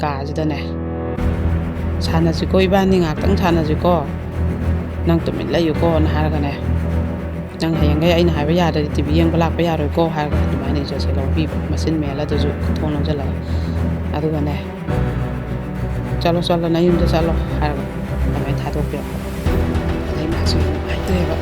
ꯀꯥꯁꯤꯗꯅꯦ ꯁꯥꯟꯅꯁꯤꯀꯣ ꯏꯕꯥꯅꯤ ꯉꯥꯛꯇꯪ ꯁꯥꯟꯅꯁꯤꯀꯣ ꯅꯪ ꯇꯨꯃꯤꯟ ꯂꯩꯌꯨꯀꯣꯅ ꯍꯥꯏꯔꯒꯅꯦ ꯅꯪ ꯍꯌꯦꯡꯒꯩ ꯑꯩꯅ ꯍꯥꯏꯕ ꯌꯥꯗ꯭ꯔꯗꯤ ꯇꯤꯚꯤ ꯌꯦꯡꯕ ꯂꯥꯛꯄ ꯌꯥꯔꯣꯏꯀꯣ ꯍꯥꯏꯔꯒ ꯑꯗꯨꯃꯥꯏꯅ ꯏꯖꯠꯁꯦ ꯂꯧꯕꯤꯕ ꯃꯆꯤꯟ ꯃꯦꯜꯂꯗꯨꯁꯨ ꯊꯣꯡ ꯂꯣꯟꯁꯤꯜꯂꯒ ꯑꯗꯨꯒꯅꯦ ꯆꯠꯂꯣ ꯆꯠꯂꯣ ꯅꯌꯨꯝꯗ ꯆꯠꯂꯣ ꯍꯥꯏꯔꯒ ꯑꯗꯨꯃꯥꯏꯅ ꯊꯥꯗꯣꯛꯄꯤꯔꯛꯄ ꯑꯗꯩ ꯃꯥꯁꯨ ꯅꯨꯡꯉꯥꯏꯇ꯭ꯔꯦꯕ.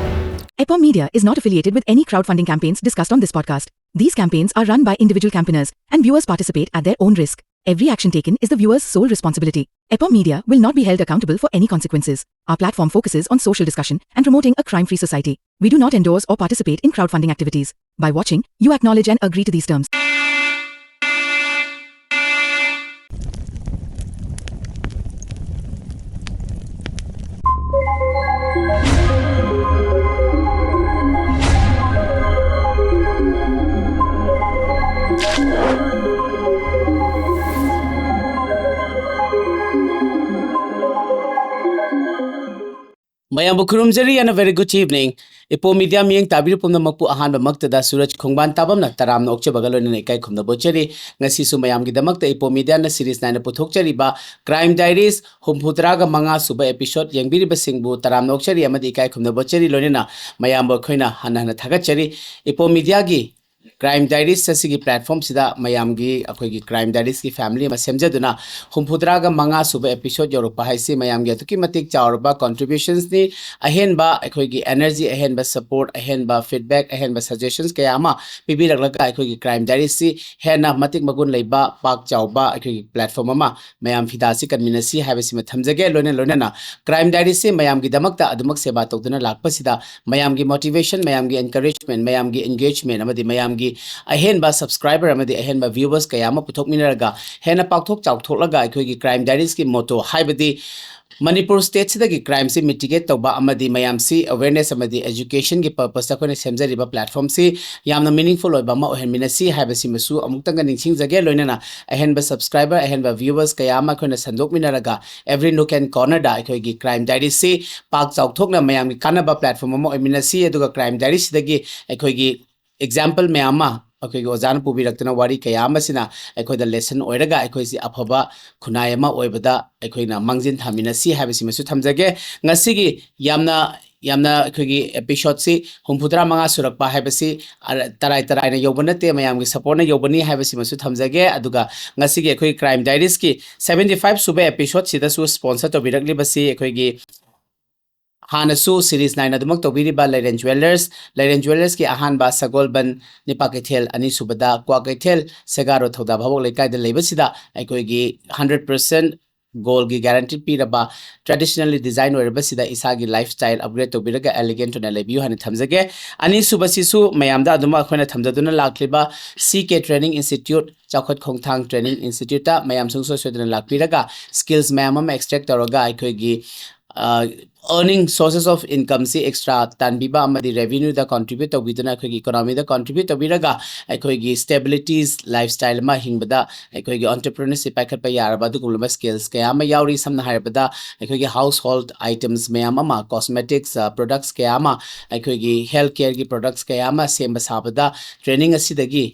EPOM Media is not affiliated with any crowdfunding campaigns discussed on this podcast. These campaigns are run by individual campaigners, and viewers participate at their own risk. Every action taken is the viewer's sole responsibility. EPOM Media will not be held accountable for any consequences. Our platform focuses on social discussion and promoting a crime-free society. We do not endorse or participate in crowdfunding activities. By watching, you acknowledge and agree to these terms. Mayam Bukurumjari and a very good evening. EPOM Media Ming Tabiru Pumnamakpu Ahan Maktada Suraj Kongban Tabam Taram Nokcha Bagalon and Ekai Kumda Bocheri, Nasisu Mayam Gidamakta EPOM Media and Series 9 Putukchariba, Crime Diaries, Humputraga Manga Suba episode, Yang Biriba Singbu, Taram Nokchari, Amadikai Kumda Bocheri, Lonina, Mayam Bokoina, Hanana Tagachari, EPOM Media Gi. Crime Diaries sasigi platform sida mayamgi akoigi Crime Diaries ki family ma semjaduna humpudraga manga suba episode yorupa haisi mayamgi atuki matik chawrba contributions ni ahenba akoigi energy ahenba support ahenba feedback ahenba suggestions kaya ama pibiraglaga akoigi Crime Diaries si hena matik magun leiba pak chawba akoigi platform ama mayam fidasi kanminasi habisi ma thamjage lona Crime Diaries si mayamgi damakta adumak seba tawduna lakpasida mayamgi motivation mayamgi encouragement mayamgi engagement amadi mayamgi ahenba subscriber amadi ahenba viewers kayama puthok minaraga hena pakthok chawthoklaga aikoigi Crime Diaries ki motto haibadi Manipur state sidagi crime si mitigate tawba amadi mayam si awareness amadi education gi purpose ta kone semjariba platform si yamna meaningful oiba ma ohenmina si haibasi masu amuktanga ningsing jage loinana ahenba subscriber ahenba viewers kayama kone sandok minaraga every nook and corner da aikoigi Crime Diaries si pak chawthokna mayam gi kanaba platform ma ohenmina si aduga Crime Diaries sidagi aikoigi example mayama akoigi ozana pubirakna wari kayama sina akoida lesson oiraga akoisi afaba khunayama oibada akoina mangjin thamina si habisi masu thamjage ngasigi yamna akoigi episode si humpudra manga surakpa habisi tarai na yobonate mayamgi support na yobani habisi masu thamjage aduga ngasigi akoi Crime Diaries ki 75 sube episode sida su sponsor to birakli basi akoigi Hanasu series 9 adumak tobiriba Laren Jewelers ki ahanba Sagolban Nipakethel ani subada Kwakethel Segaro thoda bhabok lekai de lebasida aikoigi 100% gold gi guarantee piraba traditionally design oirabasida isagi lifestyle upgrade tobiraga elegant na lebiu hani thamjage ani subasisu mayamda aduma khoina thamjaduna lakliba CK Training Institute Chakhot Khongthang Training Institute ta mayam sungso sodana lakpiraga skills mayam ma extract toroga aikoigi earning sources of income si extra tanbiba amadi revenue da contribute to biduna akoigi economy da contribute to biraga akoigi stabilities lifestyle ma hingbada akoigi entrepreneurship pakhat pa yaraba du kulma skills kaya ma yauri samna harabada akoigi household items mayam ama cosmetics products kaya ma akoigi healthcare gi products kaya ma semba sabada training asidagi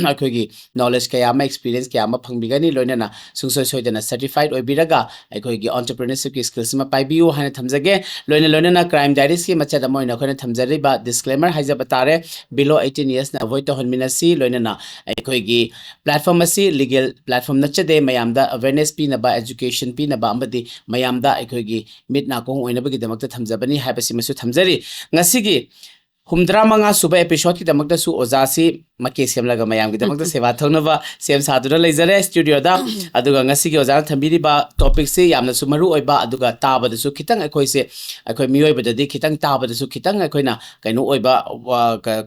akoigi knowledge kayama experience kayama phangbigani loinana sungsoi soidana certified oibiraga akoigi entrepreneurship skills ma paibiu hana thamjage loinana Crime Diaries ki machada moina khona thamjariba disclaimer haijaba tare below 18 years na avoid to honminasi loinana akoigi platform asi legal platform nachade mayamda awareness pi na ba education pi na ba amadi mayamda akoigi mitna ko oinabagi damakta thamjabani haibasi masu thamjari ngasigi Humdra manga suba episode ki damakta su ozasi make semlaga mayam ki damakta seva thonaba sem sadura leizare studio da aduga ngasi ki ozana thambiri ba topic se yamna sumaru oiba aduga taba da su khitang akoi se akoi mioi ba da di khitang taba da su khitang akoi na kaino oiba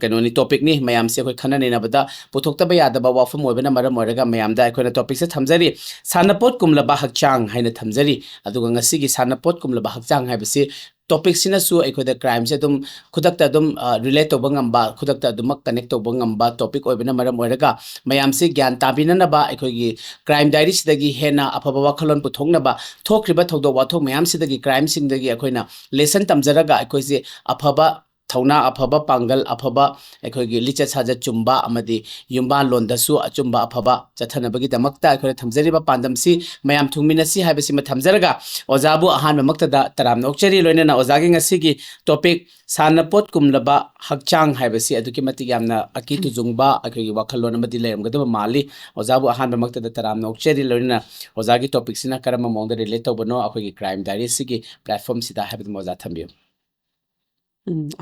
kaino ni topic ni mayam se akoi khana ne na bada puthokta ba yada ba wafam oiba na mara moiraga mayam da akoi na topic se thamjari sanapot kumla ba hakchang haina thamjari aduga ngasi ki sanapot kumla ba hakchang haibasi topic sina su aikoda crime se dum khudakta dum relate to bangamba khudakta dum connect to bangamba topic oibena maram oiraga mayam se gyan tabina na ba aikogi Crime Diaries dagi hena afaba wakhalon puthongna ba thokriba thodo wathok mayam se dagi crime sing dagi akoina lesson tamjaraga aikoise afaba ꯊꯧꯅꯥ ꯑꯐꯕ ꯄꯥꯡꯒꯜ ꯑꯐꯕ ꯑꯩꯈꯣꯏꯒꯤ ꯂꯤꯆꯠ ꯁꯥꯖꯠ ꯆꯨꯝꯕ ꯑꯃꯗꯤ ꯌꯨꯝꯕꯥꯟ ꯂꯣꯟꯗꯁꯨ ꯑꯆꯨꯝꯕ ꯑꯐꯕ ꯆꯠꯊꯅꯕꯒꯤꯗꯃꯛꯇ ꯑꯩꯈꯣꯏꯅ ꯊꯝꯖꯔꯤꯕ ꯄꯥꯟꯗꯝꯁꯤ ꯃꯌꯥꯝ ꯊꯨꯡꯃꯤꯟꯅꯁꯤ ꯍꯥꯏꯕꯁꯤꯃ ꯊꯝꯖꯔꯒ ꯑꯣꯖꯥꯕꯨ ꯑꯍꯥꯟꯕꯃꯛꯇꯗ ꯇꯔꯥꯝꯅ ꯑꯣꯛꯆꯔꯤ ꯂꯣꯏꯅꯅ ꯑꯣꯖꯥꯒꯤ ꯉꯁꯤꯒꯤ ꯇꯣꯄꯤꯛ ꯁꯥꯟꯅꯄꯣꯠ ꯀꯨꯝꯂꯕ ꯍꯛꯆꯥꯡ ꯍꯥꯏꯕꯁꯤ ꯑꯗꯨꯛꯀꯤ ꯃꯇꯤꯛ ꯌꯥꯝꯅ ꯑꯀꯤ ꯇꯨꯖꯨꯡꯕ ꯑꯩꯈꯣꯏꯒꯤ ꯋꯥꯈꯜꯂꯣꯟ ꯑꯃꯗꯤ ꯂꯩꯔꯝꯒꯗꯕ ꯃꯥꯜꯂꯤ ꯑꯣꯖꯥꯕꯨ ꯑꯍꯥꯟꯕꯃꯛꯇꯗ ꯇꯔꯥꯝꯅ ꯑꯣꯛꯆꯔꯤ ꯂꯣꯏꯅꯅ ꯑꯣꯖꯥꯒꯤ ꯇꯣꯄꯤꯛꯁꯤꯅ ꯀꯔꯝꯕ ꯃꯑꯣꯡꯗ ꯔꯤꯂꯦꯠ ꯇꯧꯕꯅꯣ ꯑꯩꯈꯣꯏꯒꯤ ꯀ꯭ꯔꯥꯏꯝ ꯗꯥꯏꯔꯤꯁꯤꯒꯤ ꯄ꯭ꯂꯦꯠꯐꯣꯝꯁꯤꯗ ꯍꯥꯏꯕꯗꯨꯃ ꯑꯣꯖꯥ ꯊꯝꯕꯤꯌꯨ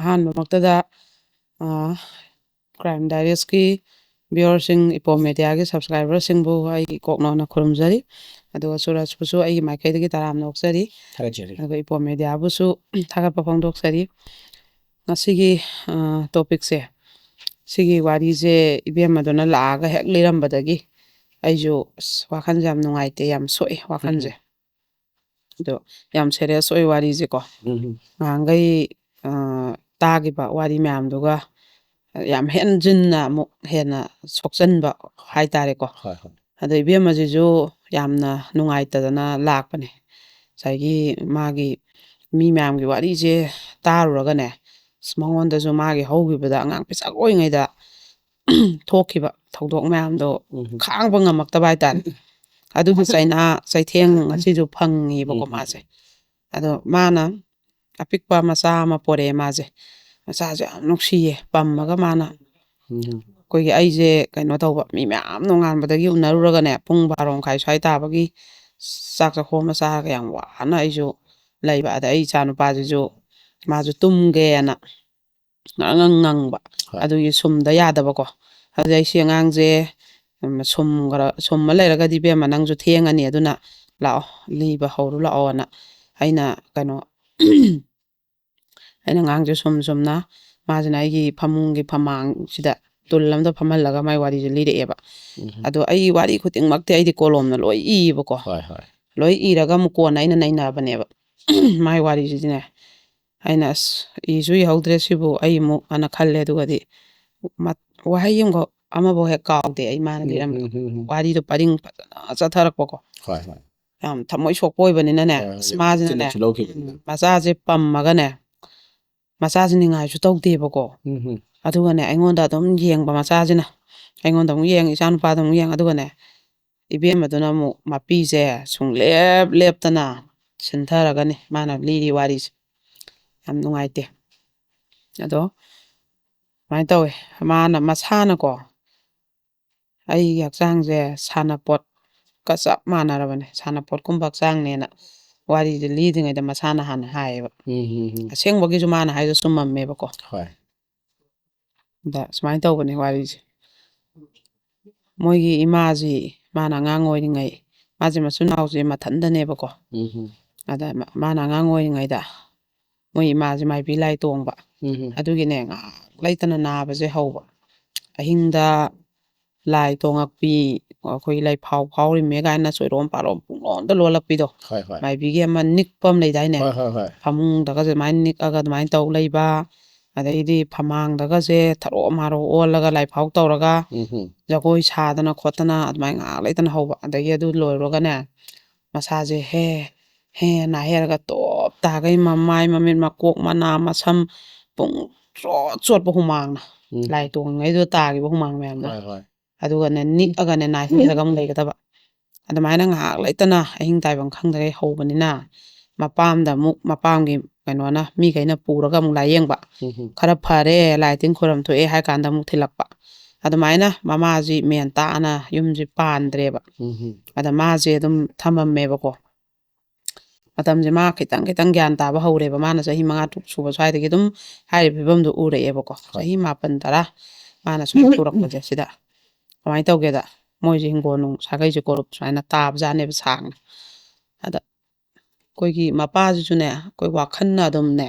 ꯑꯍꯥꯟꯕꯃꯛꯇꯗ ꯀ꯭ꯔꯥꯏꯝ ꯗꯥꯏꯔꯤꯁꯀꯤ ꯚꯤꯌꯣꯔꯁꯤꯡ ꯏꯄꯣꯝ ꯃꯦꯗꯤꯌꯥꯒꯤ ꯁꯕꯁꯀ꯭ꯔꯥꯏꯕꯔꯁꯤꯡꯕꯨ ꯑꯩ ꯀꯣꯛꯅꯣꯅ ꯈꯨꯔꯨꯝꯖꯔꯤ ꯑꯗꯨꯒ ꯁꯨꯔꯖꯄꯨꯁꯨ ꯑꯩꯒꯤ ꯃꯥꯏꯀꯩꯗꯒꯤ ꯇꯔꯥꯝꯅ ꯑꯣꯛꯆꯔꯤ ꯊꯥꯒꯠꯆꯔꯤ ꯑꯗꯨꯒ ꯏꯄꯣꯝ ꯃꯦꯗꯤꯌꯥꯕꯨꯁꯨ ꯊꯥꯒꯠꯄ ꯐꯣꯡꯗꯣꯛꯆꯔꯤ ꯉꯁꯤꯒꯤ ꯇꯣꯄꯤꯛꯁꯦ ꯁꯤꯒꯤ ꯋꯥꯔꯤꯁꯦ ꯏꯕꯦꯝꯃꯗꯨꯅ ꯂꯥꯛꯑꯒ ꯍꯦꯛ ꯂꯤꯔꯝꯕꯗꯒꯤ ꯑꯩꯁꯨ ꯋꯥꯈꯜꯁꯦ ꯌꯥꯝ ꯅꯨꯡꯉꯥꯏꯇꯦ ꯌꯥꯝ ꯁꯣꯛꯑꯦ ꯋꯥꯈꯜꯁꯦ ꯑꯗꯣ ꯌꯥꯝ ꯁꯦꯔꯤꯌꯁ ꯑꯣꯏ ꯋꯥꯔꯤꯁꯦꯀꯣ ꯉꯍꯥꯟꯈꯩ ꯇꯥꯈꯤꯕ ꯋꯥꯔꯤ ꯃꯌꯥꯝꯗꯨꯒ ꯌꯥꯝ ꯍꯦꯟꯖꯤꯟꯅ ꯑꯃꯨꯛ ꯍꯦꯟꯅ ꯁꯣꯛꯆꯟꯕ ꯍꯥꯏꯇꯥꯔꯦꯀꯣ ꯍꯣꯏ ꯍꯣꯏ ꯑꯗꯣ ꯏꯕꯦꯝꯃꯁꯤꯁꯨ ꯌꯥꯝꯅ ꯅꯨꯡꯉꯥꯏꯇꯗꯅ ꯂꯥꯛꯄꯅꯦ ꯉꯁꯥꯏꯒꯤ ꯃꯥꯒꯤ ꯃꯤ ꯃꯌꯥꯝꯒꯤ ꯋꯥꯔꯤꯁꯦ ꯇꯥꯔꯨꯔꯒꯅꯦ ꯃꯉꯣꯟꯗꯁꯨ ꯃꯥꯒꯤ ꯍꯧꯈꯤꯕꯗ ꯑꯉꯥꯡ ꯄꯤꯁꯛ ꯑꯣꯏꯉꯩꯗ ꯊꯣꯛꯈꯤꯕ ꯊꯧꯗꯣꯛ ꯃꯌꯥꯝꯗꯣ ꯈꯥꯡꯕ ꯉꯝꯃꯛꯇꯕ ꯍꯥꯏꯇꯥꯔꯦ ꯑꯗꯨꯒꯤ ꯆꯩꯊꯦꯡ ꯉꯁꯤꯁꯨ ꯐꯪꯉꯦꯕꯀꯣ ꯃꯥꯁꯦ ꯑꯗꯣ ꯃꯥꯅ ꯑꯄꯤꯛꯄ ꯃꯆꯥ ꯑꯃ ꯄꯣꯔꯛꯑꯦ ꯃꯥꯁꯦ ꯃꯆꯥꯁꯦ ꯌꯥꯝ ꯅꯨꯡꯁꯤꯌꯦ ꯄꯝꯃꯒ ꯃꯥꯅ ꯑꯩꯈꯣꯏꯒꯤ ꯑꯩꯁꯦ ꯀꯩꯅꯣ ꯇꯧꯕ ꯃꯤ ꯃꯌꯥꯝ ꯅꯣꯡꯉꯥꯟꯕꯗꯒꯤ ꯎꯅꯔꯨꯔꯒꯅꯦ ꯄꯨꯡ 12:30 ꯁ꯭ꯋꯥꯏ ꯇꯥꯕꯒꯤ ꯆꯥꯛ ꯆꯥꯈꯣꯝ ꯑꯃ ꯆꯥꯔꯒ ꯌꯥꯝ ꯋꯥꯅ ꯑꯩꯁꯨ ꯂꯩꯕ ꯑꯗ ꯑꯩ ꯏꯆꯥ ꯅꯨꯄꯥꯁꯤꯁꯨ ꯃꯥꯁꯨ ꯇꯨꯝꯒꯦꯅ ꯉꯪꯕ ꯑꯗꯨꯒꯤ ꯁꯨꯝꯗ ꯌꯥꯗꯕꯀꯣ ꯑꯗꯨꯗ ꯑꯩꯁꯤ ꯑꯉꯥꯡꯁꯦ ꯁꯨꯝꯃ ꯂꯩꯔꯒꯗꯤ ꯏꯕꯦꯝꯃ ꯅꯪꯁꯨ ꯊꯦꯡꯉꯅꯤ ꯑꯗꯨꯅ ꯂꯥꯛꯑꯣ ꯂꯤꯕ ꯍꯧꯔꯨ ꯂꯥꯛꯑꯣꯅ ꯑꯩꯅ ꯀꯩꯅꯣ ꯑꯩꯅ ꯑꯉꯥꯡꯁꯦ ꯁꯨꯝꯅ ꯃꯥꯁꯤꯅ ꯑꯩꯒꯤ ꯐꯃꯨꯡꯒꯤ ꯐꯃꯥꯡꯁꯤꯗ ꯇꯨꯜ ꯑꯃꯗ ꯐꯝꯍꯜꯂꯒ ꯃꯥꯏ ꯋꯥꯔꯤꯁꯦ ꯂꯤꯔꯛꯑꯦꯕ ꯑꯗꯣ ꯑꯩ ꯋꯥꯔꯤ ꯈꯨꯗꯤꯡꯃꯛꯇꯤ ꯑꯩꯗꯤ ꯀꯣꯂꯣꯝꯅ ꯂꯣꯏ ꯏꯌꯦꯕꯀꯣ ꯍꯣꯏ ꯍꯣꯏ ꯂꯣꯏ ꯏꯔꯒ ꯑꯃꯨꯛ ꯀꯣꯟꯅ ꯑꯩꯅ ꯅꯩꯅꯕꯅꯦꯕ ꯃꯥꯏ ꯋꯥꯔꯤꯁꯤꯗꯤꯅꯦ ꯑꯩꯅ ꯏꯁꯨ ꯏꯍꯧꯗ꯭ꯔꯦ ꯁꯤꯕꯨ ꯑꯩ ꯑꯃꯨꯛ ꯑꯅ ꯈꯜꯂꯦ ꯑꯗꯨꯒꯗꯤ ꯋꯥꯍꯩ ꯑꯃꯐꯥꯎ ꯍꯦꯛ ꯀꯥꯎꯗꯦ ꯑꯩ ꯃꯥꯅ ꯂꯤꯔꯝꯕꯗꯣ ꯋꯥꯔꯤꯗꯣ ꯄꯔꯤꯡ ꯐꯖꯅ ꯆꯠꯊꯔꯛꯄꯀꯣ ꯍꯣꯏ ꯍꯣꯏ ꯌꯥꯝ ꯊꯃꯣꯏ ꯁꯣꯛꯄ ꯑꯣꯏꯕꯅꯤꯅꯅꯦ ꯃꯥꯁꯤꯅꯅꯦ ꯆꯤꯟꯅꯁꯨ ꯂꯧꯈꯤꯕꯅꯤꯅ ꯃꯆꯥꯁꯦ ꯄꯝꯃꯒꯅꯦ ꯃꯆꯥꯁꯤ ꯅꯤꯡꯉꯥꯏꯁꯨ ꯇꯧꯗꯦꯕꯀꯣ ꯑꯗꯨꯒꯅꯦ ꯑꯩꯉꯣꯟꯗ ꯑꯗꯨꯝ ꯌꯦꯡꯕ ꯃꯆꯥꯁꯤꯅ ꯑꯩꯉꯣꯟꯗ ꯑꯃꯨꯛ ꯌꯦꯡ ꯏꯆꯥ ꯅꯨꯄꯥꯗ ꯑꯃꯨꯛ ꯌꯦꯡ ꯑꯗꯨꯒꯅꯦ ꯏꯕꯦꯝꯃꯗꯨꯅ ꯑꯃꯨꯛ ꯃꯄꯤꯁꯦ ꯁꯨꯡꯂꯦꯞ ꯂꯦꯞꯇꯅ ꯁꯤꯟꯊꯔꯒꯅꯤ ꯃꯥꯅ ꯂꯤꯔꯤ ꯋꯥꯔꯤꯁꯦ ꯌꯥꯝ ꯅꯨꯡꯉꯥꯏꯇꯦ ꯑꯗꯣ ꯁꯨꯃꯥꯏꯅ ꯇꯧꯋꯦ ꯃꯥꯅ ꯃꯁꯥꯅꯀꯣ ꯑꯩꯒꯤ ꯍꯛꯆꯥꯡꯁꯦ ꯁꯥꯟꯅꯄꯣꯠꯀ ꯆꯞ ꯃꯥꯟꯅꯔꯕꯅꯦ ꯁꯥꯟꯅꯄꯣꯠꯀꯨꯝꯕ ꯍꯛꯆꯥꯡꯅꯦꯅ ꯋꯥꯔꯤꯁꯦ ꯂꯤꯗ꯭ꯔꯤꯉꯩꯗ ꯃꯁꯥꯅ ꯍꯥꯟꯅ ꯍꯥꯏꯌꯦꯕ ꯑꯁꯦꯡꯕꯒꯤꯁꯨ ꯃꯥꯅ ꯍꯥꯏꯗꯣ ꯆꯨꯝꯃꯝꯃꯦꯕꯀꯣ ꯍꯣꯏ ꯑꯗ ꯁꯨꯃꯥꯏꯅ ꯇꯧꯕꯅꯦ ꯋꯥꯔꯤꯁꯦ ꯃꯣꯏꯒꯤ ꯏꯃꯥꯁꯤ ꯃꯥꯅ ꯑꯉꯥꯡ ꯑꯣꯏꯔꯤꯉꯩ ꯃꯥꯁꯦ ꯃꯆꯤꯟꯅꯥꯎꯁꯦ ꯃꯊꯟꯗꯅꯦꯕꯀꯣ ꯑꯗ ꯃꯥꯅ ꯑꯉꯥꯡ ꯑꯣꯏꯔꯤꯉꯩꯗ ꯃꯣꯏ ꯏꯃꯥꯁꯦ ꯃꯥꯏꯕꯤ ꯂꯥꯏ ꯇꯣꯡꯕ ꯑꯗꯨꯒꯤꯅꯦ ꯉꯥꯏꯍꯥꯛ ꯂꯩꯇꯅ ꯅꯥꯕꯁꯦ ꯍꯧꯕ ꯑꯍꯤꯡꯗ ꯂꯥꯏ ꯇꯣꯡꯉꯛꯄꯤ ꯑꯩꯈꯣꯏ ꯂꯩꯐꯥꯎ ꯐꯥꯎꯔꯤꯃꯦ ꯀꯥꯏꯅ ꯆꯣꯏꯔꯣꯝ ꯄꯥꯔꯣꯝ ꯄꯨꯡꯂꯣꯟꯗ ꯂꯣꯜꯂꯛꯄꯤꯗꯣ ꯍꯣꯏ ꯍꯣꯏ ꯃꯥꯏꯕꯤꯒꯤ ꯑꯃ ꯅꯤꯛꯄ ꯑꯃ ꯂꯩꯗꯥꯏꯅꯦ ꯍꯣꯏ ꯍꯣꯏ ꯍꯣꯏ ꯐꯃꯨꯡꯗꯒ ꯑꯗꯨꯃꯥꯏꯅ ꯅꯤꯛꯑꯒ ꯑꯗꯨꯃꯥꯏꯅ ꯇꯧ ꯂꯩꯕ ꯑꯗꯩꯗꯤ ꯐꯃꯥꯡꯗꯒꯁꯦ ꯊꯔꯣ ꯃꯥꯔꯣ ꯑꯣꯜꯂꯒ ꯂꯥꯏꯐꯥꯎ ꯇꯧꯔꯒ ꯖꯒꯣꯏ ꯁꯥꯗꯅ ꯈꯣꯠꯇꯅ ꯑꯗꯨꯃꯥꯏꯅ ꯉꯥꯏꯍꯥꯛ ꯂꯩꯇꯅ ꯍꯧꯕ ꯑꯗꯒꯤ ꯑꯗꯨ ꯂꯣꯏꯔꯒꯅꯦ ꯃꯁꯥꯁꯦ ꯍꯦ ꯅꯥꯍꯦꯔꯒ ꯇꯣꯞ ꯇꯥꯈꯩ ꯃꯃꯥꯏ ꯃꯃꯤꯠ ꯃꯀꯣꯛ ꯃꯅꯥ ꯃꯁꯝ ꯄꯨꯡ ꯆꯣꯠꯄ ꯍꯨꯃꯥꯡꯅ ꯂꯥꯏ ꯇꯣꯡꯉꯤꯉꯩꯗꯨꯗ ꯇꯥꯈꯤꯕ ꯍꯨꯃꯥꯡ ꯃꯌꯥꯝꯗꯣ ꯍꯣꯏ ꯍꯣꯏ ꯑꯗꯨꯒꯅꯦ ꯅꯤꯛꯑꯒꯅꯦ ꯅꯥꯍꯦꯔꯒ ꯑꯃꯨꯛ ꯂꯩꯒꯗꯕ ꯑꯗꯨꯃꯥꯏꯅ ꯉꯥꯏꯍꯥꯛ ꯂꯩꯇꯅ ꯑꯍꯤꯡ ꯇꯥꯏꯕꯝ ꯈꯪꯗꯒꯩ ꯍꯧꯕꯅꯤꯅ ꯃꯄꯥꯝꯗ ꯑꯃꯨꯛ ꯃꯄꯥꯝꯒꯤ ꯀꯩꯅꯣꯅ ꯃꯤꯈꯩꯅ ꯄꯨꯔꯒ ꯑꯃꯨꯛ ꯂꯥꯏꯌꯦꯡꯕ ꯈꯔ ꯐꯔꯦ ꯂꯥꯏ ꯇꯤꯟ ꯈꯣꯏꯔꯝ ꯊꯣꯛꯑꯦ ꯍꯥꯏ ꯀꯥꯟꯗ ꯑꯃꯨꯛ ꯊꯤꯜꯂꯛꯄ ꯑꯗꯨꯃꯥꯏꯅ ꯃꯃꯥꯁꯤ ꯃꯦꯟ ꯇꯥꯅ ꯌꯨꯝꯁꯤ ꯄꯥꯟꯗ꯭ꯔꯦꯕ ꯑꯗ ꯃꯥꯁꯦ ꯑꯗꯨꯝ ꯊꯝꯃꯝꯃꯦꯕꯀꯣ ꯃꯇꯝꯁꯦ ꯃꯥ ꯈꯤꯇꯪ ꯒ꯭ꯌꯥꯟ ꯇꯥꯕ ꯍꯧꯔꯦꯕ ꯃꯥꯅ ꯆꯍꯤ 5 ꯇꯔꯨꯛ ꯁꯨꯕ ꯁ꯭ꯋꯥꯏꯗꯒꯤ ꯑꯗꯨꯝ ꯍꯥꯏꯔꯤꯕ ꯐꯤꯕꯝꯗꯣ ꯎꯔꯛꯑꯦꯕꯀꯣ ꯆꯍꯤ 9 10 ꯃꯥꯅ ꯁꯨꯝ ꯎꯔꯛꯄꯁꯦ ꯁꯤꯗ ꯀꯃꯥꯏꯅ ꯇꯧꯒꯦꯗ ꯃꯣꯏꯁꯦ ꯍꯤꯡꯒꯣꯜ ꯅꯨꯡ ꯁꯥꯒꯩꯁꯦ ꯀꯣꯔꯨꯞ ꯁꯨꯃꯥꯏꯅ ꯇꯥꯕꯖꯥꯠꯅꯦꯕ ꯁꯥꯡꯅ ꯑꯗ ꯑꯩꯈꯣꯏꯒꯤ ꯃꯄꯥꯁꯤꯁꯨꯅꯦ ꯑꯩꯈꯣꯏ ꯋꯥꯈꯜꯅ ꯑꯗꯨꯝꯅꯦ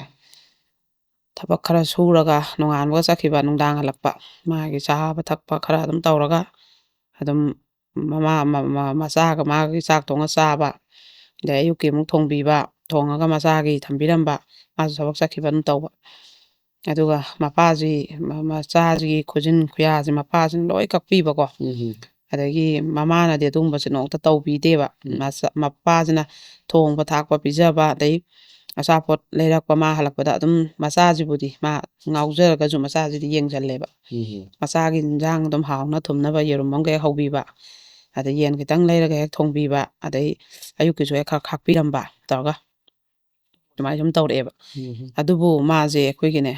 ꯊꯕꯛ ꯈꯔ ꯁꯨꯔꯒ ꯅꯣꯡꯉꯥꯟꯕꯒ ꯆꯠꯈꯤꯕ ꯅꯨꯡꯗꯥꯡ ꯍꯜꯂꯛꯄ ꯃꯥꯒꯤ ꯆꯥꯕ ꯊꯛꯄ ꯈꯔ ꯑꯗꯨꯝ ꯇꯧꯔꯒ ꯑꯗꯨꯝ ꯃꯆꯥꯒ ꯃꯥꯒꯤ ꯆꯥꯛ ꯊꯣꯡꯉ ꯆꯥꯕ ꯑꯗꯩ ꯑꯌꯨꯛꯀꯤ ꯑꯃꯨꯛ ꯊꯣꯡꯕꯤꯕ ꯊꯣꯡꯉꯒ ꯃꯆꯥꯒꯤ ꯊꯝꯕꯤꯔꯝꯕ ꯃꯥꯁꯨ ꯊꯕꯛ ꯆꯠꯈꯤꯕ ꯑꯗꯨꯝ ꯇꯧꯕ ꯑꯗꯨꯒ ꯃꯆꯥꯁꯤꯒꯤ ꯈꯨꯖꯤꯟ ꯈꯨꯌꯥꯁꯤ ꯃꯄꯥꯁꯤꯅ ꯂꯣꯏ ꯀꯛꯄꯤꯕꯀꯣ ꯑꯗꯒꯤ ꯃꯃꯥꯅꯗꯤ ꯑꯗꯨꯒꯨꯝꯕꯁꯦ ꯅꯣꯡꯇ ꯇꯧꯕꯤꯗꯦꯕ ꯃꯄꯥꯁꯤꯅ ꯊꯣꯡꯕ ꯊꯥꯛꯄ ꯄꯤꯖꯕ ꯑꯗꯩ ꯑꯆꯥꯄꯣꯠ ꯂꯩꯔꯛꯄ ꯃꯥ ꯍꯜꯂꯛꯄꯗ ꯑꯗꯨꯝ ꯃꯆꯥꯁꯤꯕꯨꯗꯤ ꯃꯥ ꯉꯥꯎꯖꯔꯒꯁꯨ ꯃꯆꯥꯁꯤꯗꯤ ꯌꯦꯡꯁꯜꯂꯦꯕ ꯃꯆꯥꯒꯤ ꯏꯟꯖꯥꯡ ꯑꯗꯨꯝ ꯍꯥꯎꯅ ꯊꯨꯝꯅꯕ ꯌꯦꯔꯨꯝ ꯑꯃꯒ ꯍꯦꯛ ꯍꯧꯕꯤꯕ ꯑꯗꯩ ꯌꯦꯟ ꯈꯤꯇꯪ ꯂꯩꯔꯒ ꯍꯦꯛ ꯊꯣꯡꯕꯤꯕ ꯑꯗꯩ ꯑꯌꯨꯛꯀꯤꯁꯨ ꯍꯦꯛ ꯈꯔ ꯈꯥꯛꯄꯤꯔꯝꯕ ꯇꯧꯔꯒ ꯑꯗꯨꯃꯥꯏꯅ ꯁꯨꯝ ꯇꯧꯔꯛꯑꯦꯕ ꯑꯗꯨꯕꯨ ꯃꯥꯁꯦ ꯑꯩꯈꯣꯏꯒꯤꯅꯦ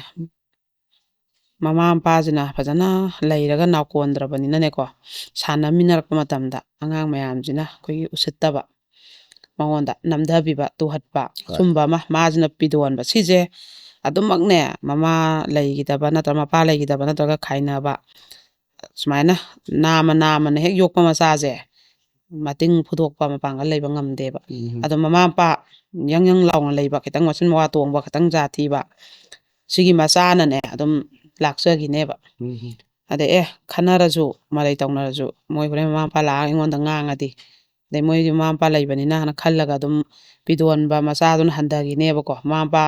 ꯃꯃꯥ ꯃꯄꯥꯁꯤꯅ ꯐꯖꯅ ꯂꯩꯔꯒ ꯅꯥꯎꯀꯣꯟꯗ꯭ꯔꯕꯅꯤꯅꯅꯦꯀꯣ ꯁꯥꯟꯅꯃꯤꯟꯅꯔꯛꯄ ꯃꯇꯝꯗ ꯑꯉꯥꯡ ꯃꯌꯥꯝꯁꯤꯅ ꯑꯩꯈꯣꯏꯒꯤ ꯎꯁꯤꯠꯇꯕ ꯃꯉꯣꯟꯗ ꯅꯝꯊꯕꯤꯕ ꯇꯨꯍꯠꯄ ꯁꯨꯝꯕ ꯑꯃ ꯃꯥꯁꯤꯅ ꯄꯤꯗꯣꯟꯕ ꯁꯤꯁꯦ ꯑꯗꯨꯃꯛꯅꯦ ꯃꯃꯥ ꯂꯩꯈꯤꯗꯕ ꯅꯠꯇ꯭ꯔꯒ ꯃꯄꯥ ꯂꯩꯈꯤꯗꯕ ꯅꯠꯇ꯭ꯔꯒ ꯈꯥꯏꯅꯕ ꯁꯨꯃꯥꯏꯅ ꯅꯥꯝꯃꯅ ꯍꯦꯛ ꯌꯣꯛꯄ ꯃꯆꯥꯁꯦ ꯃꯇꯤꯡ ꯐꯨꯗꯣꯛꯄ ꯃꯄꯥꯡꯒꯜ ꯂꯩꯕ ꯉꯝꯗꯦꯕ ꯑꯗꯣ ꯃꯃꯥ ꯃꯄꯥ ꯌꯪ ꯂꯥꯎꯅ ꯂꯩꯕ ꯈꯤꯇꯪ ꯃꯆꯤꯟ ꯃꯋꯥ ꯇꯣꯡꯕ ꯈꯤꯇꯪ ꯖꯥꯠ ꯊꯤꯕ ꯁꯤꯒꯤ ꯃꯆꯥꯅꯅꯦ ꯑꯗꯨꯝ ꯂꯥꯛꯆꯈꯤꯅꯦꯕ ꯑꯗꯩ ꯈꯟꯅꯔꯁꯨ ꯃꯔꯩ ꯇꯧꯅꯔꯁꯨ ꯃꯣꯏ ꯍꯣꯔꯦꯟ ꯃꯃꯥ ꯃꯄꯥ ꯂꯥꯛꯑꯒ ꯑꯩꯉꯣꯟꯗ ꯉꯥꯡꯉꯗꯤ ꯑꯗꯩ ꯃꯣꯏꯗꯤ ꯃꯃꯥ ꯃꯄꯥ ꯂꯩꯕꯅꯤꯅ ꯍꯥꯏꯅ ꯈꯜꯂꯒ ꯑꯗꯨꯝ ꯄꯤꯗꯣꯟꯕ ꯃꯆꯥꯗꯨꯅ ꯍꯟꯊꯈꯤꯅꯦꯕꯀꯣ ꯃꯃꯥ ꯃꯄꯥ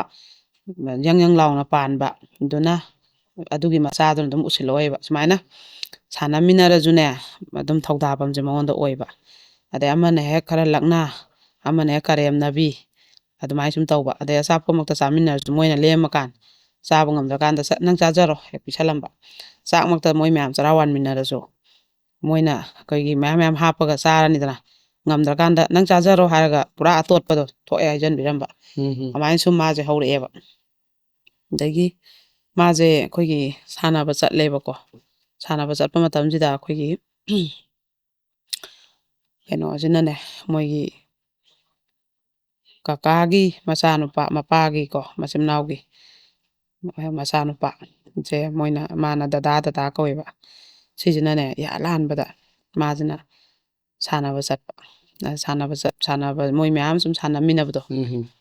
ꯌꯪ ꯂꯥꯎꯅ ꯄꯥꯟꯕ ꯑꯗꯨꯅ ꯑꯗꯨꯒꯤ ꯃꯆꯥꯗꯨꯅ ꯑꯗꯨꯝ ꯎꯁꯤꯜꯂꯛꯑꯣꯏꯕ ꯁꯨꯃꯥꯏꯅ ꯁꯥꯟꯅꯃꯤꯟꯅꯔꯁꯨꯅꯦ ꯑꯗꯨꯝ ꯊꯧꯗꯥꯐꯝꯁꯦ ꯃꯉꯣꯟꯗ ꯑꯣꯏꯕ ꯑꯗꯩ ꯑꯃꯅ ꯍꯦꯛ ꯈꯔ ꯂꯛꯅ ꯑꯃꯅ ꯍꯦꯛ ꯀꯔꯦꯝꯅꯕꯤ ꯑꯗꯨꯃꯥꯏꯅ ꯁꯨꯝ ꯇꯧꯕ ꯑꯗꯩ ꯑꯆꯥꯄꯣꯠꯃꯛꯇ ꯆꯥꯃꯤꯟꯅꯔꯁꯨ ꯃꯣꯏꯅ ꯂꯦꯝꯃꯀꯥꯟ ꯆꯥꯕ ꯉꯝꯗ꯭ꯔꯀꯥꯟꯗ ꯅꯪ ꯆꯥꯖꯔꯣ ꯍꯦꯛ ꯄꯤꯁꯜꯂꯝꯕ ꯆꯥꯛꯃꯛꯇ ꯃꯣꯏ ꯃꯌꯥꯝ ꯆꯔꯥ ꯋꯥꯟꯃꯤꯟꯅꯔꯁꯨ ꯃꯣꯏꯅ ꯑꯩꯈꯣꯏꯒꯤ ꯃꯌꯥꯝ ꯍꯥꯞꯄꯒ ꯆꯥꯔꯅꯤꯗꯅ ꯉꯝꯗ꯭ꯔꯀꯥꯟꯗ ꯅꯪ ꯆꯥꯖꯔꯣ ꯍꯥꯏꯔꯒ ꯄꯨꯔꯥ ꯑꯇꯣꯠꯄꯗꯣ ꯊꯣꯛꯑꯦ ꯍꯥꯏꯖꯟꯕꯤꯔꯝꯕ ꯑꯗꯨꯃꯥꯏꯅ ꯁꯨꯝ ꯃꯥꯁꯦ ꯍꯧꯔꯛꯑꯦꯕ ꯑꯗꯒꯤ ꯃꯥꯁꯦ ꯑꯩꯈꯣꯏꯒꯤ ꯁꯥꯟꯅꯕ ꯆꯠꯂꯦꯕꯀꯣ ꯁꯥꯟꯅꯕ ꯆꯠꯄ ꯃꯇꯝꯁꯤꯗ ꯑꯩꯈꯣꯏꯒꯤ ꯀꯩꯅꯣꯁꯤꯅꯅꯦ ꯃꯣꯏꯒꯤ ꯀꯀꯥꯒꯤ ꯃꯆꯥꯅꯨꯄꯥ ꯃꯄꯥꯒꯤꯀꯣ ꯃꯆꯤꯟ ꯃꯅꯥꯎꯒꯤ ꯃꯆꯥꯅꯨꯄꯥ ꯁꯦ ꯃꯣꯏꯅ ꯃꯥꯅ ꯗꯗꯥ ꯀꯧꯋꯦꯕ ꯁꯤꯁꯤꯅꯅꯦ ꯏꯍꯥꯟ ꯍꯥꯟꯕꯗ ꯃꯥꯁꯤꯅ ꯁꯥꯟꯅꯕ ꯆꯠꯄ ꯁꯥꯟꯅꯕ ꯃꯣꯏ ꯃꯌꯥꯝ ꯁꯨꯝ ꯁꯥꯟꯅꯃꯤꯟꯅꯕꯗꯣ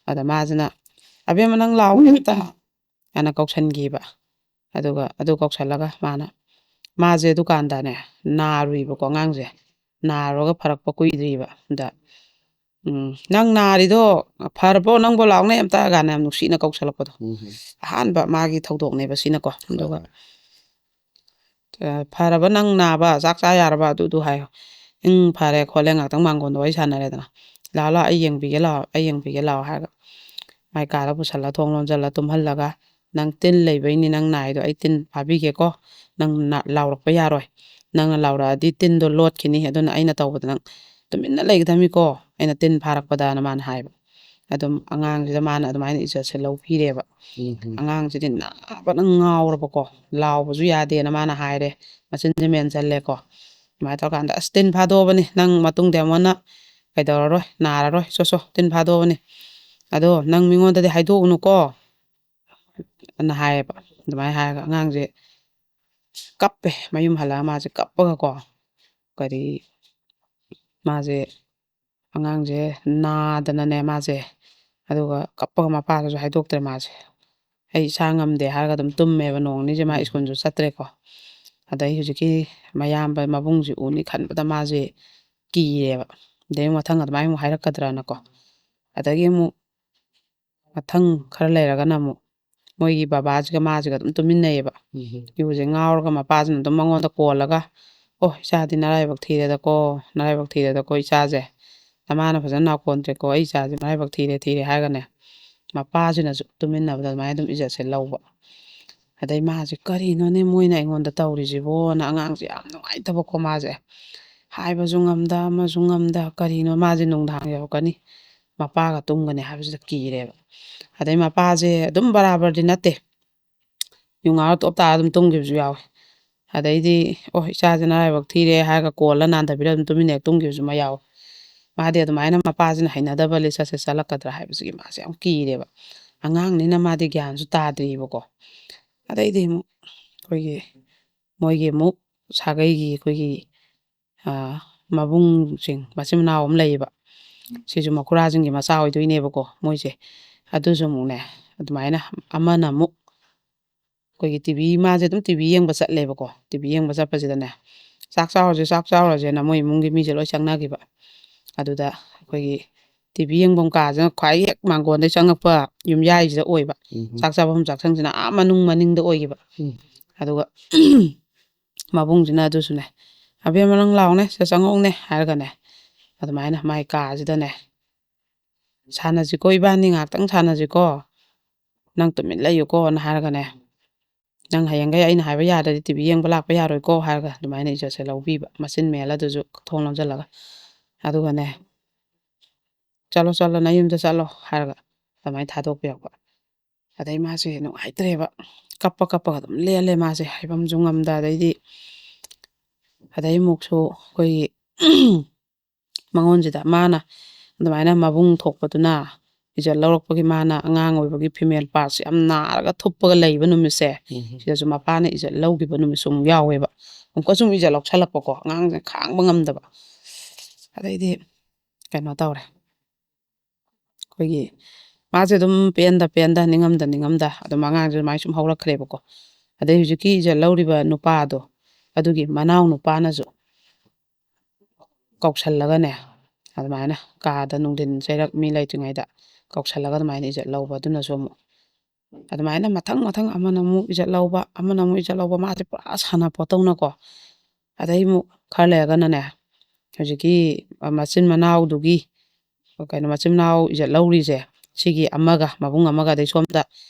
ꯑꯗ ꯃꯥꯁꯤꯅ ꯑꯕꯦꯝꯃ ꯅꯪ ꯂꯥꯛꯑꯣ ꯑꯝꯇ ꯍꯥꯏꯅ ꯀꯧꯁꯟꯈꯤꯕ ꯑꯗꯨꯒ ꯑꯗꯨ ꯀꯧꯁꯜꯂꯒ ꯃꯥꯁꯦ ꯗꯨꯀꯥꯟꯗꯅꯦ ꯅꯥꯔꯨꯏꯕꯀꯣ ꯑꯉꯥꯡꯁꯦ ꯅꯥꯔꯨꯔꯒ ꯐꯔꯛꯄ ꯀꯨꯏꯗ꯭ꯔꯤꯕ ꯑꯗ ꯅꯪ ꯅꯥꯔꯤꯗꯣ ꯐꯔꯕꯣ ꯅꯪꯕꯨ ꯂꯥꯎꯅꯦ ꯑꯝꯇ ꯀꯥꯟꯗ ꯌꯥꯝ ꯅꯨꯡꯁꯤꯅ ꯀꯧꯁꯜꯂꯛꯄꯗꯣ ꯑꯍꯥꯟꯕ ꯃꯥꯒꯤ ꯊꯧꯗꯣꯛꯅꯦꯕ ꯁꯤꯅꯀꯣ ꯑꯗꯨꯒ ꯐꯔꯕ ꯅꯪ ꯅꯥꯕ ꯆꯥꯛ ꯆꯥ ꯌꯥꯔꯕ ꯑꯗꯨꯗꯨ ꯍꯥꯏꯌꯣ ꯐꯔꯦ ꯈꯣꯠꯂꯦ ꯉꯥꯛꯇꯪ ꯃꯥꯡꯒꯣꯟꯗ ꯋꯥꯔꯤ ꯁꯥꯟꯅꯔꯦꯗꯅ ꯂꯥꯛꯑꯣ ꯑꯩ ꯌꯦꯡꯕꯤꯒꯦ ꯂꯥꯛꯑꯣ ꯍꯥꯏꯔꯒ ꯃꯥꯏ ꯀꯥꯗ ꯄꯨꯁꯜꯂ ꯊꯣꯡ ꯂꯣꯟꯖꯜꯂ ꯇꯨꯝꯍꯜꯂꯒ ꯅꯪ ꯇꯤꯟ ꯂꯩꯕꯩꯅꯤ ꯅꯪ ꯅꯥꯏꯗꯣ ꯑꯩ ꯇꯤꯟ ꯐꯥꯕꯤꯒꯦꯀꯣ ꯅꯪ ꯂꯥꯎꯔꯛꯄ ꯌꯥꯔꯣꯏ ꯅꯪꯅ ꯂꯥꯎꯔꯛꯑꯗꯤ ꯇꯤꯟꯗꯣ ꯂꯣꯠꯈꯤꯅꯤ ꯑꯗꯨꯅ ꯑꯩꯅ ꯇꯧꯕꯗ ꯅꯪ ꯇꯨꯃꯤꯟꯅ ꯂꯩꯒꯗꯕꯅꯤꯀꯣ ꯑꯩꯅ ꯇꯤꯟ ꯐꯥꯔꯛꯄꯗꯅ ꯃꯥꯅ ꯍꯥꯏꯕ ꯑꯗꯨꯝ ꯑꯉꯥꯡꯁꯤꯗ ꯃꯥꯅ ꯑꯗꯨꯃꯥꯏꯅ ꯏꯖꯠꯁꯦ ꯂꯧꯕꯤꯔꯦꯕ ꯑꯉꯥꯡꯁꯤꯗꯤ ꯅꯥꯕꯅ ꯉꯥꯎꯔꯕꯀꯣ ꯂꯥꯎꯕꯁꯨ ꯌꯥꯗꯦꯅ ꯃꯥꯅ ꯍꯥꯏꯔꯦ ꯃꯆꯤꯟꯁꯦ ꯃꯦꯟꯁꯤꯜꯂꯦꯀꯣ ꯑꯗꯨꯃꯥꯏꯅ ꯇꯧꯔꯀꯥꯟꯗ ꯑꯁ ꯇꯤꯟ ꯐꯥꯗꯣꯛꯑꯕꯅꯤ ꯅꯪ ꯃꯇꯨꯡꯗꯤ ꯑꯃꯨꯛ ꯀꯩꯗꯧꯔꯔꯣꯏ ꯅꯥꯔꯔꯣꯏ ꯆꯣ ꯇꯤꯟ ꯐꯥꯗꯣꯛꯑꯕꯅꯤ ꯑꯗꯣ ꯅꯪ ꯃꯤꯉꯣꯟꯗꯗꯤ ꯍꯥꯏꯗꯣꯛꯎꯅꯨꯀꯣ ꯑꯅ ꯍꯥꯏꯌꯦꯕ ꯑꯗꯨꯃꯥꯏꯅ ꯍꯥꯏꯔꯒ ꯑꯉꯥꯡꯁꯦ ꯀꯞꯄꯦ ꯃꯌꯨꯝ ꯍꯜꯂꯛꯑꯒ ꯃꯥꯁꯦ ꯀꯞꯄꯒꯀꯣ ꯃꯥꯁꯦ ꯑꯉꯥꯡꯁꯦ ꯅꯥꯗꯅꯅꯦ ꯃꯥꯁꯦ ꯑꯗꯨꯒ ꯀꯞꯄꯒ ꯃꯄꯥꯗꯁꯨ ꯍꯥꯏꯗꯣꯛꯇ꯭ꯔꯦ ꯃꯥꯁꯦ ꯑꯩ ꯏꯁꯥ ꯉꯝꯗꯦ ꯍꯥꯏꯔꯒ ꯑꯗꯨꯝ ꯇꯨꯝꯃꯦꯕ ꯅꯣꯡ ꯅꯤꯁꯦ ꯃꯥ ꯁ꯭ꯀꯨꯜꯁꯨ ꯆꯠꯇ꯭ꯔꯦꯀꯣ ꯑꯗꯩ ꯍꯧꯖꯤꯛꯀꯤ ꯃꯌꯥꯝꯕ ꯃꯕꯨꯡꯁꯤ ꯎꯅꯤ ꯈꯟꯕꯗ ꯃꯥꯁꯦ ꯀꯤꯔꯦꯕ ꯑꯗꯩ ꯃꯊꯪ ꯑꯗꯨꯃꯥꯏꯅ ꯑꯃꯨꯛ ꯍꯥꯏꯔꯛꯀꯗ꯭ꯔꯅꯀꯣ ꯑꯗꯒꯤ ꯑꯃꯨꯛ ꯃꯊꯪ ꯈꯔ ꯂꯩꯔꯒꯅ ꯑꯃꯨꯛ ꯃꯣꯏꯒꯤ ꯕꯕꯥꯁꯤꯒ ꯃꯥꯁꯤꯒ ꯑꯗꯨꯝ ꯇꯨꯃꯤꯟꯅꯩꯌꯦꯕ ꯌꯨꯁꯦ ꯉꯥꯎꯔꯒ ꯃꯄꯥꯁꯤꯅ ꯑꯗꯨꯝ ꯃꯉꯣꯟꯗ ꯀꯣꯜꯂꯒ ꯑꯣ ꯏꯆꯥꯗꯤ ꯅꯔꯥꯏꯕꯛ ꯊꯤꯔꯦꯗꯀꯣ ꯏꯆꯥꯁꯦ ꯅꯃꯥꯅ ꯐꯖꯅ ꯅꯥꯎꯀꯣꯟꯗ꯭ꯔꯦꯀꯣ ꯑꯩ ꯏꯆꯥꯁꯦ ꯃꯔꯥꯏꯕꯛ ꯊꯤꯔꯦ ꯍꯥꯏꯔꯒꯅꯦ ꯃꯄꯥꯁꯤꯅꯁꯨ ꯇꯨꯃꯤꯟꯅꯕꯗ ꯑꯗꯨꯃꯥꯏꯅ ꯑꯗꯨꯝ ꯏꯖꯠꯁꯦ ꯂꯧꯕ ꯑꯗꯩ ꯃꯥꯁꯦ ꯀꯔꯤꯅꯣꯅꯦ ꯃꯣꯏꯅ ꯑꯩꯉꯣꯟꯗ ꯇꯧꯔꯤꯁꯤꯕꯣꯅ ꯑꯉꯥꯡꯁꯦ ꯌꯥꯝ ꯅꯨꯡꯉꯥꯏꯇꯕꯀꯣ ꯃꯥꯁꯦ ꯍꯥꯏꯕꯁꯨ ꯉꯝꯗ ꯑꯃꯁꯨ ꯉꯝꯗ ꯀꯔꯤꯅꯣ ꯃꯥꯁꯦ ꯅꯨꯡꯗꯥꯡ ꯌꯧꯔꯛꯀꯅꯤ ꯃꯄꯥꯒ ꯇꯨꯝꯒꯅꯤ ꯍꯥꯏꯕꯁꯤꯗ ꯀꯤꯔꯦꯕ ꯑꯗꯩ ꯃꯄꯥꯁꯦ ꯑꯗꯨꯝ ꯕꯔꯥꯕꯔꯗꯤ ꯅꯠꯇꯦ ꯌꯨꯡꯉꯥꯒ ꯇꯣꯞ ꯇꯥꯔ ꯑꯗꯨꯝ ꯇꯨꯝꯈꯤꯕꯁꯨ ꯌꯥꯎꯋꯦ ꯑꯗꯩꯗꯤ ꯑꯣ ꯏꯆꯥꯁꯤ ꯅꯔꯥꯏꯕꯛ ꯊꯤꯔꯦ ꯍꯥꯏꯔꯒ ꯀꯣꯜꯂ ꯅꯥꯟꯊꯕꯤꯔ ꯑꯗꯨꯝ ꯇꯨꯃꯤꯟꯅ ꯇꯨꯝꯈꯤꯕꯁꯨ ꯑꯃ ꯌꯥꯎꯋꯦ ꯃꯥꯗꯤ ꯑꯗꯨꯃꯥꯏꯅ ꯃꯄꯥꯁꯤꯅ ꯍꯩꯅꯗꯕ ꯂꯤꯆꯠꯁꯦ ꯆꯠꯂꯛꯀꯗ꯭ꯔꯥ ꯍꯥꯏꯕꯁꯤꯒꯤ ꯃꯥꯁꯦ ꯌꯥꯝ ꯀꯤꯔꯦꯕ ꯑꯉꯥꯡꯅꯤꯅ ꯃꯥꯗꯤ ꯒ꯭ꯌꯥꯟꯁꯨ ꯇꯥꯗ꯭ꯔꯤꯕꯀꯣ ꯑꯗꯩꯗꯤ ꯑꯃꯨꯛ ꯃꯣꯏꯒꯤ ꯑꯃꯨꯛ ꯁꯥꯒꯩꯒꯤ ꯑꯩꯈꯣꯏꯒꯤ ꯃꯕꯨꯡꯁꯤꯡ ꯃꯆꯤꯟ ꯃꯅꯥꯎ ꯑꯃ ꯂꯩꯌꯦꯕ ꯁꯤꯁꯨ ꯃꯈꯨꯔꯥꯁꯤꯡꯒꯤ ꯃꯆꯥ ꯑꯣꯏꯗꯣꯏꯅꯦꯕꯀꯣ ꯃꯣꯏꯁꯦ ꯑꯗꯨꯁꯨ ꯑꯃꯨꯛꯅꯦ ꯑꯗꯨꯃꯥꯏꯅ ꯑꯃꯅ ꯑꯃꯨꯛ ꯑꯩꯈꯣꯏꯒꯤ ꯃꯥꯁꯦ ꯑꯗꯨꯝ ꯇꯤꯚꯤ ꯌꯦꯡꯕ ꯆꯠꯂꯦꯕꯀꯣ ꯇꯤꯚꯤ ꯌꯦꯡꯕ ꯆꯠꯄꯁꯤꯗꯅꯦ ꯆꯥꯛ ꯆꯥꯎꯔꯁꯦꯅ ꯃꯣꯏ ꯏꯃꯨꯡꯒꯤ ꯃꯤꯁꯦ ꯂꯣꯏ ꯆꯪꯅꯈꯤꯕ ꯑꯗꯨꯗ ꯑꯩꯈꯣꯏꯒꯤ ꯇꯤꯚꯤ ꯌꯦꯡꯐꯝ ꯀꯥꯁꯤꯅ ꯈ꯭ꯋꯥꯏ ꯍꯦꯛ ꯃꯥꯡꯒꯣꯟꯗꯩ ꯆꯪꯉꯛꯄ ꯌꯨꯝꯌꯥꯏꯁꯤꯗ ꯑꯣꯏꯕ ꯆꯥꯛ ꯆꯥꯐꯝ ꯆꯥꯛꯁꯪꯁꯤꯅ ꯃꯅꯤꯡꯗ ꯑꯣꯏꯈꯤꯕ ꯑꯗꯨꯒ ꯃꯕꯨꯡꯁꯤꯅ ꯑꯗꯨꯁꯨꯅꯦ ꯑꯕꯦꯝꯃ ꯅꯪ ꯂꯥꯎꯅꯦ ꯁꯤꯗ ꯆꯪꯉꯛꯎꯅꯦ ꯍꯥꯏꯔꯒꯅꯦ ꯑꯗꯨꯃꯥꯏꯅ ꯃꯥꯏ ꯀꯥꯁꯤꯗꯅꯦ ꯁꯥꯟꯅꯁꯤꯀꯣ ꯏꯕꯥꯅꯤ ꯉꯥꯛꯇꯪ ꯁꯥꯟꯅꯁꯤꯀꯣ ꯅꯪ ꯇꯨꯃꯤꯟ ꯂꯩꯌꯨꯀꯣꯅ ꯍꯥꯏꯔꯒꯅꯦ ꯅꯪ ꯍꯌꯦꯡꯈꯩ ꯑꯩꯅ ꯍꯥꯏꯕ ꯌꯥꯗ꯭ꯔꯗꯤ ꯇꯤꯚꯤ ꯌꯦꯡꯕ ꯂꯥꯛꯄ ꯌꯥꯔꯣꯏꯀꯣ ꯍꯥꯏꯔꯒ ꯑꯗꯨꯃꯥꯏꯅ ꯏꯖꯠꯁꯦ ꯂꯧꯕꯤꯕ ꯃꯆꯤꯟ ꯃꯦꯜ ꯑꯗꯨꯁꯨ ꯊꯣꯡ ꯂꯣꯟꯁꯤꯜꯂꯒ ꯑꯗꯨꯒꯅꯦ ꯆꯠꯂꯣ ꯆꯠꯂꯣ ꯅꯌꯨꯝꯗ ꯆꯠꯂꯣ ꯍꯥꯏꯔꯒ ꯑꯗꯨꯃꯥꯏꯅ ꯊꯥꯗꯣꯛꯄꯤꯔꯛꯄ ꯑꯗꯩ ꯃꯥꯁꯦ ꯅꯨꯡꯉꯥꯏꯇ꯭ꯔꯦꯕ ꯀꯞꯄꯒ ꯑꯗꯨꯝ ꯂꯦꯜꯂꯦ ꯃꯥꯁꯦ ꯍꯥꯏꯐꯝꯁꯨ ꯉꯝꯗ ꯑꯗꯩꯗꯤ ꯑꯗꯩ ꯑꯃꯨꯛꯁꯨ ꯑꯩꯈꯣꯏꯒꯤ ꯃꯉꯣꯟꯁꯤꯗ ꯃꯥꯅ ꯑꯗꯨꯃꯥꯏꯅ ꯃꯕꯨꯡ ꯊꯣꯛꯄꯗꯨꯅ ꯏꯖꯠ ꯂꯧꯔꯛꯄꯒꯤ ꯃꯥꯅ ꯑꯉꯥꯡ ꯑꯣꯏꯕꯒꯤ ꯐꯤꯃꯦꯜ ꯄꯥꯔꯠꯁꯦ ꯌꯥꯝ ꯅꯥꯔꯒ ꯊꯨꯞꯄꯒ ꯂꯩꯕ ꯅꯨꯃꯤꯠꯁꯦ ꯁꯤꯗꯁꯨ ꯃꯄꯥꯅ ꯏꯖꯠ ꯂꯧꯈꯤꯕ ꯅꯨꯃꯤꯠꯁꯨ ꯑꯃꯨꯛ ꯌꯥꯎꯋꯦꯕ ꯑꯃꯨꯛꯀ ꯁꯨꯝ ꯏꯖꯠ ꯂꯧꯁꯜꯂꯛꯄꯀꯣ ꯑꯉꯥꯡꯁꯦ ꯈꯥꯡꯕ ꯉꯝꯗꯕ ꯑꯗꯩꯗꯤ ꯀꯩꯅꯣ ꯇꯧꯔꯦ ꯑꯩꯈꯣꯏꯒꯤ ꯃꯥꯁꯦ ꯑꯗꯨꯝ ꯄꯦꯟꯗ ꯅꯤꯡꯉꯝꯗ ꯑꯗꯨꯝ ꯑꯉꯥꯡꯁꯦ ꯑꯗꯨꯃꯥꯏꯅ ꯁꯨꯝ ꯍꯧꯔꯛꯈ꯭ꯔꯦꯕꯀꯣ ꯑꯗꯩ ꯍꯧꯖꯤꯛꯀꯤ ꯏꯖꯠ ꯂꯧꯔꯤꯕ ꯅꯨꯄꯥꯗꯣ ꯑꯗꯨꯒꯤ ꯃꯅꯥꯎ ꯅꯨꯄꯥꯅꯁꯨ ꯀꯧꯁꯜꯂꯒꯅꯦ ꯑꯗꯨꯃꯥꯏꯅ ꯀꯥꯗ ꯅꯨꯡꯊꯤꯟ ꯆꯩꯔꯛ ꯃꯤ ꯂꯩꯇ꯭ꯔꯤꯉꯩꯗ ꯀꯧꯁꯜꯂꯒ ꯑꯗꯨꯃꯥꯏꯅ ꯏꯖꯠ ꯂꯧꯕ ꯑꯗꯨꯅꯁꯨ ꯑꯃꯨꯛ ꯑꯗꯨꯃꯥꯏꯅ ꯃꯊꯪ ꯑꯃꯅ ꯑꯃꯨꯛ ꯏꯖꯠ ꯂꯧꯕ ꯑꯃꯅ ꯑꯃꯨꯛ ꯏꯖꯠ ꯂꯧꯕ ꯃꯥꯁꯦ ꯄꯨꯔꯥ ꯁꯥꯟꯅꯄꯣꯠꯇꯧꯅꯀꯣ ꯑꯗꯩ ꯑꯃꯨꯛ ꯈꯔ ꯂꯩꯔꯒꯅꯅꯦ ꯍꯧꯖꯤꯛꯀꯤ ꯃꯆꯤꯟ ꯃꯅꯥꯎꯗꯨꯒꯤ ꯃꯆꯤꯟ ꯃꯅꯥꯎ ꯏꯖꯠ ꯂꯧꯔꯤꯁꯦ ꯁꯤꯒꯤ ꯑꯃꯒ ꯃꯕꯨꯡ ꯑꯃꯒ ꯑꯗꯩ ꯁꯣꯝꯗ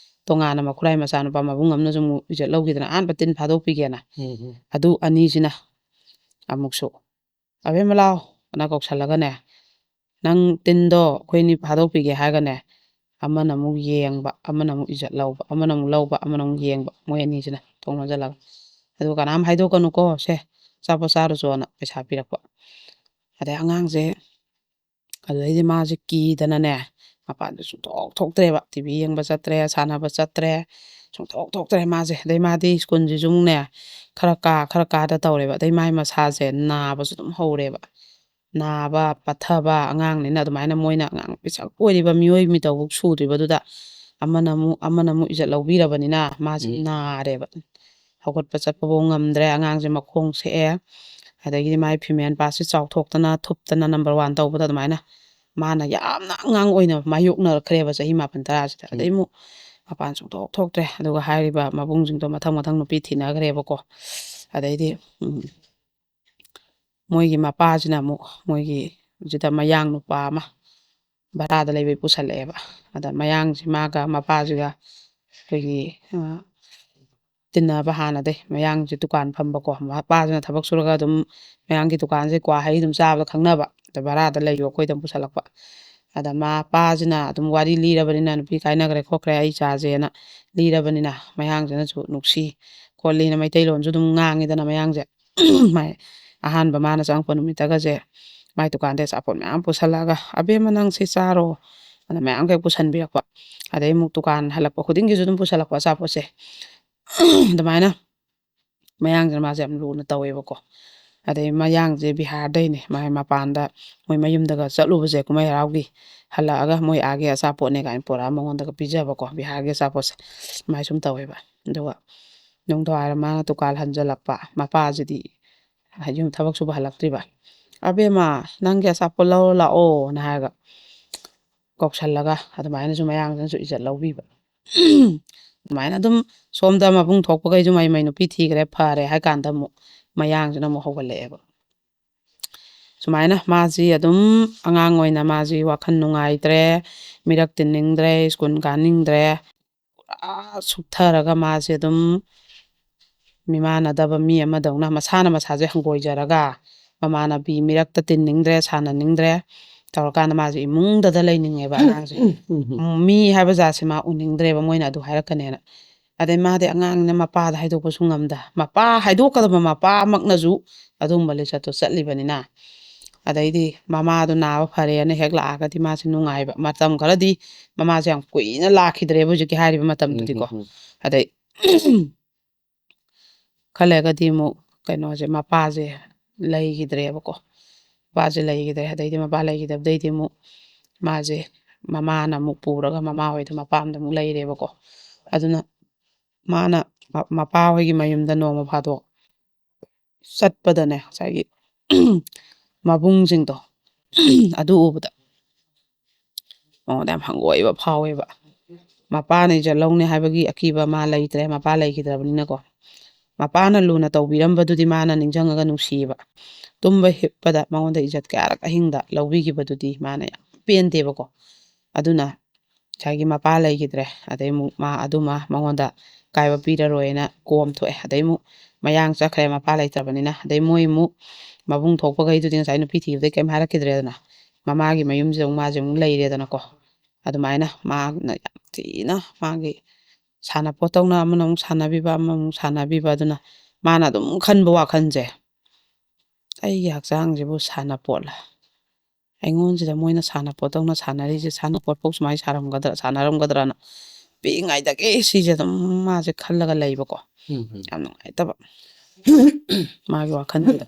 ꯇꯣꯉꯥꯟꯅ ꯃꯈꯨꯔꯥꯏ ꯃꯆꯥꯅꯨꯄꯥ ꯃꯕꯨꯡ ꯑꯃꯅꯁꯨ ꯑꯃꯨꯛ ꯏꯖꯠ ꯂꯧꯈꯤꯗꯅ ꯑꯍꯥꯟꯕ ꯇꯤꯟ ꯐꯥꯗꯣꯛꯄꯤꯒꯦꯅ ꯑꯗꯨ ꯑꯅꯤꯁꯤꯅ ꯑꯃꯨꯛꯁꯨ ꯑꯕꯦꯝꯃ ꯂꯥꯎ ꯑꯅ ꯀꯧꯁꯜꯂꯒꯅꯦ ꯅꯪ ꯇꯤꯟꯗꯣ ꯑꯩꯈꯣꯏꯅꯤ ꯐꯥꯗꯣꯛꯄꯤꯒꯦ ꯍꯥꯏꯔꯒꯅꯦ ꯑꯃꯅ ꯑꯃꯨꯛ ꯌꯦꯡꯕ ꯑꯃꯅ ꯑꯃꯨꯛ ꯏꯖꯠ ꯂꯧꯕ ꯑꯃꯅ ꯑꯃꯨꯛ ꯂꯧꯕ ꯑꯃꯅ ꯑꯃꯨꯛ ꯌꯦꯡꯕ ꯃꯣꯏ ꯑꯅꯤꯁꯤꯅ ꯊꯣꯡ ꯂꯣꯟꯁꯤꯜꯂꯒ ꯑꯗꯨ ꯀꯅꯥꯝ ꯍꯥꯏꯗꯣꯛꯀꯅꯨꯀꯣ ꯁꯦ ꯑꯆꯥꯄꯣꯠ ꯆꯥꯔꯨꯆꯣꯅ ꯄꯩꯁꯥ ꯄꯤꯔꯛꯄ ꯑꯗꯩ ꯑꯉꯥꯡꯁꯦ ꯑꯗꯨꯗꯩꯗꯤ ꯃꯥꯁꯦ ꯀꯤꯗꯅꯅꯦ ꯃꯄꯥꯟꯗ ꯁꯨꯡꯊꯣꯛ ꯊꯣꯛꯇ꯭ꯔꯦꯕ ꯇꯤꯚꯤ ꯌꯦꯡꯕ ꯆꯠꯇ꯭ꯔꯦ ꯁꯥꯟꯅꯕ ꯆꯠꯇ꯭ꯔꯦ ꯁꯨꯡꯊꯣꯛ ꯊꯣꯛꯇ꯭ꯔꯦ ꯃꯥꯁꯦ ꯑꯗꯩ ꯃꯥꯗꯤ ꯁ꯭ꯀꯨꯜꯁꯤꯁꯨ ꯑꯃꯨꯛꯅꯦ ꯈꯔ ꯀꯥꯗ ꯇꯧꯔꯦꯕ ꯑꯗꯩ ꯃꯥꯏ ꯃꯁꯥꯁꯦ ꯅꯥꯕꯁꯨ ꯑꯗꯨꯝ ꯍꯧꯔꯦꯕ ꯅꯥꯕ ꯄꯠꯊꯕ ꯑꯉꯥꯡꯅꯤꯅ ꯑꯗꯨꯃꯥꯏꯅ ꯃꯣꯏꯅ ꯑꯉꯥꯡ ꯄꯤꯁꯛ ꯑꯣꯏꯔꯤꯕ ꯃꯤꯑꯣꯏ ꯃꯤꯇꯧꯕꯨ ꯁꯨꯗ꯭ꯔꯤꯕꯗꯨꯗ ꯑꯃꯅ ꯑꯃꯨꯛ ꯏꯖꯠ ꯂꯧꯕꯤꯔꯕꯅꯤꯅ ꯃꯥꯁꯦ ꯅꯥꯔꯦꯕ ꯍꯧꯒꯠꯄ ꯆꯠꯄꯐꯥꯎ ꯉꯝꯗ꯭ರೆ ꯑꯉꯥꯡꯁꯦ ꯃꯈꯣꯡ ꯁꯦꯛꯑꯦ ꯑꯗꯒꯤꯗꯤ ꯃꯥꯏ ꯐꯤꯃꯦꯜ ꯄꯥꯔꯠꯁꯦ ꯆꯥꯎꯊꯣꯛꯇꯅ ꯊꯨꯞꯇꯅ ꯅꯝꯕꯔ 1 ꯇꯧꯕꯗ ꯑꯗꯨꯃꯥꯏꯅ ꯃꯥꯅ ꯌꯥꯝꯅ ꯑꯉꯥꯡ ꯑꯣꯏꯅ ꯃꯥꯌꯣꯛꯅꯔꯛꯈ꯭ꯔꯦꯕ ꯆꯍꯤ 9-10ꯁꯤꯗ ꯑꯗꯩ ꯑꯃꯨꯛ ꯃꯄꯥꯟ ꯁꯨꯡꯊꯣꯛ ꯊꯣꯛꯇ꯭ꯔꯦ ꯑꯗꯨꯒ ꯍꯥꯏꯔꯤꯕ ꯃꯕꯨꯡꯁꯤꯡꯗꯣ ꯃꯊꯪ ꯅꯨꯄꯤ ꯊꯤꯅꯈ꯭ꯔꯦꯕꯀꯣ ꯑꯗꯩꯗꯤ ꯃꯣꯏꯒꯤ ꯃꯄꯥꯁꯤꯅ ꯑꯃꯨꯛ ꯃꯣꯏꯒꯤ ꯁꯤꯗ ꯃꯌꯥꯡ ꯅꯨꯄꯥ ꯑꯃ ꯚꯔꯥꯗ ꯂꯩꯕꯩ ꯄꯨꯁꯜꯂꯛꯑꯦꯕ ꯑꯗ ꯃꯌꯥꯡꯁꯤ ꯃꯥꯒ ꯃꯄꯥꯁꯤꯒ ꯑꯩꯈꯣꯏꯒꯤ ꯇꯤꯟꯅꯕ ꯍꯥꯟꯅꯗꯩ ꯃꯌꯥꯡꯁꯦ ꯗꯨꯀꯥꯟ ꯐꯝꯕꯀꯣ ꯃꯄꯥꯁꯤꯅ ꯊꯕꯛ ꯁꯨꯔꯒ ꯑꯗꯨꯝ ꯃꯌꯥꯡꯒꯤ ꯗꯨꯀꯥꯟꯁꯦ ꯀ꯭ꯋꯥ ꯍꯩ ꯑꯗꯨꯝ ꯆꯥꯕꯗ ꯈꯪꯅꯕ ꯑꯗ ꯚꯔꯥꯗ ꯂꯩꯌꯣ ꯑꯩꯈꯣꯏꯗ ꯄꯨꯁꯜꯂꯛꯄ ꯑꯗ ꯃꯄꯥꯁꯤꯅ ꯑꯗꯨꯝ ꯋꯥꯔꯤ ꯂꯤꯔꯕꯅꯤꯅ ꯅꯨꯄꯤ ꯀꯥꯏꯅꯈ꯭ꯔꯦ ꯈꯣꯠꯈ꯭ꯔꯦ ꯑꯩ ꯆꯥꯖꯦꯅ ꯂꯤꯔꯕꯅꯤꯅ ꯃꯌꯥꯡꯁꯤꯅꯁꯨ ꯅꯨꯡꯁꯤ ꯈꯣꯠꯂꯤꯅ ꯃꯩꯇꯩꯂꯣꯟꯁꯨ ꯑꯗꯨꯝ ꯉꯥꯡꯉꯤꯗꯅ ꯃꯌꯥꯡꯁꯦ ꯃꯥꯏ ꯑꯍꯥꯟꯕ ꯃꯥꯅ ꯆꯪꯉꯛꯄ ꯅꯨꯃꯤꯠꯇꯒꯁꯦ ꯃꯥꯏ ꯗꯨꯀꯥꯟꯗꯩ ꯑꯆꯥꯄꯣꯠ ꯃꯌꯥꯝ ꯄꯨꯁꯜꯂꯛꯑꯒ ꯑꯕꯦꯝꯃ ꯅꯪ ꯁꯤ ꯆꯥꯔꯣ ꯑꯗ ꯃꯌꯥꯝꯈꯩ ꯄꯨꯁꯟꯕꯤꯔꯛꯄ ꯑꯗꯩ ꯑꯃꯨꯛ ꯗꯨꯀꯥꯟ ꯍꯜꯂꯛꯄ ꯈꯨꯗꯤꯡꯒꯤꯁꯨ ꯑꯗꯨꯝ ꯄꯨꯁꯜꯂꯛꯄ ꯑꯆꯥꯄꯣꯠꯁꯦ ꯑꯗꯨꯃꯥꯏꯅ ꯃꯌꯥꯡꯁꯤꯅ ꯃꯥꯁꯦ ꯌꯥꯝ ꯂꯨꯅ ꯇꯧꯋꯦꯕꯀꯣ ꯑꯗꯩ ꯃꯌꯥꯡꯁꯦ ꯕꯤꯍꯥꯔꯗꯩꯅꯦ ꯃꯥꯏ ꯃꯄꯥꯟꯗ ꯃꯣꯏ ꯃꯌꯨꯝꯗꯒ ꯆꯠꯂꯨꯕꯁꯦ ꯀꯨꯝꯍꯩ ꯍꯔꯥꯎꯒꯤ ꯍꯜꯂꯛꯑꯒ ꯃꯣꯏ ꯑꯥꯒꯤ ꯑꯆꯥꯄꯣꯠꯅꯦ ꯀꯥꯏꯅ ꯄꯣꯔꯛꯑꯒ ꯃꯉꯣꯟꯗꯒ ꯄꯤꯖꯕꯀꯣ ꯕꯤꯍꯥꯔꯒꯤ ꯑꯆꯥꯄꯣꯠꯁꯦ ꯑꯗꯨꯃꯥꯏꯅ ꯁꯨꯝ ꯇꯧꯋꯦꯕ ꯑꯗꯨꯒ ꯅꯨꯡꯗꯥꯡꯋꯥꯏꯔꯝ ꯃꯥꯅ ꯗꯨꯀꯥꯟ ꯍꯟꯖꯜꯂꯛꯄ ꯃꯄꯥꯁꯤꯗꯤ ꯌꯨꯝ ꯊꯕꯛ ꯁꯨꯕ ꯍꯜꯂꯛꯇ꯭ꯔꯤꯕ ꯑꯕꯦꯝꯃ ꯅꯪꯒꯤ ꯑꯆꯥꯄꯣꯠ ꯂꯧꯔ ꯂꯥꯛꯑꯣꯅ ꯍꯥꯏꯔꯒ ꯀꯧꯁꯜꯂꯒ ꯑꯗꯨꯃꯥꯏꯅꯁꯨ ꯃꯌꯥꯡꯁꯤꯅꯁꯨ ꯏꯖꯠ ꯂꯧꯕꯤꯕ ꯑꯗꯨꯃꯥꯏꯅ ꯑꯗꯨꯝ ꯁꯣꯝꯗ ꯃꯕꯨꯡ ꯊꯣꯛꯄꯈꯩꯁꯨ ꯃꯩ ꯅꯨꯄꯤ ꯊꯤꯈ꯭ꯔꯦ ꯐꯔꯦ ꯍꯥꯏ ꯀꯥꯟꯗ ꯑꯃꯨꯛ ꯃꯌꯥꯡꯁꯤꯅ ꯑꯃꯨꯛ ꯍꯧꯒꯠꯂꯛꯑꯦꯕ ꯁꯨꯃꯥꯏꯅ ꯃꯥꯁꯤ ꯑꯗꯨꯝ ꯑꯉꯥꯡ ꯑꯣꯏꯅ ꯃꯥꯁꯤ ꯋꯥꯈꯜ ꯅꯨꯡꯉꯥꯏꯇ꯭ꯔꯦ ꯃꯤꯔꯛ ꯇꯤꯟꯅꯤꯡꯗ꯭ꯔꯦ ꯁ꯭ꯀꯨꯜ ꯀꯥꯅꯤꯡꯗ꯭ꯔꯦ ꯄꯨꯔꯥ ꯁꯨꯞꯊꯔꯒ ꯃꯥꯁꯦ ꯑꯗꯨꯝ ꯃꯤꯃꯥꯟꯅꯗꯕ ꯃꯤ ꯑꯃꯗꯧꯅ ꯃꯁꯥꯅ ꯃꯁꯥꯁꯦ ꯍꯪꯒꯣꯏꯖꯔꯒ ꯃꯃꯥꯟꯅꯕꯤ ꯃꯤꯔꯛꯇ ꯇꯤꯟꯅꯤꯡꯗ꯭ꯔꯦ ꯁꯥꯟꯅꯅꯤꯡꯗ꯭ꯔꯦ ꯇꯧꯔꯀꯥꯟꯗ ꯃꯥꯁꯦ ꯏꯃꯨꯡꯗ ꯂꯩꯅꯤꯡꯉꯦꯕ ꯑꯉꯥꯡꯁꯦ ꯃꯤ ꯍꯥꯏꯕ ꯖꯥꯠꯁꯦ ꯃꯥ ꯎꯅꯤꯡꯗ꯭ꯔꯦꯕ ꯃꯣꯏꯅ ꯑꯗꯨ ꯍꯥꯏꯔꯛꯀꯅꯦꯅ ꯑꯗꯩ ꯃꯥꯗꯤ ꯑꯉꯥꯡꯅ ꯃꯄꯥꯗ ꯍꯥꯏꯗꯣꯛꯄꯁꯨ ꯉꯝꯗ ꯃꯄꯥ ꯍꯥꯏꯗꯣꯛꯀꯗꯕ ꯃꯄꯥꯃꯛꯅꯁꯨ ꯑꯗꯨꯒꯨꯝꯕ ꯂꯤꯆꯠꯇꯨ ꯆꯠꯂꯤꯕꯅꯤꯅ ꯑꯗꯩꯗꯤ ꯃꯃꯥꯗꯣ ꯅꯥꯕ ꯐꯔꯦꯅ ꯍꯦꯛ ꯂꯥꯛꯑꯒꯗꯤ ꯃꯥꯁꯦ ꯅꯨꯡꯉꯥꯏꯕ ꯃꯇꯝ ꯈꯔꯗꯤ ꯃꯃꯥꯁꯦ ꯌꯥꯝ ꯀꯨꯏꯅ ꯂꯥꯛꯈꯤꯗ꯭ꯔꯦꯕ ꯍꯧꯖꯤꯛꯀꯤ ꯍꯥꯏꯔꯤꯕ ꯃꯇꯝꯗꯨꯗꯤꯀꯣ ꯑꯗꯩ ꯈꯔ ꯂꯩꯔꯒꯗꯤ ꯑꯃꯨꯛ ꯀꯩꯅꯣꯁꯦ ꯃꯄꯥꯁꯦ ꯂꯩꯈꯤꯗ꯭ꯔꯦꯕꯀꯣ ꯃꯄꯥꯁꯦ ꯂꯩꯈꯤꯗ꯭ꯔꯦ ꯑꯗꯩꯗꯤ ꯃꯄꯥ ꯂꯩꯈꯤꯗꯕꯗꯩꯗꯤ ꯑꯃꯨꯛ ꯃꯥꯁꯦ ꯃꯃꯥꯅ ꯑꯃꯨꯛ ꯄꯨꯔꯒ ꯃꯃꯥ ꯍꯣꯏꯗ ꯃꯄꯥꯝꯗ ꯑꯃꯨꯛ ꯂꯩꯔꯦꯕꯀꯣ ꯑꯗꯨꯅ ꯃꯥꯅ ꯃꯄꯥ ꯍꯣꯏꯒꯤ ꯃꯌꯨꯝꯗ ꯅꯣꯡꯃ ꯐꯥꯗꯣꯛ ꯆꯠꯄꯗꯅꯦ ꯉꯁꯥꯏꯒꯤ ꯃꯕꯨꯡꯁꯤꯡꯗꯣ ꯑꯗꯨ ꯎꯕꯗ ꯃꯉꯣꯟꯗ ꯌꯥꯝ ꯍꯪꯒꯣꯏꯕ ꯐꯥꯎꯋꯦꯕ ꯃꯄꯥꯅ ꯏꯖꯠ ꯂꯧꯅꯤ ꯍꯥꯏꯕꯒꯤ ꯑꯀꯤꯕ ꯃꯥ ꯂꯩꯇ꯭ꯔꯦ ꯃꯄꯥ ꯂꯩꯈꯤꯗ꯭ꯔꯕꯅꯤꯅꯀꯣ ꯃꯄꯥꯅ ꯂꯨꯅ ꯇꯧꯕꯤꯔꯝꯕꯗꯨꯗꯤ ꯃꯥꯅ ꯅꯤꯡꯁꯤꯡꯉꯒ ꯅꯨꯡꯁꯤꯌꯦꯕ ꯇꯨꯝꯕ ꯍꯤꯞꯄꯗ ꯃꯉꯣꯟꯗ ꯏꯖꯠ ꯀꯌꯥꯔꯛ ꯑꯍꯤꯡꯗ ꯂꯧꯕꯤꯈꯤꯕꯗꯨꯗꯤ ꯃꯥꯅ ꯌꯥꯝ ꯄꯦꯟꯗꯦꯕꯀꯣ ꯑꯗꯨꯅ ꯉꯁꯥꯏꯒꯤ ꯃꯄꯥ ꯂꯩꯈꯤꯗ꯭ꯔꯦ ꯑꯗꯩ ꯑꯃꯨꯛ ꯑꯗꯨꯃ ꯃꯉꯣꯟꯗ ꯀꯥꯏꯕ ꯄꯤꯔꯔꯣꯏꯅ ꯀꯣꯝ ꯊꯣꯛꯑꯦ ꯑꯗꯩ ꯑꯃꯨꯛ ꯃꯌꯥꯡ ꯆꯠꯈ꯭ꯔꯦ ꯃꯄꯥ ꯂꯩꯇ꯭ꯔꯕꯅꯤꯅ ꯑꯗꯩ ꯃꯣꯏ ꯑꯃꯨꯛ ꯃꯕꯨꯡ ꯊꯣꯛꯄꯈꯩꯗꯨꯗꯤ ꯉꯁꯥꯏ ꯅꯨꯄꯤ ꯊꯤꯕꯗꯩ ꯀꯩꯝ ꯍꯥꯏꯔꯛꯈꯤꯗ꯭ꯔꯦꯗꯅ ꯃꯃꯥꯒꯤ ꯃꯌꯨꯝꯁꯤꯗ ꯑꯃꯨꯛ ꯃꯥꯁꯦ ꯑꯃꯨꯛ ꯂꯩꯔꯦꯗꯅꯀꯣ ꯑꯗꯨꯃꯥꯏꯅ ꯃꯥꯅ ꯌꯥꯝ ꯊꯤꯅ ꯃꯥꯒꯤ ꯁꯥꯟꯅꯄꯣꯠꯇꯧꯅ ꯑꯃꯅ ꯑꯃꯨꯛ ꯁꯥꯟꯅꯕꯤꯕ ꯑꯃꯃꯨꯛ ꯁꯥꯟꯅꯕꯤꯕ ꯑꯗꯨꯅ ꯃꯥꯅ ꯑꯗꯨꯝ ꯈꯟꯕ ꯋꯥꯈꯜꯁꯦ ꯑꯩꯒꯤ ꯍꯛꯆꯥꯡꯁꯤꯕꯨ ꯁꯥꯟꯅꯄꯣꯠꯂ ꯑꯩꯉꯣꯟꯁꯤꯗ ꯃꯣꯏꯅ ꯁꯥꯟꯅꯄꯣꯠꯇꯧꯅ ꯁꯥꯟꯅꯔꯤꯁꯦ ꯁꯥꯟꯅꯄꯣꯠꯐꯧ ꯁꯨꯃꯥꯏꯅ ꯁꯥꯟꯅꯔꯝꯒꯗ꯭ꯔꯅ ꯄꯤꯛꯏꯉꯩꯗꯒꯤ ꯁꯤꯁꯦ ꯑꯗꯨꯝ ꯃꯥꯁꯦ ꯈꯜꯂꯒ ꯂꯩꯕꯀꯣ ꯌꯥꯝ ꯅꯨꯡꯉꯥꯏꯇꯕ ꯃꯥꯒꯤ ꯋꯥꯈꯜꯁꯤꯗ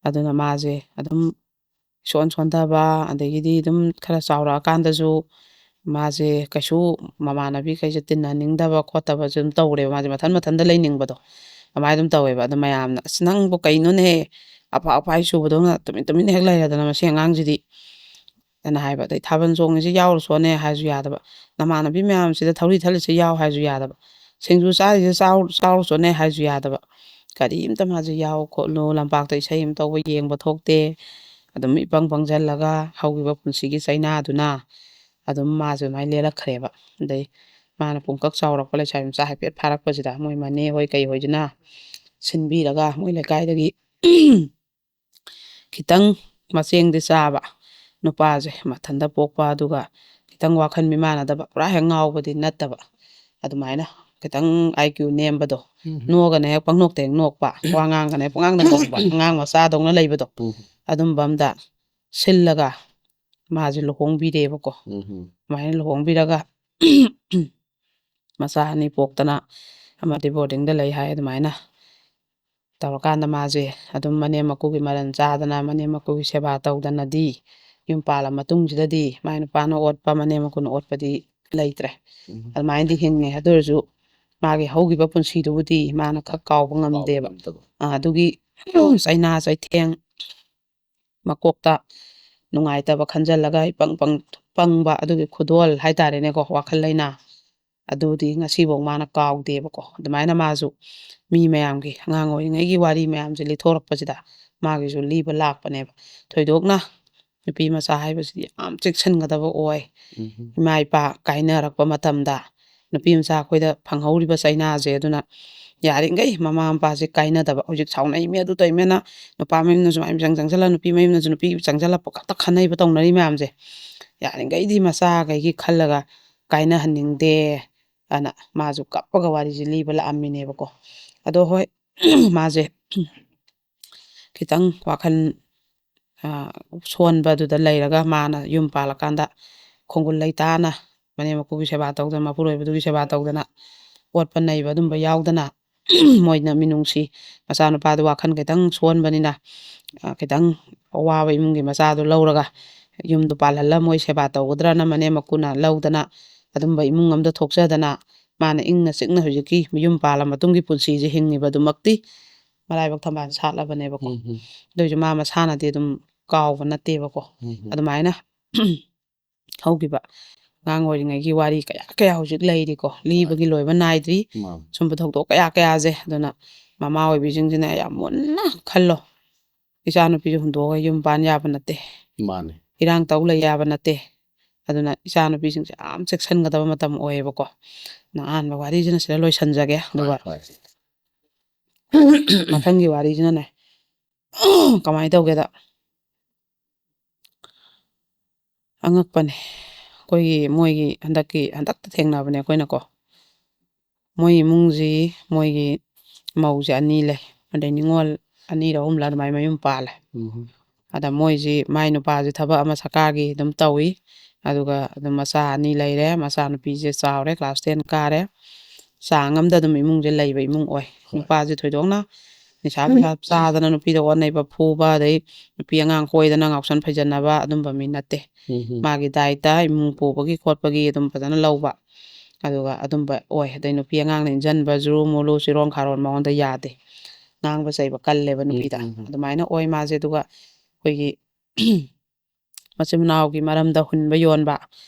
ꯑꯗꯨꯅ ꯃꯥꯁꯦ ꯑꯗꯨꯝ ꯁꯣꯟꯊꯕ ꯑꯗꯒꯤꯗꯤ ꯑꯗꯨꯝ ꯈꯔ ꯆꯥꯎꯔꯛꯑꯀꯥꯟꯗꯁꯨ ꯃꯥꯁꯦ ꯀꯩꯁꯨ ꯃꯃꯥꯟꯅꯕꯤꯈꯩꯁꯦ ꯇꯤꯟꯅꯅꯤꯡꯗꯕ ꯈꯣꯠꯇꯕꯁꯨ ꯑꯗꯨꯝ ꯇꯧꯔꯦꯕ ꯃꯥꯁꯦ ꯃꯊꯟꯇ ꯂꯩꯅꯤꯡꯕꯗꯣ ꯑꯗꯨꯃꯥꯏꯅ ꯑꯗꯨꯝ ꯇꯧꯋꯦꯕ ꯑꯗꯨ ꯃꯌꯥꯝꯅ ꯑꯁ ꯅꯪꯕꯨ ꯀꯩꯅꯣꯅꯦꯍꯦ ꯑꯐꯥꯏ ꯆꯨꯕꯗꯧꯅ ꯇꯨꯃꯤꯟ ꯍꯦꯛ ꯂꯩꯔꯗꯅ ꯃꯁꯤ ꯑꯉꯥꯡꯁꯤꯗꯤ ꯑꯅ ꯍꯥꯏꯕ ꯑꯗꯩ ꯊꯥꯕꯜ ꯆꯣꯡꯉꯤꯁꯤ ꯌꯥꯎꯔꯨꯁꯣꯅꯦ ꯍꯥꯏꯔꯁꯨ ꯌꯥꯗꯕ ꯅꯃꯥꯟꯅꯕꯤ ꯃꯌꯥꯝꯁꯤꯗ ꯊꯧꯔꯤ ꯊꯠꯂꯤꯁꯤꯌꯥꯎ ꯍꯥꯏꯔꯁꯨ ꯌꯥꯗꯕ ꯁꯤꯡꯖꯨ ꯆꯥꯔꯤꯁꯦ ꯆꯥꯎꯔꯨꯁꯣꯅꯦ ꯍꯥꯏꯔꯁꯨ ꯌꯥꯗꯕ ꯀꯔꯤꯝꯇ ꯃꯥꯁꯦ ꯌꯥꯎ ꯈꯣꯠꯂꯨ ꯂꯝꯄꯥꯛꯇ ꯏꯁꯩ ꯑꯃ ꯇꯧꯕ ꯌꯦꯡꯕ ꯊꯣꯛꯇꯦ ꯑꯗꯨꯝ ꯏꯄꯪ ꯄꯪꯁꯤꯜꯂꯒ ꯍꯧꯈꯤꯕ ꯄꯨꯟꯁꯤꯒꯤ ꯆꯩꯅꯥꯗꯨꯅ ꯑꯗꯨꯝ ꯃꯥꯁꯨ ꯑꯗꯨꯃꯥꯏꯅ ꯂꯦꯜꯂꯛꯈ꯭ꯔꯦꯕ ꯑꯗꯩ ꯃꯥꯅ ꯄꯨꯡꯀꯛ ꯆꯥꯎꯔꯛꯄ ꯂꯩꯁꯥꯕꯤ ꯃꯆꯥ ꯍꯥꯏꯐꯦꯠ ꯐꯥꯔꯛꯄꯁꯤꯗ ꯃꯣꯏ ꯃꯅꯦ ꯍꯣꯏ ꯀꯩ ꯍꯣꯏꯗꯨꯅ ꯁꯤꯟꯕꯤꯔꯒ ꯃꯣꯏ ꯂꯩꯀꯥꯏꯗꯒꯤ ꯈꯤꯇꯪ ꯃꯆꯦꯡꯗꯤ ꯆꯥꯕ ꯅꯨꯄꯥꯁꯦ ꯃꯊꯟꯇ ꯄꯣꯛꯄ ꯑꯗꯨꯒ ꯈꯤꯇꯪ ꯋꯥꯈꯜ ꯃꯤꯃꯥꯟꯅꯗꯕ ꯄꯨꯔꯥ ꯍꯦꯛ ꯉꯥꯎꯕꯗꯤ ꯅꯠꯇꯕ ꯑꯗꯨꯃꯥꯏꯅ ꯈꯤꯇꯪ IQ ꯅꯦꯝꯕꯗꯣ ꯅꯣꯛꯑꯒꯅ ꯍꯦꯛ ꯄꯪꯅꯣꯛꯇ ꯍꯦꯛ ꯅꯣꯛꯄ ꯋꯥ ꯉꯥꯡꯒꯅ ꯍꯦꯛ ꯄꯪꯉꯥꯡꯗ ꯉꯥꯡꯕ ꯑꯉꯥꯡ ꯃꯆꯥꯗꯧꯅ ꯂꯩꯕꯗꯣ ꯑꯗꯨꯝꯕ ꯑꯝꯗ ꯁꯤꯜꯂꯒ ꯃꯥꯁꯦ ꯂꯨꯍꯣꯡꯕꯤꯔꯦꯕꯀꯣ ꯑꯗꯨꯃꯥꯏꯅ ꯂꯨꯍꯣꯡꯕꯤꯔꯒ ꯃꯆꯥ 2 ꯄꯣꯛꯇꯅ ꯑꯃꯗꯤ ꯕꯣꯔꯗꯤꯡꯗ ꯂꯩ ꯍꯥꯏ ꯑꯗꯨꯃꯥꯏꯅ ꯇꯧꯔꯀꯥꯟꯗ ꯃꯥꯁꯦ ꯑꯗꯨꯝ ꯃꯅꯦꯝ ꯃꯀꯨꯒꯤ ꯃꯔꯟ ꯆꯥꯗꯅ ꯃꯅꯦꯝ ꯃꯀꯨꯒꯤ ꯁꯦꯕꯥ ꯇꯧꯗꯅꯗꯤ ꯌꯨꯝ ꯄꯥꯜꯂ ꯃꯇꯨꯡꯁꯤꯗꯗꯤ ꯃꯥꯏ ꯅꯨꯄꯥꯅ ꯑꯣꯠꯄ ꯃꯅꯦꯝ ꯃꯀꯨꯅ ꯑꯣꯠꯄꯗꯤ ꯂꯩꯇ꯭ꯔꯦ ꯑꯗꯨꯃꯥꯏꯅꯗꯤ ꯍꯤꯡꯉꯦ ꯑꯗꯨ ꯑꯣꯏꯔꯁꯨ ꯃꯥꯒꯤ ꯍꯧꯈꯤꯕ ꯄꯨꯟꯁꯤꯗꯨꯕꯨꯗꯤ ꯃꯥꯅ ꯈꯛ ꯀꯥꯎꯕ ꯉꯝꯗꯦꯕ ꯑꯗꯨꯒꯤ ꯆꯩꯅꯥ ꯆꯩꯊꯦꯡ ꯃꯀꯣꯛꯇ ꯅꯨꯡꯉꯥꯏꯇꯕ ꯈꯟꯖꯜꯂꯒ ꯄꯪꯕ ꯑꯗꯨꯒꯤ ꯈꯨꯗꯣꯜ ꯍꯥꯏꯇꯥꯔꯦꯅꯦꯀꯣ ꯋꯥꯈꯜ ꯂꯩꯅꯥ ꯑꯗꯨꯗꯤ ꯉꯁꯤꯐꯥꯎ ꯃꯥꯅ ꯀꯥꯎꯗꯦꯕꯀꯣ ꯑꯗꯨꯃꯥꯏꯅ ꯃꯥꯁꯨ ꯃꯤ ꯃꯌꯥꯝꯒꯤ ꯑꯉꯥꯡ ꯑꯣꯏꯔꯤꯉꯩꯒꯤ ꯋꯥꯔꯤ ꯃꯌꯥꯝꯁꯦ ꯂꯤꯊꯣꯔꯛꯄꯁꯤꯗ ꯃꯥꯒꯤꯁꯨ ꯂꯤꯕ ꯂꯥꯛꯄꯅꯦꯕ ꯊꯣꯏꯗꯣꯛꯅ ꯅꯨꯄꯤ ꯃꯆꯥ ꯍꯥꯏꯕꯁꯤꯗꯤ ꯌꯥꯝ ꯆꯦꯛꯁꯤꯟꯒꯗꯕ ꯑꯣꯏ ꯏꯃꯥ ꯏꯄꯥ ꯀꯥꯏꯅꯔꯛꯄ ꯃꯇꯝꯗ ꯅꯨꯄꯤ ꯃꯆꯥ ꯑꯩꯈꯣꯏꯗ ꯐꯪꯍꯧꯔꯤꯕ ꯆꯩꯅꯥꯁꯦ ꯑꯗꯨꯅ ꯌꯥꯔꯤꯈꯩ ꯃꯃꯥ ꯃꯄꯥꯁꯦ ꯀꯥꯏꯅꯗꯕ ꯍꯧꯖꯤꯛ ꯁꯥꯎꯅꯩꯃꯦ ꯑꯗꯨ ꯇꯧꯏꯃꯦꯅ ꯅꯨꯄꯥ ꯃꯌꯨꯝꯅ ꯁꯨꯃꯥꯏꯅ ꯆꯪꯁꯤꯜꯂ ꯅꯨꯄꯤ ꯃꯌꯨꯝꯅꯁꯨ ꯅꯨꯄꯤ ꯆꯪꯁꯤꯜꯂꯛꯄ ꯈꯛꯇ ꯈꯟꯅꯩꯕ ꯇꯧꯅꯔꯤ ꯃꯌꯥꯝꯁꯦ ꯌꯥꯔꯤꯈꯩꯗꯤ ꯃꯆꯥꯈꯩꯒꯤ ꯈꯜꯂꯒ ꯀꯥꯏꯅꯍꯟꯅꯤꯡꯗꯦ ꯑꯅ ꯃꯥꯁꯨ ꯀꯞꯄꯒ ꯋꯥꯔꯤꯁꯦ ꯂꯤꯕ ꯂꯥꯛꯑꯝꯃꯤꯅꯦꯕꯀꯣ ꯑꯗꯣ ꯍꯣꯏ ꯃꯥꯁꯦ ꯈꯤꯇꯪ ꯋꯥꯈꯜ ꯁꯣꯟꯕꯗꯨꯗ ꯂꯩꯔꯒ ꯃꯥꯅ ꯌꯨꯝ ꯄꯥꯜꯂꯀꯥꯟꯗ ꯈꯣꯡꯒꯨꯜ ꯂꯩꯇꯥꯅ ꯃꯅꯦꯝ ꯃꯀꯨꯒꯤ ꯁꯦꯕꯥ ꯇꯧꯗꯅ ꯃꯄꯨꯔꯣꯏꯕꯗꯨꯒꯤ ꯁꯦꯕꯥ ꯇꯧꯗꯅ ꯑꯣꯠꯄ ꯅꯩꯕ ꯑꯗꯨꯝꯕ ꯌꯥꯎꯗꯅ ꯃꯣꯏꯅ ꯃꯤꯅꯨꯡꯁꯤ ꯃꯆꯥꯅꯨꯄꯥꯗꯨ ꯋꯥꯈꯜꯈꯤꯇꯪ ꯁꯣꯟꯕꯅꯤꯅ ꯈꯤꯇꯪ ꯑꯋꯥꯕ ꯏꯃꯨꯡꯒꯤ ꯃꯆꯥꯗꯨ ꯂꯧꯔꯒ ꯌꯨꯝꯗꯣ ꯄꯥꯜꯍꯜꯂ ꯃꯣꯏ ꯁꯦꯕꯥ ꯇꯧꯒꯗ꯭ꯔꯅ ꯃꯅꯦꯝ ꯃꯀꯨꯅ ꯂꯧꯗꯅ ꯑꯗꯨꯝꯕ ꯏꯃꯨꯡ ꯑꯃꯗ ꯊꯣꯛꯆꯗꯅ ꯃꯥꯅ ꯏꯪꯅ ꯆꯤꯛꯅ ꯍꯧꯖꯤꯛꯀꯤ ꯌꯨꯝ ꯄꯥꯜꯂ ꯃꯇꯨꯡꯒꯤ ꯄꯨꯟꯁꯤꯁꯦ ꯍꯤꯡꯉꯤꯕꯗꯨꯃꯛꯇꯤ ꯃꯔꯥꯏꯕꯛ ꯊꯝꯕꯥꯜ ꯁꯥꯠꯂꯕꯅꯦꯕꯀꯣ ꯑꯗꯨꯏꯁꯨ ꯃꯥ ꯃꯁꯥꯅꯗꯤ ꯑꯗꯨꯝ ꯀꯥꯎꯕ ꯅꯠꯇꯦꯕꯀꯣ ꯑꯗꯨꯃꯥꯏꯅ ꯍꯧꯈꯤꯕ ꯑꯉꯥꯡ ꯑꯣꯏꯔꯤꯉꯩꯒꯤ ꯋꯥꯔꯤ ꯀꯌꯥ ꯍꯧꯖꯤꯛ ꯂꯩꯔꯤꯀꯣ ꯂꯤꯕꯒꯤ ꯂꯣꯏꯕ ꯅꯥꯏꯗ꯭ꯔꯤ ꯁꯨꯝꯕ ꯊꯧꯗꯣꯛ ꯀꯌꯥꯁꯦ ꯑꯗꯨꯅ ꯃꯃꯥ ꯑꯣꯏꯕꯤꯁꯤꯡꯁꯤꯅ ꯌꯥꯝ ꯃꯨꯟꯅ ꯈꯜꯂꯣ ꯏꯆꯥ ꯅꯨꯄꯤꯁꯨ ꯍꯨꯟꯗꯣꯛꯑꯒ ꯌꯨꯝ ꯄꯥꯟ ꯌꯥꯕ ꯅꯠꯇꯦ ꯃꯥꯅꯦ ꯏꯔꯥꯡ ꯇꯧ ꯂꯩ ꯌꯥꯕ ꯅꯠꯇꯦ ꯑꯗꯨꯅ ꯏꯆꯥ ꯅꯨꯄꯤꯁꯤꯡꯁꯦ ꯌꯥꯝ ꯆꯦꯛꯁꯤꯟꯒꯗꯕ ꯃꯇꯝ ꯑꯣꯏꯌꯦꯕꯀꯣ ꯑꯍꯥꯟꯕ ꯋꯥꯔꯤꯁꯤꯅ ꯁꯤꯗ ꯂꯣꯏꯁꯤꯟꯖꯒꯦ ꯑꯗꯨꯒ ꯃꯊꯪꯒꯤ ꯋꯥꯔꯤꯁꯤꯅꯅꯦ ꯀꯃꯥꯏꯅ ꯇꯧꯒꯦꯗ ꯑꯉꯛꯄꯅꯦ ꯑꯩꯈꯣꯏꯒꯤ ꯃꯣꯏꯒꯤ ꯍꯟꯗꯛꯇ ꯊꯦꯡꯅꯕꯅꯦ ꯑꯩꯈꯣꯏꯅꯀꯣ ꯃꯣꯏ ꯏꯃꯨꯡꯁꯤ ꯃꯣꯏꯒꯤ ꯃꯧꯁꯦ 2 ꯂꯩ ꯑꯗꯩ ꯅꯤꯉꯣꯜ 2ꯔ 3ꯔ ꯑꯗꯨꯃꯥꯏꯅ ꯃꯌꯨꯝ ꯄꯥꯜꯂꯦ ꯑꯗ ꯃꯣꯏꯁꯤ ꯃꯥꯏ ꯅꯨꯄꯥꯁꯤ ꯊꯕꯛ ꯑꯃ ꯁꯔꯀꯥꯔꯒꯤ ꯑꯗꯨꯝ ꯇꯧꯏ ꯑꯗꯨꯒ ꯑꯗꯨꯝ ꯃꯆꯥ 2 ꯂꯩꯔꯦ ꯃꯆꯥ ꯅꯨꯄꯤꯁꯦ ꯆꯥꯎꯔꯦ ꯀ꯭ꯂꯥꯁ 10 ꯀꯥꯔꯦ ꯆꯥꯡ ꯑꯃꯗ ꯑꯗꯨꯝ ꯏꯃꯨꯡꯁꯦ ꯂꯩꯕ ꯏꯃꯨꯡ ꯑꯣꯏ ꯅꯨꯄꯥꯁꯦ ꯊꯣꯏꯗꯣꯛꯅ ꯅꯤꯁꯥ ꯄꯁꯥ ꯆꯥꯗꯅ ꯅꯨꯄꯤꯗ ꯑꯣꯠꯅꯩꯕ ꯐꯨꯕ ꯑꯗꯩ ꯅꯨꯄꯤ ꯑꯉꯥꯡ ꯀꯣꯏꯗꯅ ꯉꯥꯎꯁꯟ ꯐꯩꯖꯟꯅꯕ ꯑꯗꯨꯝꯕ ꯃꯤ ꯅꯠꯇꯦ ꯃꯥꯒꯤ ꯗꯥꯏꯇ ꯏꯃꯨꯡ ꯄꯨꯕꯒꯤ ꯈꯣꯠꯄꯒꯤ ꯑꯗꯨꯝ ꯐꯖꯅ ꯂꯧꯕ ꯑꯗꯨꯒ ꯑꯗꯨꯝꯕ ꯑꯣꯏ ꯑꯗꯩ ꯅꯨꯄꯤ ꯑꯉꯥꯡꯅ ꯏꯟꯁꯤꯟꯕ ꯖꯨꯔꯨ ꯃꯨꯔꯨ ꯆꯤꯔꯣꯟ ꯈꯥꯔꯣꯟ ꯃꯉꯣꯟꯗ ꯌꯥꯗꯦ ꯉꯥꯡꯕ ꯆꯩꯕ ꯀꯜꯂꯦꯕ ꯅꯨꯄꯤꯗ ꯑꯗꯨꯃꯥꯏꯅ ꯑꯣꯏ ꯃꯥꯁꯦ ꯑꯗꯨꯒ ꯑꯩꯈꯣꯏꯒꯤ ꯃꯆꯤꯟ ꯃꯅꯥꯎꯒꯤ ꯃꯔꯝꯗ ꯍꯨꯟꯕ ꯌꯣꯟꯕ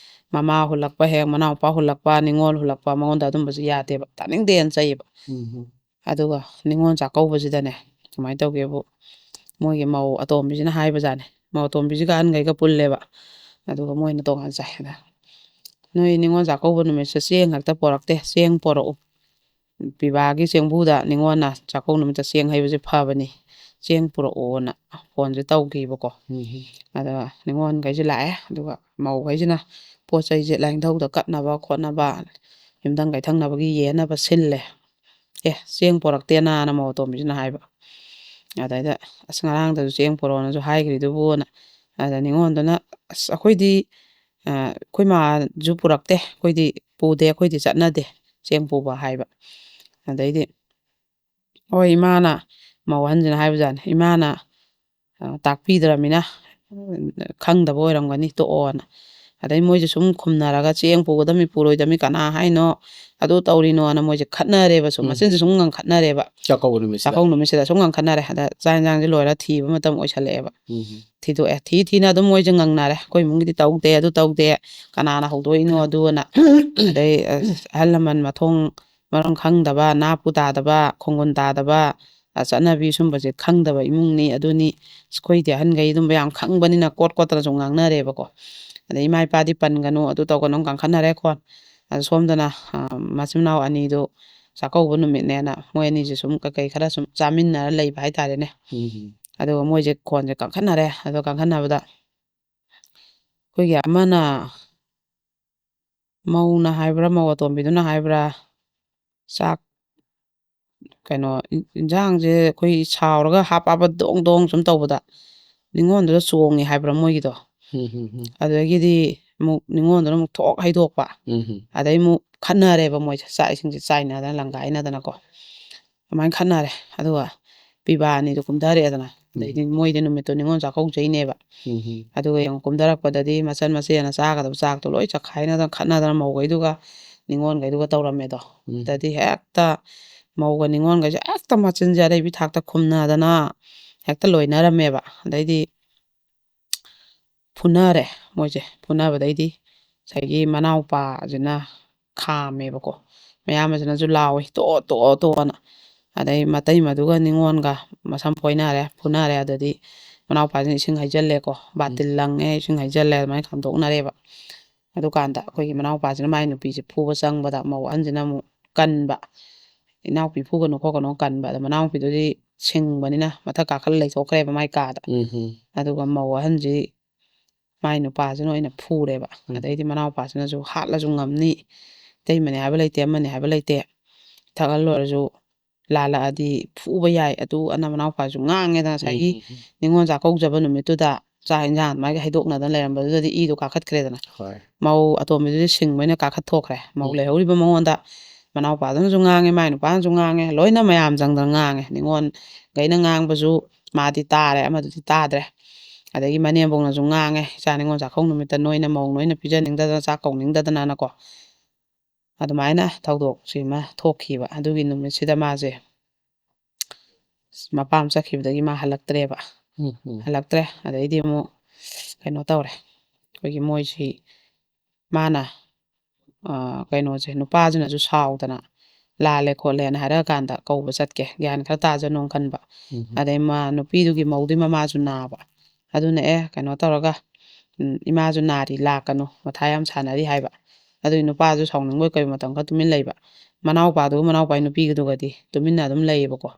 ꯃꯃꯥ ꯍꯨꯜꯂꯛꯄ ꯍꯦꯛ ꯃꯅꯥꯎꯄꯥ ꯍꯨꯜꯂꯛꯄ ꯅꯤꯉꯣꯜ ꯍꯨꯜꯂꯛꯄ ꯃꯉꯣꯟꯗ ꯑꯗꯨꯝꯕꯁꯨ ꯌꯥꯗꯦꯕ ꯇꯥꯅꯤꯡꯗꯦꯅ ꯆꯩꯌꯦꯕ ꯑꯗꯨꯒ ꯅꯤꯉꯣꯜ ꯆꯥꯛꯀꯧꯕꯁꯤꯗꯅꯦ ꯀꯃꯥꯏꯅ ꯇꯧꯒꯦꯕꯨ ꯃꯣꯏꯒꯤ ꯃꯧ ꯑꯇꯣꯝꯕꯤꯁꯤꯅ ꯍꯥꯏꯕꯖꯥꯠꯅꯦ ꯃꯧ ꯑꯇꯣꯝꯕꯤꯁꯤꯒ ꯑꯍꯟꯈꯩꯒ ꯄꯨꯜꯂꯦꯕ ꯑꯗꯨꯒ ꯃꯣꯏꯅ ꯇꯣꯉꯥꯟ ꯆꯥꯏ ꯅꯣꯏ ꯅꯤꯉꯣꯜ ꯆꯥꯛꯀꯧꯕ ꯅꯨꯃꯤꯠꯁꯦ ꯆꯦꯡ ꯈꯛꯇ ꯄꯣꯔꯛꯇꯦ ꯆꯦꯡ ꯄꯣꯔꯛꯎ ꯄꯤꯕꯥꯒꯤ ꯆꯦꯡꯕꯨꯗ ꯅꯤꯉꯣꯜꯅ ꯆꯥꯛꯀꯧꯕ ꯅꯨꯃꯤꯠꯇ ꯆꯦꯡ ꯍꯩꯕꯁꯦ ꯐꯕꯅꯤ ꯆꯦꯡ ꯄꯨꯔꯛꯑꯣꯅ ꯐꯣꯟꯁꯦ ꯇꯧꯈꯤꯕꯀꯣ ꯑꯗ ꯅꯤꯉꯣꯜꯈꯩꯁꯦ ꯂꯥꯛꯑꯦ ꯑꯗꯨꯒ ꯃꯧꯈꯩꯁꯤꯅ ꯄꯣꯠ ꯆꯩꯁꯦ ꯂꯥꯏꯅꯤꯡꯊꯧꯗ ꯀꯠꯅꯕ ꯈꯣꯠꯅꯕ ꯌꯨꯝꯊꯪ ꯀꯩꯊꯪꯅꯕꯒꯤ ꯌꯦꯟꯅꯕ ꯁꯤꯜꯂꯦ ꯆꯦꯡ ꯄꯣꯔꯛꯇꯦꯅꯥꯅ ꯃꯧ ꯑꯇꯣꯝꯕꯤꯁꯤꯅ ꯍꯥꯏꯕ ꯑꯗꯩꯗ ꯑꯁ ꯉꯔꯥꯡꯗꯁꯨ ꯆꯦꯡ ꯄꯣꯔꯛꯑꯣꯅꯁꯨ ꯍꯥꯏꯈ꯭ꯔꯤꯗꯨꯕꯨꯅ ꯑꯗ ꯅꯤꯉꯣꯜꯗꯨꯅ ꯑꯁ ꯑꯩꯈꯣꯏꯗꯤ ꯑꯩꯈꯣই ꯃꯥꯁꯨ ꯄꯨꯔꯛꯇꯦ ꯑꯩꯈꯣꯏꯗꯤ ꯄꯨꯗꯦ ꯑꯩꯈꯣꯏꯗꯤ ꯆꯠꯅꯗꯦ ꯆꯦꯡ ꯄꯨꯕ ꯍꯥꯏꯕ ꯑꯗꯩꯗꯤ ꯍꯣꯏ ꯏꯃꯥꯅ ꯃꯧ ꯑꯍꯟꯁꯤꯅ ꯍꯥꯏꯕꯖꯥꯠꯅꯤ ꯏꯃꯥꯅ ꯇꯥꯛꯄꯤꯗ꯭ꯔꯃꯤꯅ ꯈꯪꯗꯕ ꯑꯣꯏꯔꯝꯒꯅꯤ ꯇꯣꯛꯑꯣꯅ ꯑꯗꯩ ꯃꯣꯏꯁꯦ ꯁꯨꯝ ꯈꯨꯝꯅꯔꯒ ꯆꯦꯡ ꯄꯨꯒꯗꯕꯅꯤ ꯄꯨꯔꯣꯏꯗꯕꯅꯤ ꯀꯅꯥ ꯍꯥꯏꯅꯣ ꯑꯗꯨ ꯇꯧꯔꯤꯅꯣꯅ ꯃꯣꯏꯁꯦ ꯈꯠꯅꯔꯦꯕ ꯁꯨꯝ ꯃꯆꯤꯟꯁꯦ ꯁꯨꯝ ꯉꯪꯈꯠꯅꯔꯦꯕ ꯆꯥꯛꯀꯧꯕ ꯅꯨꯃꯤꯠꯁꯤꯗ ꯆꯥꯛꯀꯧꯕ ꯅꯨꯃꯤꯠꯁꯤꯗ ꯁꯨꯝ ꯉꯪꯈꯠꯅꯔꯦ ꯑꯗ ꯆꯥꯛ ꯌꯦꯟꯁꯥꯡꯁꯦ ꯂꯣꯏꯔ ꯊꯤꯕ ꯃꯇꯝ ꯑꯣꯏꯁꯜꯂꯛꯑꯦꯕ ꯊꯤꯗꯣꯛꯑꯦ ꯊꯤꯅ ꯑꯗꯨꯝ ꯃꯣꯏꯁꯦ ꯉꯪꯅꯔꯦ ꯑꯩꯈꯣꯏ ꯏꯃꯨꯡꯒꯤꯗꯤ ꯇꯧꯗꯦ ꯑꯗꯨ ꯇꯧꯗꯦ ꯀꯅꯥꯅ ꯍꯧꯗꯣꯛꯏꯅꯣ ꯑꯗꯨꯅ ꯑꯗꯩ ꯑꯍꯜ ꯂꯃꯟ ꯃꯊꯣꯡ ꯃꯔꯝ ꯈꯪꯗꯕ ꯅꯥꯄꯨ ꯇꯥꯗꯕ ꯈꯣꯡꯒꯨꯟ ꯇꯥꯗꯕ ꯆꯠꯅꯕꯤ ꯁꯨꯝꯕꯁꯦ ꯈꯪꯗꯕ ꯏꯃꯨꯡꯅꯤ ꯑꯗꯨꯅꯤ ꯑꯩꯈꯣꯏꯗꯤ ꯑꯍꯟꯈꯩ ꯑꯗꯨꯝꯕ ꯌꯥꯝ ꯈꯪꯕꯅꯤꯅ ꯀꯣꯠꯇꯅꯁꯨ ꯉꯥꯡꯅꯔꯦꯕꯀꯣ ꯑꯗꯩ ꯏꯃꯥ ꯏꯄꯥꯗꯤ ꯄꯟꯒꯅꯨ ꯑꯗꯨ ꯇꯧꯒꯅꯨ ꯀꯥꯡꯈꯠꯅꯔꯦ ꯑꯗ ꯁꯣꯝꯗꯅ ꯃꯆꯤꯟ ꯃꯅꯥꯎ ꯑꯅꯤꯗꯨ ꯆꯥꯛꯀꯧꯕ ꯅꯨꯃꯤꯠꯅꯦꯅ ꯃꯣꯏ ꯑꯅꯤꯁꯦ ꯁꯨꯝ ꯀꯩꯀꯩ ꯈꯔ ꯁꯨꯝ ꯆꯥꯃꯤꯟꯅꯔ ꯂꯩꯕ ꯍꯥꯏꯇꯥꯔꯦꯅꯦ ꯑꯗꯨꯒ ꯃꯣꯏꯁꯦ ꯈꯣꯟꯁꯦ ꯀꯟꯈꯠꯅꯔꯦ ꯑꯗꯣ ꯀꯟꯈꯠꯅꯕꯗ ꯑꯩꯈꯣꯏꯒꯤ ꯑꯃꯅ ꯃꯧꯅ ꯍꯥꯏꯕ꯭ꯔꯥ ꯃꯧ ꯑꯇꯣꯝꯕꯤꯗꯨꯅ ꯍꯥꯏꯕ꯭ꯔꯥ ꯆꯥꯛ ꯀꯩꯅꯣ ꯏꯟꯁꯥꯡꯁꯦ ꯑꯩꯈꯣꯏ ꯁꯥꯎꯔꯒ ꯍꯥꯞꯄ ꯗꯣꯡ ꯗꯣꯡ ꯁꯨꯝ ꯇꯧꯕꯗ ꯅꯤꯉꯣꯟꯗꯨꯗ ꯆꯣꯡꯉꯦ ꯍꯥꯏꯕ꯭ꯔꯥ ꯃꯣꯏꯒꯤꯗꯣ ꯑꯗꯨꯗꯒꯤꯗꯤ ꯑꯃꯨꯛ ꯅꯤꯉꯣꯟꯗꯨꯅ ꯑꯃꯨꯛ ꯊꯣꯛ ꯍꯩꯗꯣꯛꯄ ꯑꯗꯩ ꯑꯃꯨꯛ ꯈꯠꯅꯔꯦꯕ ꯃꯣꯏꯁꯦ ꯆꯥꯛ ꯏꯁꯤꯡꯁꯦ ꯆꯥꯏꯅꯗꯅ ꯂꯪꯒꯥꯏꯅꯗꯅꯀꯣ ꯑꯗꯨꯃꯥꯏꯅ ꯈꯠꯅꯔꯦ ꯑꯗꯨꯒ ꯄꯤꯕꯥ ꯑꯅꯤꯗꯨ ꯀꯨꯝꯊꯔꯛꯑꯦꯗꯅ ꯑꯗꯩꯗꯤ ꯃꯣꯏꯗꯤ ꯅꯨꯃꯤꯠꯇꯣ ꯅꯤꯉꯣꯜ ꯆꯥꯛꯀꯧꯖꯩꯅꯦꯕ ꯑꯗꯨꯒ ꯌꯦꯡꯉꯨ ꯀꯨꯝꯊꯔꯛꯄꯗꯗꯤ ꯃꯆꯟ ꯃꯆꯦꯅ ꯆꯥꯒꯗꯕ ꯆꯥꯛꯇꯣ ꯂꯣꯏ ꯆꯠꯈꯥꯏꯅꯗꯅ ꯈꯠꯅꯗꯅ ꯃꯧꯈꯩꯗꯨꯒ ꯅꯤꯉꯣꯜꯈꯩꯗꯨꯒ ꯇꯧꯔꯝꯃꯦꯗꯣ ꯑꯗꯗꯤ ꯍꯦꯛꯇ ꯃꯧꯒ ꯅꯤꯉꯣꯜꯈꯩꯁꯦ ꯍꯦꯛꯇ ꯃꯆꯤꯟꯁꯦ ꯑꯔꯩꯕꯤ ꯊꯥꯛꯇ ꯈꯨꯝꯅꯗꯅ ꯍꯦꯛꯇ ꯂꯣꯏꯅꯔꯝꯃꯦꯕ ꯑꯗꯩꯗꯤ ꯐꯨꯅꯔꯦ ꯃꯣꯏꯁꯦ ꯐꯨꯅꯕꯗꯩꯗꯤ ꯉꯁꯥꯏꯒꯤ ꯃꯅꯥꯎꯄꯥꯁꯤꯅ ꯈꯥꯝꯃꯦꯕꯀꯣ ꯃꯌꯥꯝꯕꯁꯤꯅꯁꯨ ꯂꯥꯎꯋꯤ ꯇꯣꯛꯑꯣ ꯇꯣꯛꯑꯣ ꯇꯣꯛꯑꯣꯅ ꯑꯗꯩ ꯃꯇꯩꯃꯗꯨꯒ ꯅꯤꯉꯣꯜꯒ ꯃꯁꯝ ꯐꯣꯏꯅꯔꯦ ꯐꯨꯅꯔꯦ ꯑꯗꯨꯗꯤ ꯃꯅꯥꯎꯄꯥꯁꯤꯅ ꯏꯁꯤꯡ ꯍꯩꯖꯤꯜꯂꯦꯀꯣ ꯕꯥꯇꯤꯜ ꯂꯪꯉꯦ ꯏꯁꯤꯡ ꯍꯩꯖꯤꯜꯂꯦ ꯑꯗꯨꯃꯥꯏꯅ ꯈꯥꯝꯗꯣꯛꯅꯔꯦꯕ ꯑꯗꯨꯀꯥꯟꯗ ꯑꯩꯈꯣꯏꯒꯤ ꯃꯅꯥꯎꯄꯥꯁꯤꯅ ꯃꯥꯏ ꯅꯨꯄꯤꯁꯦ ꯐꯨꯕ ꯆꯪꯕꯗ ꯃꯧ ꯑꯍꯟꯁꯤꯅ ꯑꯃꯨꯛ ꯀꯟꯕ ꯏꯅꯥꯎꯄꯤ ꯐꯨꯒꯅꯨ ꯈꯣꯠꯀꯅꯨ ꯀꯟꯕ ꯑꯗ ꯃꯅꯥꯎꯄꯤꯗꯨꯗꯤ ꯁꯤꯡꯕꯅꯤꯅ ꯃꯊꯛ ꯀꯥꯈꯠꯂ ꯂꯩꯊꯣꯛꯈ꯭ꯔꯦꯕ ꯃꯥꯏ ꯀꯥꯗ ꯑꯗꯨꯒ ꯃꯧ ꯑꯍꯟꯁꯤ ꯃꯥꯏ ꯅꯨꯄꯥꯁꯤꯅ ꯑꯣꯏꯅ ꯐꯨꯔꯦꯕ ꯑꯗꯩꯗꯤ ꯃꯅꯥꯎꯄꯥꯁꯤꯅꯁꯨ ꯍꯥꯠꯂꯁꯨ ꯉꯝꯅꯤ ꯏꯇꯩꯃꯅꯦ ꯍꯥꯏꯕ ꯂꯩꯇꯦ ꯑꯃꯅꯦ ꯍꯥꯏꯕ ꯂꯩꯇꯦ ꯊꯛꯍꯜꯂꯨꯔꯁꯨ ꯂꯥꯜꯂꯛꯑꯗꯤ ꯐꯨꯕ ꯌꯥꯏ ꯑꯗꯨ ꯑꯅ ꯃꯅꯥꯎꯄꯥꯁꯨ ꯉꯥꯡꯉꯦꯗꯅ ꯉꯁꯥꯏꯒꯤ ꯅꯤꯉꯣꯜ ꯆꯥꯛꯀꯧꯖꯕ ꯅꯨꯃꯤꯠꯇꯨꯗ ꯆꯥꯛ ꯏꯟꯖꯥꯡ ꯑꯗꯨꯃꯥꯏꯅ ꯍꯩꯗꯣꯛꯅꯗꯅ ꯂꯩꯔꯝꯕꯗꯨꯗꯗꯤ ꯏꯗꯣ ꯀꯥꯈꯠꯈ꯭ꯔꯦꯗꯅ ꯃꯧ ꯑꯇꯣꯝꯕꯤꯗꯨꯗꯤ ꯁꯤꯡꯕꯅꯤꯅ ꯀꯥꯈꯠꯊꯣꯛꯈ꯭ꯔꯦ ꯃꯧ ꯂꯩꯍꯧꯔꯤꯕ ꯃꯉꯣꯟꯗ ꯃꯅꯥꯎꯄꯥꯗꯨꯅꯁꯨ ꯉꯥꯡꯉꯦ ꯃꯥꯏ ꯅꯨꯄꯥꯅꯁꯨ ꯉꯥꯡꯉꯦ ꯂꯣꯏꯅ ꯃꯌꯥꯝ ꯆꯪꯗꯅ ꯉꯥꯡꯉꯦ ꯅꯤꯉꯣꯜꯈꯩꯅ ꯉꯥꯡꯕꯁꯨ ꯃꯥꯗꯤ ꯇꯥꯔꯦ ꯑꯃꯗꯨꯗꯤ ꯇꯥꯗ꯭ꯔꯦ ꯑꯗꯒꯤ ꯃꯅꯦꯝꯕꯣꯛꯅꯁꯨ ꯉꯥꯡꯉꯦ ꯏꯆꯥ ꯅꯤꯉꯣꯜ ꯆꯥꯛꯀꯧ ꯅꯨꯃꯤꯠꯇ ꯅꯣꯏꯅ ꯃꯧ ꯅꯣꯏꯅ ꯄꯤꯖꯅꯤꯡꯗꯗꯅ ꯆꯥꯛ ꯀꯧꯅꯤꯡꯗꯗꯅꯀꯣ ꯑꯗꯨꯃꯥꯏꯅ ꯊꯧꯗꯣꯛꯁꯤꯃ ꯊꯣꯛꯈꯤꯕ ꯑꯗꯨꯒꯤ ꯅꯨꯃꯤꯠꯁꯤꯗ ꯃꯥꯁꯦ ꯃꯄꯥꯝ ꯆꯠꯈꯤꯕꯗꯒꯤ ꯃꯥ ꯍꯜꯂꯛꯇ꯭ꯔꯦꯕ ꯍꯜꯂꯛꯇ꯭ꯔꯦ ꯑꯗꯩꯗꯤ ꯑꯃꯨꯛ ꯀꯩꯅꯣ ꯇꯧꯔꯦ ꯑꯩꯈꯣꯏꯒꯤ ꯃꯣꯏꯁꯤ ꯃꯥꯅ ꯀꯩꯅꯣꯁꯦ ꯅꯨꯄꯥꯁꯤꯅꯁꯨ ꯁꯥꯎꯗꯅ ꯂꯥꯜꯂꯦ ꯈꯣꯠꯂꯦꯅ ꯍꯥꯏꯔꯛꯑꯀꯥꯟꯗ ꯀꯧꯕ ꯆꯠꯀꯦ ꯒ꯭ꯌꯥꯟ ꯈꯔ ꯇꯥꯖꯅꯣ ꯈꯟꯕ ꯑꯗꯩ ꯅꯨꯄꯤꯗꯨꯒꯤ ꯃꯧꯗꯨꯒꯤ ꯃꯃꯥꯁꯨ ꯅꯥꯕ ꯑꯗꯨꯅ ꯀꯩꯅꯣ ꯇꯧꯔꯒ ꯏꯃꯥꯁꯨ ꯅꯥꯔꯤ ꯂꯥꯛꯀꯅꯨ ꯃꯊꯥ ꯌꯥꯝ ꯁꯥꯟꯅꯔꯤ ꯍꯥꯏꯕ ꯑꯗꯨꯏ ꯅꯨꯄꯥꯁꯨ ꯁꯥꯎꯅꯤꯡꯕꯣꯏ ꯀꯩ ꯃꯇꯝ ꯈꯔ ꯇꯨꯃꯤꯟ ꯂꯩꯕ ꯃꯅꯥꯎꯄꯥꯗꯨꯒ ꯃꯅꯥꯎꯄꯥꯒꯤ ꯅꯨꯄꯤꯒꯗꯨꯒꯗꯤ ꯇꯨꯃꯤꯟꯅ ꯑꯗꯨꯝ ꯂꯩꯌꯦꯕꯀꯣ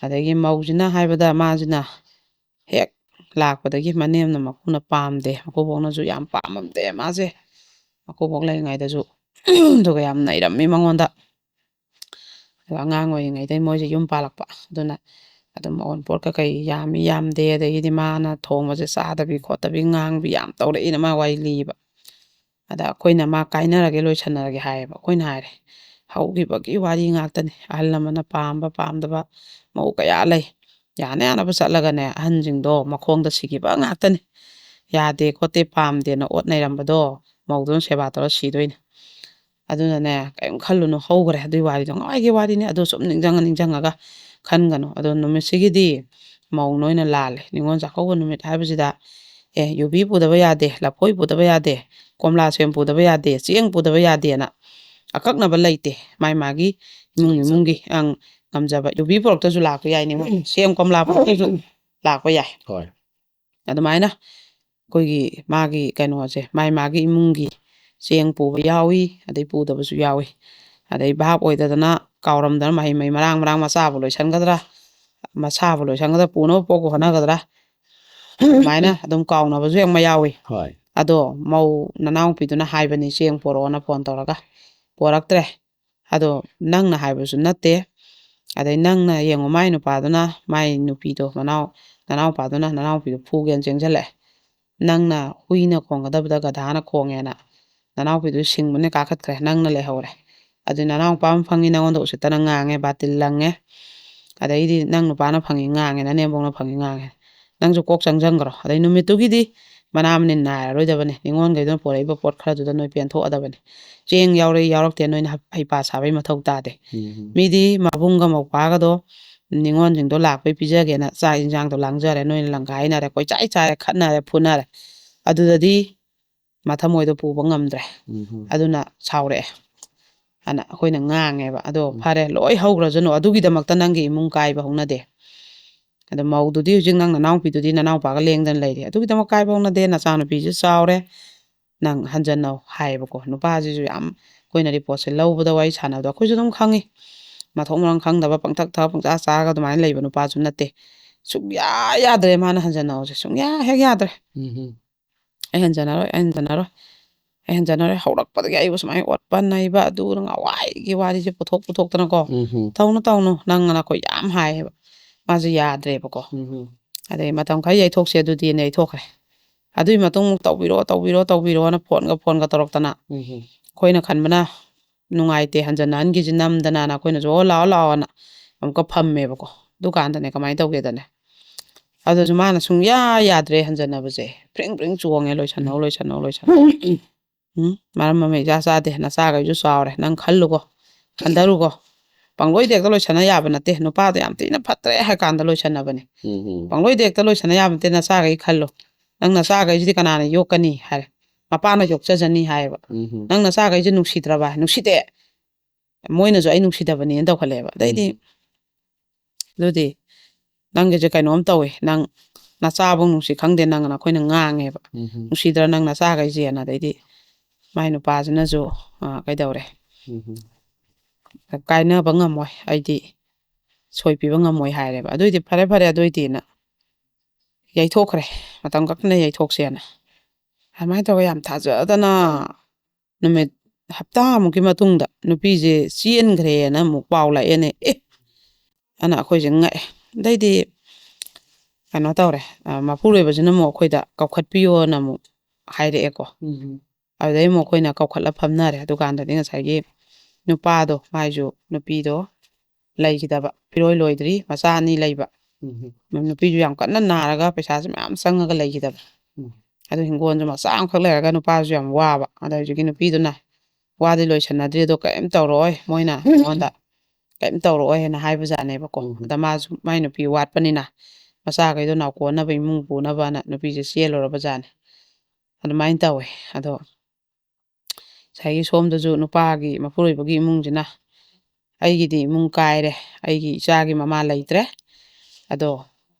ꯑꯗꯒꯤ ꯃꯧꯁꯤꯅ ꯍꯥꯏꯕꯗ ꯃꯥꯁꯤꯅ ꯍꯦꯛ ꯂꯥꯛꯄꯗꯒꯤ ꯃꯅꯦꯝꯅ ꯃꯀꯨꯅ ꯄꯥꯝꯗꯦ ꯃꯀꯨꯕꯣꯛꯅꯁꯨ ꯌꯥꯝ ꯄꯥꯝꯃꯝꯗꯦ ꯃꯥꯁꯦ ꯃꯀꯨꯕꯣꯛ ꯂꯩꯔꯤꯉꯩꯗꯁꯨ ꯑꯗꯨꯒ ꯌꯥꯝ ꯅꯩꯔꯝꯃꯤ ꯃꯉꯣꯟꯗ ꯑꯗꯣ ꯑꯉꯥꯡ ꯑꯣꯏꯔꯤꯉꯩꯗꯩ ꯃꯣꯏꯁꯦ ꯌꯨꯝ ꯄꯥꯜꯂꯛꯄ ꯑꯗꯨꯅ ꯑꯗꯨꯝ ꯑꯋꯨꯟꯄꯣꯠ ꯀꯩ ꯌꯥꯝꯃꯤ ꯌꯥꯝꯗꯦ ꯑꯗꯒꯤꯗꯤ ꯃꯥꯅ ꯊꯣꯡꯕꯁꯦ ꯆꯥꯗꯕꯤ ꯈꯣꯠꯇꯕꯤ ꯉꯥꯡꯕꯤ ꯌꯥꯝ ꯇꯧꯔꯛꯏꯅ ꯃꯥ ꯋꯥꯔꯤ ꯂꯤꯕ ꯑꯗ ꯑꯩꯈꯣꯏꯅ ꯃꯥ ꯀꯥꯏꯅꯔꯒꯦ ꯂꯣꯏꯁꯟꯅꯔꯒꯦ ꯍꯥꯏꯌꯦꯕ ꯑꯩꯈꯣꯏꯅ ꯍꯥꯏꯔꯦ ꯍꯧꯈꯤꯕꯒꯤ ꯋꯥꯔꯤ ꯉꯥꯛꯇꯅꯤ ꯑꯍꯜ ꯂꯃꯟꯅ ꯄꯥꯝꯕ ꯄꯥꯝꯗꯕ ꯃꯧ ꯀꯌꯥ ꯂꯩ ꯌꯥꯅ ꯌꯥꯅꯕ ꯆꯠꯂꯒꯅꯦ ꯑꯍꯟꯁꯤꯡꯗꯣ ꯃꯈꯣꯡꯗ ꯁꯤꯈꯤꯕ ꯉꯥꯛꯇꯅꯤ ꯌꯥꯗꯦ ꯈꯣꯠꯇꯦ ꯄꯥꯝꯗꯦꯅ ꯑꯣꯠ ꯅꯩꯔꯝꯕꯗꯣ ꯃꯧꯗꯨꯅ ꯁꯦꯕꯥ ꯇꯧꯔ ꯁꯤꯗꯣꯏꯅꯤ ꯑꯗꯨꯅꯅꯦ ꯀꯔꯤꯝ ꯈꯜꯂꯨꯅꯨ ꯍꯧꯈ꯭ꯔꯦ ꯑꯗꯨꯏ ꯋꯥꯔꯤꯗꯣ ꯅꯍꯥꯟꯋꯥꯏꯒꯤ ꯋꯥꯔꯤꯅꯤ ꯑꯗꯨ ꯁꯨꯝ ꯅꯤꯡꯁꯤꯡꯉꯒ ꯈꯟꯒꯅꯨ ꯑꯗꯣ ꯅꯨꯃꯤꯠꯁꯤꯒꯤꯗꯤ ꯃꯧ ꯅꯣꯏꯅ ꯂꯥꯜꯂꯦ ꯅꯤꯉꯣꯜ ꯆꯥꯛꯀꯧꯕ ꯅꯨꯃꯤꯠ ꯍꯥꯏꯕꯁꯤꯗ ꯌꯨꯕꯤ ꯄꯨꯗꯕ ꯌꯥꯗꯦ ꯂꯐꯣꯏ ꯄꯨꯗꯕ ꯌꯥꯗꯦ ꯀꯣꯝꯂꯥ ꯁꯦꯝ ꯄꯨꯗꯕ ꯌꯥꯗꯦ ꯆꯦꯡ ꯄꯨꯗꯕ ꯌꯥꯗꯦꯅ ꯑꯀꯛꯅꯕ ꯂꯩꯇꯦ ꯃꯥꯒꯤ ꯏꯃꯨꯡꯒꯤ ꯉꯝꯖꯕ ꯌꯨꯕꯤ ꯄꯨꯔꯛꯇꯁꯨ ꯂꯥꯛꯄ ꯌꯥꯏꯅꯤ ꯁꯦꯝ ꯀꯣꯝꯂꯥ ꯄꯨꯔꯛꯇꯁꯨ ꯂꯥꯛꯄ ꯌꯥꯏ ꯑꯗꯨꯃꯥꯏꯅ ꯑꯩꯈꯣꯏꯒꯤ ꯃꯥꯒꯤ ꯀꯩꯅꯣꯁꯦ ꯃꯥꯒꯤ ꯏꯃꯨꯡꯒꯤ ꯆꯦꯡ ꯄꯨꯕ ꯌꯥꯎꯏ ꯑꯗꯩ ꯄꯨꯗꯕꯁꯨ ꯌꯥꯎꯏ ꯑꯗꯩ ꯚꯥꯞ ꯑꯣꯏꯗꯗꯅ ꯀꯥꯎꯔꯝꯗꯅ ꯃꯍꯩ ꯃꯔꯥꯡ ꯃꯆꯥꯕꯨ ꯂꯣꯏꯁꯟꯒꯗ꯭ꯔꯥ ꯃꯁꯥꯕꯨ ꯂꯣꯏꯁꯟꯒꯗ꯭ꯔꯥ ꯄꯨꯅꯕ ꯄꯣꯛꯄ ꯍꯣꯠꯅꯒꯗ꯭ꯔꯥ ꯑꯗꯨꯃꯥꯏꯅ ꯑꯗꯨꯝ ꯀꯥꯎꯅꯕꯁꯨ ꯌꯥꯝ ꯌꯥꯎꯏ ꯍꯣꯏ ꯑꯗꯣ ꯃꯧ ꯅꯅꯥꯎꯄꯤꯗꯨꯅ ꯍꯥꯏꯕꯅꯤ ꯆꯦꯡ ꯄꯣꯔꯛꯑꯣꯅ ꯐꯣꯟ ꯇꯧꯔꯒ ꯄꯣꯔꯛꯇ꯭ꯔꯦ ꯑꯗꯣ ꯅꯪꯅ ꯍꯥꯏꯕꯁꯨ ꯅꯠꯇꯦ ꯑꯗꯩ ꯅꯪꯅ ꯌꯦꯡꯉꯨ ꯃꯥꯏ ꯅꯨꯄꯥꯗꯨꯅ ꯃꯥꯏ ꯅꯨꯄꯤꯗꯣ ꯅꯅꯥꯎꯄꯥꯗꯨꯅ ꯅꯅꯥꯎꯄꯤꯗꯣ ꯐꯨꯒꯦꯅ ꯆꯦꯟꯁꯤꯜꯂꯛꯑꯦ ꯅꯪꯅ ꯍꯨꯏꯅ ꯈꯣꯡꯒꯗꯕꯗ ꯒꯙꯥꯅ ꯈꯣꯡꯉꯦꯅ ꯅꯅꯥꯎꯄꯤꯗꯨ ꯁꯤꯡꯕꯅ ꯀꯥꯈꯠꯈ꯭ꯔꯦ ꯅꯪꯅ ꯂꯩꯍꯧꯔꯦ ꯑꯗꯨ ꯅꯅꯥꯎꯄꯥ ꯑꯃ ꯐꯪꯉꯤ ꯅꯪꯉꯣꯟꯗ ꯎꯁꯤꯠꯇꯅ ꯉꯥꯡꯉꯦ ꯕꯥꯇꯤꯜ ꯂꯪꯉꯦ ꯑꯗꯩꯗꯤ ꯅꯪ ꯅꯨꯄꯥꯅ ꯐꯪꯉꯤ ꯉꯥꯡꯉꯦ ꯅꯅꯦꯝꯕꯣꯛꯅ ꯐꯪꯉꯤ ꯉꯥꯡꯉꯦ ꯅꯪꯁꯨ ꯀꯣꯛ ꯆꯪꯁꯤꯟꯈ꯭ꯔꯣ ꯑꯗꯩ ꯅꯨꯃꯤꯠꯇꯨꯒꯤꯗꯤ ꯃꯅꯥ ꯃꯅꯤꯟ ꯅꯥꯏꯔꯔꯣꯏꯗꯕꯅꯤ ꯅꯤꯉꯣꯟꯈꯩꯗꯨꯅ ꯄꯣꯔꯛꯏꯕ ꯄꯣꯠ ꯈꯔꯗꯨꯗ ꯅꯣꯏ ꯄꯦꯟꯊꯣꯛꯑꯗꯕꯅꯤ ꯆꯦꯡ ꯌꯥꯎꯔꯛꯏ ꯌꯥꯎꯔꯛꯇꯦ ꯅꯣꯏꯅ ꯍꯩꯄꯥ ꯁꯥꯕꯩ ꯃꯊꯧ ꯇꯥꯗꯦ ꯃꯤꯗꯤ ꯃꯕꯨꯡꯒ ꯃꯧꯄꯥꯒꯗꯣ ꯅꯤꯉꯣꯟꯁꯤꯡꯗꯣ ꯂꯥꯛꯄꯩ ꯄꯤꯖꯒꯦꯅ ꯆꯥꯛ ꯏꯟꯖꯥꯡꯗꯣ ꯂꯥꯡꯖꯔꯦ ꯅꯣꯏꯅ ꯂꯪꯒꯥꯏꯅꯔꯦ ꯀꯣꯏꯆꯥꯏ ꯆꯥꯏꯔꯦ ꯈꯠꯅꯔꯦ ꯐꯨꯅꯔꯦ ꯑꯗꯨꯗꯗꯤ ꯃꯊꯃꯣꯏꯗꯣ ꯄꯨꯕ ꯉꯝꯗ꯭ꯔꯦ ꯑꯗꯨꯅ ꯁꯥꯎꯔꯛꯑꯦ ꯑꯅ ꯑꯩꯈꯣꯏꯅ ꯉꯥꯡꯉꯦꯕ ꯑꯗꯣ ꯐꯔꯦ ꯂꯣꯏ ꯍꯧꯈ꯭ꯔꯖꯅꯨ ꯑꯗꯨꯒꯤꯗꯃꯛꯇ ꯅꯪꯒꯤ ꯏꯃꯨꯡ ꯀꯥꯏꯕ ꯍꯧꯅꯗꯦ ꯑꯗꯣ ꯃꯧꯗꯨꯗꯤ ꯍꯧꯖꯤꯛ ꯅꯪ ꯅꯅꯥꯎꯄꯤꯗꯨꯗꯤ ꯅꯅꯥꯎꯄꯥꯒ ꯂꯦꯡꯗꯅ ꯂꯩꯔꯤ ꯑꯗꯨꯒꯤꯗꯃꯛ ꯀꯥꯏꯕ ꯍꯧꯅꯗꯦ ꯅꯆꯥꯅꯨꯄꯤꯁꯨ ꯆꯥꯎꯔꯦ ꯅꯪ ꯍꯟꯖꯟꯅꯧ ꯍꯥꯏꯌꯦꯕꯀꯣ ꯅꯨꯄꯥꯁꯤꯁꯨ ꯌꯥꯝ ꯑꯩꯈꯣꯏꯅ ꯔꯤꯄꯣꯔꯠꯁꯦ ꯂꯧꯕꯗ ꯋꯥꯔꯤ ꯁꯥꯟꯅꯕꯗꯣ ꯑꯩꯈꯣꯏꯁꯨ ꯑꯗꯨꯝ ꯈꯪꯉꯤ ꯃꯊꯣꯡ ꯃꯔꯝ ꯈꯪꯗꯕ ꯄꯪꯊꯛ ꯊꯛ ꯄꯪꯆꯥ ꯆꯥꯔꯒ ꯑꯗꯨꯃꯥꯏꯅ ꯂꯩꯕ ꯅꯨꯄꯥꯁꯨ ꯅꯠꯇꯦ ꯁꯨꯡꯌꯥ ꯌꯥꯗ꯭ꯔꯦ ꯃꯥꯅ ꯍꯟꯖꯟꯅꯧꯁꯦ ꯁꯨꯡꯌꯥ ꯍꯦꯛ ꯌꯥꯗ꯭ꯔꯦ ꯑꯩ ꯍꯟꯖꯟꯅꯔꯣꯏ ꯍꯧꯔꯛꯄꯗꯒꯤ ꯑꯩꯕꯨ ꯁꯨꯃꯥꯏꯅ ꯑꯣꯠꯄ ꯅꯩꯕ ꯑꯗꯨ ꯉꯋꯥꯏꯒꯤ ꯋꯥꯔꯤꯁꯦ ꯄꯨꯊꯣꯛꯇꯅꯀꯣ ꯇꯧꯅꯨ ꯅꯪꯅ ꯑꯩꯈꯣꯏ ꯌꯥꯝ ꯍꯥꯏꯌꯦꯕ ꯃꯥꯁꯨ ꯌꯥꯗ꯭ꯔꯦꯕꯀꯣ ꯑꯗꯩ ꯃꯇꯝ ꯈꯔ ꯌꯩꯊꯣꯛꯁꯦ ꯑꯗꯨꯗꯤꯅ ꯌꯩꯊꯣꯛꯈ꯭ꯔꯦ ꯑꯗꯨꯒꯤ ꯃꯇꯨꯡ ꯇꯧꯕꯤꯔꯣꯅ ꯐꯣꯟꯒ ꯇꯧꯔꯛꯇꯅ ꯑꯩꯈꯣꯏꯅ ꯈꯟꯕꯅ ꯅꯨꯡꯉꯥꯏꯇꯦ ꯍꯟꯖꯟꯅꯍꯟꯈꯤꯁꯤ ꯅꯝꯗꯅ ꯑꯩꯈꯣꯏꯅꯁꯨ ꯑꯣ ꯂꯥꯛꯑꯣꯅ ꯑꯃꯨꯛꯀ ꯐꯝꯃꯦꯕꯀꯣ ꯗꯨꯀꯥꯟꯗꯅꯦ ꯀꯃꯥꯏꯅ ꯇꯧꯒꯦꯗꯅꯦ ꯑꯗꯨꯁꯨ ꯃꯥꯅ ꯁꯨꯡꯌꯥ ꯌꯥꯗ꯭ꯔꯦ ꯍꯟꯖꯟꯅꯕꯁꯦ ꯐ꯭ꯔꯤꯡ ꯆꯣꯡꯉꯦ ꯂꯣꯏꯁꯟꯅꯧ ꯃꯔꯝ ꯑꯃ ꯏꯆꯥ ꯆꯥꯗꯦ ꯅꯆꯥꯈꯩꯁꯨ ꯆꯥꯎꯔꯦ ꯅꯪ ꯈꯜꯂꯨꯀꯣ ꯈꯟꯊꯔꯨꯀꯣ ꯄꯪꯂꯣꯏꯗ ꯍꯦꯛꯇ ꯂꯣꯏꯁꯟꯅ ꯌꯥꯕ ꯅꯠꯇꯦ ꯅꯨꯄꯥꯗꯣ ꯌꯥꯝ ꯊꯤꯅ ꯐꯠꯇ꯭ꯔꯦ ꯍꯥꯏ ꯀꯥꯟꯗ ꯂꯣꯏꯁꯟꯅꯕꯅꯦ ꯄꯪꯂꯣꯏꯗ ꯍꯦꯛꯇ ꯂꯣꯏꯁꯟꯅ ꯌꯥꯕ ꯅꯠꯇꯦ ꯅꯆꯥꯈꯩ ꯈꯜꯂꯣ ꯅꯪ ꯅꯆꯥꯈꯩꯁꯤꯗꯤ ꯀꯅꯥꯅ ꯌꯣꯛꯀꯅꯤ ꯍꯥꯏꯔꯦ ꯃꯄꯥꯅ ꯌꯣꯛꯆꯖꯅꯤ ꯍꯥꯏꯌꯦꯕ ꯅꯪ ꯅꯆꯥꯈꯩꯁꯦ ꯅꯨꯡꯁꯤꯗ꯭ꯔꯕ ꯅꯨꯡꯁꯤꯗꯦ ꯃꯣꯏꯅꯁꯨ ꯑꯩ ꯅꯨꯡꯁꯤꯗꯕꯅꯦꯅ ꯇꯧꯈꯠꯂꯛꯑꯦꯕ ꯑꯗꯩꯗꯤ ꯑꯗꯨꯗꯤ ꯅꯪꯒꯤꯁꯦ ꯀꯩꯅꯣꯝ ꯇꯧꯋꯦ ꯅꯪ ꯅꯆꯥꯕꯨ ꯅꯨꯡꯁꯤ ꯈꯪꯗꯦ ꯅꯪꯅ ꯑꯩꯈꯣꯏꯅ ꯉꯥꯡꯉꯦꯕ ꯅꯨꯡꯁꯤꯗ꯭ꯔ ꯅꯪ ꯅꯆꯥꯈꯩꯁꯦꯅ ꯑꯗꯩꯗꯤ ꯃꯥꯏ ꯅꯨꯄꯥꯁꯤꯅꯁꯨ ꯀꯩꯗꯧꯔꯦ ꯀꯥꯏꯅꯕ ꯉꯝꯃꯣꯏ ꯑꯩꯗꯤ ꯁꯣꯏ ꯄꯤꯕ ꯉꯝꯃꯣꯏ ꯍꯥꯏꯔꯦꯕ ꯑꯗꯨꯏꯗꯤ ꯐꯔꯦ ꯑꯗꯨꯏꯗꯤꯅ ꯌꯩꯊꯣꯛꯈ꯭ꯔꯦ ꯃꯇꯝ ꯈꯛꯇꯅ ꯌꯩꯊꯣꯛꯁꯦꯅ ꯑꯗꯨꯃꯥꯏꯅ ꯇꯧꯔꯒ ꯌꯥꯝ ꯊꯥꯖꯗꯅ ꯅꯨꯃꯤꯠ ꯍꯞꯇꯥꯃꯨꯛꯀꯤ ꯃꯇꯨꯡꯗ ꯅꯨꯄꯤꯁꯦ ꯆꯦꯟꯈ꯭ꯔꯦꯅ ꯑꯃꯨꯛ ꯄꯥꯎ ꯂꯥꯛꯑꯦꯅꯦ ꯑꯅ ꯑꯩꯈꯣꯏꯁꯦ ꯉꯛꯑꯦ ꯑꯗꯩꯗꯤ ꯀꯩꯅꯣ ꯇꯧꯔꯦ ꯃꯄꯨꯔꯣꯏꯕꯁꯤꯅ ꯑꯃꯨꯛ ꯑꯩꯈꯣꯏꯗ ꯀꯧꯈꯠꯄꯤꯌꯣꯅ ꯑꯃꯨꯛ ꯍꯥꯏꯔꯛꯑꯦꯀꯣ ꯑꯗꯨꯗꯩ ꯑꯃꯨꯛ ꯑꯩꯈꯣꯏꯅ ꯀꯧꯈꯠꯂ ꯐꯝꯅꯔꯦ ꯑꯗꯨꯀꯥꯟꯗꯗꯤ ꯉꯁꯥꯏꯒꯤ ꯅꯨꯄꯥꯗꯣ ꯃꯥꯏꯁꯨ ꯅꯨꯄꯤꯗꯣ ꯂꯩꯈꯤꯗꯕ ꯐꯤꯔꯣꯏ ꯂꯣꯏꯗ꯭ꯔꯤ ꯃꯆꯥ 2 ꯂꯩꯕ ꯅꯨꯄꯤꯁꯨ ꯌꯥꯝ ꯀꯟꯅ ꯅꯥꯔꯒ ꯄꯩꯁꯥꯁꯨ ꯃꯌꯥꯝ ꯆꯪꯉꯒ ꯂꯩꯈꯤꯗꯕ ꯑꯗꯨ ꯍꯤꯡꯒꯣꯜꯁꯨ ꯃꯆꯥ ꯑꯃꯈꯛ ꯂꯩꯔꯒ ꯅꯨꯄꯥꯁꯨ ꯌꯥꯝ ꯋꯥꯕ ꯑꯗ ꯍꯧꯖꯤꯛꯀꯤ ꯅꯨꯄꯤꯗꯨꯅ ꯋꯥꯗꯤ ꯂꯣꯏꯁꯟꯅꯗ꯭ꯔꯤ ꯑꯗꯣ ꯀꯔꯤꯝ ꯇꯧꯔꯛꯑꯣꯏ ꯃꯣꯏꯅ ꯑꯩꯉꯣꯟꯗ ꯀꯔꯤꯝ ꯇꯧꯔꯛꯑꯣꯏꯅ ꯍꯥꯏꯕꯖꯥꯠꯅꯦꯕꯀꯣ ꯑꯗ ꯃꯥꯁꯨ ꯃꯥꯏ ꯅꯨꯄꯤ ꯋꯥꯠꯄꯅꯤꯅ ꯃꯆꯥꯈꯩꯗꯣ ꯅꯥꯎꯀꯣꯟꯅꯕ ꯏꯃꯨꯡ ꯄꯨꯅꯕꯅ ꯅꯨꯄꯤꯁꯦ ꯆꯦꯜꯂꯨꯔꯕ ꯖꯥꯠꯅꯦ ꯑꯗꯨꯃꯥꯏꯅ ꯇꯧꯋꯦ ꯑꯗꯣ ꯉꯁꯥꯏꯒꯤ ꯁꯣꯝꯗꯁꯨ ꯅꯨꯄꯥꯒꯤ ꯃꯄꯨꯔꯣꯏꯕꯒꯤ ꯏꯃꯨꯡꯁꯤꯅ ꯑꯩꯒꯤꯗꯤ ꯏꯃꯨꯡ ꯀꯥꯏꯔꯦ ꯑꯩꯒꯤ ꯏꯆꯥꯒꯤ ꯃꯃꯥ ꯂꯩꯇ꯭ꯔꯦ ꯑꯗꯣ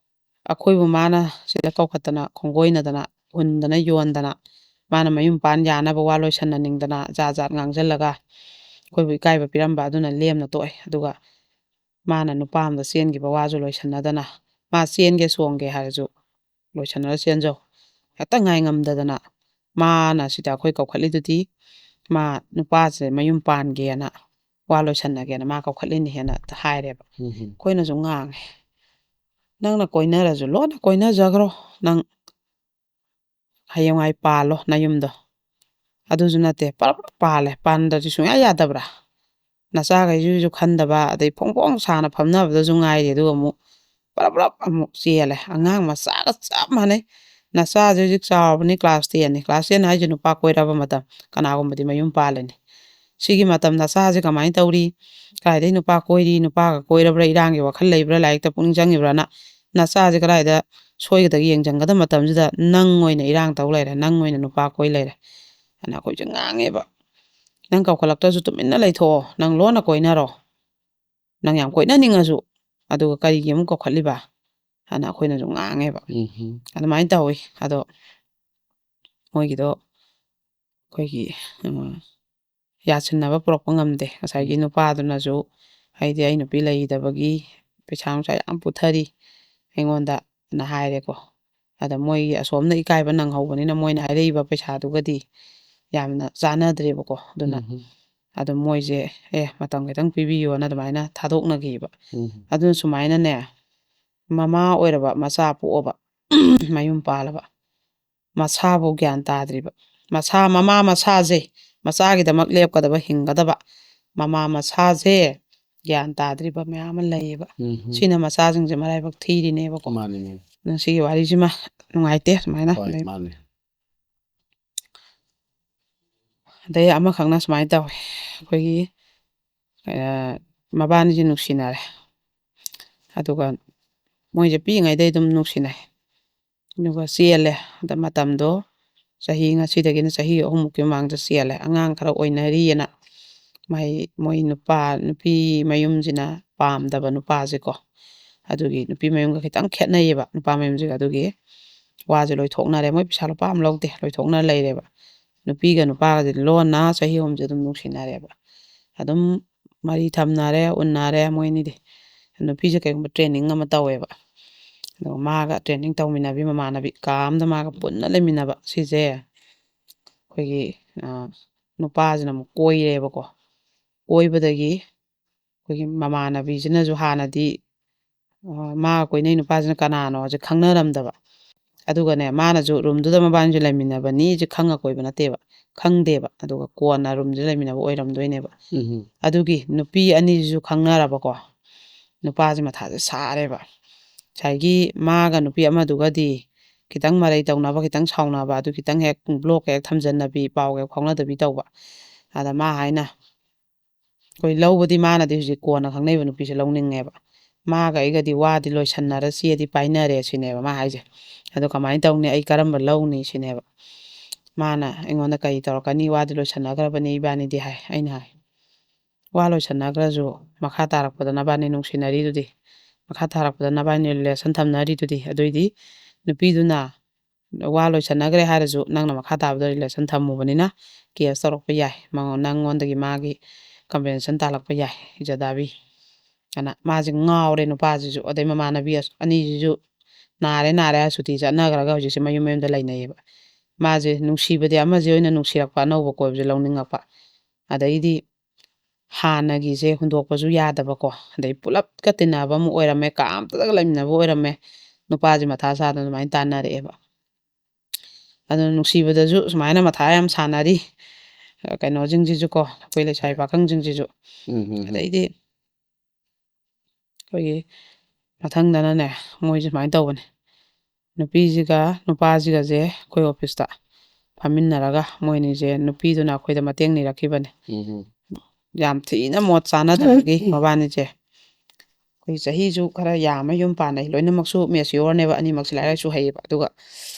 ꯑꯩꯈꯣꯏꯕꯨ ꯃꯥꯅ ꯁꯤꯗ ꯀꯧꯈꯠꯇꯅ ꯈꯣꯡꯒꯣꯏꯅꯗꯅ ꯍꯨꯟꯗꯅ ꯌꯣꯟꯗꯅ ꯃꯥꯅ ꯃꯌꯨꯝ ꯄꯥꯟ ꯌꯥꯅꯕ ꯋꯥ ꯂꯣꯏꯁꯟꯅꯅꯤꯡꯗꯅ ꯖꯥꯠ ꯉꯥꯡꯁꯤꯜꯂꯒ ꯑꯩꯈꯣꯏꯕꯨ ꯏꯀꯥꯏꯕ ꯄꯤꯔꯝꯕ ꯑꯗꯨꯅ ꯂꯦꯝꯅ ꯇꯣꯛꯑꯦ ꯑꯗꯨꯒ ꯃꯥꯅ ꯅꯨꯄꯥ ꯑꯃꯗ ꯆꯦꯟꯈꯤꯕ ꯋꯥꯁꯨ ꯂꯣꯏꯁꯟꯅꯗꯅ ꯃꯥ ꯆꯦꯟꯒꯦ ꯆꯣꯡꯒꯦ ꯍꯥꯏꯔꯁꯨ ꯂꯣꯏꯁꯟꯅꯔ ꯆꯦꯟꯖꯧ ꯍꯦꯛꯇ ꯉꯥꯏ ꯉꯝꯗꯗꯅ ꯃꯥꯅ ꯁꯤꯗ ꯑꯩꯈꯣꯏ ꯀꯧꯈꯠꯂꯤꯗꯨꯗꯤ ꯃꯥ ꯅꯨꯄꯥꯁꯦ ꯃꯌꯨꯝ ꯄꯥꯟꯒꯦꯅ ꯋꯥ ꯂꯣꯏꯁꯟꯅꯒꯦꯅ ꯃꯥ ꯀꯧꯈꯠꯂꯤꯅꯤ ꯍꯦꯟꯅ ꯍꯥꯏꯔꯦꯕ ꯑꯩꯈꯣꯏꯅꯁꯨ ꯉꯥꯡꯉꯦ ꯅꯪꯅ ꯀꯣꯏꯅꯔꯁꯨ ꯂꯣꯟꯅ ꯀꯣꯏꯅꯖꯈ꯭ꯔꯣ ꯅꯪ ꯍꯌꯦꯡꯋꯥꯏ ꯄꯥꯜꯂꯣ ꯅꯌꯨꯝꯗꯣ ꯑꯗꯨꯁꯨ ꯅꯠꯇꯦ ꯄꯔꯞ ꯄꯥꯜꯂꯦ ꯄꯥꯟꯗ꯭ꯔꯗꯤ ꯁꯨꯡꯌꯥ ꯌꯥꯗꯕ꯭ꯔꯥ ꯅꯆꯥꯈꯩꯁꯤꯁꯨ ꯈꯟꯗꯕ ꯑꯗꯩ ꯐꯣꯡ ꯁꯥꯅ ꯐꯝꯅꯕꯗꯁꯨ ꯉꯥꯏꯔꯤ ꯑꯗꯨꯒ ꯑꯃꯨꯛ ꯄꯔꯞ ꯑꯃꯨꯛ ꯆꯦꯜꯂꯦ ꯑꯉꯥꯡ ꯃꯆꯥꯒ ꯆꯞ ꯃꯥꯟꯅꯩ ꯅꯆꯥꯁꯦ ꯍꯧꯖꯤꯛ ꯆꯥꯎꯔꯕꯅꯤ ꯀ꯭ꯂꯥꯁ 10ꯅꯤ ꯀ꯭ꯂꯥꯁ 10 ꯍꯥꯏꯁꯦ ꯅꯨꯄꯥ ꯀꯣꯏꯔꯕ ꯃꯇꯝ ꯀꯅꯥꯒꯨꯝꯕꯗꯤ ꯃꯌꯨꯝ ꯄꯥꯜꯂꯅꯤ ꯁꯤꯒꯤ ꯃꯇꯝ ꯅꯆꯥꯁꯦ ꯀꯃꯥꯏꯅ ꯇꯧꯔꯤ ꯀꯗꯥꯏꯗꯩ ꯅꯨꯄꯥ ꯀꯣꯏꯔꯤ ꯅꯨꯄꯥꯒ ꯀꯣꯏꯔꯕ꯭ꯔꯥ ꯏꯔꯥꯡꯒꯤ ꯋꯥꯈꯜ ꯂꯩꯕ꯭ꯔꯥ ꯂꯥꯏꯔꯤꯛꯇ ꯄꯨꯛꯅꯤꯡ ꯆꯪꯉꯤꯕ꯭ꯔꯥꯅ ꯅꯆꯥꯁꯦ ꯀꯗꯥꯏꯗ ꯁꯣꯏꯒꯗꯒ ꯌꯦꯡꯁꯤꯟꯒꯗꯕ ꯃꯇꯝꯁꯤꯗ ꯅꯪ ꯑꯣꯏꯅ ꯏꯔꯥꯡ ꯇꯧ ꯂꯩꯔꯦ ꯅꯪ ꯑꯣꯏꯅ ꯅꯨꯄꯥ ꯀꯣꯏ ꯂꯩꯔꯦ ꯑꯅ ꯑꯩꯈꯣꯏꯁꯦ ꯉꯥꯡꯉꯦꯕ ꯅꯪ ꯀꯧꯈꯠꯂꯛꯇ꯭ꯔꯁꯨ ꯇꯨꯃꯤꯟꯅ ꯂꯩꯊꯣꯛꯑꯣ ꯅꯪ ꯂꯣꯟꯅ ꯀꯣꯏꯅꯔꯣ ꯅꯪ ꯌꯥꯝ ꯀꯣꯏꯅꯅꯤꯡꯉꯁꯨ ꯑꯗꯨꯒ ꯀꯔꯤꯒꯤ ꯑꯃꯨꯛ ꯀꯧꯈꯠꯂꯤꯕ ꯍꯥꯏꯅ ꯑꯩꯈꯣꯏꯅꯁꯨ ꯉꯥꯡꯉꯦꯕ ꯑꯗꯨꯃꯥꯏꯅ ꯇꯧꯋꯤ ꯑꯗꯣ ꯃꯣꯏꯒꯤꯗꯣ ꯑꯩꯈꯣꯏꯒꯤ ꯌꯥꯁꯤꯟꯅꯕ ꯄꯨꯔꯛꯄ ꯉꯝꯗꯦ ꯉꯁꯥꯏꯒꯤ ꯅꯨꯄꯥꯗꯨꯅꯁꯨ ꯍꯥꯏꯗꯤ ꯑꯩ ꯅꯨꯄꯤ ꯂꯩꯇꯕꯒꯤ ꯄꯩꯁꯥ ꯅꯨꯡꯁꯥ ꯌꯥꯝ ꯄꯨꯊꯔꯤ ꯑꯩꯉꯣꯟꯗ ꯅ ꯍꯥꯏꯔꯦꯀꯣ ꯑꯗ ꯃꯣꯏꯒꯤ ꯑꯁꯣꯝꯅ ꯏꯀꯥꯏꯕ ꯅꯪꯍꯧꯕꯅꯤꯅ ꯃꯣꯏꯅ ꯍꯥꯏꯔꯛꯏꯕ ꯄꯩꯁꯥꯗꯨꯒꯗꯤ ꯌꯥꯝꯅ ꯆꯥꯟꯅꯗ꯭ꯔꯦꯕꯀꯣ ꯑꯗꯨꯅ ꯑꯗꯨꯝ ꯃꯣꯏꯁꯦ ꯃꯇꯝ ꯈꯤꯇꯪ ꯄꯤꯕꯤꯌꯣꯅ ꯑꯗꯨꯃꯥꯏꯅ ꯊꯥꯗꯣꯛꯅꯈꯤꯕ ꯑꯗꯨꯅ ꯁꯨꯃꯥꯏꯅꯅꯦ ꯃꯃꯥ ꯑꯣꯏꯔꯕ ꯃꯆꯥ ꯄꯣꯛꯑꯕ ꯃꯌꯨꯝ ꯄꯥꯜꯂꯕ ꯃꯁꯥꯕꯨ ꯒ꯭ꯌꯥꯟ ꯇꯥꯗ꯭ꯔꯤꯕ ꯃꯃꯥ ꯃꯁꯥꯁꯦ ꯃꯆꯥꯒꯤꯗꯃꯛ ꯂꯦꯞꯀꯗꯕ ꯍꯤꯡꯒꯗꯕ ꯃꯃꯥ ꯃꯁꯥꯁꯦ ꯒ꯭ꯌꯥꯟ ꯇꯥꯗ꯭ꯔꯤꯕ ꯃꯌꯥꯝ ꯑꯃ ꯂꯩꯌꯦꯕ ꯁꯤꯅ ꯃꯆꯥꯁꯤꯡꯁꯦ ꯃꯔꯥꯏꯕꯛ ꯊꯤꯔꯤꯅꯦꯕꯀꯣ ꯁꯤꯒꯤ ꯋꯥꯔꯤꯁꯤꯃ ꯅꯨꯡꯉꯥꯏꯇꯦ ꯁꯨꯃꯥꯏꯅ ꯑꯗꯩ ꯑꯃꯈꯛꯅ ꯁꯨꯃꯥꯏꯅ ꯇꯧꯋꯦ ꯑꯩꯈꯣꯏꯒꯤ ꯃꯕꯥꯅꯤꯁꯦ ꯅꯨꯡꯁꯤꯅꯔꯦ ꯑꯗꯨꯒ ꯃꯣꯏꯁꯦ ꯄꯤꯛꯏꯉꯩꯗꯩ ꯑꯗꯨꯝ ꯅꯨꯡꯁꯤꯅꯩ ꯑꯗꯨꯒ ꯆꯦꯜꯂꯦ ꯑꯗ ꯃꯇꯝꯗꯣ ꯆꯍꯤ ꯉꯁꯤꯗꯒꯤꯅ ꯆꯍꯤ 3ꯃꯨꯛꯀꯤ ꯃꯃꯥꯡꯗ ꯆꯦꯜꯂꯦ ꯑꯉꯥꯡ ꯈꯔ ꯑꯣꯏꯅꯔꯤꯑꯅ ꯃꯣꯏ ꯅꯨꯄꯤ ꯃꯌꯨꯝꯁꯤꯅ ꯄꯥꯝꯗꯕ ꯅꯨꯄꯥꯁꯦꯀꯣ ꯑꯗꯨꯒꯤ ꯅꯨꯄꯤ ꯃꯌꯨꯝꯒ ꯈꯤꯇꯪ ꯈꯦꯠꯅꯩꯌꯦꯕ ꯅꯨꯄꯥ ꯃꯌꯨꯝꯁꯤꯒ ꯑꯗꯨꯒꯤ ꯋꯥꯁꯦ ꯂꯣꯏꯊꯣꯛꯅꯔꯦ ꯃꯣꯏ ꯄꯩꯁꯥ ꯂꯨꯄꯥ ꯑꯃ ꯂꯧꯗꯦ ꯂꯣꯏꯊꯣꯛꯅ ꯂꯩꯔꯦꯕ ꯅꯨꯄꯤꯒ ꯅꯨꯄꯥꯒꯗꯤ ꯂꯣꯟꯅ ꯆꯍꯤ 3ꯁꯦ ꯑꯗꯨꯝ ꯅꯨꯡꯁꯤꯅꯔꯦꯕ ꯑꯗꯨꯝ ꯃꯔꯤ ꯊꯝꯅꯔꯦ ꯎꯟꯅꯔꯦ ꯃꯣꯏꯅꯤꯗꯤ ꯅꯨꯄꯤꯁꯦ ꯀꯩꯒꯨꯝꯕ ꯇ꯭ꯔꯦꯅꯤꯡ ꯑꯃ ꯇꯧꯋꯦꯕ ꯑꯗꯨꯒ ꯃꯥꯒ ꯇ꯭ꯔꯦꯅꯤꯡ ꯇꯧꯃꯤꯟꯅꯕꯤ ꯃꯃꯥꯟꯅꯕꯤ ꯀꯥ ꯑꯃꯗ ꯃꯥꯒ ꯄꯨꯟꯅ ꯂꯩꯃꯤꯟꯅꯕ ꯁꯤꯁꯦ ꯑꯩꯈꯣꯏꯒꯤ ꯅꯨꯄꯥꯁꯤꯅ ꯑꯃꯨꯛ ꯀꯣꯏꯔꯦꯕꯀꯣ ꯀꯣꯏꯕꯗꯒꯤ ꯑꯩꯈꯣꯏꯒꯤ ꯃꯃꯥꯟꯅꯕꯤꯁꯤꯅꯁꯨ ꯍꯥꯟꯅꯗꯤ ꯃꯥꯒ ꯀꯣꯏꯅꯩ ꯅꯨꯄꯥꯁꯤꯅ ꯀꯅꯥꯅꯣꯁꯦ ꯈꯪꯅꯔꯝꯗꯕ ꯑꯗꯨꯒꯅꯦ ꯃꯥꯅꯁꯨ ꯔꯨꯝꯗꯨꯗ ꯃꯕꯥꯅꯤꯁꯨ ꯂꯩꯃꯤꯟꯅꯕꯅꯤꯁꯦ ꯈꯪꯉ ꯀꯣꯏꯕ ꯅꯠꯇꯦꯕ ꯈꯪꯗꯦꯕ ꯑꯗꯨꯒ ꯀꯣꯟꯅ ꯔꯨꯝꯁꯦ ꯂꯩꯃꯤꯟꯅꯕ ꯑꯣꯏꯔꯝꯗꯣꯏꯅꯦꯕ ꯑꯗꯨꯒꯤ ꯅꯨꯄꯤ ꯑꯅꯤꯁꯤꯁꯨ ꯈꯪꯅꯔꯕꯀꯣ ꯅꯨꯄꯥꯁꯦ ꯃꯊꯥꯁꯦ ꯁꯥꯔꯦꯕ ꯉꯁꯥꯏꯒꯤ ꯃꯥꯒ ꯅꯨꯄꯤ ꯑꯃꯗꯨꯒꯗꯤ ꯈꯤꯇꯪ ꯃꯔꯩ ꯇꯧꯅꯕ ꯈꯤꯇꯪ ꯁꯥꯎꯅꯕ ꯑꯗꯨ ꯈꯤꯇꯪ ꯍꯦꯛ ꯕ꯭ꯂꯣꯛ ꯍꯦꯛ ꯊꯝꯖꯟꯅꯕꯤ ꯄꯥꯎ ꯍꯦꯛ ꯐꯥꯎꯅꯗꯕꯤ ꯇꯧꯕ ꯑꯗ ꯃꯥ ꯍꯥꯏꯅ ꯑꯩꯈꯣꯏ ꯂꯧꯕꯗꯤ ꯃꯥꯅꯗꯤ ꯍꯧꯖꯤꯛ ꯀꯣꯟꯅ ꯈꯪꯅꯩꯕ ꯅꯨꯄꯤꯁꯦ ꯂꯧꯅꯤꯡꯉꯦꯕ ꯃꯥꯒ ꯑꯩꯒꯗꯤ ꯋꯥꯗꯤ ꯂꯣꯏꯁꯟꯅꯔ ꯆꯦꯗꯤ ꯄꯥꯏꯅꯔꯦ ꯁꯤꯅꯦꯕ ꯃꯥ ꯍꯥꯏꯁꯦ ꯑꯗꯣ ꯀꯃꯥꯏꯅ ꯇꯧꯅꯤ ꯑꯩ ꯀꯔꯝꯕ ꯂꯧꯅꯤ ꯁꯤꯅꯦꯕ ꯃꯥꯅ ꯑꯩꯉꯣꯟꯗ ꯀꯔꯤ ꯇꯧꯔꯛꯀꯅꯤ ꯋꯥꯗꯤ ꯂꯣꯏꯁꯟꯅꯈ꯭ꯔꯕꯅꯤ ꯏꯕꯥꯅꯤꯗꯤ ꯍꯥꯏ ꯑꯩꯅ ꯍꯥꯏ ꯋꯥ ꯂꯣꯏꯁꯟꯅꯈ꯭ꯔꯁꯨ ꯃꯈꯥ ꯇꯥꯔꯛꯄꯗ ꯅꯕꯥꯅꯤ ꯅꯨꯡꯁꯤꯅꯔꯤꯗꯨꯗꯤ ꯃꯈꯥ ꯇꯥꯔꯛꯄꯗ ꯅꯕꯥꯅꯤ ꯔꯤꯂꯦꯁꯟ ꯊꯝꯅꯔꯤꯗꯨꯗꯤ ꯑꯗꯨꯏꯗꯤ ꯅꯨꯄꯤꯗꯨꯅ ꯋꯥ ꯂꯣꯏꯁꯟꯅꯈ꯭ꯔꯦ ꯍꯥꯏꯔꯁꯨ ꯅꯪꯅ ꯃꯈꯥ ꯇꯥꯕꯗ ꯔꯤꯂꯦꯁꯟ ꯊꯝꯃꯨꯕꯅꯤꯅ ꯀꯦꯁ ꯇꯧꯔꯛꯄ ꯌꯥꯏ ꯅꯪꯉꯣꯟꯗꯒꯤ ꯃꯥꯒꯤ ꯀꯝꯄꯦꯟꯁꯦꯁꯟ ꯇꯥꯜꯂꯛꯄ ꯌꯥꯏ ꯏꯖꯗꯥꯕꯤ ꯑꯅ ꯃꯥꯁꯦ ꯉꯥꯎꯔꯦ ꯅꯨꯄꯥꯁꯤꯁꯨ ꯑꯗꯩ ꯃꯃꯥꯟꯅꯕꯤ ꯑꯅꯤꯁꯤꯁꯨ ꯅꯥꯔꯦ ꯁꯨꯇꯤ ꯆꯠꯅꯈ꯭ꯔꯒ ꯍꯧꯖꯤꯛꯁꯦ ꯃꯌꯨꯝꯗ ꯂꯩꯅꯩꯌꯦꯕ ꯃꯥꯁꯦ ꯅꯨꯡꯁꯤꯕꯗꯤ ꯑꯃꯁꯦ ꯑꯣꯏꯅ ꯅꯨꯡꯁꯤꯔꯛꯄ ꯑꯅꯧꯕ ꯀꯣꯏꯕꯁꯦ ꯂꯧꯅꯤꯡꯉꯛꯄ ꯑꯗꯩꯗꯤ ꯍꯥꯟꯅꯒꯤꯁꯦ ꯍꯨꯟꯗꯣꯛꯄꯁꯨ ꯌꯥꯗꯕꯀꯣ ꯑꯗꯩ ꯄꯨꯂꯞꯀ ꯇꯤꯟꯅꯕ ꯑꯃ ꯑꯣꯏꯔꯝꯃꯦ ꯀꯥ ꯑꯝꯇꯒ ꯂꯩꯃꯤꯟꯅꯕ ꯑꯣꯏꯔꯝꯃꯦ ꯅꯨꯄꯥꯁꯦ ꯃꯊꯥ ꯁꯥꯗꯅ ꯑꯗꯨꯃꯥꯏꯅ ꯇꯥꯟꯅꯔꯛꯑꯦꯕ ꯑꯗꯨꯅ ꯅꯨꯡꯁꯤꯕꯗꯁꯨ ꯁꯨꯃꯥꯏꯅ ꯃꯊꯥ ꯌꯥꯝ ꯁꯥꯟꯅꯔꯤ ꯀꯩꯅꯣꯁꯤꯡꯁꯤꯁꯨ ꯀꯣ ꯑꯩꯈꯣꯏ ꯂꯩꯁꯥꯕꯤ ꯄꯥꯈꯪꯁꯤꯡꯁꯤꯁꯨ ꯑꯗꯩꯗꯤ ꯑꯩꯈꯣꯏꯒꯤ ꯃꯊꯪꯗꯅꯅꯦ ꯃꯣꯏꯁꯦ ꯁꯨꯃꯥꯏꯅ ꯇꯧꯕꯅꯦ ꯅꯨꯄꯤꯁꯤꯒ ꯅꯨꯄꯥꯁꯤꯒꯁꯦ ꯑꯩꯈꯣꯏ ꯑꯣꯐꯤꯁꯇ ꯐꯝꯃꯤꯟꯅꯔꯒ ꯃꯣꯏꯅꯤꯁꯦ ꯅꯨꯄꯤꯗꯨꯅ ꯑꯩꯈꯣꯏꯗ ꯃꯇꯦꯡ ꯅꯤꯔꯛꯈꯤꯕꯅꯦ ꯌꯥꯝ ꯊꯤꯅ ꯃꯣꯠ ꯆꯥꯟꯅꯗꯕꯒꯤ ꯃꯕꯥꯅꯤꯁꯦ ꯑꯩꯈꯣꯏ ꯆꯍꯤꯁꯨ ꯈꯔ ꯌꯥꯝꯃ ꯌꯨꯝ ꯄꯥꯟꯅꯩ ꯂꯣꯏꯅꯃꯛꯁꯨ ꯃꯦꯆꯤꯌꯣꯔꯅꯦꯕ ꯑꯅꯤꯃꯛꯁꯦ ꯂꯥꯏꯔꯤꯛ ꯂꯥꯏꯁꯨ ꯍꯩꯌꯦꯕ ꯑꯗꯨꯒ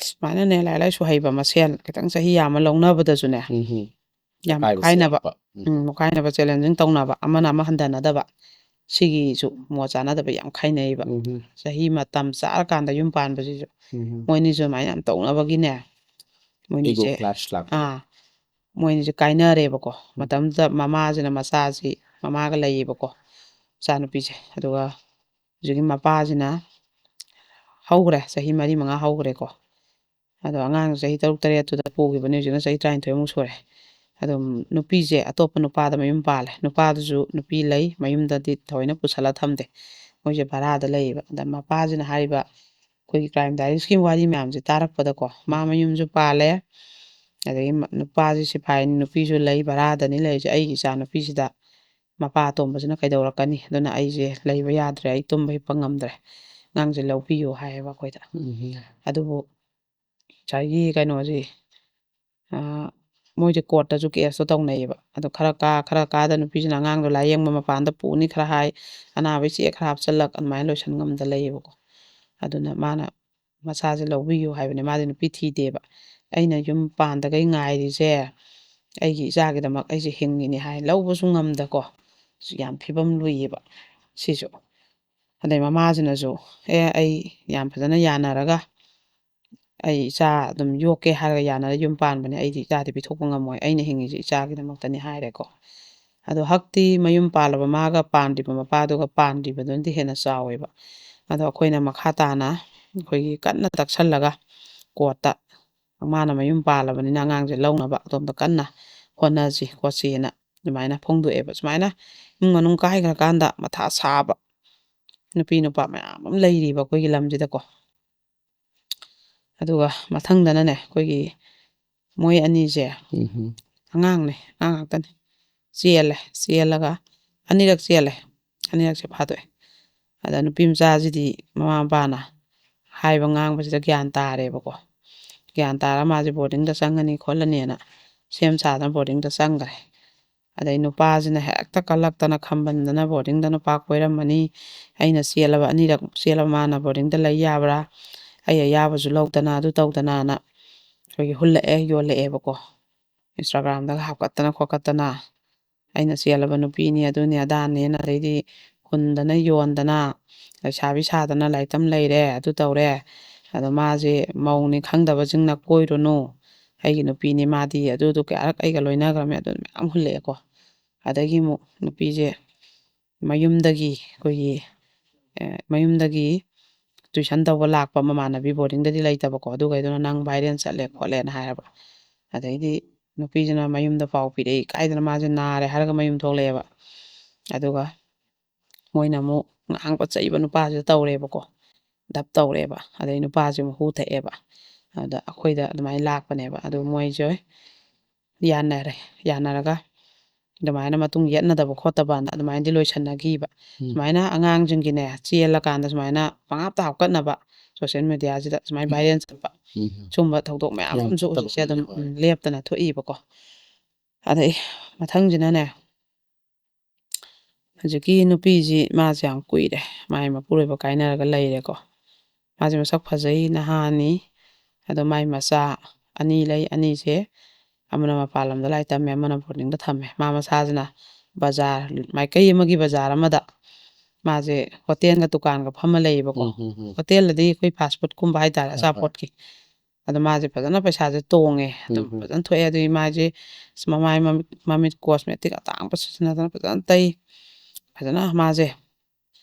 ꯁꯨꯃꯥꯏꯅꯅꯦ ꯂꯥꯏꯔꯤꯛ ꯂꯥꯏꯁꯨ ꯍꯩꯕ ꯃꯁꯦꯟ ꯈꯤꯇꯪ ꯆꯍꯤ ꯌꯥꯝꯃ ꯂꯧꯅꯕꯗꯁꯨꯅꯦ ꯌꯥꯝ ꯃꯨꯠꯈꯥꯏꯅꯕ ꯃꯨꯠꯈꯥꯏꯅꯕ ꯆꯦꯂꯦꯟꯖꯤꯡ ꯇꯧꯅꯕ ꯑꯃꯅ ꯑꯃ ꯍꯟꯊꯅꯗꯕ ꯁꯤꯒꯤꯁꯨ ꯃꯣꯠ ꯆꯥꯟꯅꯗꯕ ꯌꯥꯝ ꯈꯥꯏꯅꯩꯕ ꯆꯍꯤ ꯃꯇꯝ ꯆꯥꯔꯀꯥꯟꯗ ꯌꯨꯝ ꯄꯥꯟꯕꯁꯤꯁꯨ ꯃꯣꯏꯅꯤꯁꯨ ꯑꯗꯨꯃꯥꯏꯅ ꯌꯥꯝ ꯇꯧꯅꯕꯒꯤꯅꯦ ꯃꯣꯏꯅꯤꯁꯦ ꯃꯣꯏꯅꯤꯁꯦ ꯀꯥꯏꯅꯔꯦꯕꯀꯣ ꯃꯇꯝꯗꯨꯗ ꯃꯃꯥꯁꯤꯅ ꯃꯆꯥꯁꯤ ꯃꯃꯥꯒ ꯂꯩꯌꯦꯕꯀꯣ ꯃꯆꯥꯅꯨꯄꯤꯁꯦ ꯑꯗꯨꯒ ꯍꯧꯖꯤꯛꯀꯤ ꯃꯄꯥꯁꯤꯅ ꯍꯧꯈ꯭ꯔꯦ ꯆꯍꯤ 4-5 ꯍꯧꯈ꯭ꯔꯦꯀꯣ ꯑꯗꯣ ꯑꯉꯥꯡ ꯆꯍꯤ 6-7ꯇꯨꯗ ꯄꯨꯈꯤꯕꯅꯤ ꯍꯧꯖꯤꯛꯅ ꯆꯍꯤ 23ꯃꯨꯛ ꯁꯨꯔꯦ ꯑꯗꯨꯝ ꯅꯨꯄꯤꯁꯦ ꯑꯇꯣꯞꯄ ꯅꯨꯄꯥꯗ ꯃꯌꯨꯝ ꯄꯥꯜꯂꯦ ꯅꯨꯄꯥꯗꯨꯁꯨ ꯅꯨꯄꯤ ꯂꯩ ꯃꯌꯨꯝꯗꯗꯤ ꯊꯑꯣꯏꯅ ꯄꯨꯁꯜꯂ ꯊꯝꯗꯦ ꯃꯣꯏꯁꯦ ꯚꯔꯥꯗ ꯂꯩꯌꯦꯕ ꯑꯗ ꯃꯄꯥꯁꯤꯅ ꯍꯥꯏꯔꯤꯕ ꯑꯩꯈꯣꯏꯒꯤ ꯀ꯭ꯔꯥꯏꯝ ꯗꯥꯏꯔꯤꯁꯀꯤ ꯋꯥꯔꯤ ꯃꯌꯥꯝꯁꯦ ꯇꯥꯔꯛꯄꯗꯀꯣ ꯃꯥ ꯃꯌꯨꯝꯁꯨ ꯄꯥꯜꯂꯦ ꯑꯗꯒꯤ ꯅꯨꯄꯥꯁꯤ ꯁꯤꯐꯥꯏꯅꯤ ꯅꯨꯄꯤꯁꯨ ꯂꯩ ꯚꯔꯥꯗꯅꯤ ꯂꯩꯔꯤꯁꯦ ꯑꯩꯒꯤ ꯏꯆꯥ ꯅꯨꯄꯤꯁꯤꯗ ꯃꯄꯥ ꯑꯇꯣꯝꯕꯁꯤꯅ ꯀꯩꯗꯧꯔꯛꯀꯅꯤ ꯑꯗꯨꯅ ꯑꯩꯁꯦ ꯂꯩꯕ ꯌꯥꯗ꯭ꯔꯦ ꯑꯩ ꯇꯨꯝꯕ ꯍꯤꯞꯄ ꯉꯝꯗ꯭ꯔꯦ ꯑꯉꯥꯡꯁꯦ ꯂꯧꯕꯤꯌꯨ ꯍꯥꯏꯌꯦꯕ ꯑꯩꯈꯣꯏꯗ ꯑꯗꯨꯕꯨ ꯉꯁꯥꯏꯒꯤ ꯀꯩꯅꯣꯁꯤ ꯃꯣꯏꯁꯦ ꯀꯣꯔꯠꯇꯁꯨ ꯀꯦꯁꯇꯣ ꯇꯧꯅꯩꯌꯦꯕ ꯑꯗꯣ ꯈꯔ ꯀꯥꯗ ꯅꯨꯄꯤꯁꯤꯅ ꯑꯉꯥꯡꯗꯣ ꯂꯥꯏꯌꯦꯡꯕ ꯃꯄꯥꯟꯗ ꯄꯨꯅꯤ ꯈꯔ ꯍꯥꯏ ꯑꯅꯥꯕꯩ ꯆꯦ ꯈꯔ ꯍꯥꯞꯆꯜꯂꯛ ꯑꯗꯨꯃꯥꯏꯅ ꯂꯣꯏꯁꯟ ꯉꯝꯗ ꯂꯩꯌꯦꯕꯀꯣ ꯑꯗꯨꯅ ꯃꯥꯅ ꯃꯆꯥꯁꯦ ꯂꯧꯕꯤꯌꯨ ꯍꯥꯏꯕꯅꯦ ꯃꯥꯗꯤ ꯅꯨꯄꯤ ꯊꯤꯗꯦꯕ ꯑꯩꯅ ꯌꯨꯝ ꯄꯥꯟꯗꯒꯩ ꯉꯥꯏꯔꯤꯁꯦ ꯑꯩꯒꯤ ꯏꯆꯥꯒꯤꯗꯃꯛ ꯑꯩꯁꯦ ꯍꯤꯡꯉꯤꯅꯤ ꯍꯥꯏ ꯂꯧꯕꯁꯨ ꯉꯝꯗꯀꯣ ꯌꯥꯝ ꯐꯤꯕꯝ ꯂꯨꯏꯌꯦꯕ ꯁꯤꯁꯨ ꯑꯗꯩ ꯃꯃꯥꯁꯤꯅꯁꯨ ꯑꯩ ꯌꯥꯝ ꯐꯖꯅ ꯌꯥꯅꯔꯒ ꯑꯩ ꯏꯆꯥ ꯑꯗꯨꯝ ꯌꯣꯛꯀꯦ ꯍꯥꯏꯔꯒ ꯌꯥꯅꯔ ꯌꯨꯝ ꯄꯥꯟꯕꯅꯦ ꯑꯩꯗꯤ ꯏꯆꯥꯗꯤ ꯄꯤꯊꯣꯛꯄ ꯉꯝꯃꯣꯏ ꯑꯩꯅ ꯍꯤꯡꯉꯤꯁꯦ ꯏꯆꯥꯒꯤꯗꯃꯛꯇꯅꯤ ꯍꯥꯏꯔꯦꯀꯣ ꯑꯗꯣ ꯍꯛꯇꯤ ꯃꯌꯨꯝ ꯄꯥꯜꯂꯕ ꯃꯥꯒ ꯄꯥꯟꯗ꯭ꯔꯤꯕ ꯃꯄꯥꯗꯨꯒ ꯄꯥꯟꯗ꯭ꯔꯤꯕꯗꯨꯅꯗꯤ ꯍꯦꯟꯅ ꯆꯥꯎꯋꯦꯕ ꯑꯗꯣ ꯑꯩꯈꯣꯏꯅ ꯃꯈꯥ ꯇꯥꯅ ꯑꯩꯈꯣꯏꯒꯤ ꯀꯟꯅ ꯇꯛꯁꯜꯂꯒ ꯀꯣꯔꯠꯇ ꯃꯥꯅ ꯃꯌꯨꯝ ꯄꯥꯜꯂꯕꯅꯤꯅ ꯑꯉꯥꯡꯁꯦ ꯂꯧꯅꯕ ꯑꯗꯣꯝꯗ ꯀꯟꯅ ꯍꯣꯠꯅꯁꯤ ꯈꯣꯠꯁꯤꯅ ꯑꯗꯨꯃꯥꯏꯅ ꯐꯣꯡꯗꯣꯛꯑꯦꯕ ꯁꯨꯃꯥꯏꯅ ꯏꯃꯨꯡ ꯃꯅꯨꯡ ꯀꯥꯏꯈ꯭ꯔꯀꯥꯟꯗ ꯃꯊꯥ ꯁꯥꯕ ꯅꯨꯄꯤ ꯅꯨꯄꯥ ꯃꯌꯥꯝ ꯑꯃ ꯂꯩꯔꯤꯕ ꯑꯩꯈꯣꯏꯒꯤ ꯂꯝꯁꯤꯗꯀꯣ ꯑꯗꯨꯒ ꯃꯊꯪꯗꯅꯅꯦ ꯑꯩꯈꯣꯏꯒꯤ ꯃꯣꯏ ꯑꯅꯤꯁꯦ ꯑꯉꯥꯡꯅꯦ ꯑꯉꯥꯡ ꯉꯥꯛꯇꯅꯤ ꯆꯦꯜꯂꯒ ꯑꯅꯤꯔꯛꯁꯦ ꯐꯥꯗꯣꯛꯑꯦ ꯑꯗ ꯅꯨꯄꯤ ꯃꯆꯥꯁꯤꯗꯤ ꯃꯃꯥ ꯃꯄꯥꯅ ꯍꯥꯏꯕ ꯉꯥꯡꯕꯁꯤꯗ ꯒ꯭ꯌꯥꯟ ꯇꯥꯔꯦꯕꯀꯣ ꯒ꯭ꯌꯥꯟ ꯇꯥꯔ ꯃꯥꯁꯦ ꯕꯣꯔꯗꯤꯡꯗ ꯆꯪꯉꯅꯤ ꯈꯣꯠꯂꯅꯤꯅ ꯁꯦꯝ ꯁꯥꯗꯅ ꯕꯣꯔꯗꯤꯡꯗ ꯆꯪꯈ꯭ꯔꯦ ꯑꯗꯩ ꯅꯨꯄꯥꯁꯤꯅ ꯍꯦꯛꯇ ꯀꯜꯂꯛꯇꯅ ꯈꯝꯕꯟꯗꯅ ꯕꯣꯔꯗꯤꯡꯗ ꯅꯨꯄꯥ ꯀꯣꯏꯔꯝꯃꯅꯤ ꯑꯩꯅ ꯑꯅꯤꯔꯛ ꯆꯦꯜꯂꯕ ꯃꯥꯅ ꯕꯣꯔꯗꯤꯡꯗ ꯂꯩ ꯌꯥꯕ꯭ꯔꯥ ꯑꯩ ꯑꯌꯥꯕꯁꯨ ꯂꯧꯗꯅ ꯑꯗꯨ ꯇꯧꯗꯅꯅ ꯑꯩꯈꯣꯏꯒꯤ ꯍꯨꯜꯂꯛꯑꯦ ꯌꯣꯜꯂꯛꯑꯦꯕꯀꯣ ꯏꯟꯁꯇꯥꯒ꯭ꯔꯥꯝꯗꯒ ꯍꯥꯞꯀꯠꯇꯅ ꯈꯣꯠꯀꯠꯇꯅ ꯑꯩꯅ ꯆꯦꯜꯂꯕ ꯅꯨꯄꯤꯅꯤ ꯑꯗꯨꯅꯤ ꯑꯗꯥꯅꯦꯅ ꯑꯗꯩꯗꯤ ꯍꯨꯟꯗꯅ ꯌꯣꯟꯗꯅ ꯂꯩꯁꯥꯕꯤ ꯁꯥꯗꯅ ꯂꯥꯏꯔꯤꯛ ꯇꯝ ꯂꯩꯔꯦ ꯑꯗꯨ ꯇꯧꯔꯦ ꯑꯗꯣ ꯃꯥꯁꯦ ꯃꯧꯅꯤ ꯈꯪꯗꯕꯁꯤꯡꯅ ꯀꯣꯏꯔꯨꯅꯨ ꯑꯩꯒꯤ ꯅꯨꯄꯤꯅꯤ ꯃꯥꯗꯤ ꯑꯗꯨꯗꯣ ꯀꯌꯥꯔꯛ ꯑꯩꯒ ꯂꯣꯏꯅꯈ꯭ꯔꯕꯅꯤ ꯑꯗꯨ ꯃꯌꯥꯝ ꯍꯨꯜꯂꯛꯑꯦꯀꯣ ꯑꯗꯒꯤ ꯑꯃꯨꯛ ꯅꯨꯄꯤꯁꯦ ꯃꯌꯨꯝꯗꯒꯤ ꯇꯨꯏꯁꯟ ꯇꯧꯕ ꯂꯥꯛꯄ ꯃꯃꯥꯟꯅꯕꯤ ꯕꯣꯔꯗꯤꯡꯗꯗꯤ ꯂꯩꯇꯕꯀꯣ ꯑꯗꯨꯒꯩꯗꯨꯅ ꯅꯪ ꯚꯥꯏꯔꯦꯜ ꯆꯠꯂꯦ ꯈꯣꯠꯂꯦꯅ ꯍꯥꯏꯔꯕ ꯑꯗꯩꯗꯤ ꯅꯨꯄꯤꯁꯤꯅ ꯃꯌꯨꯝꯗ ꯄꯥꯎ ꯄꯤꯔꯛꯏ ꯀꯥꯏꯗꯅ ꯃꯥꯁꯦ ꯅꯥꯔꯦ ꯍꯥꯏꯔꯒ ꯃꯌꯨꯝ ꯊꯣꯛꯂꯛꯑꯦꯕ ꯑꯗꯨꯒ ꯃꯣꯏꯅ ꯑꯃꯨꯛ ꯉꯥꯡꯕ ꯆꯩꯕ ꯅꯨꯄꯥꯁꯤꯗ ꯇꯧꯔꯦꯕꯀꯣ ꯙꯞ ꯇꯧꯔꯦꯕ ꯑꯗꯩ ꯅꯨꯄꯥꯁꯦ ꯑꯃꯨꯛ ꯍꯨ ꯊꯛꯑꯦꯕ ꯑꯗ ꯑꯩꯈꯣꯏꯗ ꯑꯗꯨꯃꯥꯏꯅ ꯂꯥꯛꯄꯅꯦꯕ ꯑꯗꯨ ꯃꯣꯏꯁꯦ ꯌꯥꯅꯔꯒ ꯑꯗꯨꯃꯥꯏꯅ ꯃꯇꯨꯡ ꯌꯦꯠꯅꯗꯕ ꯈꯣꯠꯇꯕꯅ ꯑꯗꯨꯃꯥꯏꯅꯗꯤ ꯂꯣꯏꯁꯟꯅꯈꯤꯕ ꯁꯨꯃꯥꯏꯅ ꯑꯉꯥꯡꯁꯤꯡꯒꯤꯅꯦ ꯆꯦꯜꯂꯀꯥꯟꯗ ꯁꯨꯃꯥꯏꯅ ꯄꯪꯍꯥꯞꯇ ꯍꯥꯞꯀꯠꯅꯕ ꯁꯣꯁꯤꯌꯦꯜ ꯃꯦꯗꯤꯌꯥꯁꯤꯗ ꯁꯨꯃꯥꯏꯅ ꯚꯥꯏꯔꯦꯜ ꯆꯠꯄ ꯁꯨꯝꯕ ꯊꯧꯗꯣꯛ ꯃꯌꯥꯝ ꯑꯃꯁꯨ ꯍꯧꯖꯤꯛꯁꯦ ꯑꯗꯨꯝ ꯂꯦꯞꯇꯅ ꯊꯣꯛꯏꯕꯀꯣ ꯑꯗꯩ ꯃꯊꯪꯁꯤꯅꯅꯦ ꯍꯧꯖꯤꯛꯀꯤ ꯅꯨꯄꯤꯁꯤ ꯃꯥꯁꯦ ꯌꯥꯝ ꯀꯨꯏꯔꯦ ꯃꯥꯒꯤ ꯃꯄꯨꯔꯣꯏꯕ ꯀꯥꯏꯅꯔꯒ ꯂꯩꯔꯦꯀꯣ ꯃꯥꯁꯦ ꯃꯁꯛ ꯐꯖꯩ ꯅꯍꯥꯅꯤ ꯑꯗꯣ ꯃꯥꯏ ꯃꯆꯥ ꯑꯅꯤ ꯂꯩ ꯑꯅꯤꯁꯦ ꯑꯃꯅ ꯃꯄꯥꯟ ꯂꯝꯗ ꯂꯥꯏꯔꯤꯛ ꯇꯝꯃꯦ ꯑꯃꯅ ꯕꯣꯔꯗꯤꯡꯗ ꯊꯝꯃꯦ ꯃꯥ ꯃꯁꯥꯁꯤꯅ ꯕꯖꯥꯔ ꯃꯥꯏꯀꯩ ꯑꯃꯒꯤ ꯕꯖꯥꯔ ꯑꯃꯗ ꯃꯥꯁꯦ ꯍꯣꯇꯦꯜꯒ ꯗꯨꯀꯥꯟꯒ ꯐꯝꯃ ꯂꯩꯌꯦꯕꯀꯣ ꯍꯣꯇꯦꯜꯗꯗꯤ ꯑꯩꯈꯣꯏ ꯐꯥꯁ ꯐꯨꯗꯀꯨꯝꯕ ꯍꯥꯏꯇꯥꯔꯦ ꯑꯆꯥꯄꯣꯠꯀꯤ ꯑꯗꯣ ꯃꯥꯁꯦ ꯐꯖꯅ ꯄꯩꯁꯥꯁꯦ ꯇꯣꯡꯉꯦ ꯑꯗꯨꯝ ꯐꯖꯅ ꯊꯣꯛꯑꯦ ꯑꯗꯨꯒꯤ ꯃꯥꯁꯦ ꯃꯃꯥꯏ ꯃꯃꯤꯠ ꯀꯣꯁꯃꯦꯇꯤꯛ ꯑꯇꯥꯡꯕ ꯁꯤꯖꯤꯟꯅꯗꯅ ꯐꯖꯅ ꯇꯩ ꯐꯖꯅ ꯃꯥꯁꯦ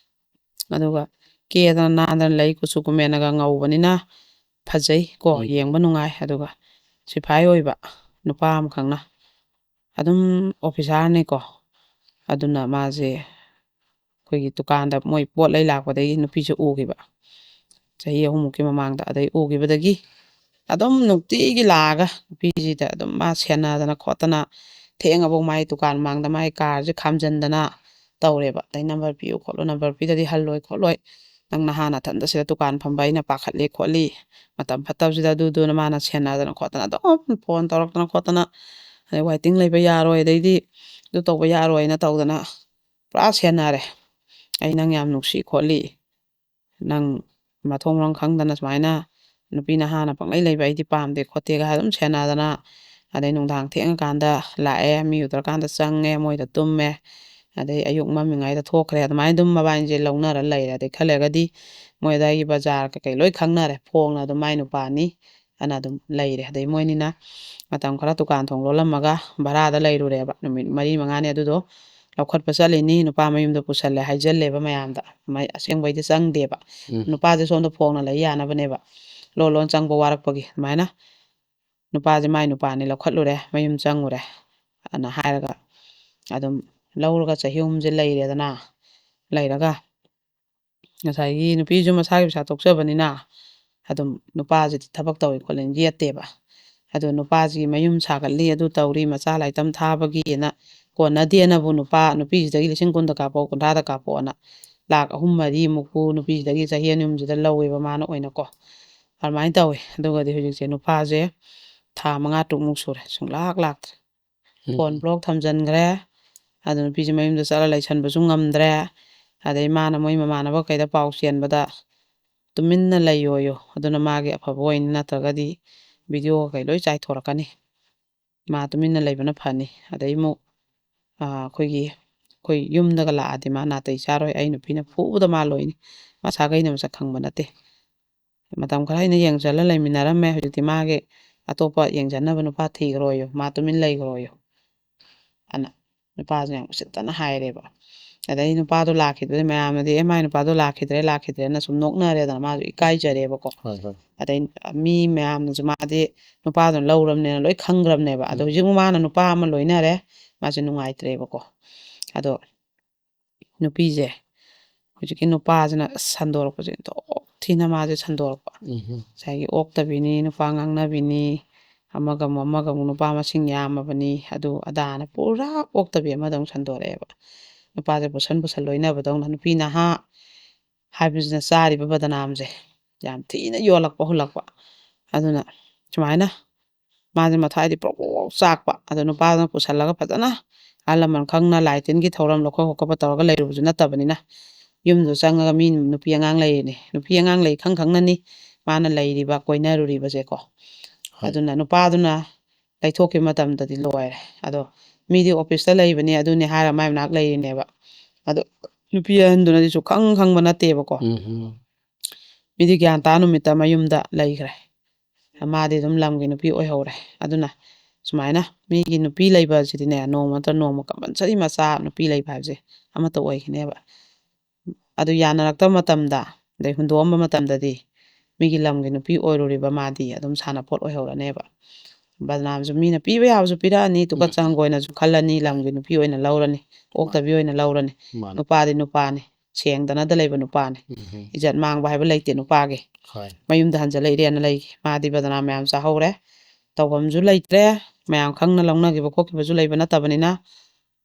ꯑꯗꯨꯒ ꯀꯦꯗꯅ ꯅꯥꯟꯗꯅ ꯂꯩ ꯀꯨꯆꯨ ꯀꯨꯃꯦꯟꯅꯒ ꯉꯧꯕꯅꯤꯅ ꯐꯖꯩ ꯀꯣ ꯌꯦꯡꯕ ꯅꯨꯡꯉꯥꯏ ꯑꯗꯨꯒ ꯁꯤꯐꯥꯏ ꯑꯣꯏꯕ ꯅꯨꯄꯥ ꯑꯃꯈꯛꯅ ꯑꯗꯨꯝ ꯑꯣꯐꯤꯁꯥꯔꯅꯤꯀꯣ ꯑꯗꯨꯅ ꯃꯥꯁꯦ ꯑꯩꯈꯣꯏꯒꯤ ꯗꯨꯀꯥꯟꯗ ꯃꯣꯏ ꯄꯣꯠ ꯂꯩ ꯂꯥꯛꯄꯗꯒꯤ ꯅꯨꯄꯤꯁꯦ ꯎꯈꯤꯕ ꯆꯍꯤ 3ꯃꯨꯛꯀꯤ ꯃꯃꯥꯡꯗ ꯑꯗꯩ ꯎꯈꯤꯕꯗꯒꯤ ꯑꯗꯨꯝ ꯅꯨꯡꯇꯤꯒꯤ ꯂꯥꯛꯑꯒ ꯅꯨꯄꯤꯁꯤꯗ ꯑꯗꯨꯝ ꯃꯥ ꯁꯦꯟꯅꯗꯅ ꯈꯣꯠꯇꯅ ꯊꯦꯡꯉꯐꯥꯎ ꯃꯥꯏ ꯗꯨꯀꯥꯟ ꯃꯥꯡꯗ ꯃꯥꯏ ꯀꯥꯔꯁꯦ ꯈꯥꯝꯖꯟꯗꯅ ꯇꯧꯔꯦꯕ ꯑꯗꯩ ꯅꯝꯕꯔ ꯄꯤꯌꯨ ꯈꯣꯠꯂꯨ ꯅꯝꯕꯔ ꯄꯤꯗꯗꯤ ꯍꯜꯂꯣꯏ ꯈꯣꯠꯂꯣꯏ ꯅꯪ ꯅꯍꯥ ꯅꯊꯟꯗ ꯁꯤꯗ ꯗꯨꯀꯥꯟ ꯐꯝꯕ ꯑꯩꯅ ꯄꯥꯈꯠꯂꯤ ꯈꯣꯠꯂꯤ ꯃꯇꯝ ꯐꯠꯇꯕꯁꯤꯗ ꯑꯗꯨꯗꯨꯅ ꯃꯥꯅ ꯁꯦꯟꯅꯗꯅ ꯈꯣꯠꯇꯅ ꯑꯗꯨꯝ ꯐꯣꯟ ꯇꯧꯔꯛꯇꯅ ꯈꯣꯠꯇꯅ ꯑꯗꯩ ꯋꯥꯏꯇꯤꯡ ꯂꯩꯕ ꯌꯥꯔꯣꯏ ꯑꯗꯩꯗꯤ ꯑꯗꯨ ꯇꯧꯕ ꯌꯥꯔꯣꯏꯅ ꯇꯧꯗꯅ ꯄꯨꯔꯥ ꯁꯦꯟꯅꯔꯦ ꯑꯩ ꯅꯪ ꯌꯥꯝ ꯅꯨꯡꯁꯤ ꯈꯣꯠꯂꯤ ꯅꯪ ꯃꯊꯣꯡ ꯃꯔꯝ ꯈꯪꯗꯅ ꯁꯨꯃꯥꯏꯅ ꯅꯨꯄꯤ ꯅꯍꯥꯅ ꯄꯪꯂꯩ ꯂꯩꯕ ꯑꯩꯗꯤ ꯄꯥꯝꯗꯦ ꯈꯣꯠꯇꯦꯒ ꯑꯗꯨꯝ ꯁꯦꯟꯅꯗꯅ ꯑꯗꯩ ꯅꯨꯡꯗꯥꯡ ꯊꯦꯡꯉꯀꯥꯟꯗ ꯂꯥꯛꯑꯦ ꯃꯤ ꯎꯗ꯭ꯔꯀꯥꯟꯗ ꯆꯪꯉꯦ ꯃꯣꯏꯗ ꯇꯨꯝꯃꯦ ꯑꯗꯩ ꯑꯌꯨꯛ ꯃꯝꯃꯤꯉꯩꯗ ꯊꯣꯛꯈ꯭ꯔꯦ ꯑꯗꯨꯃꯥꯏꯅ ꯑꯗꯨꯝ ꯃꯕꯥꯏꯅꯤꯁꯦ ꯂꯧꯅꯔ ꯂꯩꯔꯦ ꯑꯗꯩ ꯈꯔ ꯂꯩꯔꯒꯗꯤ ꯃꯣꯏ ꯑꯗꯥꯏꯒꯤ ꯕꯖꯥꯔ ꯀꯩꯀꯩ ꯂꯣꯏ ꯈꯪꯅꯔꯦ ꯐꯣꯡꯅ ꯑꯗꯨꯝ ꯃꯥꯏ ꯅꯨꯄꯥꯅꯤ ꯑꯅ ꯑꯗꯨꯝ ꯂꯩꯔꯦ ꯑꯗꯩ ꯃꯣꯏꯅꯤꯅ ꯃꯇꯝ ꯈꯔ ꯗꯨꯀꯥꯟ ꯊꯣꯡ ꯂꯣꯜꯂꯝꯃꯒ ꯚꯔꯥꯗ ꯂꯩꯔꯨꯔꯦꯕ ꯅꯨꯃꯤꯠ 4-5ꯅꯤ ꯑꯗꯨꯗꯣ ꯂꯧꯈꯠꯄ ꯆꯠꯂꯤꯅꯤ ꯅꯨꯄꯥ ꯃꯌꯨꯝꯗ ꯄꯨꯁꯜꯂꯦ ꯍꯥꯏꯖꯜꯂꯦꯕ ꯃꯌꯥꯝꯗ ꯑꯁꯦꯡꯕꯩꯗꯤ ꯆꯪꯗꯦꯕ ꯅꯨꯄꯥꯁꯦ ꯁꯣꯝꯗ ꯐꯣꯡꯅ ꯂꯩ ꯌꯥꯅꯕꯅꯦꯕ ꯂꯣꯟ ꯆꯪꯕ ꯋꯥꯔꯛꯄꯒꯤ ꯑꯗꯨꯃꯥꯏꯅ ꯅꯨꯄꯥꯁꯦ ꯃꯥꯏ ꯅꯨꯄꯥꯅꯤ ꯂꯧꯈꯠꯂꯨꯔꯦ ꯃꯌꯨꯝ ꯆꯪꯉꯨꯔꯦ ꯑꯅ ꯍꯥꯏꯔꯒ ꯑꯗꯨꯝ ꯂꯧꯔꯒ ꯆꯍꯤ 3ꯁꯦ ꯂꯩꯔꯦꯗꯅ ꯂꯩꯔꯒ ꯉꯁꯥꯏꯒꯤ ꯅꯨꯄꯤꯁꯨ ꯃꯁꯥꯒꯤ ꯄꯩꯁꯥ ꯊꯣꯛꯆꯕꯅꯤꯅ ꯑꯗꯨꯝ ꯅꯨꯄꯥꯁꯤꯗꯤ ꯊꯕꯛ ꯇꯧꯋꯤ ꯈꯣꯠꯂꯦꯅ ꯌꯦꯠꯇꯦꯕ ꯑꯗꯣ ꯅꯨꯄꯥꯁꯤꯒꯤ ꯃꯌꯨꯝ ꯁꯥꯒꯠꯂꯤ ꯑꯗꯨ ꯇꯧꯔꯤ ꯃꯆꯥ ꯂꯥꯏꯔꯤꯛꯇꯝ ꯊꯥꯕꯒꯤꯅ ꯀꯣꯟꯅꯗꯦꯅꯕꯨ ꯅꯨꯄꯤꯁꯤꯗꯒꯤ 10,000 ꯀꯥꯞꯄꯛꯑꯣ 50 ꯀꯥꯞꯄꯛꯑꯣꯅ ꯂꯥꯛ 3-4ꯃꯨꯛꯄꯨ ꯅꯨꯄꯤꯁꯤꯗꯒꯤ ꯆꯍꯤ 2-3ꯁꯤꯗ ꯂꯧꯋꯦꯕ ꯃꯥꯅ ꯑꯣꯏꯅꯀꯣ ꯑꯗꯨꯃꯥꯏꯅ ꯇꯧꯋꯦ ꯑꯗꯨꯒꯗꯤ ꯍꯧꯖꯤꯛꯁꯦ ꯅꯨꯄꯥꯁꯦ ꯊꯥ 5-6ꯃꯨꯛ ꯁꯨꯔꯦ ꯁꯨꯡꯂꯥꯛ ꯂꯥꯛꯇ꯭ꯔꯦ ꯐꯣꯟ ꯕ꯭ꯂꯣꯛ ꯊꯝꯖꯤꯟꯈ꯭ꯔꯦ ꯑꯗꯨ ꯅꯨꯄꯤꯁꯦ ꯃꯌꯨꯝꯗ ꯆꯠꯂ ꯂꯩꯁꯟꯕꯁꯨ ꯉꯝꯗ꯭ꯔꯦ ꯑꯗꯩ ꯃꯥꯅ ꯃꯣꯏ ꯃꯃꯥꯟꯅꯕ ꯀꯩꯗ ꯄꯥꯎ ꯆꯦꯟꯕꯗ ꯇꯨꯃꯤꯟꯅ ꯂꯩꯌꯣꯌꯣ ꯑꯗꯨꯅ ꯃꯥꯒꯤ ꯑꯐꯕ ꯑꯣꯏꯅꯤ ꯅꯠꯇ꯭ꯔꯒꯗꯤ ꯚꯤꯗꯤꯑꯣ ꯀꯩ ꯂꯣꯏ ꯆꯥꯏꯊꯣꯔꯛꯀꯅꯤ ꯃꯥ ꯇꯨꯃꯤꯟꯅ ꯂꯩꯕꯅ ꯐꯅꯤ ꯑꯗꯩ ꯑꯃꯨꯛ ꯑꯩꯈꯣꯏ ꯌꯨꯝꯗꯒ ꯂꯥꯛꯑꯗꯤ ꯃꯥ ꯅꯥꯇꯩ ꯆꯥꯔꯣꯏ ꯑꯩ ꯅꯨꯄꯤꯅ ꯐꯨꯕꯗ ꯃꯥ ꯂꯣꯏꯅꯤ ꯃꯁꯥꯒꯩꯅ ꯃꯁꯛ ꯈꯪꯕ ꯅꯠꯇꯦ matam khara ina yengchala laiminaramme hojikti mage atopa yengjanaba nupa thigroyo ma tumin leigroyo ana nupasina yam usittana haireba adai nupado lakhidre mayamadi emai nupado lakhidre na sum noknaredana masu ikaijareba ko adai mi mayamna madi nupado lauramne loi khangramneba ado jimu mana nupa ama loinare masu nungaitreba ko ado nupije hojiki nupasina sandorpase to thina maje sandorpa sai oktabini nupa ngangnabini amaga nupa masing yamabani adu adana pura oktabi amadang sandoreba nupase busan loinabadong nupi naha haibisna sari badanamje yam thina yolakpa hulakpa aduna sumaina maje mathaidi pro sakpa adu nupasna pusalaga fadana alaman khangna laitin gi thoram lokho ko tawga leirubu natabanina yumdu sangaga min nupi angang leini nupi angang lei khangni mana leiriba koinaruriba je ko aduna nupaduna laithoki matamdadi loire ado midi office ta leibani aduni hara mai nak leirineba ado nupi anduna disu khang banateba ko midi gyan ta numita mayumda leigre amadi dum lamgi nupi oi hore aduna sumaina migi nupi leiba sidine noma kampalsari macha nupi leiba je amata oigineba adu yanarakta matamda dai hundomba matamdadi migi lamgi nupi oiruriba madi adum sana pot oi horaneba badnamju mina piba yawju pirani tuka changoina ju khalani lamgi nupi oina laurani oktabi oina laurani nupani sengdana da leiba nupani ijat mangba haiba leite nupage mayumda hanjala irena lei madi badana mayam sa hore tawamju leitre mayam khangna laungnagiba khokiba leiba natabanina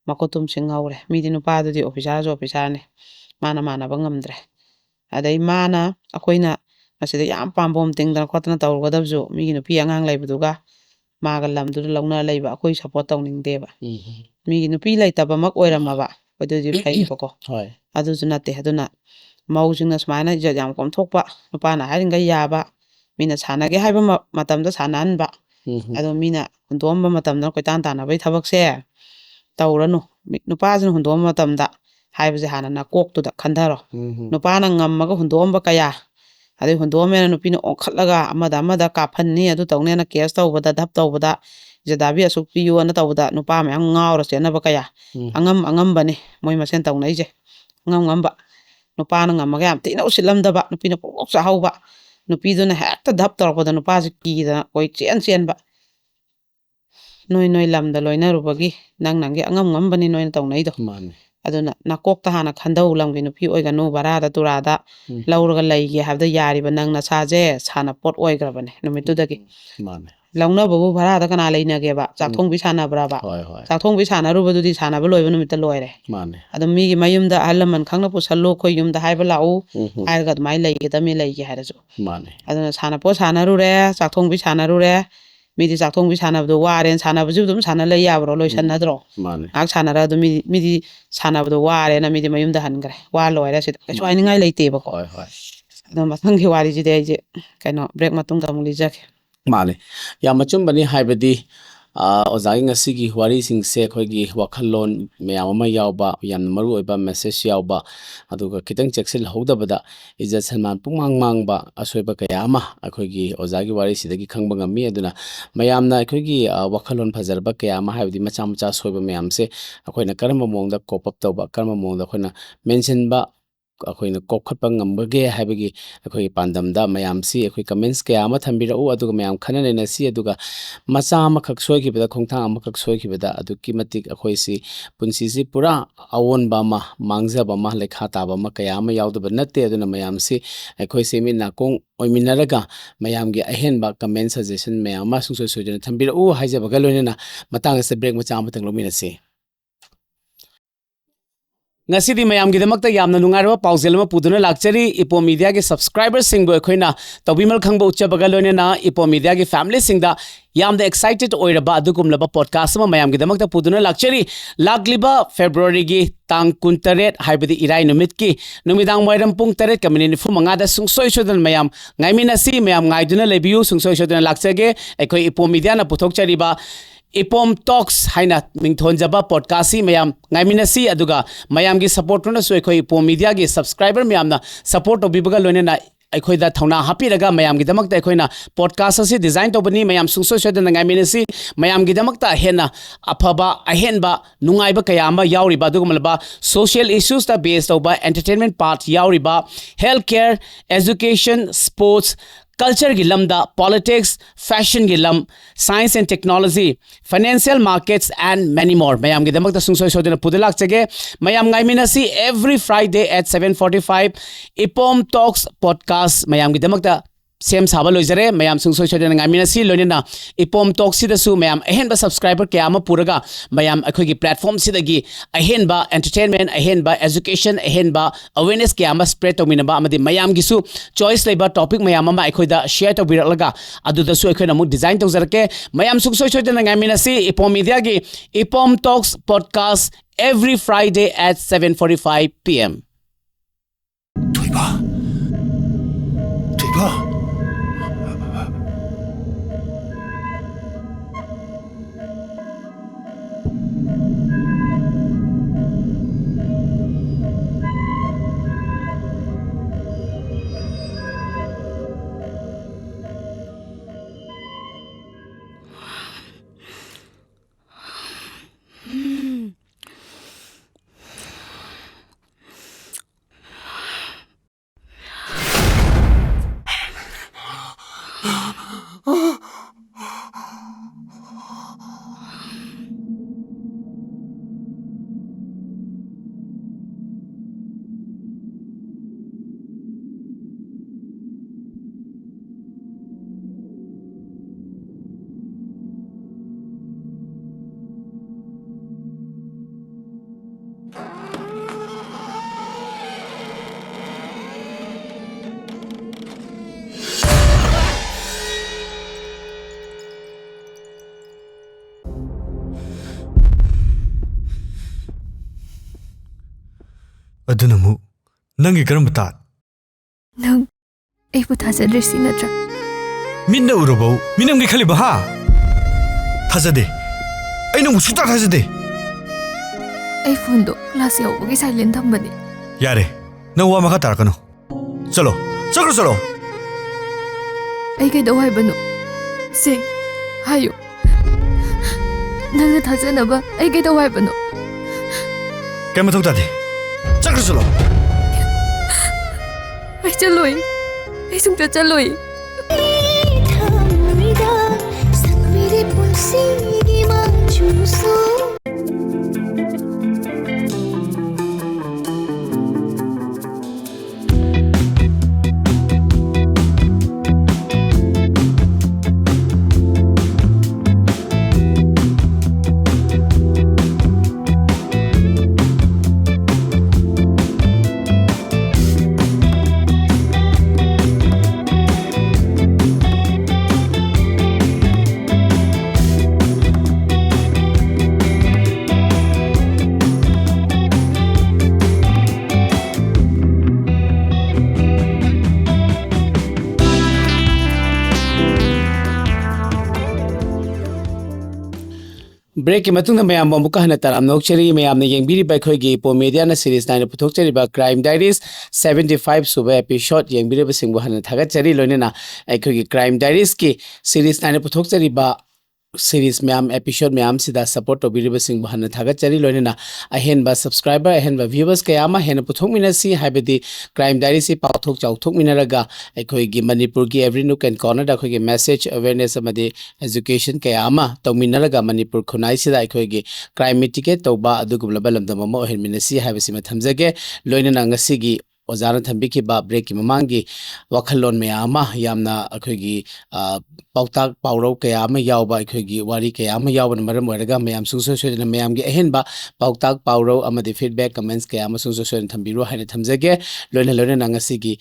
makotum singhaure midi nupadu di officer ne mana bangamdre adai mana akoina asida yam pambom tingdana khotna tawgadabju migi nupi angang leibaduga maga lamdu launa leiba akoi support tawningdeba migi nupi leitaba mak oiramaba oduji faibako adu junate aduna maujingna smaina ija yam komthokpa nupana hairinga yaba mina sanage haiba matamda sananba ado mina hundomba matamda koitan tanabai thabakse tawranu nupajin hundomba matamda haibase hanana koktuda khandaro nupana ngammaga hundomba kaya adai hundomena nupina onkhatlaga amada kaphanni adu tawnena case tawbada dhap tawbada jadabi asuk piyu ana tawbada nupa mayam ngawra senaba kaya angam bani moi masen tawnaije ngamba nupana ngamaga yam tina usilamdaba nupina pok sahauba nupiduna hekta dhap tawbada nupasi kidana koi chen ba noi lamda loina rubagi nangi angam bani noi tawnaido aduna nakokta hana khandau lamgi nupi oiganu barada turada lauraga leige habda yariba nangna saje sana pot oigrabane numitudagi launa babu barada kana leinageba chakthong bi sana braba chakthong bi sana rubadudi sana ba loiba numita loire adum migi mayumda alaman khangna pusallo khoi yumda haiba lau airga mai leige tami leige harasu aduna sana po sana rure chakthong bi sana rure midi chakthong bi sana bdu waren sana bju dum sana le yabro loisan nadro ak sana ra dum midi sana bdu ware na midi mayumda hangre wa loire sit kaiso ainingai leite ba ko adum mathangi wari ji de je kaino break matung da muli jak male ya machum bani haibadi ozagi ngasigi wari singse khoigi wakhalon meyam ama yawba yan maru oiba message yawba aduga kitang checksil hodabada ija salman pumangba asoiba kayama akhoigi ozagi wari sidagi khangba ngami aduna mayamna akhoigi wakhalon phajarba kayama haibdi macha soiba mayamse akhoina karma mongda cop up tawba karma mongda khoina mention ba akoina kokhatpa ngambage haibagi akoi pandamda mayamsi akoi comments kaya ama thambira u aduga mayam khanane na si aduga macha ama khak soikibada khongthang ama khak soikibada aduki matik akoi si punsi si pura awon ba ma mangja ba ma lekha ta ba ma kaya ama yawdaba natte aduna mayamsi akoi semi na kong oiminaraga mayamgi ahen ba comment suggestion mayama sungsoi soidena thambira u haijaba galonena matang se break macha ama tanglomina si ngasidi mayam gi damakta yamna nungarwa pausel ma puduna lakchari ipo media ge subscribers sing bo khoina tawimal khangbo uchabaga loinena ipo media ge family sing da yamda excited oiraba adugum laba podcast ma mayam gi damakta puduna lakchari lagliba February gi tang 28 haibadi irai numit ki numidang moiram pung 8 kamini fumanga da sungsoi sodan mayam ngaimina si mayam ngaiduna lebiu sungsoi sodan lakchage ekhoi ipo media na puthok chariba Ipom Talks haina mingthonjaba podcast mayam ngaiminasi aduga mayam gi support na so ekhoi ipom media gi subscriber mayam na support obibaga loine na ꯑꯩꯈꯣꯏꯗ ꯊꯧꯅꯥ ꯍꯥꯞꯄꯤꯔꯒ ꯃꯌꯥꯝꯒꯤꯗꯃꯛꯇ ꯑꯩꯈꯣꯏꯅ podcast ꯑꯁꯤ design ꯇꯧꯕꯅꯤ ꯃꯌꯥꯝ ꯁꯨꯡꯁꯣꯏ ꯁꯣꯏꯗꯅ ꯉꯥꯏꯃꯤꯟꯅꯁꯤ ꯃꯌꯥꯝꯒꯤꯗꯃꯛꯇ ꯍꯦꯟꯅ ꯑꯐꯕ ꯑꯍꯦꯟꯕ ꯅꯨꯡꯉꯥꯏꯕ ꯀꯌꯥ ꯑꯃ ꯌꯥꯎꯔꯤꯕ ꯑꯗꯨꯒꯨꯝꯂꯕ ꯁꯣꯁꯤꯌꯦꯜ ꯏꯁꯨꯁꯇ ꯕꯦꯁ ꯇꯧꯕ ꯑꯦꯟꯇꯔꯇꯦꯟꯃꯦꯟ ꯄꯥꯔꯠ ꯌꯥꯎꯔꯤꯕ health care education sports culture की लमदा पॉलिटिक्स फैशन की लम science and technology financial markets and many more मयाम की दमक सुंगसोय सोदना पुदलाक चगे मयाम गाइमिनसी every Friday at 7:45 Ipom talks podcast मयाम की दमक सेम साबा लोइजरे मयाम सुंगसोय सोदना गाइमिनसी लोनिना इपोम टॉक्स सिदसु मयाम अहेनबा सब्सक्राइबर क्या अमा पुरगा मयाम अखोगी प्लेटफॉर्म सिदगी अहेनबा एंटरटेनमेंट अहेनबा एजुकेशन अहेनबा अवेयरनेस क्या अमा स्प्रेड तौमिनबा अमदि मयाम गिसु चॉइस लेबा टॉपिक मयाम अमा अखोइदा शेयर तौबिरलगा अदुदसु अखोइना मु डिजाइन तौजरके मयाम सुंगसोय सोदना गाइमिनसी इपोम मीडिया गी Ipom talks podcast every Friday at 7:45 PM थोइबा थोइबा अदुनमु नंगी करम तात नंग एबु थाजद्रेसी नत्रा मिन्ना उरबौ मिनमगे खलिबा हा थाजदे अइना मुसुता थाजदे ए फोन दो क्लास यावबगे साइलेंट थंबने यारे नंग वा मखा तारकनो चलो चलो चलो ए के दो हाइबनो से हायो नंग थाजनबा ए के दो हाइबनो के मथौ तादे चलो चलो ए चलोई ए सुंगता चलोई ब्रेक की मतुंग मयाम अमुक हन तरम नोक्चरी मयाम ने येंबिरिबा अखोइगी पो मीडिया न सीरीज नाइन पुथोक्चरिबा क्राइम डायरीज 75 सुबह एपिसोड येंबिरिबा सिंगबो हन थागचरी लोनेना अखोइगी क्राइम डायरीज की सीरीज नाइन पुथोक्चरिबा सीरीज मैम एपिसोड मैम सिदा सपोर्ट तौबिरिबा सिंगबो हन थागचरी लोनेना अहेनबा सब्सक्राइबर अहेनबा व्यूअर्स कयामा हेन पुथोकमिनसी हाइबदी क्राइम डायरी से पाथोक चाउथोकमिनरगा अखोइगी मणिपुर की एवरी नुक एंड कॉर्नर अखोइगी मैसेज अवेयरनेस अमदि एजुकेशन कयामा तौमिनरगा मणिपुर खुनाई सिदा अखोइगी क्राइम मिटिगेट तौबा अदुगुबलबा लमदम अमा ओहेनमिनसी हाइबसिमा थमजगे लोइनना ngasiगी ओजाना थंबिखिबा ब्रेक की ममांगी वखलोन मयामा यामना अखोइगी पाउताक पाउरौ कयामा यावबा अखोइगी वारी कयामा यावबन मरम ओरगा मयाम सुसो सोजना मयामगी अहेनबा पाउताक पाउरौ अमदि फीडबैक कमेंट्स कयामा सुसो सोन थंबिरो हाइना थमजगे लोइना लोइना ngasiगी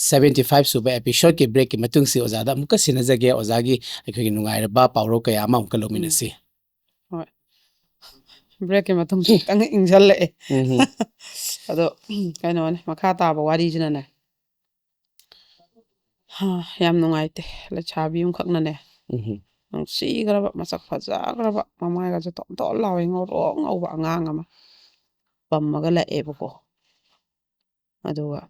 75 सुबह एपिसोड के ब्रेक की मतुंग से ओजादा मुका सिनजगे ओजागी अखोइगी नुंगाइरबा पाउरौ कयामा मुका लोमिनसी ब्रेक के मतुंग तंग इंजल ले अदो कइनोने मखा ताबा वारी जिनाने हा याम नुंगाइते लछाबी खकनाने ꯅꯨꯡꯁꯤꯈ꯭ꯔꯕ ꯃꯁꯛ ꯐꯖꯈ꯭ꯔꯕ ꯃꯃꯥꯏꯒꯁꯦ ꯇꯣꯟ ꯇꯣꯟ ꯂꯥꯎꯋꯦ ꯉꯧꯔꯣꯛ ꯉꯧꯕ ꯑꯉꯥꯡ ꯑꯃ ꯄꯝꯃꯒ ꯂꯥꯛꯑꯦꯕꯀꯣ ꯑꯗꯨꯒ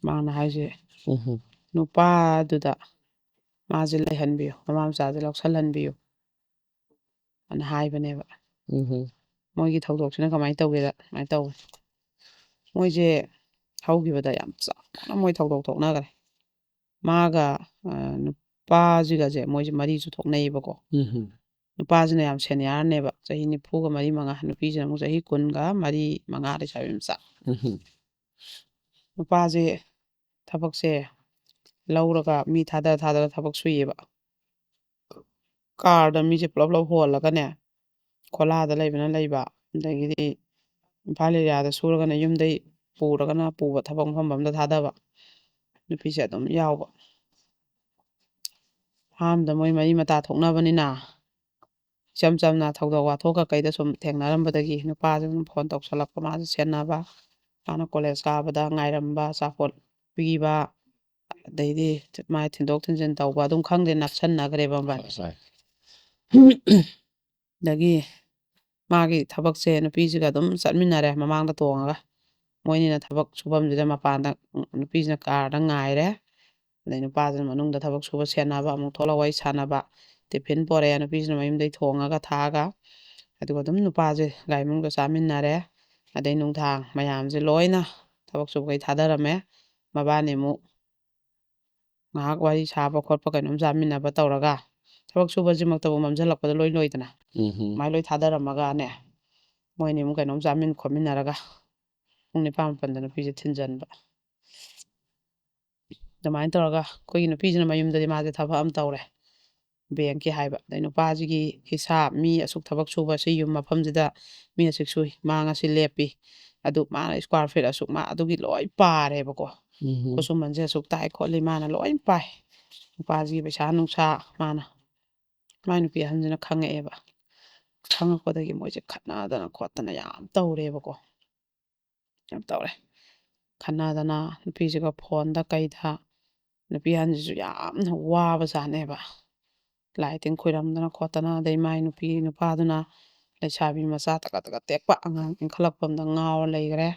ꯃꯥꯅ ꯍꯥꯏꯁꯦ ꯎꯝ ꯅꯨꯄꯥꯗꯨꯗ ꯃꯥꯁꯦ ꯂꯩꯍꯟꯕꯤꯌꯨ ꯃꯃꯥ ꯃꯆꯥꯁꯦ ꯂꯧꯁꯜꯍꯟꯕꯤꯌꯨ ꯑꯅ ꯍꯥꯏꯕꯅꯦꯕ ꯎꯝ ꯃꯣꯏꯒꯤ ꯊꯧꯗꯣꯛꯁꯤꯅ ꯀꯃꯥꯏꯅ ꯇꯧꯒꯦꯗ ꯁꯨꯃꯥꯏꯅ ꯇꯧꯋꯦ ꯃꯣꯏꯁꯦ ꯍꯧꯈꯤꯕꯗ ꯌꯥꯝ ꯆꯥꯎꯅ ꯃꯣꯏ ꯊꯧꯗꯣꯛ ꯊꯣꯛꯅꯈ꯭ꯔꯦ ꯃꯥꯒ ꯅꯨꯄꯥꯁꯤꯒꯁꯦ ꯃꯣꯏꯁꯦ ꯃꯔꯤꯁꯨ ꯊꯣꯛꯅꯩꯌꯦꯕꯀꯣ ꯎꯝ ꯅꯨꯄꯥꯁꯤꯅ ꯌꯥꯝ ꯁꯦꯅꯤꯌꯥꯔꯅꯦꯕ ꯆꯍꯤ 40-45 ꯅꯨꯄꯤꯁꯤꯅ ꯑꯃꯨꯛ ꯆꯍꯤ 40-45 ꯂꯩꯁꯥꯕꯤ ꯃꯆꯥ ꯎꯝ ꯅꯨꯄꯥꯁꯦ ꯊꯕꯛꯁꯦ ꯂꯧꯔꯒ ꯃꯤ ꯊꯥꯗꯔ ꯊꯕꯛ ꯁꯨꯏꯌꯦꯕ ꯀꯥꯔꯗ ꯃꯤꯁꯦ ꯄꯨꯂꯞ ꯍꯣꯜꯂꯒꯅꯦ ꯈꯣꯂꯥꯗ ꯂꯩꯕꯅ ꯂꯩꯕ ꯑꯗꯒꯤꯗꯤ ꯏꯝꯐꯥꯜ ꯑꯦꯔꯤꯌꯥꯗ ꯁꯨꯔꯒꯅ ꯌꯨꯝꯗꯩ ꯄꯨꯔꯒꯅ ꯄꯨꯕ ꯊꯕꯛ ꯃꯐꯝ ꯑꯃꯗ ꯊꯥꯗꯕ ꯅꯨꯄꯤꯁꯦ ꯑꯗꯨꯝ ꯌꯥꯎꯕ ꯐꯥꯝꯗ ꯃꯣꯏ ꯃꯔꯤ ꯃꯇꯥ ꯊꯣꯛꯅꯕꯅꯤꯅ ꯏꯆꯝ ꯆꯝꯅ ꯊꯧꯗꯣꯛ ꯋꯥꯊꯣꯛꯀ ꯀꯩꯗ ꯁꯨꯝ ꯊꯦꯡꯅꯔꯝꯕꯗꯒꯤ ꯅꯨꯄꯥꯁꯦ ꯑꯗꯨꯝ ꯐꯣꯟ ꯇꯧꯁꯜꯂꯛꯄ ꯃꯥꯁꯦ ꯁꯦꯟꯅꯕ ꯃꯥꯅ ꯀꯣꯂꯦꯖ ꯀꯥꯕꯗ ꯉꯥꯏꯔꯝꯕ ꯑꯆꯥꯄꯣꯠ ꯄꯤꯕ ꯑꯗꯩꯗꯤ ꯃꯥꯏ ꯊꯤꯟꯗꯣꯛ ꯊꯤꯟꯖꯤꯟ ꯇꯧꯕ ꯑꯗꯨꯝ ꯈꯪꯗꯦ ꯅꯞꯁꯟꯅꯈ꯭ꯔꯦꯕ ꯃꯕꯥꯅꯤ ꯑꯗꯒꯤ ꯃꯥꯒꯤ ꯊꯕꯛꯁꯦ ꯅꯨꯄꯤꯁꯤꯒ ꯑꯗꯨꯝ ꯆꯠꯃꯤꯟꯅꯔꯦ ꯃꯃꯥꯡꯗ ꯇꯣꯡꯉꯒ ꯃꯣꯏꯅꯤꯅ ꯊꯕꯛ ꯁꯨꯐꯝꯁꯤꯗ ꯃꯄꯥꯟꯗ ꯅꯨꯄꯤꯁꯤꯅ ꯀꯥꯔꯗ ꯉꯥꯏꯔꯦ ꯑꯗꯩ ꯅꯨꯄꯥꯁꯤꯅ ꯃꯅꯨꯡꯗ ꯊꯕꯛ ꯁꯨꯕ ꯁꯦꯟꯅꯕ ꯑꯃꯨꯛ ꯊꯣꯛꯂꯛ ꯋꯥꯔꯤ ꯁꯥꯟꯅꯕ ꯇꯤꯐꯤꯟ ꯄꯣꯔꯛꯑꯦ ꯅꯨꯄꯤꯁꯤꯅ ꯃꯌꯨꯝꯗꯩ ꯊꯣꯡꯉꯒ ꯊꯥꯛꯑꯒ ꯑꯗꯨꯒ ꯑꯗꯨꯝ ꯅꯨꯄꯥꯁꯦ ꯒꯥꯔꯤ ꯃꯅꯨꯡꯗ ꯆꯥꯃꯤꯟꯅꯔꯦ ꯑꯗꯩ ꯅꯨꯡꯗꯥꯡ ꯃꯌꯥꯝꯁꯦ ꯂꯣꯏꯅ ꯊꯕꯛ ꯁꯨꯕꯈꯩ ꯊꯥꯗꯔꯝꯃꯦ ꯃꯕꯥꯅꯤ ꯑꯃꯨꯛ ꯉꯥꯏꯍꯥꯛ ꯋꯥꯔꯤ ꯁꯥꯕ ꯈꯣꯠꯄ ꯀꯩꯅꯣꯝ ꯆꯥꯃꯤꯟꯅꯕ ꯇꯧꯔꯒ ꯊꯕꯛ ꯁꯨꯕꯁꯤꯃꯛꯇꯕꯨ ꯃꯝꯁꯤꯜꯂꯛꯄꯗ ꯂꯣꯏꯗꯅ ꯎꯝ ꯑꯗꯨꯃꯥꯏꯅ ꯂꯣꯏ ꯊꯥꯗꯔꯝꯃꯒꯅꯦ ꯃꯣꯏꯅꯤ ꯑꯃꯨꯛ ꯀꯩꯅꯣꯝ ꯆꯥꯃꯤꯟ ꯈꯣꯠꯃꯤꯟꯅꯔꯒ ꯄꯨꯡ 9-10ꯗ ꯅꯨꯄꯤꯁꯦ ꯊꯤꯟꯖꯟꯕ ꯑꯗꯨꯃꯥꯏꯅ ꯇꯧꯔꯒ ꯑꯩꯈꯣꯏꯒꯤ ꯅꯨꯄꯤꯁꯤꯅ ꯃꯌꯨꯝꯗꯗꯤ ꯃꯥꯁꯦ ꯊꯕꯛ ꯑꯃ ꯇꯧꯔꯦ ꯕꯦꯡꯀꯤ ꯍꯥꯏꯕ ꯑꯗꯩ ꯅꯨꯄꯥꯁꯤꯒꯤ ꯍꯤꯁꯥꯞ ꯃꯤ ꯑꯁꯨꯛ ꯊꯕꯛ ꯁꯨꯕ ꯁꯤ ꯌꯨꯝ ꯃꯐꯝꯁꯤꯗ ꯃꯤ ꯑꯁꯨꯛ ꯁꯨꯏ ꯃꯥ ꯉꯁꯤ ꯂꯦꯞꯄꯤ ꯑꯗꯨ ꯃꯥꯅ ꯏꯁꯀ꯭ꯋꯥꯔ ꯐꯤꯠ ꯑꯁꯨꯛ ꯃꯥ ꯑꯗꯨꯒꯤ ꯂꯣꯏ ꯄꯥꯔꯦꯕꯀꯣ ꯈꯨꯠꯁꯨꯃꯟꯁꯦ ꯑꯁꯨꯛ ꯇꯥꯏ ꯈꯣꯠꯂꯤ ꯃꯥꯅ ꯂꯣꯏ ꯄꯥꯏ ꯅꯨꯄꯥꯁꯤꯒꯤ ꯄꯩꯁꯥ ꯅꯨꯡꯁꯥ ꯃꯥꯅ ꯃꯥꯏ ꯅꯨꯄꯤ ꯑꯍꯟꯁꯤꯅ ꯈꯪꯉꯛꯑꯦꯕ ꯈꯪꯉꯛꯄꯗꯒꯤ ꯃꯣꯏꯁꯦ ꯈꯠꯅꯗꯅ ꯈꯣꯠꯇꯅ ꯌꯥꯝ ꯇꯧꯔꯦꯕꯀꯣ ꯌꯥꯝ ꯇꯧꯔꯦ ꯈꯠꯅꯗꯅ ꯅꯨꯄꯤꯁꯤꯒ ꯐꯣꯟꯗ ꯀꯩꯗ ꯅꯨꯄꯤ ꯑꯍꯟꯁꯤꯁꯨ ꯌꯥꯝꯅ ꯋꯥꯕꯖꯥꯠꯅꯦꯕ ꯂꯥꯏ ꯇꯤꯟ ꯈꯣꯏꯔꯝꯗꯅ ꯈꯣꯠꯇꯅ ꯑꯗꯩ ꯃꯥꯏ ꯅꯨꯄꯥꯗꯨꯅ ꯂꯩꯁꯥꯕꯤ ꯃꯆꯥ ꯇꯒꯠ ꯇꯦꯛꯄ ꯑꯉꯥꯡ ꯏꯟꯈꯠꯂꯛꯄ ꯑꯝꯗ ꯉꯥꯎꯔ ꯂꯩꯈ꯭ꯔꯦ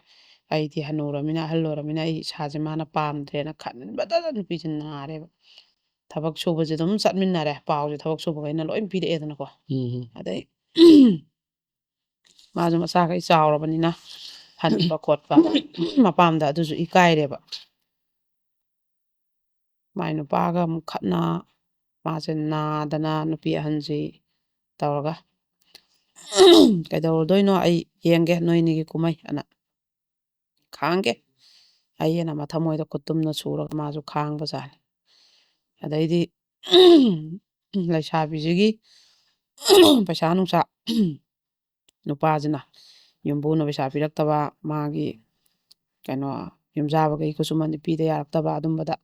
ꯑꯩꯗꯤ ꯍꯟꯅꯨꯔꯃꯤꯅ ꯑꯍꯜ ꯑꯣꯏꯔꯃꯤꯅ ꯑꯩ ꯏꯁꯥꯁꯦ ꯃꯥꯅ ꯄꯥꯝꯗ꯭ꯔꯦꯅ ꯈꯟꯕꯗ ꯅꯨꯄꯤꯁꯦ ꯅꯥꯔꯦꯕ ꯊꯕꯛ ꯁꯨꯕꯁꯦ ꯑꯗꯨꯝ ꯆꯠꯃꯤꯟꯅꯔꯦ ꯄꯥꯎꯁꯦ ꯊꯕꯛ ꯁꯨꯕꯈꯩꯅ ꯂꯣꯏ ꯄꯤꯔꯛꯑꯦꯗꯅꯀꯣ ꯑꯗꯩ ꯃꯥꯁꯨ ꯃꯆꯥꯈꯩ ꯆꯥꯎꯔꯕꯅꯤꯅ ꯍꯟꯕ ꯈꯣꯠꯄ ꯃꯄꯥꯝꯗ ꯑꯗꯨꯁꯨ ꯏꯀꯥꯏꯔꯦꯕ ꯃꯥꯏ ꯅꯨꯄꯥꯒ ꯑꯃꯨꯛ ꯈꯠꯅ ꯃꯥꯁꯦ ꯅꯥꯗꯅ ꯅꯨꯄꯤ ꯑꯍꯟꯁꯤ ꯇꯧꯔꯒ ꯀꯩꯗꯧꯔꯗꯣꯏꯅꯣ ꯑꯩ ꯌꯦꯡꯒꯦ ꯅꯣꯏꯅꯤꯒꯤ ꯀꯨꯝꯍꯩ ꯑꯅ ꯈꯥꯡꯒꯦ ꯑꯩꯅ ꯃꯊꯃꯣꯏꯗ ꯈꯨꯠꯇꯨꯝꯅ ꯁꯨꯔꯒ ꯃꯥꯁꯨ ꯈꯥꯡꯕꯖꯥꯠꯅꯤ ꯑꯗꯩꯗꯤ ꯂꯩꯁꯥꯕꯤꯁꯤꯒꯤ ꯄꯩꯁꯥ ꯅꯨꯡꯁꯥ ꯅꯨꯄꯥꯁꯤꯅ ꯌꯨꯝꯕꯨꯅ ꯄꯩꯁా ꯄꯤꯔꯛꯇꯕ ꯃꯥꯒꯤ ꯀꯩꯅꯣ ꯌꯨꯝꯖꯥꯕꯈꯩ ꯈꯨꯠꯁꯨꯃꯟꯗꯤ ꯄꯤꯗ ꯌꯥꯔꯛꯇꯕ ꯑꯗꯨꯝꯕꯗ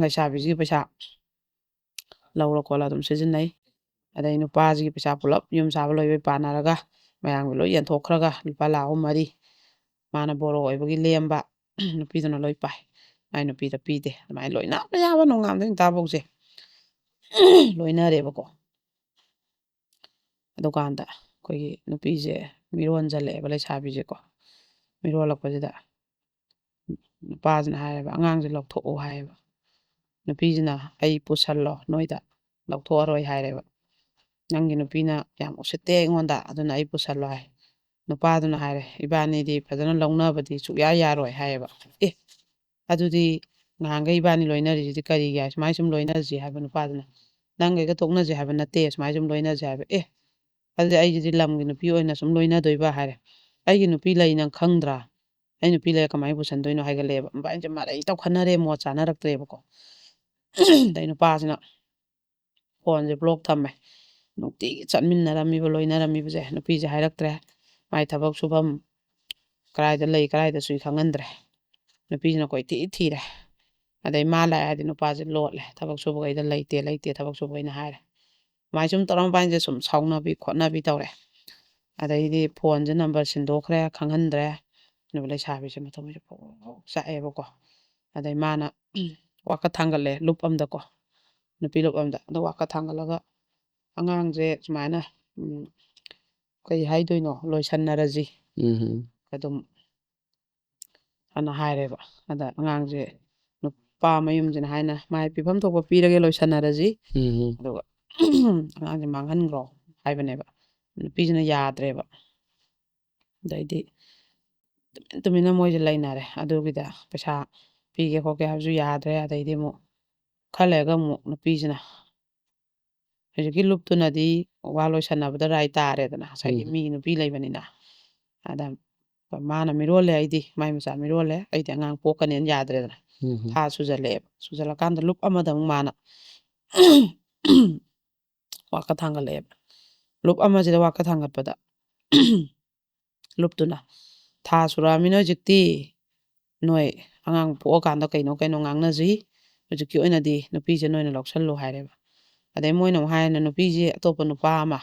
ꯂꯩꯁꯥꯕꯤꯁꯤꯒꯤ ꯄꯩꯁꯥ ꯂꯧꯔ ꯈꯣꯠꯂ ꯑꯗꯨꯝ ꯁꯤꯖꯤꯟꯅꯩ ꯑꯗꯩ ꯅꯨꯄꯥꯁꯤꯒꯤ ꯄꯩꯁꯥ ꯄꯨꯂꯞ ꯌꯨꯝ ꯁꯥꯕ ꯂꯣꯏꯕꯩ ꯄꯥꯟꯅꯔꯒ ꯃꯌꯥꯝꯒꯤ ꯂꯣꯏ ꯌꯦꯟꯊꯣꯛꯈ꯭ꯔꯒ ꯂꯨꯄꯥ 1,00,000-3 ꯃꯥꯅ ꯕꯣꯔꯣ ꯑꯣꯏꯕꯒꯤ ꯂꯦꯝꯕ ꯅꯨꯄꯤꯗꯨꯅ ꯂꯣꯏ ꯄꯥꯏ ꯃꯥꯏ ꯅꯨꯄꯤꯗ ꯄꯤꯗꯦ ꯑꯗꯨꯃꯥꯏꯅ ꯂꯣꯏꯅꯕ ꯌꯥꯕ ꯅꯣꯡꯉꯥꯝꯗꯩ ꯇꯥꯕꯧꯁꯦ ꯂꯣꯏꯅꯔꯦꯕꯀꯣ ꯑꯗꯨꯀꯥꯟꯗ ꯑꯩꯈꯣꯏꯒꯤ ꯅꯨꯄꯤꯁꯦ ꯃꯤꯔꯣꯟꯖꯜꯂꯛꯑꯦꯕ ꯂꯩꯁꯥꯕꯤꯁꯦꯀꯣ ꯃꯤꯔꯣꯜꯂꯛꯄꯁꯤꯗ ꯅꯨꯄꯥꯁꯤꯅ ꯍꯥꯏꯌꯦꯕ ꯑꯉꯥꯡꯁꯦ ꯂꯧꯊꯣꯛꯑꯣ ꯍꯥꯏꯌꯦꯕ ꯅꯨꯄꯤꯁꯤꯅ ꯑꯩ ꯄꯨꯁꯜꯂꯣ ꯅꯣꯏꯗ ꯂꯧꯊꯣꯛꯑꯔꯣꯏ ꯍꯥꯏꯔꯦꯕ ꯅꯪꯒꯤ ꯅꯨꯄꯤꯅ ꯌꯥꯝ ꯎꯁꯤꯠꯇꯦ ꯑꯩꯉꯣꯟꯗ ꯑꯗꯨꯅ ꯑꯩ ꯄꯨꯁꯜꯂꯣ ꯍꯥꯏ ꯅꯨꯄꯥꯗꯨꯅ ꯍꯥꯏꯔꯦ ꯏꯕꯥꯅꯤꯗꯤ ꯐꯖꯅ ꯂꯧꯅꯕꯗꯤ ꯁꯨꯛꯌꯥ ꯌꯥꯔꯣꯏ ꯍꯥꯏꯌꯦꯕ ꯑꯗꯨꯗꯤ ꯅꯍꯥꯟꯈꯩ ꯏꯕꯥꯅꯤ ꯂꯣꯏꯅꯔꯤꯁꯤꯗꯤ ꯀꯔꯤꯒꯤ ꯍꯥꯏ ꯁꯨꯃꯥꯏꯅ ꯁꯨꯝ ꯂꯣꯏꯅꯔꯁꯤ ꯍꯥꯏꯕ ꯅꯨꯄꯥꯗꯨꯅ ꯅꯪꯒꯩꯒ ꯇꯣꯛꯅꯁꯦ ꯍꯥꯏꯕ ꯅꯠꯇꯦ ꯁꯨꯃꯥꯏꯅ ꯁꯨꯝ ꯂꯣꯏꯅꯁꯦ ꯍꯥꯏꯕ ꯑꯗꯨꯗꯤ ꯑꯩꯁꯤꯗꯤ ꯂꯝꯒꯤ ꯅꯨꯄꯤ ꯑꯣꯏꯅ ꯁꯨꯝ ꯂꯣꯏꯅꯗꯣꯏꯕ ꯍꯥꯏꯔꯦ ꯑꯩꯒꯤ ꯅꯨꯄꯤ ꯂꯩ ꯅꯪ ꯈꯪꯗ꯭ꯔꯥ ꯑꯩ ꯅꯨꯄꯤ ꯂꯩꯔ ꯀꯃꯥꯏꯅ ꯄꯨꯁꯟꯗꯣꯏꯅꯣ ꯍꯥꯏꯒꯠꯂꯛꯑꯦꯕ ꯃꯕꯥꯅꯤꯁꯦ ꯃꯔꯩ ꯇꯧꯈꯠꯅꯔꯦ ꯃꯣꯠ ꯆꯥꯅꯔꯛꯇ꯭ꯔꯦꯕꯀꯣ ꯑꯗꯩ ꯅꯨꯄꯥꯁꯤꯅ ꯐꯣꯟꯁꯦ ꯕ꯭ꯂꯣꯛ ꯊꯝꯃꯦ ꯅꯨꯡꯇꯤꯒꯤ ꯆꯠꯃꯤꯟꯅꯔꯝꯃꯤꯕ ꯂꯣꯏꯅꯔꯝꯃꯤꯕꯁꯦ ꯅꯨꯄꯤꯁꯦ ꯍꯥꯏꯔꯛꯇ꯭ꯔꯦ ꯃꯥꯏ ꯊꯕꯛ ꯁꯨꯐꯝ ꯀꯗꯥꯏꯗ ꯂꯩ ꯀꯗꯥꯏꯗ ꯁꯨꯏ ꯈꯪꯍꯟꯗ꯭ꯔꯦ ꯅꯨꯄꯤꯁꯤꯅ ꯀꯣꯏꯊꯤ ꯊꯤꯔꯦ ꯑꯗꯩ ꯃꯥ ꯂꯥꯛꯑꯦ ꯍꯥꯏꯗꯤ ꯅꯨꯄꯥꯁꯦ ꯂꯣꯠꯂꯦ ꯊꯕꯛ ꯁꯨꯕꯈꯩꯗ ꯂꯩꯇꯦ ꯊꯕꯛ ꯁꯨꯕꯈꯩꯅ ꯍꯥꯏꯔꯦ ꯑꯗꯨꯃꯥꯏꯅ ꯁꯨꯝ ꯇꯧꯔ ꯃꯕꯥꯅꯤꯁꯦ ꯁꯨꯝ ꯁꯥꯎꯅꯕꯤ ꯈꯣꯠꯅꯕꯤ ꯇꯧꯔꯦ ꯑꯗꯩꯗꯤ ꯐꯣꯟꯁꯦ ꯅꯝꯕꯔ ꯁꯤꯟꯗꯣꯛꯈ꯭ꯔꯦ ꯈꯪꯍꯟꯗ꯭ꯔꯦ ꯑꯗꯨꯒ ꯂꯩꯁꯥꯕꯤꯁꯦ ꯃꯊꯃꯣꯏꯁꯦ ꯆꯥꯛꯑꯦꯕꯀꯣ ꯑꯗꯩ ꯃꯥꯅ ꯋꯥꯀꯠ ꯊꯥꯡꯒꯠꯂꯦ ꯂꯨꯞ ꯑꯝꯗꯀꯣ ꯅꯨꯄꯤ ꯂꯨꯞ ꯑꯝꯗ ꯑꯗꯣ ꯋꯥꯀꯠ ꯊꯥꯡꯒꯠꯂꯒ ꯑꯉꯥꯡꯁꯦ ꯁꯨꯃꯥꯏꯅ ꯀꯩ ꯍꯥꯏꯗꯣꯏꯅꯣ ꯂꯣꯏꯁꯟꯅꯔꯁꯤ ꯑꯗꯨꯝ ꯑꯅ ꯍꯥꯏꯔꯦꯕ ꯑꯗ ꯑꯉꯥꯡꯁꯦ ꯅꯨꯄꯥ ꯃꯌꯨꯝꯁꯤꯅ ꯍꯥꯏꯅ ꯃꯥꯏ ꯄꯤꯐꯝ ꯊꯣꯛꯄ ꯄꯤꯔꯒꯦ ꯂꯣꯏꯁꯟꯅꯔꯁꯤ ꯑꯗꯨꯒ ꯑꯉꯥꯡꯁꯦ ꯃꯥꯡꯍꯟꯈ꯭ꯔꯣ ꯍꯥꯏꯕꯅꯦꯕ ꯅꯨꯄꯤꯁꯤꯅ ꯌꯥꯗ꯭ꯔꯦꯕ ꯑꯗꯩꯗꯤ ꯇꯨꯃꯤꯟꯅ ꯃꯣꯏꯁꯦ ꯂꯩꯅꯔꯦ ꯑꯗꯨꯒꯤꯗ ꯄꯩꯁꯥ ꯄꯤꯒꯦ ꯈꯣꯠꯀꯦ ꯍꯥꯏꯕꯁꯨ ꯌꯥꯗ꯭ꯔꯦ ꯑꯗꯩꯗꯤ ꯑꯃꯨꯛ ꯈꯔ ꯂꯩꯔꯒ ꯑꯃꯨꯛ ꯅꯨꯄꯤꯁꯤꯅ ꯍꯧꯖꯤꯛꯀꯤ ꯂꯨꯞꯇꯨꯅꯗꯤ ꯋꯥ ꯂꯣꯏꯁꯟꯅꯕꯗ ꯔꯥꯏ ꯇꯥꯔꯦꯗꯅ ꯉꯁꯥꯏꯒꯤ ꯃꯤꯒꯤ ꯅꯨꯄꯤ ꯂꯩꯕꯅꯤꯅ ꯑꯗ ꯃꯥꯅ ꯃꯤꯔꯣꯜꯂꯦ ꯑꯩꯗꯤ ꯃꯥꯏ ꯃꯆꯥ ꯃꯤꯔꯣꯜꯂꯦ ꯑꯩꯗꯤ ꯑꯉꯥꯡ ꯄꯣꯛꯀꯅꯦꯅ ꯌꯥꯗ꯭ꯔꯦꯗꯅ ꯊꯥ ꯁꯨꯖꯜꯂꯛꯑꯦꯕ ꯁꯨꯖꯜꯂꯀꯥꯟꯗ ꯂꯨꯞ ꯑꯃꯗ ꯑꯃꯨꯛ ꯃꯥꯅ ꯋꯥꯀ ꯊꯥꯡꯒꯠꯂꯛꯑꯦꯕ ꯂꯨꯞ ꯑꯃꯁꯤꯗ ꯋꯥꯀ ꯊꯥꯡꯒꯠꯄꯗ ꯂꯨꯞꯇꯨꯅ ꯊꯥ ꯁꯨꯔꯛꯑꯃꯤꯅ ꯍꯧꯖꯤꯛꯇꯤ ꯅꯣꯏ ꯑꯉꯥꯡ ꯄꯣꯛꯑꯀꯥꯟꯗ ꯀꯩꯅꯣ ꯉꯥꯡꯅꯁꯤ ꯍꯧꯖꯤꯛꯀꯤ ꯑꯣꯏꯅꯗꯤ ꯅꯨꯄꯤꯁꯦ ꯅꯣꯏꯅ ꯂꯧꯁꯜꯂꯨ ꯍꯥꯏꯔꯦꯕ ꯑꯗꯩ ꯃꯣꯏꯅ ꯑꯃꯨꯛ ꯍꯥꯏꯔꯦꯅ ꯅꯨꯄꯤꯁꯦ ꯑꯇꯣꯞꯄ ꯅꯨꯄꯥ ꯑꯃ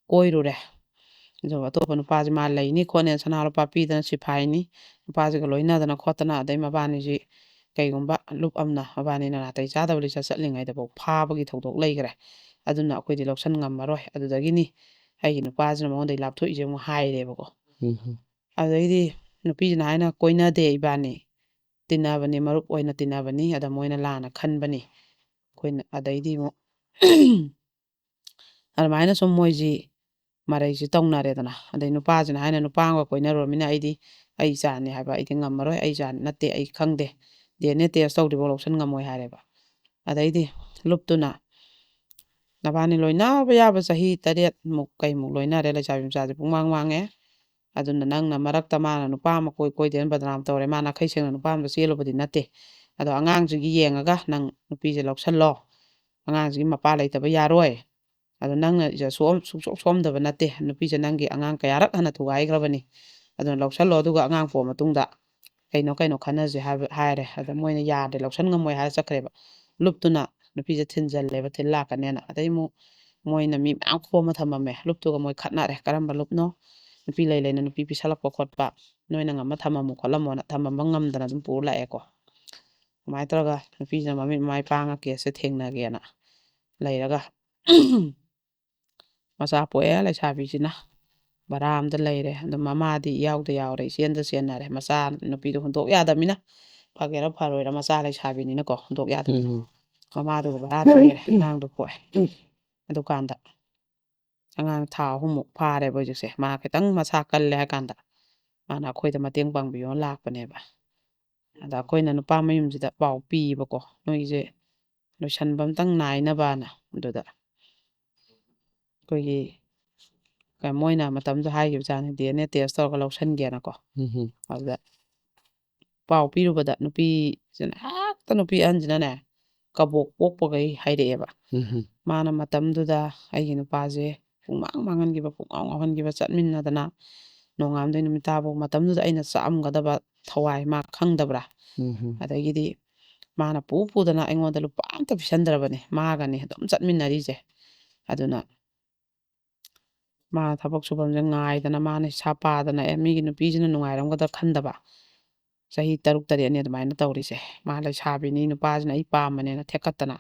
ꯀꯣꯏꯔꯨꯔꯦ ꯑꯗꯨꯒ ꯑꯇꯣꯞꯄ ꯅꯨꯄꯥꯁꯦ ꯃꯥ ꯂꯩꯅꯤ ꯈꯣꯠꯅꯦ ꯁꯅꯥ ꯂꯨꯄꯥ ꯄꯤꯗꯅ ꯁꯤꯐꯥꯏꯅꯤ ꯅꯨꯄꯥꯁꯤꯒ ꯂꯣꯏꯅꯗꯅ ꯈꯣꯠꯇꯅ ꯑꯗꯩ ꯃꯕꯥꯅꯤꯁꯤ ꯀꯩꯒꯨꯝꯕ ꯂꯨꯞ ꯑꯃꯅ ꯃꯕꯥꯅꯤꯅ ꯅꯥꯇꯩ ꯆꯥꯗꯕ ꯂꯤꯆꯠ ꯆꯠꯂꯤꯉꯩꯗꯐꯥꯎ ꯐꯥꯕꯒꯤ ꯊꯧꯗꯣꯛ ꯂꯩꯈ꯭ꯔꯦ ꯑꯗꯨꯅ ꯑꯩꯈꯣꯏꯗꯤ ꯂꯧꯁꯟ ꯉꯝꯃꯔꯣꯏ ꯑꯗꯨꯗꯒꯤꯅꯤ ꯑꯩꯒꯤ ꯅꯨꯄꯥꯁꯤꯅ ꯃꯉꯣꯟꯗꯒꯤ ꯂꯥꯞꯊꯣꯛꯏꯁꯦ ꯑꯃꯨꯛ ꯍꯥꯏꯔꯦꯕꯀꯣ ꯑꯗꯩꯗꯤ ꯅꯨꯄꯤꯁꯤꯅ ꯍꯥꯏꯅ ꯀꯣꯏꯅꯗꯦ ꯏꯕꯥꯅꯤ ꯇꯤꯟꯅꯕꯅꯤ ꯃꯔꯨꯞ ꯑꯣꯏꯅ ꯇꯤꯟꯅꯕꯅꯤ ꯑꯗ ꯃꯣꯏꯅ ꯂꯥꯟꯅ ꯈꯟꯕꯅꯤ ꯑꯩꯈꯣꯏꯅ ꯑꯗꯩꯗꯤ ꯑꯃꯨꯛ ꯑꯗꯨꯃꯥꯏꯅ ꯁꯨꯝ ꯃꯣꯏꯁꯤ ꯃꯔꯩꯁꯤ ꯇꯧꯅꯔꯦꯗꯅ ꯑꯗꯩ ꯅꯨꯄꯥꯁꯤꯅ ꯍꯥꯏꯅ ꯅꯨꯄꯥ ꯑꯃꯒ ꯀꯣꯏꯅꯔꯨꯔꯃꯤꯅ ꯑꯩꯗꯤ ꯑꯩ ꯏꯆꯥꯅꯤ ꯍꯥꯏꯕ ꯑꯩꯗꯤ ꯉꯝꯃꯔꯣꯏ ꯑꯩ ꯏꯆꯥ ꯅꯠꯇꯦ ꯑꯩ ꯈꯪꯗꯦ DNA ꯇꯦꯁ ꯇꯧꯗ꯭ꯔꯤꯐꯥꯎ ꯂꯧꯁꯟ ꯉꯝꯃꯣꯏ ꯍꯥꯏꯔꯦꯕ ꯑꯗꯩꯗꯤ ꯂꯨꯞꯇꯨꯅ ꯅꯕꯥꯅꯤ ꯂꯣꯏꯅꯕ ꯌꯥꯕ ꯆꯍꯤ 8 ꯀꯩꯃꯨꯛ ꯂꯣꯏꯅꯔꯦ ꯂꯩꯁꯥꯕꯤ ꯃꯆꯥꯁꯦ ꯄꯨꯡꯃꯥꯡ ꯃꯥꯡꯉꯦ ꯑꯗꯨꯅ ꯅꯪꯅ ꯃꯔꯛꯇ ꯃꯥꯅ ꯅꯨꯄꯥ ꯑꯃ ꯀꯣꯏꯗꯦꯅ ꯕꯗꯅꯥꯝ ꯇꯧꯔꯦ ꯃꯥ ꯅꯥꯈꯩ ꯁꯦꯡꯅ ꯅꯨꯄꯥ ꯑꯃꯗ ꯆꯦꯜꯂꯨꯕꯗꯤ ꯅꯠꯇꯦ ꯑꯗꯣ ꯑꯉꯥꯡꯁꯤꯒꯤ ꯌꯦꯡꯉꯒ ꯅꯪ ꯅꯨꯄꯤꯁꯦ ꯂꯧꯁꯜꯂꯣ ꯑꯉꯥꯡꯁꯤꯒꯤ ꯃꯄꯥ ꯂꯩꯇꯕ ꯌꯥꯔꯣꯏ ꯑꯗꯣ ꯅꯪꯅ ꯁꯨꯡꯁꯣꯛ ꯁꯣꯝꯗꯕ ꯅꯠꯇꯦ ꯅꯨꯄꯤꯁꯦ ꯅꯪꯒꯤ ꯑꯉꯥꯡ ꯀꯌꯥꯔꯛ ꯍꯟꯅ ꯊꯨꯒꯥꯏꯈ꯭ꯔꯕꯅꯤ ꯑꯗꯨꯅ ꯂꯧꯁꯜꯂꯣ ꯑꯗꯨꯒ ꯑꯉꯥꯡ ꯄꯣꯛꯑ ꯃꯇꯨꯡꯗ ꯀꯩꯅꯣ ꯈꯟꯅꯁꯦ ꯍꯥꯏꯔꯦ ꯑꯗ ꯃꯣꯏꯅ ꯌꯥꯗ꯭ꯔꯦ ꯂꯧꯁꯟ ꯉꯝꯃꯣꯏ ꯍꯥꯏꯔ ꯆꯠꯈ꯭ꯔꯦꯕ ꯂꯨꯞꯇꯨꯅ ꯅꯨꯄꯤꯁꯦ ꯊꯤꯟꯖꯜꯂꯦꯕ ꯊꯤꯟ ꯂꯥꯛꯀꯅꯦꯅ ꯑꯗꯩ ꯑꯃꯨꯛ ꯃꯣꯏꯅ ꯃꯤ ꯃꯌꯥꯝ ꯈꯣꯝꯃ ꯊꯝꯃꯝꯃꯦ ꯂꯨꯞꯇꯨꯒ ꯃꯣꯏ ꯈꯠꯅꯔꯦ ꯀꯔꯝꯕ ꯂꯨꯞꯅꯣ ꯅꯨꯄꯤ ꯂꯩꯅ ꯅꯨꯄꯤ ꯄꯤꯁꯜꯂꯛꯄ ꯈꯣꯠꯄ ꯅꯣꯏꯅ ꯉꯝꯃ ꯊꯝꯃꯝꯃꯨ ꯈꯣꯠꯂꯝꯃꯣꯅ ꯊꯝꯃꯝꯕ ꯉꯝꯗꯅ ꯑꯗꯨꯝ ꯄꯨꯔ ꯂꯥꯛꯑꯦꯀꯣ ꯑꯗꯨꯃꯥꯏꯅ ꯇꯧꯔꯒ ꯅꯨꯄꯤꯁꯤꯅ ꯃꯃꯤꯠ ꯃꯃꯥꯏ ꯄꯥꯡꯉ ꯀꯦꯁꯁꯦ ꯊꯦꯡꯅꯒꯦꯅ ꯂꯩꯔꯒ ꯃꯆꯥ ꯄꯣꯛꯑꯦ ꯂꯩꯁꯥꯕꯤꯁꯤꯅ ꯕꯔꯥ ꯑꯝꯗ ꯂꯩꯔꯦ ꯑꯗꯨ ꯃꯃꯥꯗꯤ ꯏꯌꯥꯎꯗ ꯌꯥꯎꯔꯦ ꯏꯆꯦꯟꯗ ꯆꯦꯟꯅꯔꯦ ꯃꯆꯥ ꯅꯨꯄꯤꯗꯣ ꯍꯨꯟꯗꯣꯛ ꯌꯥꯗꯕꯅꯤꯅ ꯐꯒꯦꯔꯥ ꯐꯔꯣꯏꯔꯥ ꯃꯆꯥ ꯂꯩꯁꯥꯕꯤꯅꯤꯅꯀꯣ ꯍꯨꯟꯗꯣꯛ ꯌꯥꯗꯕꯅꯤꯅ ꯃꯃꯥꯗꯨꯒ ꯕꯔꯥꯗ ꯂꯩꯔꯦ ꯑꯉꯥꯡꯗꯣ ꯄꯣꯛꯑꯦ ꯑꯗꯨꯀꯥꯟꯗ ꯑꯉꯥꯡ ꯊꯥ 3ꯃꯨꯛ ꯐꯥꯔꯦꯕ ꯍꯧꯖꯤꯛꯁꯦ ꯃꯥ ꯈꯤꯇꯪ ꯃꯁꯥ ꯀꯜꯂꯦ ꯍꯥꯏ ꯀꯥꯟꯗ ꯃꯥꯅ ꯑꯩꯈꯣꯏꯗ ꯃꯇꯦꯡ ꯄꯥꯡꯕꯤꯌꯣꯅ ꯂꯥꯛꯄꯅꯦꯕ ꯑꯗ ꯑꯩꯈꯣꯏꯅ ꯅꯨꯄꯥ ꯃꯌꯨꯝꯁꯤꯗ ꯄꯥꯎ ꯄꯤꯌꯦꯕꯀꯣ ꯅꯣꯏꯁꯦ ꯂꯣꯏꯁꯟꯕ ꯑꯝꯇꯪ ꯅꯥꯏꯅꯕꯅ ꯑꯗꯨꯗ ꯑꯩꯈꯣꯏꯒꯤ ꯃꯣꯏꯅ ꯃꯇꯝꯗꯣ ꯍꯥꯏꯈꯤꯕꯖꯥꯠꯅꯤ DNA ꯇꯦꯁ ꯇꯧꯔꯒ ꯂꯧꯁꯟꯒꯦꯅꯀꯣ ꯑꯗꯨꯗ ꯄꯥꯎ ꯄꯤꯔꯨꯕꯗ ꯅꯨꯄꯤꯁꯤꯅ ꯍꯦꯛꯇ ꯅꯨꯄꯤ ꯑꯍꯟꯁꯤꯅꯅꯦ ꯀꯕꯣꯛ ꯄꯣꯛꯄꯈꯩ ꯍꯥꯏꯔꯛꯑꯦꯕ ꯃꯥꯅ ꯃꯇꯝꯗꯨꯗ ꯑꯩꯒꯤ ꯅꯨꯄꯥꯁꯦ ꯄꯨꯡꯃꯥꯡ ꯃꯥꯡꯍꯟꯈꯤꯕ ꯄꯨꯡꯉꯥꯎ ꯉꯥꯎꯍꯟꯈꯤꯕ ꯆꯠꯃꯤꯟꯅꯗꯅ ꯅꯣꯡꯉꯥꯟꯕꯗꯩ ꯅꯨꯃꯤꯠ ꯇꯥꯐꯥꯎ ꯃꯇꯝꯗꯨꯗ ꯑꯩꯅ ꯆꯥꯛꯑꯝꯒꯗꯕ ꯊꯋꯥꯏ ꯃꯥ ꯈꯪꯗꯕ꯭ꯔꯥ ꯑꯗꯒꯤꯗꯤ ꯃꯥꯅ ꯄꯨꯗꯅ ꯑꯩꯉꯣꯟꯗ ꯂꯨꯄꯥ ꯑꯝꯇ ꯄꯤꯁꯟꯗ꯭ꯔꯕꯅꯦ ꯃꯥꯒꯅꯤ ꯑꯗꯨꯝ ꯆꯠꯃꯤꯟꯅꯔꯤꯁꯦ ꯑꯗꯨꯅ ꯃꯥꯅ ꯊꯕꯛ ꯁꯨꯐꯝꯁꯦ ꯉꯥꯏꯗꯅ ꯃꯥꯅ ꯏꯁꯥ ꯄꯥꯗꯅ ꯃꯤꯒꯤ ꯅꯨꯄꯤꯁꯤꯅ ꯅꯨꯡꯉꯥꯏꯔꯝꯒꯗ꯭ꯔꯥ ꯈꯟꯗꯕ ꯆꯍꯤ 7-8ꯅꯤ ꯑꯗꯨꯃꯥꯏꯅ ꯇꯧꯔꯤꯁꯦ ꯃꯥ ꯂꯩꯁꯥꯕꯤꯅꯤ ꯅꯨꯄꯥꯁꯤꯅ ꯑꯩ ꯄꯥꯝꯕꯅꯦꯅ ꯊꯦꯛꯀꯠꯇꯅ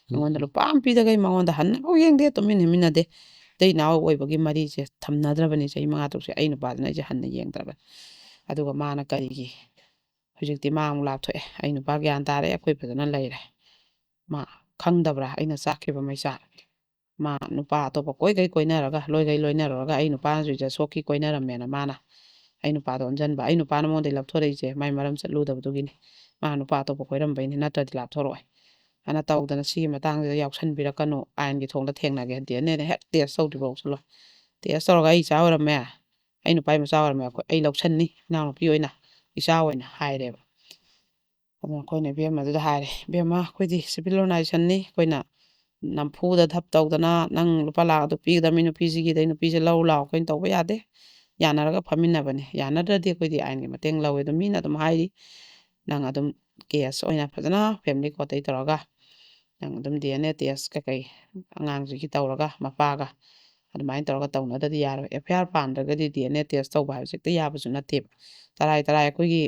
ꯑꯩꯉꯣꯟꯗ ꯂꯨꯄꯥ ꯑꯃ ꯄꯤꯗꯒꯩ ꯃꯉꯣꯟꯗ ꯍꯟꯅꯐꯥꯎ ꯌꯦꯡꯗꯦ ꯇꯨꯃꯤꯟ ꯍꯤꯡꯃꯤꯟꯅꯗꯦ ꯏꯇꯩ ꯏꯅꯥꯎ ꯑꯣꯏꯕꯒꯤ ꯃꯔꯤꯁꯦ ꯊꯝꯅꯗ꯭ꯔꯕꯅꯤ ꯆꯍꯤ 5-6ꯁꯦ ꯑꯩ ꯅꯨꯄꯥꯁꯤꯅ ꯑꯩꯁꯦ ꯍꯟꯅ ꯌꯦꯡꯗ꯭ꯔꯕꯅꯤ ꯑꯗꯨꯒ ꯃꯥꯅ ꯀꯔꯤꯒꯤ ꯍꯧꯖꯤꯛꯇꯤ ꯃꯥ ꯑꯃꯨꯛ ꯂꯥꯞꯊꯣꯛꯑꯦ ꯑꯩ ꯅꯨꯄꯥ ꯒ꯭ꯌꯥꯟ ꯇꯥꯔꯦ ꯑꯩꯈꯣꯏ ꯐꯖꯅ ꯂꯩꯔꯦ ꯃꯥ ꯈꯪꯗꯕ꯭ꯔꯥ ꯑꯩꯅ ꯆꯥꯛꯈꯤꯕ ꯃꯩꯆꯥꯛ ꯃꯥ ꯅꯨꯄꯥ ꯑꯇꯣꯞꯄ ꯀꯣꯏꯅꯔꯒ ꯂꯣꯏꯅꯔꯨꯔꯒ ꯑꯩ ꯅꯨꯄꯥꯅꯁꯨ ꯏꯖꯠ ꯁꯣꯛꯈꯤ ꯀꯣꯏꯅꯔꯝꯃꯦꯅ ꯃꯥꯅ ꯑꯩ ꯅꯨꯄꯥꯗꯣ ꯑꯣꯟꯁꯤꯟꯕ ꯑꯩ ꯅꯨꯄꯥꯅ ꯃꯉꯣꯟꯗꯩ ꯂꯞꯊꯣꯔꯛꯏꯁꯦ ꯃꯥꯏ ꯃꯔꯝ ꯆꯠꯂꯨꯗꯕꯗꯨꯒꯤꯅꯤ ꯃꯥ ꯅꯨꯄꯥ ꯑꯇꯣꯞꯄ ꯀꯣꯏꯔꯝꯕꯩꯅꯤ ꯅꯠꯇ꯭ꯔꯗꯤ ꯂꯥꯞꯊꯣꯔꯛꯑꯣꯏ ꯑꯅ ꯇꯧꯗꯅ ꯁꯤꯒꯤ ꯃꯇꯥꯡꯁꯤꯗ ꯌꯥꯎꯁꯟꯕꯤꯔꯛꯀꯅꯨ ꯑꯥꯏꯟꯒꯤ ꯊꯣꯡꯗ ꯊꯦꯡꯅꯒꯦ DNA ꯍꯦꯛ ꯇꯦꯁ ꯇꯧꯗ꯭ꯔꯤꯐꯥꯎ ꯆꯠꯂꯣ ꯇꯦꯁ ꯇꯧꯔꯒ ꯑꯩ ꯏꯆꯥ ꯑꯣꯏꯔꯝꯃꯦ ꯑꯩ ꯅꯨꯄꯥꯒꯤ ꯃꯆꯥ ꯑꯣꯏꯔꯝꯃꯦ ꯑꯩ ꯂꯧꯁꯟꯅꯤ ꯏꯅꯥꯎꯅꯨꯄꯤ ꯑꯣꯏꯅ ꯏꯆꯥ ꯑꯣꯏꯅ ꯍꯥꯏꯔꯦꯕ ꯑꯗꯨꯅ ꯑꯩꯈꯣꯏꯅ ꯏꯕꯦꯝꯃꯗꯨꯗ ꯍꯥꯏꯔꯦ ꯏꯕꯦꯝꯃ ꯑꯩꯈꯣꯏꯗꯤ ꯁꯤꯚꯤꯜ ꯑꯣꯔꯒꯅꯥꯏꯖꯦꯁꯟꯅꯤ ꯑꯩꯈꯣꯏꯅ ꯅꯝꯐꯨꯗ ꯊꯞ ꯇꯧꯗꯅ ꯅꯪ ꯂꯨꯄꯥ ꯂꯥꯛ ꯑꯗꯨ ꯄꯤꯒꯗꯕꯅꯤ ꯅꯨꯄꯤꯁꯤꯒꯤꯗꯩ ꯅꯨꯄꯤꯁꯦ ꯂꯧ ꯂꯥꯛꯑꯣ ꯑꯩꯈꯣꯏꯅ ꯇꯧꯕ ꯌꯥꯗꯦ ꯌꯥꯅꯔꯒ ꯐꯝꯃꯤꯟꯅꯕꯅꯦ ꯌꯥꯅꯗ꯭ꯔꯗꯤ ꯑꯩꯈꯣꯏꯗꯤ ꯑꯥꯏꯟꯒꯤ ꯃꯇꯦꯡ ꯂꯧꯋꯦ ꯑꯗꯨꯝ ꯃꯤꯅ ꯑꯗꯨꯝ ꯍꯥꯏꯔꯤ ꯅꯪ ꯑꯗꯨꯝ ꯀꯦꯁ ꯑꯣꯏꯅ ꯐꯖꯅ ꯐꯦꯃꯤꯂꯤ ꯀꯣꯔꯠꯇꯩ ꯇꯧꯔꯒ ꯅꯪ ꯑꯗꯨꯝ DNA ꯇꯦꯁ ꯀꯩꯀꯩ ꯑꯉꯥꯡꯁꯤꯒꯤ ꯇꯧꯔꯒ ꯃꯄꯥꯒ ꯑꯗꯨꯃꯥꯏꯅ ꯇꯧꯔꯒ ꯇꯧꯅꯗ꯭ꯔꯗꯤ ꯌꯥꯔꯣꯏ FIR ꯄꯥꯟꯗ꯭ꯔꯒꯗꯤ DNA ꯇꯦꯁ ꯇꯧꯕ ꯍꯥꯏꯕꯁꯦ ꯍꯦꯛꯇ ꯌꯥꯕꯁꯨ ꯅꯠꯇꯦꯕ ꯇꯔꯥꯏ ꯑꯩꯈꯣꯏꯒꯤ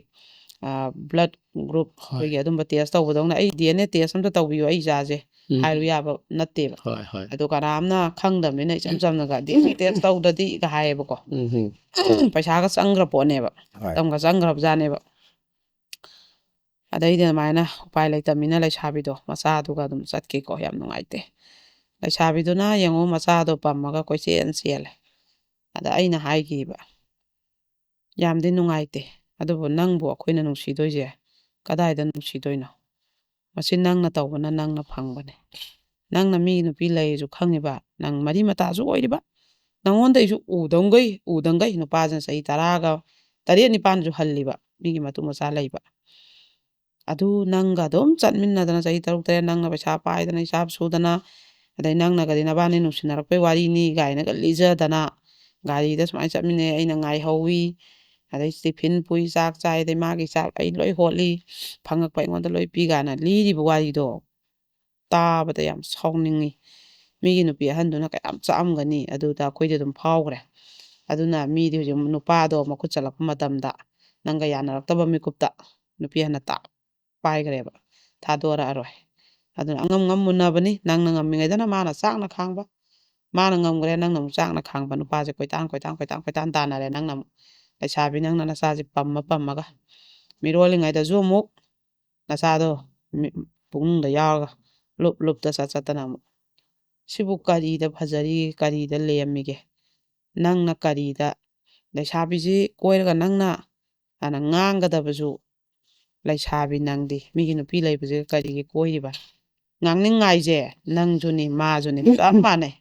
ꯕ꯭ꯂꯗ ꯒ꯭ꯔꯨꯞ ꯑꯩꯈꯣꯏꯒꯤ ꯑꯗꯨꯝꯕ ꯇꯦꯁ ꯇꯧꯕꯗꯧꯅ ꯑꯩ DNA ꯇꯦꯁ ꯑꯝꯇ ꯇꯧꯕꯤꯌꯨ ꯑꯩ ꯏꯆꯥꯁꯦ ꯍꯥꯏꯔꯨ ꯌꯥꯕ ꯅꯠꯇꯦꯕ ꯑꯗꯣ ꯀꯅꯥꯝꯅ ꯈꯪꯗꯕꯅꯤna ꯏꯆꯝ ꯆꯝꯅꯒ DNA ꯇꯦꯁ ꯇꯧꯗ꯭ꯔꯗꯤꯒ ꯍꯥꯏꯌꯦꯕꯀꯣ ꯄꯩꯁꯥꯒ ꯆꯪꯈ꯭ꯔ ꯄꯣꯠꯅꯦꯕ ꯃꯇꯝꯒ ꯆꯪꯈ꯭ꯔꯕ ꯖꯥꯠꯅꯦꯕ ꯑꯗꯩꯗꯤ ꯑꯗꯨꯃꯥꯏꯅ ꯎꯄꯥꯏ ꯂꯩꯇꯕꯅꯤꯅ ꯂꯩꯁꯥꯕꯤꯗꯣ ꯃꯆꯥꯗꯨꯒ ꯑꯗꯨꯝ ꯆꯠꯈꯤꯀꯣ ꯌꯥꯝ ꯅꯨꯡꯉꯥꯏꯇꯦ ꯂꯩꯁꯥꯕꯤꯗꯨꯅ ꯌꯦꯡꯉꯣ ꯃꯆꯥꯗꯣ ꯄꯝꯃꯒ ꯀꯣꯏꯆꯦꯟ ꯆꯦꯜꯂꯦ ꯑꯗ ꯑꯩꯅ ꯍꯥꯏꯈꯤꯕ ꯌꯥꯝꯗꯤ ꯅꯨꯡꯉꯥꯏꯇꯦ ꯑꯗꯨꯕꯨ ꯅꯪꯕꯨ ꯑꯩꯈꯣꯏꯅ ꯅꯨꯡꯁꯤꯗꯣꯏꯁꯦ ꯀꯗꯥꯏꯗ ꯅꯨꯡꯁꯤꯗꯣꯏꯅꯣ ꯃꯁꯤ ꯅꯪꯅ ꯇꯧꯕꯅ ꯅꯪꯅ ꯐꯪꯕꯅꯦ ꯅꯪꯅ ꯃꯤꯒꯤ ꯅꯨꯄꯤ ꯂꯩꯔꯁꯨ ꯈꯪꯉꯤꯕ ꯅꯪ ꯃꯔꯤ ꯃꯇꯥꯁꯨ ꯑꯣꯏꯔꯤꯕ ꯅꯪꯉꯣꯟꯗꯩꯁꯨ ꯎꯗꯪꯒꯩ ꯅꯨꯄꯥꯁꯤꯅ ꯆꯍꯤ 10ꯒ 8 9ꯁꯨ ꯍꯜꯂꯤꯕ ꯃꯤꯒꯤ ꯃꯇꯨ ꯃꯆꯥ ꯂꯩꯕ ꯑꯗꯨ ꯅꯪꯒ ꯑꯗꯨꯝ ꯆꯠꯃꯤꯟꯅꯗꯅ ꯆꯍꯤ 6 7 ꯅꯪꯅ ꯄꯩꯁꯥ ꯄꯥꯏꯗꯅ ꯏꯁꯥꯞ ꯁꯨꯗꯅ ꯑꯗꯩ ꯅꯪꯅꯒꯗꯤ ꯅꯕꯥꯅꯤ ꯅꯨꯡꯁꯤꯅꯔꯛꯄꯩ ꯋꯥꯔꯤꯅꯤ ꯒꯥꯏꯅꯒ ꯂꯤꯖꯗꯅ ꯒꯥꯔꯤꯗ ꯁꯨꯃꯥꯏꯅ ꯆꯠꯃꯤꯟꯅꯩ ꯑꯩꯅ ꯉꯥꯏꯍꯧꯋꯤ ꯑꯗꯩ ꯇꯤꯐꯤꯟ ꯄꯨꯏ ꯆꯥꯛ ꯆꯥꯏ ꯑꯗꯩ ꯃꯥꯒꯤ ꯆꯥꯛ ꯑꯩ ꯂꯣꯏ ꯍꯣꯠꯂꯤ ꯐꯪꯉꯛꯄ ꯑꯩꯉꯣꯟꯗ ꯂꯣꯏ ꯄꯤ ꯀꯥꯏꯅ ꯂꯤꯔꯤꯕ ꯋꯥꯔꯤꯗꯣ ꯇꯥꯕꯗ ꯌꯥꯝ ꯁꯥꯎꯅꯤꯡꯉꯤ ꯃꯤꯒꯤ ꯅꯨꯄꯤ ꯑꯍꯟꯗꯨꯅ ꯀꯌꯥꯝ ꯆꯥꯛꯑꯝꯒꯅꯤ ꯑꯗꯨꯗ ꯑꯩꯈꯣꯏꯗꯤ ꯑꯗꯨꯝ ꯐꯥꯎꯈ꯭ꯔꯦ ꯑꯗꯨꯅ ꯃꯤꯗꯤ ꯍꯧꯖꯤꯛ ꯅꯨꯄꯥꯗꯣ ꯃꯈꯨꯠ ꯆꯠꯂꯛꯄ ꯃꯇꯝꯗ ꯅꯪꯒ ꯌꯥꯅꯔꯛꯇꯕ ꯃꯤꯀꯨꯞꯇ ꯅꯨꯄꯤ ꯑꯍꯟꯅ ꯄꯥꯏꯈ꯭ꯔꯦꯕ ꯊꯥꯗꯣꯔꯛꯑꯔꯣꯏ ꯑꯗꯨꯅ ꯑꯉꯝ ꯃꯨꯟꯅꯕꯅꯤ ꯅꯪꯅ ꯉꯝꯃꯤꯉꯩꯗꯅ ꯃꯥꯅ ꯆꯥꯛꯅ ꯈꯥꯡꯕ ꯃꯥꯅ ꯉꯝꯈ꯭ꯔꯦ ꯅꯪꯅ ꯑꯃꯨꯛ ꯆꯥꯛꯅ ꯈꯥꯡꯕ ꯅꯨꯄꯥꯁꯦ ꯀꯣꯏꯇꯥꯟ ꯇꯥꯟꯅꯔꯦ ꯅꯪꯅ ꯑꯃꯨꯛ ꯂꯩꯁꯥꯕꯤ ꯅꯪꯅ ꯅꯆꯥꯁꯦ ꯄꯝꯃꯒ ꯃꯤꯔꯣꯜꯂꯤꯉꯩꯗꯁꯨ ꯑꯃꯨꯛ ꯅꯆꯥꯗꯣ ꯄꯨꯛꯅꯨꯡꯗ ꯌꯥꯎꯔꯒ ꯂꯨꯞꯇ ꯆꯠꯇꯅ ꯑꯃꯨꯛ ꯁꯤꯕꯨ ꯀꯔꯤꯗ ꯐꯖꯔꯤꯒꯦ ꯀꯔꯤꯗ ꯂꯦꯝꯃꯤꯒꯦ ꯅꯪꯅ ꯀꯔꯤꯗ ꯂꯩꯁꯥꯕꯤꯁꯤ ꯀꯣꯏꯔꯒ ꯅꯪꯅ ꯍꯥꯟꯅ ꯉꯥꯡꯒꯗꯕꯁꯨ ꯂꯩꯁꯥꯕꯤ ꯅꯪꯗꯤ ꯃꯤꯒꯤ ꯅꯨꯄꯤ ꯂꯩꯕꯁꯦ ꯀꯔꯤꯒꯤ ꯀꯣꯏꯔꯤꯕ ꯉꯥꯡꯅꯤꯡꯉꯥꯏꯁꯦ ꯅꯪꯁꯨꯅꯤ ꯃꯥꯁꯨꯅꯤ ꯆꯞ ꯃꯥꯟꯅꯩ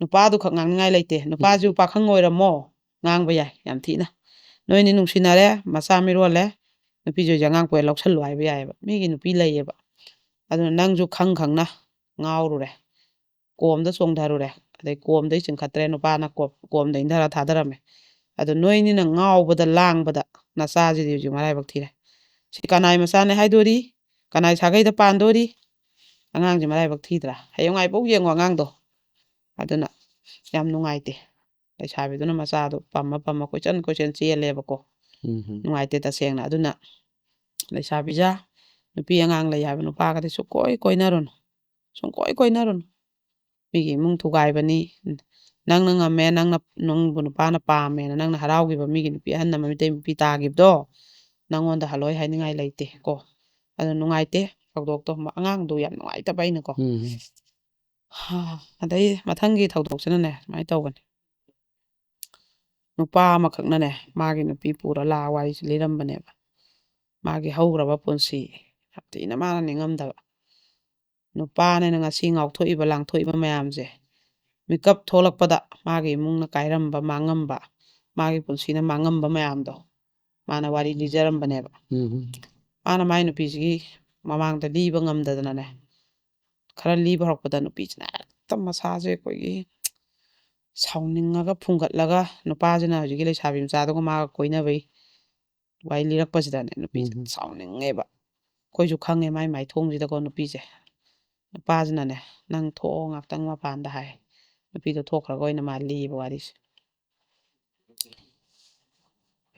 ꯅꯨꯄꯥꯗꯨ ꯈꯛ ꯉꯥꯡꯅꯤꯡꯉꯥই ꯂꯩꯇꯦ ꯅꯨꯄꯥꯁꯨ ꯄꯥꯈꯪ ꯑꯣꯏꯔꯝꯃꯣ ꯉꯥꯡꯕ ꯌꯥꯏ ꯌꯥꯝ ꯊꯤꯅ ꯅꯣꯏꯅꯤ ꯅꯨꯡꯁꯤꯅꯔꯦ ꯃꯆꯥ ꯃꯤꯔꯣꯜꯂꯦ ꯅꯨꯄꯤꯁꯨ ꯑꯉꯥꯡ ꯄꯣꯛꯑꯦ ꯂꯧꯁꯜꯂꯨ ꯍꯥꯏꯕ ꯌꯥꯏꯑꯕ ꯃꯤꯒꯤ ꯅꯨꯄꯤ ꯂꯩꯌꯦꯕ ꯑꯗꯨꯅ ꯅꯪꯁꯨ ꯈꯪꯅ ꯉꯥꯎꯔꯨꯔꯦ ꯀꯣꯝꯗ ꯆꯣꯡꯊꯔꯨꯔꯦ ꯑꯗꯩ ꯀꯣꯝꯗꯩ ꯆꯤꯡꯈꯠꯇ꯭ꯔꯦ ꯅꯨꯄꯥꯅ ꯀꯣꯝꯗ ꯏꯟꯊꯔ ꯊꯥꯗꯔꯝꯃꯦ ꯑꯗꯨ ꯅꯣꯏꯅꯤꯅ ꯉꯥꯎꯕꯗ ꯂꯥꯡꯕꯗ ꯅꯆꯥꯁꯤꯗꯤ ꯍꯧꯖꯤꯛ ꯃꯔꯥꯏꯕꯛ ꯊꯤꯔꯦ ꯁꯤ ꯀꯅꯥꯏ ꯃꯆꯥꯅꯦ ꯍꯥꯏꯗꯣꯔꯤ ꯀꯅꯥꯏ ꯁꯥꯒꯩꯗ ꯄꯥꯟꯗꯣꯔꯤ ꯑꯉꯥꯡꯁꯦ ꯃꯔꯥꯏꯕꯛ ꯊꯤꯗ꯭ꯔꯥ ꯍꯌꯦꯡꯋꯥꯏꯐꯥꯎ ꯌꯦꯡꯉꯣ ꯑꯉꯥꯡꯗꯣ ꯑꯗꯨꯅ ꯌꯥꯝ ꯅꯨꯡꯉꯥꯏꯇꯦ ꯂꯩꯁꯥꯕꯤꯗꯨꯅ ꯃꯆꯥꯗꯣ ꯄꯝꯃ ꯀꯣꯏꯆꯦꯟ ꯆꯦꯜꯂꯦꯕꯀꯣ ꯅꯨꯡꯉꯥꯏꯇꯦ ꯇꯁꯦꯡꯅ ꯑꯗꯨꯅ ꯂꯩꯁꯥꯕꯤꯖꯥ ꯅꯨꯄꯤ ꯑꯉꯥꯡ ꯂꯩ ꯍꯥꯏꯕ ꯅꯨꯄꯥꯒꯗꯤ ꯁꯨꯡꯀꯣꯏ ꯀꯣꯏꯅꯔꯨꯅꯨ ꯃꯤꯒꯤ ꯏꯃꯨꯡ ꯊꯨꯒꯥꯏꯕꯅꯤ ꯅꯪꯅ ꯉꯝꯃꯦ ꯅꯪꯕꯨ ꯅꯨꯄꯥꯅ ꯄꯥꯝꯃꯦꯅ ꯅꯪꯅ ꯍꯔꯥꯎꯈꯤꯕ ꯃꯤꯒꯤ ꯅꯨꯄꯤ ꯑꯍꯟꯅ ꯃꯃꯤꯇꯩ ꯅꯨꯄꯤ ꯇꯥꯈꯤꯕꯗꯣ ꯅꯪꯉꯣꯟꯗ ꯍꯜꯂꯣꯏ ꯍꯥꯏꯅꯤꯡꯉꯥꯏ ꯂꯩꯇꯦ ꯀꯣ ꯑꯗꯨ ꯅꯨꯡꯉꯥꯏꯇꯦ ꯊꯧꯗꯣꯛꯇꯣ ꯑꯉꯥꯡꯗꯣ ꯌꯥꯝ ꯅꯨꯡꯉꯥꯏꯇꯕ ꯑꯩꯅꯀꯣ ꯑꯗꯩ ꯃꯊꯪꯒꯤ ꯊꯧꯗꯣꯛꯁꯤꯅꯅꯦ ꯁꯨꯃꯥꯏꯅ ꯇꯧꯕꯅꯤ ꯅꯨꯄꯥ ꯑꯃꯈꯛꯅꯅꯦ ꯃꯥꯒꯤ ꯅꯨꯄꯤ ꯄꯨꯔ ꯂꯥꯛꯑ ꯋꯥꯔꯤꯁꯦ ꯂꯤꯔꯝꯕꯅꯦꯕ ꯃꯥꯒꯤ ꯍꯧꯈ꯭ꯔꯕ ꯄꯨꯟꯁꯤ ꯌꯥꯝ ꯊꯤꯅ ꯃꯥꯅ ꯅꯤꯡꯉꯝꯗꯕ ꯅꯨꯄꯥꯅꯦꯅ ꯉꯁꯤ ꯉꯥꯎꯊꯣꯛꯏꯕ ꯂꯥꯡꯊꯣꯛꯏꯕ ꯃꯌꯥꯝꯁꯦ ꯃꯤꯀꯞ ꯊꯣꯛꯂꯛꯄꯗ ꯃꯥꯒꯤ ꯏꯃꯨꯡꯅ ꯀꯥꯏꯔꯝꯕ ꯃꯥꯡꯉꯝꯕ ꯃꯥꯒꯤ ꯄꯨꯟꯁꯤꯅ ꯃꯥꯡꯉꯝꯕ ꯃꯌꯥꯝꯗꯣ ꯃꯥꯅ ꯋꯥꯔꯤ ꯂꯤꯖꯔꯝꯕꯅꯦꯕ ꯃꯥꯅ ꯃꯥꯏ ꯅꯨꯄꯤꯁꯤꯒꯤ ꯃꯃꯥꯡꯗ ꯂꯤꯕ ꯉꯝꯗꯗꯅꯅꯦ ꯈꯔ ꯂꯤꯕ ꯍꯧꯔꯛꯄꯗ ꯅꯨꯄꯤꯁꯤꯅ ꯍꯦꯛꯇ ꯃꯁꯥꯁꯦ ꯑꯩꯈꯣꯏꯒꯤ ꯁꯥꯎꯅꯤꯡꯉꯒ ꯐꯨꯡꯒꯠꯂꯒ ꯅꯨꯄꯥꯁꯤꯅ ꯍꯧꯖꯤꯛꯀꯤ ꯂꯩꯁꯥꯕꯤ ꯃꯆꯥꯗꯨꯒ ꯃꯥꯒ ꯀꯣꯏꯅꯕꯩ ꯋꯥꯔꯤ ꯂꯤꯔꯛꯄꯁꯤꯗꯅꯦ ꯅꯨꯄꯤꯁꯦ ꯁꯥꯎꯅꯤꯡꯉꯦꯕ ꯑꯩꯈꯣꯏꯁꯨ ꯈꯪꯉꯦ ꯃꯥꯏ ꯃꯥꯏꯊꯣꯡꯁꯤꯗꯀꯣ ꯅꯨꯄꯤꯁꯦ ꯅꯨꯄꯥꯁꯤꯅꯅꯦ ꯅꯪ ꯊꯣꯛꯑꯣ ꯉꯥꯛꯇꯪ ꯃꯄꯥꯟꯗ ꯍꯥꯏ ꯅꯨꯄꯤꯗꯣ ꯊꯣꯛꯈ꯭ꯔꯒ ꯑꯣꯏꯅ ꯃꯥ ꯂꯤꯌꯦꯕ ꯋꯥꯔꯤꯁꯦ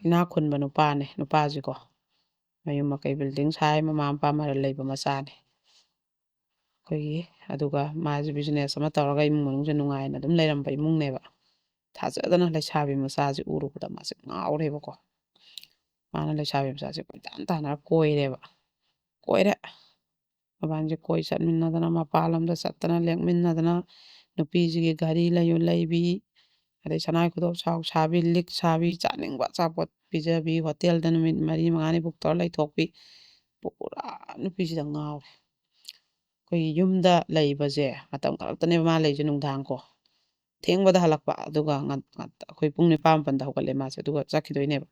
ꯏꯅꯥꯛ ꯈꯨꯟꯕ ꯅꯨꯄꯥꯅꯦ ꯅꯨꯄꯥꯁꯤꯀꯣ ꯃꯌꯨꯝ ꯃꯀꯩ ꯕꯤꯜꯗꯤꯡ ꯁꯥꯏ ꯃꯃꯥ ꯃꯄꯥ ꯃꯔꯜ ꯂꯩꯕ ꯃꯆꯥꯅꯦ ꯑꯩꯈꯣꯏꯒꯤ ꯑꯗꯨꯒ ꯃꯥꯁꯦ ꯕꯤꯖꯤꯅꯦꯁ ꯑꯃ ꯇꯧꯔꯒ ꯏꯃꯨꯡ ꯃꯅꯨꯡꯁꯦ ꯅꯨꯡꯉꯥꯏꯅ ꯑꯗꯨꯝ ꯂꯩꯔꯝꯕ ꯏꯃꯨꯡꯅꯦꯕ ꯊꯥꯖꯗꯅ ꯂꯩꯁꯥꯕꯤ ꯃꯆꯥꯁꯦ ꯎꯔꯨꯕꯗ ꯃꯥꯁꯦ ꯉꯥꯎꯔꯦꯕꯀꯣ ꯃꯥꯅ ꯂꯩꯁꯥꯕꯤ ꯃꯆꯥꯁꯦ ꯀꯣꯏꯇꯥꯟ ꯇꯥꯟꯅꯔ ꯀꯣꯏꯔꯦ ꯃꯕꯥꯅꯤꯁꯦ ꯀꯣꯏ ꯆꯠꯃꯤꯟꯅꯗꯅ ꯃꯄꯥꯟ ꯂꯝꯗ ꯆꯠꯇꯅ ꯂꯦꯛꯃꯤꯟꯅꯗꯅ ꯅꯨꯄꯤꯁꯤꯒꯤ ꯘꯔꯤ ꯂꯩꯕꯤ ꯑꯗꯩ ꯁꯅꯥꯏ ꯈꯨꯗꯣꯞ ꯁꯥꯕꯤ ꯂꯤꯛ ꯁꯥꯕꯤ ꯆꯥꯅꯤꯡꯕ ꯑꯆꯥꯄꯣꯠ ꯄꯤꯖꯕꯤ ꯍꯣꯇꯦꯜꯗ ꯅꯨꯃꯤꯠ 4 5ꯅꯤ ꯕꯨꯛ ꯇꯧꯔ ꯂꯩꯊꯣꯛꯄꯤ ꯄꯨꯔꯥ ꯅꯨꯄꯤꯁꯤꯗ ꯉꯥꯎꯔꯦ ꯑꯩꯈꯣꯏꯒꯤ ꯌꯨꯝꯗ ꯂꯩꯕꯁꯦ ꯃꯇꯝ ꯈꯔꯛꯇꯅꯦꯕ ꯃꯥ ꯂꯩꯁꯦ ꯅꯨꯡꯗꯥꯡꯀꯣ ꯊꯦꯡꯕꯗ ꯍꯜꯂꯛꯄ ꯑꯗꯨꯒ ꯑꯩꯈꯣꯏ ꯄꯨꯡ 9 ꯃꯥꯄꯟꯗ ꯍꯧꯒꯠꯂꯦ ꯃꯥꯁꯦ ꯑꯗꯨꯒ ꯆꯠꯈꯤꯗꯣꯏꯅꯦꯕ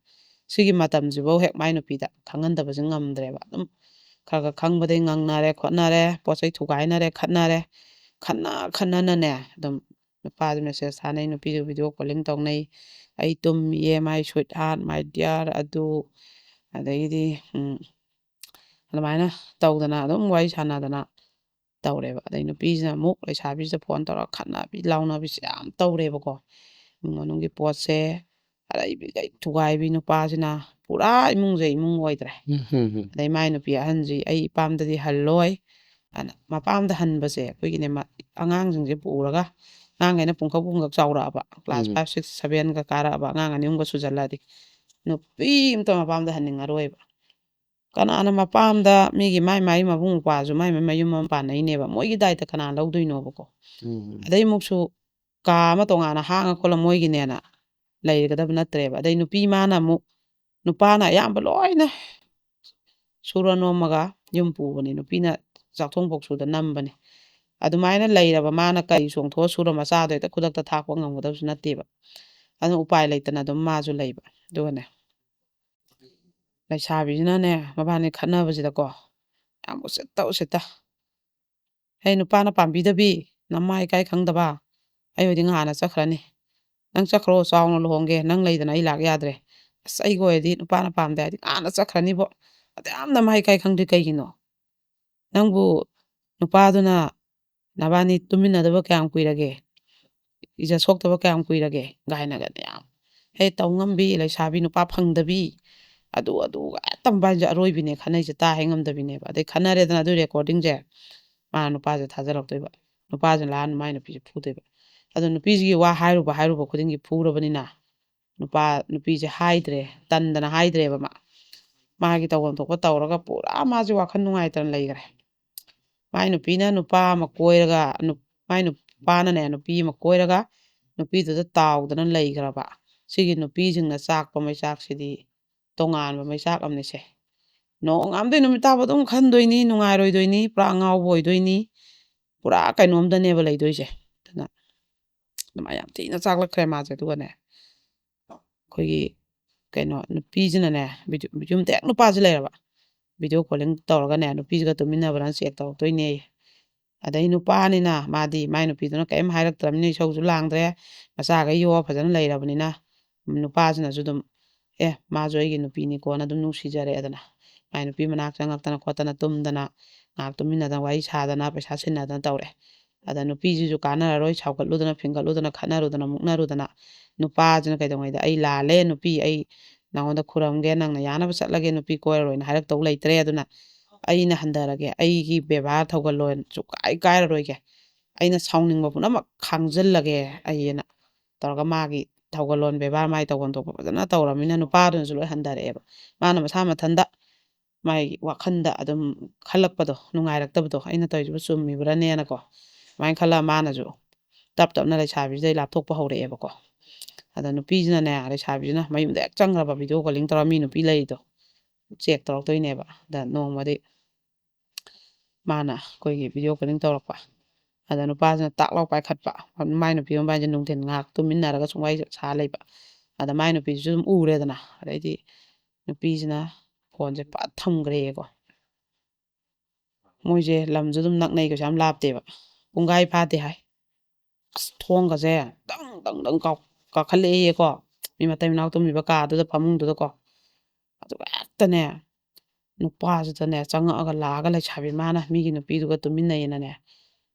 ꯁꯤꯒꯤ ꯃꯇꯝꯁꯤꯐꯧ ꯍꯦꯛ ꯃꯥꯏ ꯅꯨꯄꯤꯗ ꯈꯪꯍꯟꯗꯕꯁꯦ ꯉꯝꯗ꯭ꯔꯦꯕ ꯑꯗꯨꯝ ꯈꯔ ꯈꯪꯕꯗꯩ ꯉꯪꯅꯔꯦ ꯈꯣꯠꯅꯔꯦ ꯄꯣꯠ ꯆꯩ ꯊꯨꯒꯥꯏꯅꯔꯦ ꯈꯠꯅꯅꯅꯦ ꯑꯗꯨꯝ ꯅꯨꯄꯥꯁꯦ ꯃꯦꯁꯦꯖ ꯊꯥꯅꯩ ꯅꯨꯄꯤꯗꯨ ꯚꯤꯗꯤꯑꯣ ꯀꯣꯂꯤꯡ ꯇꯧꯅꯩ ꯑꯩ ꯇꯨꯝꯃꯤꯌꯦ ꯃꯥꯏ ꯁ꯭ꯋꯤꯠ ꯍꯥꯔꯠ ꯃꯥꯏ ꯗꯤꯌꯥꯔ ꯑꯗꯨ ꯑꯗꯒꯤꯗꯤ ꯑꯗꯨꯃꯥꯏꯅ ꯇꯧꯗꯅ ꯑꯗꯨꯝ ꯋꯥꯔꯤ ꯁꯥꯟꯅꯗꯅ ꯇꯧꯔꯦꯕ ꯑꯗꯩ ꯅꯨꯄꯤꯁꯤꯅ ꯑꯃꯨꯛ ꯂꯩꯁꯥꯕꯤꯁꯤꯗ ꯐꯣꯟ ꯇꯧꯔꯒ ꯈꯠꯅꯕꯤ ꯂꯥꯎꯅꯕꯤꯁꯦ ꯌꯥꯝ ꯇꯧꯔꯦꯕꯀꯣ ꯏꯃꯨꯡ ꯃꯅꯨꯡꯒꯤ ꯄꯣꯠꯁꯦ ꯑꯔꯩꯕꯤꯈꯩ ꯊꯨꯒꯥꯏꯕꯤ ꯅꯨꯄꯥꯁꯤꯅ ꯄꯨꯔꯥ ꯏꯃꯨꯡꯁꯦ ꯏꯃꯨꯡ ꯑꯣꯏꯗ꯭ꯔꯦ ꯑꯗꯩ ꯃꯥꯏ ꯅꯨꯄꯤ ꯑꯍꯟꯁꯤ ꯑꯩ ꯏꯄꯥꯝꯗꯗꯤ ꯍꯜꯂꯣꯏ ꯃꯄꯥꯝꯗ ꯍꯟꯕꯁꯦ ꯑꯩꯈꯣꯏꯒꯤꯅꯦ ꯑꯉꯥꯡꯁꯤꯡꯁꯦ ꯄꯨꯔꯒ ꯑꯉꯥꯡꯈꯩꯅ ꯄꯨꯡꯈꯛ ꯆꯥꯎꯔꯛꯑꯕ ꯀ꯭ꯂꯥꯁ 5 6 7ꯒ ꯀꯥꯔꯛꯑꯕ ꯑꯉꯥꯡ 2 ꯑꯍꯨꯝꯒ ꯁꯨꯖꯜꯂꯛꯑꯗꯤ ꯅꯨꯄꯤ ꯑꯃꯇ ꯃꯄꯥꯝꯗ ꯍꯟꯅꯤꯡꯉꯔꯣꯏꯕ ꯀꯅꯥꯅ ꯃꯄꯥꯝꯗ ꯃꯤꯒꯤ ꯃꯥꯏ ꯃꯕꯨꯡ ꯃꯧꯄ꯭ꯋꯥꯁꯨ ꯃꯥꯏ ꯃꯌꯨꯝ ꯑꯃ ꯄꯥꯟꯅꯩꯅꯦꯕ ꯃꯣꯏꯒꯤ ꯗꯥꯏꯇ ꯀꯅꯥ ꯂꯧꯗꯣꯏꯅꯣꯕꯀꯣ ꯑꯗꯩ ꯑꯃꯨꯛꯁꯨ ꯀꯥ ꯑꯃ ꯇꯣꯉꯥꯟꯅ ꯍꯥꯡꯉ ꯈꯣꯠꯂ ꯃꯣꯏꯒꯤꯅꯦꯅ ꯂꯩꯒꯗꯕ ꯅꯠꯇ꯭ꯔꯦꯕ ꯑꯗꯩ ꯅꯨꯄꯤ ꯃꯥꯅ ꯑꯃꯨꯛ ꯅꯨꯄꯥꯅ ꯑꯌꯥꯝꯕ ꯂꯣꯏꯅ ꯁꯨꯔ ꯅꯣꯝꯃꯒ ꯌꯨꯝ ꯄꯨꯕꯅꯤ ꯅꯨꯄꯤꯅ ꯆꯥꯛꯊꯣꯡ ꯐꯧꯁꯨꯗ ꯅꯝꯕꯅꯤ ꯑꯗꯨꯃꯥꯏꯅ ꯂꯩꯔꯕ ꯃꯥꯅ ꯀꯔꯤ ꯆꯣꯡꯊꯣꯛꯑ ꯁꯨꯔ ꯃꯆꯥꯗꯣ ꯍꯦꯛꯇ ꯈꯨꯗꯛꯇ ꯊꯥꯛꯄ ꯉꯝꯒꯗꯕꯁꯨ ꯅꯠꯇꯦꯕ ꯑꯗꯨꯅ ꯎꯄꯥꯏ ꯂꯩꯇꯅ ꯑꯗꯨꯝ ꯃꯥꯁꯨ ꯂꯩꯕ ꯑꯗꯨꯒꯅꯦ ꯂꯩꯁꯥꯕꯤꯁꯤꯅꯅꯦ ꯃꯕꯥꯅꯤ ꯈꯠꯅꯕꯁꯤꯗꯀꯣ ꯌꯥꯝ ꯎꯁꯤꯠꯇ ꯍꯦ ꯅꯨꯄꯥꯅ ꯄꯥꯝꯕꯤꯗꯕꯤ ꯅꯃꯥ ꯏꯀꯥꯏ ꯈꯪꯗꯕ ꯑꯩ ꯑꯣꯏꯗꯤ ꯉꯍꯥꯟꯅ ꯆꯠꯈ꯭ꯔꯅꯤ ꯅꯪ ꯆꯠꯈ꯭ꯔꯣ ꯆꯥꯎꯅ ꯂꯨꯍꯣꯡꯒꯦ ꯅꯪ ꯂꯩꯗꯅ ꯑꯩ ꯂꯥꯛ ꯌꯥꯗ꯭ꯔꯦ ꯑꯁ ꯑꯩꯒ ꯑꯣꯏꯔꯗꯤ ꯅꯨꯄꯥꯅ ꯄꯥꯝꯗꯦ ꯍꯥꯏꯗꯤ ꯉꯍꯥꯟꯅ ꯆꯠꯈ꯭ꯔꯅꯤꯕꯣ ꯑꯗ ꯌꯥꯝꯅ ꯃꯥ ꯏꯀꯥꯏ ꯈꯪꯗ꯭ꯔꯤ ꯀꯩꯒꯤꯅꯣ ꯅꯪꯕꯨ ꯅꯨꯄꯥꯗꯨꯅ ꯅꯕꯥꯅꯤ ꯇꯨꯃꯤꯟꯅꯗꯕ ꯀꯌꯥꯝ ꯀꯨꯏꯔꯒꯦ ꯏꯖꯠ ꯁꯣꯛꯇꯕ ꯀꯌꯥꯝ ꯀꯨꯏꯔꯒꯦ ꯒꯥꯏꯅꯒꯅꯦ ꯌꯥꯝ ꯍꯦ ꯇꯧ ꯉꯝꯕꯤ ꯂꯩꯁꯥꯕꯤ ꯅꯨꯄꯥ ꯐꯪꯗꯕꯤ ꯑꯗꯨ ꯍꯦꯛꯇ ꯃꯕꯥꯅꯤꯁꯦ ꯑꯔꯣꯏꯕꯤꯅꯦ ꯈꯟꯅꯩꯁꯦ ꯇꯥ ꯍꯦꯛ ꯉꯝꯗꯕꯤꯅꯦꯕ ꯑꯗꯩ ꯈꯟꯅꯔꯦꯗꯅ ꯑꯗꯨ ꯔꯦꯀꯣꯔꯗꯤꯡꯁꯦ ꯃꯥꯅ ꯅꯨꯄꯥꯁꯦ ꯊꯥꯖꯤꯜꯂꯛꯇꯣꯏꯕ ꯅꯨꯄꯥꯁꯤꯅ ꯂꯥꯛꯑ ꯃꯥꯏ ꯅꯨꯄꯤꯁꯦ ꯐꯨꯗꯣꯏꯕ ꯑꯗꯣ ꯅꯨꯄꯤꯁꯤꯒꯤ ꯋꯥ ꯍꯥꯏꯔꯨꯕ ꯈꯨꯗꯤꯡꯒꯤ ꯐꯨꯔꯕꯅꯤ나 ꯅꯨꯄꯤꯁꯦ ꯍꯥꯏꯗ꯭ꯔꯦ ꯇꯟꯗꯅ ꯍꯥꯏꯗ꯭ꯔꯦꯕ ꯃꯥꯒꯤ ꯇꯧꯐꯝ ꯊꯣꯛꯄ ꯇꯧꯔꯒ ꯄꯨꯔꯥ ꯃꯥꯁꯦ ꯋꯥꯈꯜ ꯅꯨꯡꯉꯥꯏꯇꯅ ꯂꯩꯈ꯭ꯔꯦ ꯃꯥꯏ ꯅꯨꯄꯤꯅ ꯅꯨꯄꯥ ꯑꯃ ꯀꯣꯏꯔꯒ ꯃꯥꯏ ꯅꯨꯄꯥꯅꯅꯦ ꯅꯨꯄꯤ ꯑꯃ ꯀꯣꯏꯔꯒ ꯅꯨꯄꯤꯗꯨꯗ ꯇꯥꯎꯗꯅ ꯂꯩꯈ꯭ꯔꯕ ꯁꯤꯒꯤ ꯅꯨꯄꯤꯁꯤꯡꯅ ꯆꯥꯛꯄ ꯃꯩꯆꯥꯛꯁꯤꯗꯤ ꯇꯣꯉꯥꯟꯕ ꯃꯩꯆꯥꯛ ꯑꯃꯅꯤꯁꯦ ꯅꯣꯡꯉꯥꯟꯕꯗꯩ ꯅꯨꯃꯤꯠ ꯇꯥꯕ ꯑꯗꯨꯝ ꯈꯟꯗꯣꯏꯅꯤ ꯅꯨꯡꯉꯥꯏꯔꯣꯏꯗꯣꯏꯅꯤ ꯄꯨꯔꯥ ꯉꯥꯎꯕ ꯑꯣꯏꯗꯣꯏꯅꯤ ꯄꯨꯔꯥ ꯀꯩꯅꯣꯝꯗꯅꯦꯕ ꯂꯩꯗꯣꯏꯁꯦ ꯑꯗꯨꯅ ꯑꯗꯨꯃꯥꯏꯅ ꯌꯥꯝ ꯊꯤꯅ ꯆꯥꯛꯂꯛꯈ꯭ꯔꯦ ꯃꯥꯁꯦ ꯑꯗꯨꯒꯅꯦ ꯑꯩꯈꯣꯏꯒꯤ ꯀꯩꯅꯣ ꯅꯨꯄꯤꯁꯤꯅꯅꯦ ꯌꯨꯝꯗ ꯍꯦꯛ ꯅꯨꯄꯥꯁꯤ ꯂꯩꯔꯕ ꯚꯤꯗꯤꯑꯣ ꯀꯣꯂꯤꯡ ꯇꯧꯔꯒꯅꯦ ꯅꯨꯄꯤꯁꯤꯒ ꯇꯨꯃꯤꯟꯅꯕ꯭ꯔꯥꯅ ꯆꯦꯛ ꯇꯧꯔꯛꯇꯣꯏꯅꯦ ꯑꯗꯩ ꯅꯨꯄꯥꯅꯤꯅ ꯃꯥꯗꯤ ꯃꯥꯏ ꯅꯨꯄꯤꯗꯨꯅ ꯀꯔꯤꯝ ꯍꯥꯏꯔꯛꯇ꯭ꯔꯕꯅꯤꯅ ꯏꯁꯧꯁꯨ ꯂꯥꯡꯗ꯭ꯔꯦ ꯃꯆꯥꯈꯩ ꯌꯣꯛꯑ ꯐꯖꯅ ꯂꯩꯔꯕꯅꯤꯅ ꯅꯨꯄꯥꯁꯤꯅꯁꯨ ꯑꯗꯨꯝ ꯃꯥꯁꯨ ꯑꯩꯒꯤ ꯅꯨꯄꯤꯅꯤꯀꯣꯅ ꯑꯗꯨꯝ ꯅꯨꯡꯁꯤꯖꯔꯛꯑꯦꯗꯅ ꯃꯥꯏ ꯅꯨꯄꯤ ꯃꯅꯥꯛ ꯆꯪꯉꯛꯇꯅ ꯈꯣꯠꯇꯅ ꯇꯨꯝꯗꯅ ꯉꯥꯏꯍꯥꯛ ꯇꯨꯃꯤꯟꯅꯗꯅ ꯋꯥꯔꯤ ꯁꯥꯗꯅ ꯄꯩꯁꯥ ꯁꯤꯟꯅꯗꯅ ꯇꯧꯔꯦ ꯑꯗ ꯅꯨꯄꯤꯁꯤꯁꯨ ꯀꯥꯟꯅꯔꯔꯣꯏ ꯁꯥꯎꯒꯠꯂꯨꯗꯅ ꯐꯤꯡꯒꯠꯂꯨꯗꯅ ꯈꯠꯅꯔꯨꯗꯅ ꯃꯨꯛꯅꯔꯨꯗꯅ ꯅꯨꯄꯥꯁꯤꯅ ꯀꯩꯗꯧꯉꯩꯗ ꯑꯩ ꯂꯥꯜꯂꯦ ꯅꯨꯄꯤ ꯑꯩ ꯅꯪꯉꯣꯟꯗ ꯈꯨꯔꯝꯒꯦ ꯅꯪꯅ ꯌꯥꯅꯕ ꯆꯠꯂꯒꯦ ꯅꯨꯄꯤ ꯀꯣꯏꯔꯔꯣꯏꯅ ꯍꯥꯏꯔꯛꯇꯧ ꯂꯩꯇ꯭ꯔꯦ ꯑꯗꯨꯅ ꯑꯩꯅ ꯍꯟꯊꯔꯒꯦ ꯑꯩꯒꯤ ꯕꯦꯕꯥꯔ ꯊꯧꯒꯜꯂꯣꯟ ꯁꯨꯀꯥꯏ ꯀꯥꯏꯔꯔꯣꯏꯒꯦ ꯑꯩꯅ ꯁꯥꯎꯅꯤꯡꯕ ꯄꯨꯝꯅꯃꯛ ꯈꯥꯡꯖꯤꯜꯂꯒꯦ ꯑꯩꯅ ꯇꯧꯔꯒ ꯃꯥꯒꯤ ꯊꯧꯒꯜꯂꯣꯟ ꯕꯦꯕꯥꯔ ꯃꯥꯒꯤ ꯇꯧꯐꯝ ꯊꯣꯛꯄ ꯐꯖꯅ ꯇꯧꯔꯕꯅꯤꯅ ꯅꯨꯄꯥꯗꯨꯅꯁꯨ ꯂꯣꯏ ꯍꯟꯊꯔꯛꯑꯦꯕ ꯃꯥꯅ ꯃꯁꯥ ꯃꯊꯟꯇ ꯃꯥꯒꯤ ꯋꯥꯈꯟꯗ ꯑꯗꯨꯝ ꯈꯜꯂꯛꯄꯗꯣ ꯅꯨꯡꯉꯥꯏꯔꯛꯇꯕꯗꯣ ꯑꯩꯅ ꯇꯧꯔꯤꯁꯤꯕꯨ ꯆꯨꯝꯃꯤꯕ꯭ꯔꯅꯦꯅꯀꯣ ꯑꯗꯨꯃꯥꯏꯅ ꯈꯜꯂꯒ ꯃꯥꯅꯁꯨ ꯇꯞꯅ ꯂꯩꯁꯥꯕꯤꯁꯤꯗꯩ ꯂꯥꯞꯊꯣꯛꯄ ꯍꯧꯔꯛꯑꯦꯕꯀꯣ ꯑꯗ ꯅꯨꯄꯤꯁꯤꯅꯅꯦ ꯂꯩꯁꯥꯕꯤꯁꯤꯅ ꯃꯌꯨꯝꯗ ꯍꯦꯛ ꯆꯪꯈ꯭ꯔꯕ ꯚꯤꯗꯤꯑꯣ ꯀꯣꯂꯤꯡ ꯇꯧꯔ ꯃꯤ ꯅꯨꯄꯤ ꯂꯩꯔꯤꯗꯣ ꯆꯦꯛ ꯇꯧꯔꯛꯇꯣꯏꯅꯦꯕ ꯑꯗ ꯅꯣꯡꯃꯗꯤ ꯃꯥꯅ ꯑꯩꯈꯣꯏꯒꯤ ꯚꯤꯗꯤꯑꯣ ꯀꯣꯂꯤꯡ ꯇꯧꯔꯛꯄ ꯑꯗ ꯅꯨꯄꯥꯁꯤꯅ ꯇꯥꯛ ꯂꯥꯎ ꯄꯥꯏꯈꯠꯄ ꯃꯥꯏ ꯅꯨꯄꯤ ꯃꯕꯥꯏꯁꯦ ꯅꯨꯡꯊꯤꯟ ꯉꯥꯏꯍꯥꯛ ꯇꯨꯃꯤꯟꯅꯔꯒ ꯁꯨꯝ ꯋꯥꯔꯤ ꯁꯥ ꯂꯩꯕ ꯑꯗ ꯃꯥꯏ ꯅꯨꯄꯤꯁꯤꯁꯨ ꯑꯗꯨꯝ ꯎꯔꯦꯗꯅ ꯑꯗꯩꯗꯤ ꯅꯨꯄꯤꯁꯤꯅ ꯐꯣꯟꯁꯦ ꯄꯠ ꯊꯝꯈ꯭ꯔꯦꯀꯣ ꯃꯣꯏꯁꯦ ꯂꯝꯁꯨ ꯑꯗꯨꯝ ꯅꯛꯅꯩ ꯀꯩꯁꯨ ꯌꯥꯝ ꯂꯥꯞꯇꯦꯕ ꯄꯨꯡꯈꯥꯏ ꯐꯥꯗꯦ ꯍꯥꯏ ꯑꯁ ꯊꯣꯡꯒꯁꯦ ꯗꯪ ꯀꯥꯈꯠꯂꯛꯑꯦꯀꯣ ꯃꯤ ꯃꯇꯩ ꯃꯅꯥꯎ ꯇꯨꯝꯃꯤꯕ ꯀꯥꯗꯨꯗ ꯐꯃꯨꯡꯗꯨꯗꯀꯣ ꯑꯗꯨꯒ ꯍꯦꯛꯇꯅꯦ ꯅꯨꯄꯥꯁꯤꯗꯅꯦ ꯆꯪꯉꯛꯑꯒ ꯂꯥꯛꯑꯒ ꯂꯩꯁꯥꯕꯤ ꯃꯥꯅ ꯃꯤꯒꯤ ꯅꯨꯄꯤꯗꯨꯒ ꯇꯨꯃꯤꯟꯅꯩꯌꯦꯅꯅꯦ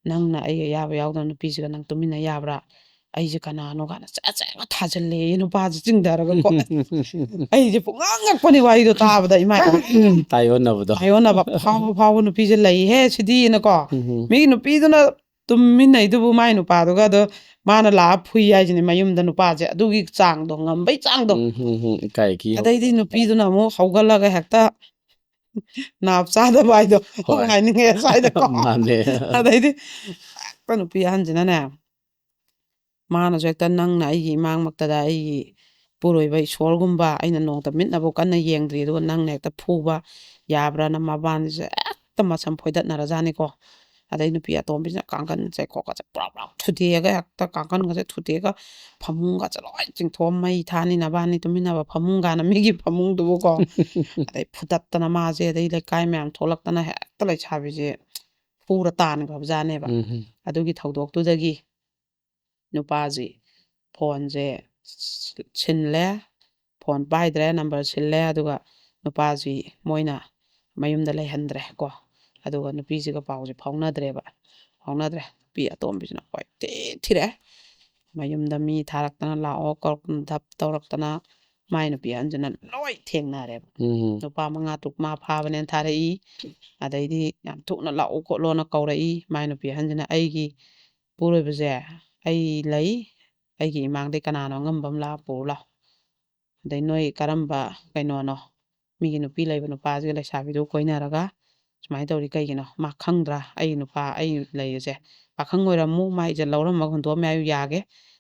ꯅꯪꯅ ꯑꯩꯒ ꯑꯌꯥꯕ ꯌꯥꯎꯗꯕ ꯅꯨꯄꯤꯁꯤꯒ ꯅꯪ ꯇꯨꯃꯤꯟꯅ ꯌꯥꯕ꯭ꯔꯥ ꯑꯩꯁꯦ ꯀꯅꯥꯅꯣ ꯀꯥꯏꯅ ꯆꯦꯠ ꯊꯥꯖꯤꯜꯂꯦꯌꯦ ꯅꯨꯄꯥꯁꯦ ꯆꯤꯡꯊꯔꯒꯀꯣ ꯑꯩꯁꯦ ꯄꯨꯡꯉꯛ ꯉꯛꯄꯅꯦ ꯋꯥꯔꯤꯗꯣ ꯇꯥꯕꯗ ꯏꯃꯥ ꯇꯥꯏꯌꯣꯟꯅꯕꯗꯣ ꯇꯥꯏꯌꯣꯟꯅꯕ ꯐꯥꯎꯕ ꯅꯨꯄꯤꯁꯦ ꯂꯩꯍꯦ ꯁꯤꯗꯤꯅꯀꯣ ꯎꯝ ꯃꯤꯒꯤ ꯅꯨꯄꯤꯗꯨꯅ ꯇꯨꯝꯃꯤꯟꯅꯩꯗꯨꯕꯨ ꯃꯥꯏ ꯅꯨꯄꯥꯗꯨꯒ ꯑꯗꯣ ꯃꯥꯅ ꯂꯥꯛꯑ ꯐꯨꯏ ꯍꯥꯏꯁꯤꯅꯦ ꯃꯌꯨꯝꯗ ꯅꯨꯄꯥꯁꯦ ꯑꯗꯨꯒꯤ ꯆꯥꯡꯗꯣ ꯉꯝꯕꯩ ꯆꯥꯡꯗꯣ ꯏꯀꯥꯏꯈꯤ ꯑꯗꯩꯗꯤ ꯅꯨꯄꯤꯗꯨꯅ ꯑꯃꯨꯛ ꯍꯧꯒꯠꯂꯒ ꯍꯦꯛꯇ ꯅꯥꯞ ꯆꯥꯗꯕ ꯍꯥꯏꯗꯣ ꯍꯣꯏ ꯍꯥꯏꯅꯤꯡꯉꯦ ꯁ꯭ꯋꯥꯏꯗꯀꯣ ꯃꯥꯅꯦ ꯑꯗꯩꯗꯤ ꯍꯦꯛꯇ ꯅꯨꯄꯤ ꯑꯍꯟꯁꯤꯅꯅꯦ ꯃꯥꯅꯁꯨ ꯍꯦꯛꯇ ꯅꯪꯅ ꯑꯩꯒꯤ ꯏꯃꯥꯡꯃꯛꯇꯗ ꯑꯩꯒꯤ ꯄꯨꯔꯣꯏꯕ ꯏꯁꯣꯔꯒꯨꯝꯕ ꯑꯩꯅ ꯅꯣꯡꯇ ꯃꯤꯠꯅꯕꯨ ꯀꯟꯅ ꯌꯦꯡꯗ꯭ꯔꯤ ꯑꯗꯨꯒ ꯅꯪꯅ ꯍꯦꯛꯇ ꯐꯨꯕ ꯌꯥꯕ꯭ꯔꯥꯅ ꯃꯕꯥꯅꯤꯁꯦ ꯍꯦꯛꯇ ꯃꯁꯝ ꯐꯣꯏꯗꯠꯅꯔꯖꯥꯠꯅꯤꯀோ ꯑꯗꯩ ꯅꯨꯄꯤ ꯑꯇꯣꯝꯕꯤꯁꯤꯅ ꯀꯥꯡꯒꯟꯁꯦ ꯈꯣꯠꯀꯁꯦ ꯄꯨꯂꯞ ꯊꯨꯗꯦꯛꯑꯒ ꯍꯦꯛꯇ ꯀꯥꯡꯒꯟꯒꯁꯦ ꯊꯨꯗꯦꯛꯑꯒ ꯐꯃꯨꯡꯒꯁꯦ ꯂꯣꯏ ꯆꯤꯡꯊꯣꯛꯑ ꯃꯩ ꯊꯥꯅꯤ ꯅꯕꯥꯅꯤ ꯇꯨꯃꯤꯟꯅꯕ ꯐꯃꯨꯡ ꯀꯥꯏꯅ ꯃꯤꯒꯤ ꯐꯃꯨꯡꯗꯨꯕꯨꯀꯣ ꯑꯗꯩ ꯐꯨꯗꯠꯇꯅ ꯃꯥꯁꯦ ꯑꯗꯩ ꯂꯩꯀꯥꯏ ꯃꯌꯥꯝ ꯊꯣꯛꯂꯛꯇꯅ ꯍꯦꯛꯇ ꯂꯩꯁꯥꯕꯤꯁꯦ ꯄꯨꯔ ꯇꯥꯟꯈ꯭ꯔꯕꯖꯥꯠꯅꯦꯕ ꯑꯗꯨꯒꯤ ꯊꯧꯗꯣꯛꯇꯨꯗꯒꯤ ꯅꯨꯄꯥꯁꯤ ꯐꯣꯟꯁꯦ ꯁꯤꯜꯂꯦ ꯐꯣꯟ ป้ꯥꯏꯗ꯭ꯔꯦ ꯅꯝꯕꯔ ꯁꯤꯜꯂꯦ ꯑꯗꯨꯒ ꯅꯨꯄꯥꯁꯤ ꯃꯣꯏꯅ ꯃꯌꯨꯝꯗ ꯂꯩꯍꯟꯗ꯭ꯔꯦ ꯀꯣ ꯑꯗꯨꯒ ꯅꯨꯄꯤꯁꯤꯒ ꯄꯥꯎꯁꯦ ꯐꯥꯎꯅꯗ꯭ꯔꯦ ꯅꯨꯄꯤ ꯑꯇꯣꯝꯕꯤꯁꯤꯅ ꯀꯣꯏꯊꯤ ꯊꯤꯔꯛꯑꯦ ꯃꯌꯨꯝꯗ ꯃꯤ ꯊꯥꯔꯛꯇꯅ ꯂꯥꯛꯑꯣ ꯙꯞ ꯇꯧꯔꯛꯇꯅ ꯃꯥꯏ ꯅꯨꯄꯤ ꯑꯍꯟꯁꯤꯅ ꯂꯣꯏ ꯊꯦꯡꯅꯔꯦꯕ ꯅꯨꯄꯥ 5 ꯇꯔꯨꯛ ꯐꯥꯕꯅꯦꯅ ꯊꯥꯔꯛꯏ ꯑꯗꯩꯗꯤ ꯌꯥꯝ ꯊꯨꯅ ꯂꯥꯛꯎ ꯈꯣꯠꯂꯣꯅ ꯀꯧꯔꯛꯏ ꯃꯥꯏ ꯅꯨꯄꯤ ꯑꯍꯟꯁꯤꯅ ꯑꯩꯒꯤ ꯄꯨꯔꯣꯏꯕꯁꯦ ꯑꯩ ꯂꯩ ꯑꯩꯒꯤ ꯏꯃꯥꯡꯗꯩ ꯀꯅꯥꯅꯣ ꯑꯉꯝꯕ ꯑꯃ ꯂꯥꯛꯑ ꯄꯨꯔ ꯂꯥꯛꯑꯣ ꯑꯗꯩ ꯅꯣꯏ ꯀꯔꯝꯕ ꯀꯩꯅꯣꯅꯣ ꯃꯤꯒꯤ ꯅꯨꯄꯤ ꯂꯩꯕ ꯅꯨꯄꯥꯁꯤꯒ ꯂꯩꯁꯥꯕꯤꯗꯨ ꯀꯣꯏꯅꯔꯒ ꯁꯨꯃꯥꯏꯅ ꯇꯧꯔꯤ ꯀꯩꯒꯤꯅꯣ ꯃꯥ ꯈꯪꯗ꯭ꯔꯥ ꯑꯩ ꯅꯨꯄꯥ ꯑꯩ ꯂꯩꯔꯤꯁꯦ ꯄꯥꯈꯪ ꯑꯣꯏꯔꯝꯃꯨ ꯃꯥ ꯏꯖꯠ ꯂꯧꯔꯝꯃꯒ ꯍꯨꯟꯗꯣꯛꯑꯝꯃꯦ ꯍꯥꯏꯌꯨ ꯌꯥꯒꯦ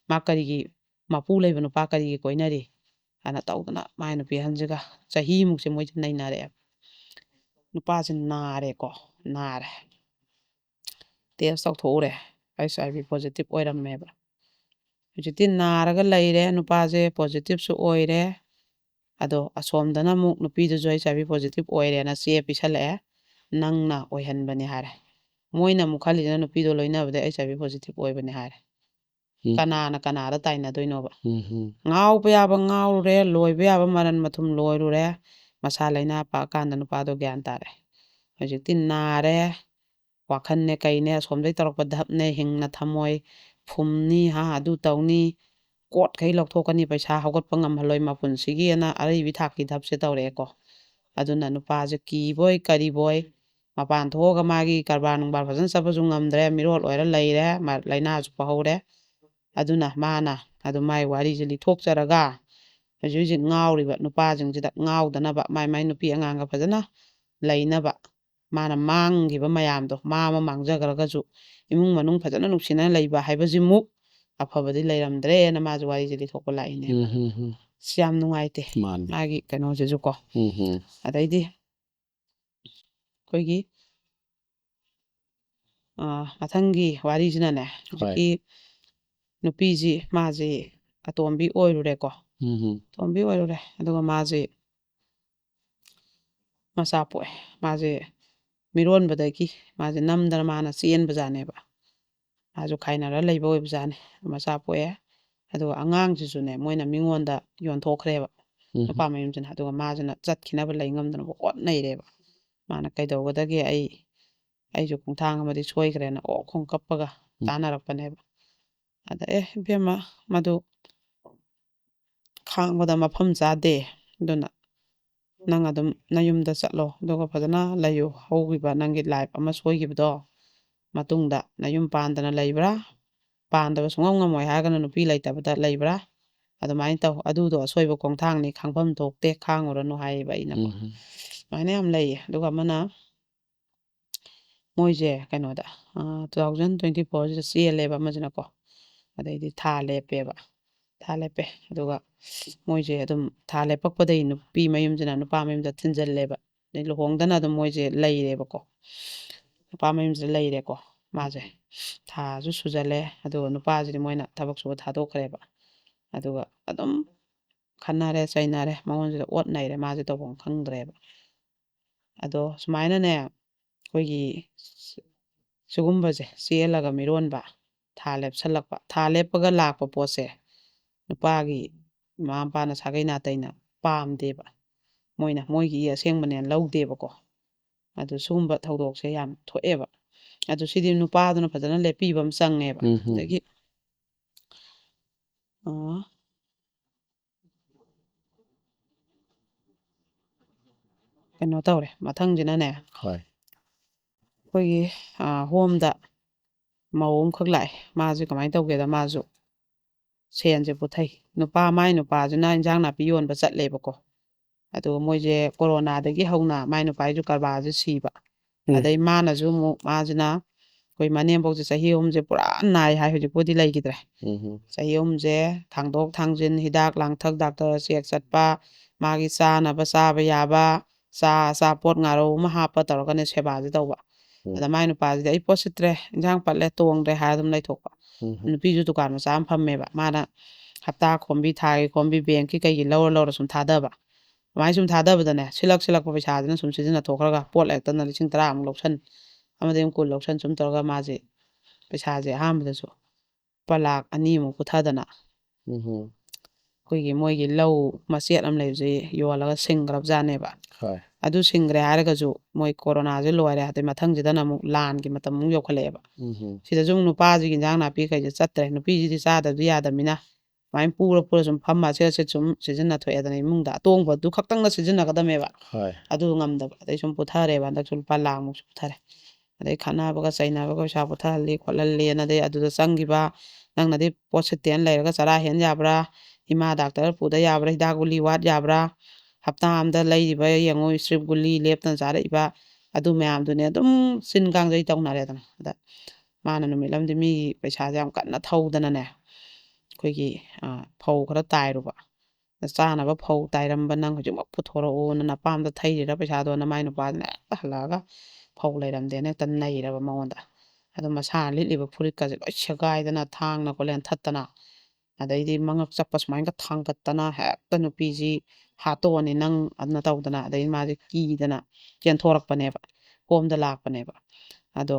ꯃꯥ ꯀꯔꯤꯒꯤ ꯃꯄꯨ ꯂꯩꯕ ꯅꯨꯄꯥ ꯀꯔꯤꯒꯤ ꯀꯣꯏꯅꯔꯤ ꯍꯥꯏꯅ ꯇꯧꯗꯅ ꯃꯥꯏ ꯅꯨꯄꯤ ꯑꯍꯟꯁꯤꯒ ꯆꯍꯤꯃꯨꯛꯁꯦ ꯃꯣꯏꯁꯦ ꯅꯩꯅꯔꯛꯑꯦ ꯅꯨꯄꯥꯁꯤ ꯅꯥꯔꯦꯀꯣ ꯅꯥꯔꯦ ꯇꯦꯁ ꯇꯧꯊꯣꯛꯎꯔꯦ HIV ꯄꯣꯖꯤꯇꯤꯚ ꯑꯣꯏꯔꯝꯃꯦꯕ ꯍꯧꯖꯤꯛꯇꯤ ꯅꯥꯔꯒ ꯂꯩꯔꯦ ꯅꯨꯄꯥꯁꯦ ꯄꯣꯖꯤꯇꯤꯚꯁꯨ ꯑꯣꯏꯔꯦ ꯑꯗꯣ ꯑꯁꯣꯝꯗꯅ ꯑꯃꯨꯛ ꯅꯨꯄꯤꯗꯨꯁꯨ HIV ꯄꯣꯖꯤꯇꯤꯚ ꯑꯣꯏꯔꯦꯅ ꯆꯦ ꯄꯤꯁꯜꯂꯛꯑꯦ ꯅꯪꯅ ꯑꯣꯏꯍꯟꯕꯅꯦ ꯍꯥꯏꯔꯦ ꯃꯣꯏꯅ ꯑꯃꯨꯛ ꯈꯜꯂꯤꯁꯤꯅ ꯅꯨꯄꯤꯗꯣ ꯂꯣꯏꯅꯕꯗ HIV ꯄꯣꯖꯤꯇꯤꯚ ꯑꯣꯏꯕꯅꯦ ꯍꯥꯏꯔꯦ ꯀꯅꯥꯅ ꯀꯅꯥꯗ ꯇꯥꯏꯅꯗꯣꯏꯅꯣꯕ ꯉꯥꯎꯕ ꯌꯥꯕ ꯉꯥꯎꯔꯨꯔꯦ ꯂꯣꯏꯕ ꯌꯥꯕ ꯃꯔꯟ ꯃꯊꯨꯝ ꯂꯣꯏꯔꯨꯔꯦ ꯃꯁꯥ ꯂꯩꯅꯥ ꯄꯛꯀꯥꯟꯗ ꯅꯨꯄꯥꯗꯣ ꯒ꯭ꯌꯥꯟ ꯇꯥꯔꯦ ꯍꯧꯖꯤꯛꯇꯤ ꯅꯥꯔꯦ ꯋꯥꯈꯜꯅꯦ ꯀꯩꯅꯦ ꯑꯁꯣꯝꯗꯩ ꯇꯧꯔꯛꯄ ꯙꯞꯅꯦ ꯍꯤꯡꯅ ꯊꯝꯃꯣꯏ ꯐꯨꯝꯅꯤ ꯑꯗꯨ ꯇꯧꯅꯤ ꯀꯣꯠꯈꯩ ꯂꯧꯊꯣꯛꯀꯅꯤ ꯄꯩꯁꯥ ꯍꯧꯒꯠꯄ ꯉꯝꯍꯜꯂꯣꯏ ꯃꯄꯨꯟꯁꯤꯒꯤꯅ ꯑꯔꯩꯕꯤ ꯊꯥꯛꯀꯤ ꯙꯞꯁꯦ ꯇꯧꯔꯛꯑꯦꯀꯣ ꯑꯗꯨꯅ ꯅꯨꯄꯥꯁꯦ ꯀꯤꯕꯣꯏ ꯀꯔꯤꯕꯣꯏ ꯃꯄꯥꯟ ꯊꯣꯛꯑꯒ ꯃꯥꯒꯤ ꯀꯔꯕꯥꯔ ꯅꯨꯡꯕꯥꯔ ꯐꯖꯅ ꯆꯠꯄꯁꯨ ꯉꯝꯗ꯭ꯔꯦ ꯃꯤꯔꯣꯜ ꯑꯣꯏꯔ ꯂꯩꯔꯦ ꯂꯥꯏꯅꯥꯁꯨ ꯄꯍꯧꯔꯦ ꯑꯗꯨꯅ ꯃꯥꯅ ꯑꯗꯨ ꯃꯥꯏ ꯋꯥꯔꯤꯁꯦ ꯂꯤꯊꯣꯛꯆꯔꯒ ꯍꯧꯖꯤꯛ ꯍꯧꯖꯤꯛ ꯉꯥꯎꯔꯤꯕ ꯅꯨꯄꯥꯁꯤꯡꯁꯤꯗ ꯉꯥꯎꯗꯅꯕ ꯃꯥꯏ ꯃꯥꯏ ꯅꯨꯄꯤ ꯑꯉꯥꯡꯒ ꯐꯖꯅ ꯂꯩꯅꯕ ꯃꯥꯅ ꯃꯥꯡꯈꯤꯕ ꯃꯌꯥꯝꯗꯣ ꯃꯥ ꯑꯃ ꯃꯥꯡꯖꯈ꯭ꯔꯒꯁꯨ ꯏꯃꯨꯡ ꯃꯅꯨꯡ ꯐꯖꯅ ꯅꯨꯡꯁꯤꯅꯅ ꯂꯩꯕ ꯍꯥꯏꯕꯁꯤꯃꯨꯛ ꯑꯐꯕꯗꯤ ꯂꯩꯔꯝꯗ꯭ꯔꯦꯅ ꯃꯥꯁꯨ ꯋꯥꯔꯤꯁꯦ ꯂꯤꯊꯣꯛꯄ ꯂꯥꯛꯏꯅꯦ ꯌꯥꯝ ꯅꯨꯡꯉꯥꯏꯇꯦ ꯃꯥꯅꯤ ꯃꯥꯒꯤ ꯀꯩꯅꯣꯁꯤꯁꯨ ꯀꯣ ꯑꯗꯩꯗꯤ ꯑꯩꯈꯣꯏꯒꯤ ꯃꯊꯪꯒꯤ ꯋꯥꯔꯤꯁꯤꯅꯅꯦ ꯍꯧꯖꯤꯛꯀꯤ ꯅꯨꯄꯤꯁꯤ ꯃꯥꯁꯤ ꯑꯇꯣꯝꯕꯤ ꯑꯣꯏꯔꯨꯔꯦꯀꯣ ꯑꯇꯣꯝꯕꯤ ꯑꯣꯏꯔꯨꯔꯦ ꯑꯗꯨꯒ ꯃꯥꯁꯤ ꯃꯆꯥ ꯄꯣꯛꯑꯦ ꯃꯥꯁꯦ ꯃꯤꯔꯣꯟꯕꯗꯒꯤ ꯃꯥꯁꯦ ꯅꯝꯗꯅ ꯃꯥꯅ ꯆꯦꯟꯕꯖꯥꯠꯅꯦꯕ ꯃꯥꯁꯨ ꯈꯥꯏꯅꯔ ꯂꯩꯕ ꯑꯣꯏꯕꯖꯥꯠꯅꯦ ꯃꯆꯥ ꯄꯣꯛꯑꯦ ꯑꯗꯨꯒ ꯑꯉꯥꯡꯁꯤꯁꯨꯅꯦ ꯃꯣꯏꯅ ꯃꯤꯉꯣꯟꯗ ꯌꯣꯟꯊꯣꯛꯈ꯭ꯔꯦꯕ ꯅꯨꯄꯥ ꯃꯌꯨꯝꯁꯤꯅ ꯑꯗꯨꯒ ꯃꯥꯁꯤꯅ ꯆꯠꯈꯤꯅꯕ ꯂꯩ ꯉꯝꯗꯅꯕ ꯍꯣꯠꯅꯩꯔꯦꯕ ꯃꯥꯅ ꯀꯩꯗꯧꯒꯗꯒꯦ ꯑꯩꯁꯨ ꯈꯣꯡꯊꯥꯡ ꯑꯃꯗꯤ ꯁꯣꯏꯈ꯭ꯔꯦꯅ ꯈꯣꯡ ꯀꯞꯄꯒ ꯇꯥꯟꯅꯔꯛꯄꯅꯦꯕ ꯑꯗ ꯏꯕꯦꯝꯃ ꯃꯗꯨ ꯈꯥꯡꯕꯗ ꯃꯐꯝ ꯆꯥꯗꯦ ꯑꯗꯨꯅ ꯅꯪ ꯑꯗꯨꯝ ꯅꯌꯨꯝꯗ ꯆꯠꯂꯣ ꯑꯗꯨꯒ ꯐꯖꯅ ꯂꯩꯌꯨ ꯍꯧꯈꯤꯕ ꯅꯪꯒꯤ ꯂꯥꯏꯐ ꯑꯃ ꯁꯣꯏꯈꯤꯕꯗꯣ ꯃꯇꯨꯡꯗ ꯅꯌꯨꯝ ꯄꯥꯟꯗꯅ ꯂꯩꯕ꯭ꯔꯥ ꯄꯥꯟꯗꯕ ꯁꯨꯡꯉꯝ ꯉꯝꯃꯣꯏ ꯍꯥꯏꯔꯒꯅ ꯅꯨꯄꯤ ꯂꯩꯇꯕꯗ ꯂꯩꯕ꯭ꯔꯥ ꯑꯗꯨꯃꯥꯏꯅ ꯇꯧ ꯑꯗꯨꯗꯣ ꯑꯁꯣꯏꯕ ꯈꯣꯡꯊꯥꯡꯅꯤ ꯈꯥꯡꯐꯝ ꯊꯣꯛꯇꯦ ꯈꯥꯡꯉꯨꯔꯅꯨ ꯍꯥꯏꯌꯦꯕ ꯑꯩꯅꯀꯣ ꯑꯗꯨꯃꯥꯏꯅ ꯌꯥꯝ ꯂꯩꯌꯦ ꯑꯗꯨꯒ ꯑꯃꯅ ꯃꯣꯏꯁꯦ ꯀꯩꯅꯣꯗ 2024ꯁꯤꯗ ꯆꯦꯜꯂꯦꯕ ꯑꯃꯁꯤꯅꯀꯣ ꯑꯗꯩꯗꯤ ꯊꯥ ꯂꯦꯞꯄꯦꯕ ꯊꯥ ꯂꯦꯞꯄꯦ ꯑꯗꯨꯒ ꯃꯣꯏꯁꯦ ꯑꯗꯨꯝ ꯊꯥ ꯂꯦꯞꯄꯛꯄꯗꯒꯤ ꯅꯨꯄꯤ ꯃꯌꯨꯝꯁꯤꯅ ꯅꯨꯄꯥ ꯃꯌꯨꯝꯗ ꯊꯤꯟꯖꯜꯂꯦꯕ ꯑꯗꯩ ꯂꯨꯍꯣꯡꯗꯅ ꯑꯗꯨꯝ ꯃꯣꯏꯁꯦ ꯂꯩꯔꯦꯕꯀꯣ ꯅꯨꯄꯥ ꯃꯌꯨꯝꯁꯤꯗ ꯂꯩꯔꯦꯀꯣ ꯃꯥꯁꯦ ꯊꯥꯁꯨ ꯁꯨꯖꯜꯂꯦ ꯑꯗꯨꯒ ꯅꯨꯄꯥꯁꯤꯗꯤ ꯃꯣꯏꯅ ꯊꯕꯛ ꯁꯨꯕ ꯊꯥꯗꯣꯛꯈ꯭ꯔꯦꯕ ꯑꯗꯨꯒ ꯑꯗꯨꯝ ꯈꯟꯅꯔꯦ ꯆꯩꯅꯔꯦ ꯃꯉꯣꯟꯁꯤꯗ ꯑꯣꯠ ꯅꯩꯔꯦ ꯃꯥꯁꯦ ꯇꯧꯐꯝ ꯈꯪꯗ꯭ꯔꯦꯕ ꯑꯗꯣ ꯁꯨꯃꯥꯏꯅꯅꯦ ꯑꯩꯈꯣꯏꯒꯤ ꯁꯤꯒꯨꯝꯕꯁꯦ ꯆꯦꯜꯂꯒ ꯃꯤꯔꯣꯟꯕ ꯊꯥ ꯂꯦꯞꯁꯜꯂꯛꯄ ꯊꯥ ꯂꯦꯞꯄꯒ ꯂꯥꯛꯄ ꯄꯣꯠꯁꯦ ꯅꯨꯄꯥꯒꯤ ꯃꯃꯥ ꯃꯄꯥꯅ ꯁꯥꯒꯩ ꯅꯥꯇꯩꯅ ꯄꯥꯝꯗꯦꯕ ꯃꯣꯏꯅ ꯃꯣꯏꯒꯤ ꯏ ꯑꯁꯦꯡꯕꯅꯦꯅ ꯂꯧꯗꯦꯕꯀꯣ ꯑꯗꯨ ꯁꯤꯒꯨꯝꯕ ꯊꯧꯗꯣꯛꯁꯦ ꯌꯥꯝ ꯊꯣꯛꯑꯦꯕ ꯑꯗꯨ ꯁꯤꯗꯤ ꯅꯨꯄꯥꯗꯨꯅ ꯐꯖꯅ ꯂꯦꯞꯄꯤꯕ ꯑꯃ ꯆꯪꯉꯦꯕ ꯑꯗꯒꯤ ꯀꯩꯅꯣ ꯇꯧꯔꯦ ꯃꯊꯪꯁꯤꯅꯅꯦ ꯑꯩꯈꯣꯏꯒꯤ ꯍꯣꯝꯗ ꯃꯧ ꯑꯃꯈꯛ ꯂꯥꯛꯑꯦ ꯃꯥꯁꯦ ꯀꯃꯥꯏꯅ ꯇꯧꯒꯦꯗ ꯃꯥꯁꯨ ꯁꯦꯟꯁꯦ ꯄꯨꯊꯩ ꯃꯥꯏ ꯅꯨꯄꯥꯁꯤꯅ ꯏꯟꯖꯥꯡ ꯅꯥꯄꯤ ꯌꯣꯟꯕ ꯆꯠꯂꯦꯕꯀꯣ ꯑꯗꯨꯒ ꯃꯣꯏꯁꯦ ꯀꯣꯔꯣꯅꯥꯗꯒꯤ ꯍꯧꯅ ꯃꯥꯏ ꯅꯨꯄꯥꯒꯤꯁꯨ ꯀꯔꯕꯥꯔꯁꯦ ꯁꯤꯕ ꯑꯗꯩ ꯃꯥꯅꯁꯨ ꯑꯃꯨꯛ ꯃꯥꯁꯤꯅ ꯑꯩꯈꯣꯏ ꯃꯅꯦꯝꯕꯣꯛꯁꯦ ꯆꯍꯤ 3ꯁꯦ ꯄꯨꯔꯥ ꯅꯥꯏ ꯍꯥꯏ ꯍꯧꯖꯤꯛꯄꯨꯗꯤ ꯂꯩꯈꯤꯗ꯭ꯔꯦ ꯆꯍꯤ 3ꯁꯦ ꯊꯥꯡꯗꯣꯛ ꯊꯥꯡꯖꯤꯟ ꯍꯤꯗꯥꯛ ꯂꯥꯡꯊꯛ ꯗꯥꯛꯇꯔ ꯆꯦꯛ ꯆꯠꯄ ꯃꯥꯒꯤ ꯆꯥꯅꯕ ꯆꯥꯕ ꯌꯥꯕ ꯑꯆꯥꯄꯣꯠ ꯉꯥꯔꯧ ꯑꯃ ꯍꯥꯞꯄ ꯇꯧꯔꯒꯅꯦ ꯁꯦꯕꯥꯁꯦ ꯇꯧꯕ ꯑꯗ ꯃꯥꯏ ꯅꯨꯄꯥꯁꯤꯗꯤ ꯑꯩ ꯄꯣꯠ ꯁꯤꯠꯇ꯭ꯔꯦ ꯏꯟꯖꯥꯡ ꯄꯠꯂꯦ ꯇꯣꯡꯗ꯭ꯔꯦ ꯍꯥꯏꯔ ꯑꯗꯨꯝ ꯂꯩꯊꯣꯛꯄ ꯅꯨꯄꯤꯁꯨ ꯗꯨꯀꯥꯟ ꯃꯆꯥ ꯑꯃ ꯐꯝꯃꯦꯕ ꯃꯥꯅ ꯍꯞꯇꯥ ꯈꯣꯝꯕꯤ ꯊꯥꯒꯤ ꯈꯣꯝꯕꯤ ꯕꯦꯡꯀꯤ ꯀꯩꯒꯤ ꯂꯧꯔ ꯁꯨꯝ ꯊꯥꯗꯕ ꯑꯗꯨꯃꯥꯏꯅ ꯁꯨꯝ ꯊꯥꯗꯕꯗꯅꯦ ꯁꯤꯜꯂꯛꯄ ꯄꯩꯁꯥꯁꯤꯅ ꯁꯨꯝ ꯁꯤꯖꯤꯟꯅꯊꯣꯛꯈ꯭ꯔꯒ ꯄꯣꯠ ꯂꯩꯔꯛꯇꯅ 10,000 ꯂꯧꯁꯟ ꯑꯃꯗꯩ 10 ꯂꯧꯁꯟ ꯁꯨꯝ ꯇꯧꯔꯒ ꯃꯥꯁꯦ ꯄꯩꯁꯥꯁꯦ ꯑꯍꯥꯟꯕꯗꯁꯨ ꯂꯨꯄꯥ 1,200,000 ꯄꯨꯊꯗꯅ ꯑꯩꯈꯣꯏꯒꯤ ꯃꯣꯏꯒꯤ ꯂꯧ ꯃꯆꯦꯠ ꯑꯃ ꯂꯩꯕꯁꯦ ꯌꯣꯜꯂꯒ ꯁꯤꯡꯈ꯭ꯔꯕꯖꯥꯠꯅꯦꯕ ꯑꯗꯨ ꯁꯤꯡꯈ꯭ꯔꯦ ꯍꯥꯏꯔꯒꯁꯨ ꯃꯣꯏ ꯀꯣꯔꯣꯅꯥꯁꯦ ꯂꯣꯏꯔꯦ ꯑꯗꯩ ꯃꯊꯪꯁꯤꯗꯅ ꯑꯃꯨꯛ ꯂꯥꯟꯒꯤ ꯃꯇꯝ ꯑꯃꯨꯛ ꯌꯧꯈꯠꯂꯛꯑꯦꯕ ꯁꯤꯗꯁꯨ ꯑꯃꯨꯛ ꯅꯨꯄꯥꯁꯤꯒꯤ ꯏꯟꯖꯥꯡ ꯅꯥꯄꯤ ꯀꯩꯁꯦ ꯆꯠꯇ꯭ꯔꯦ ꯅꯨꯄꯤꯁꯤꯗꯤ ꯆꯥꯗꯕꯗꯤ ꯌꯥꯗꯕꯅꯤ나 ꯁꯨꯃꯥꯏꯅ ꯄꯨꯔ ꯁꯨꯝ ꯐꯝꯃ ꯁꯨꯝ ꯁꯤꯖꯤꯟꯅꯊꯣꯛꯑꯦꯗꯅ ꯏꯃꯨꯡꯗ ꯑꯇꯣꯡꯕꯗꯨ ꯈꯛꯇꯪꯒ ꯁꯤꯖꯤꯟꯅꯒꯗꯕꯅꯦꯕ ꯑꯗꯨ ꯉꯝꯗꯕ ꯑꯗꯩ ꯁꯨꯝ ꯄꯨꯊꯔꯦꯕ ꯍꯟꯗꯛꯁꯨ ꯂꯨꯄꯥ 1,00,000ꯃꯨꯛꯁꯨ ꯄꯨꯊꯔꯦ ꯑꯗꯩ ꯈꯠꯅꯕꯒ ꯆꯩꯅꯕꯒ ꯄꯩꯁꯥ ꯄꯨꯊꯍꯜꯂꯤ ꯈꯣꯠꯍꯜꯂꯤꯅ ꯑꯗꯩ ꯑꯗꯨꯗ ꯆꯪꯈꯤꯕ ꯅꯪꯅꯗꯤ ꯄꯣꯠ ꯁꯤꯠꯇꯦꯅ ꯂꯩꯔꯒ ꯆꯔꯥ ꯍꯦꯟ ꯌꯥꯕ꯭ꯔꯥ ꯏꯃꯥ ꯗꯥꯛꯇꯔ ꯄꯨꯗ ꯌꯥꯕ꯭ꯔꯥ ꯍꯤꯗꯥꯛ ꯒꯨꯂꯤ ꯋꯥꯠ ꯌꯥꯕ꯭ꯔꯥ ꯍꯞꯇꯥ ꯑꯃꯗ ꯂꯩꯔꯤꯕ ꯌꯦꯡꯉꯣ ꯏꯁꯇ꯭ꯔꯤꯞ ꯒꯨꯂꯤ ꯂꯦꯞꯇꯅ ꯆꯥꯔꯛꯏꯕ ꯑꯗꯨ ꯃꯌꯥꯝꯗꯨꯅꯦ ꯑꯗꯨꯝ ꯆꯤꯟ ꯀꯥꯡꯖꯩ ꯇꯧꯅꯔꯦꯗꯅ ꯑꯗ ꯃꯥꯅ ꯅꯨꯃꯤꯠ ꯑꯃꯗꯤ ꯃꯤꯒꯤ ꯄꯩꯁꯥꯁꯦ ꯌꯥꯝ ꯀꯟꯅ ꯊꯧꯗꯅꯅꯦ ꯑꯩꯈꯣꯏꯒꯤ ꯐꯧ ꯈꯔ ꯇꯥꯏꯔꯨꯕ ꯆꯥꯅꯕ ꯐꯧ ꯇꯥꯏꯔꯝꯕ ꯅꯪ ꯍꯧꯖꯤꯛꯃꯛ ꯄꯨꯊꯣꯔꯛꯑꯣꯅ ꯅꯄꯥꯝꯗ ꯊꯩꯔꯤꯔ ꯄꯩꯁꯥꯗꯣꯅ ꯃꯥꯏ ꯅꯨꯄꯥꯗꯨꯅ ꯍꯦꯛꯇ ꯍꯜꯂꯛꯑꯒ ꯐꯧ ꯂꯩꯔꯝꯗꯦꯅ ꯍꯦꯛꯇ ꯅꯩꯔꯕ ꯃꯉꯣꯟꯗ ꯑꯗꯣ ꯃꯁꯥꯅ ꯂꯤꯠꯂꯤꯕ ꯐꯨꯔꯤꯠꯀꯁꯦ ꯂꯣꯏ ꯁꯦꯒꯥꯏꯗꯅ ꯊꯥꯡꯅ ꯀꯣꯂꯦꯟ ꯊꯠꯇꯅ ꯑꯗꯩꯗꯤ ꯃꯉꯛ ꯆꯞꯄ ꯁꯨꯃꯥꯏꯅ ꯊꯥꯡꯒꯠꯇꯅ ꯍꯦꯛꯇ ꯅꯨꯄꯤꯁꯤ ꯍꯥꯠꯇꯣꯛꯑꯅꯤ ꯅꯪ ꯑꯗꯨꯅ ꯇꯧꯗꯅ ꯑꯗꯩ ꯃꯥꯁꯦ ꯀꯤꯗꯅ ꯆꯦꯟꯊꯣꯔꯛꯄꯅꯦꯕ ꯍꯣꯝꯗ ꯂꯥꯛꯄꯅꯦꯕ ꯑꯗꯣ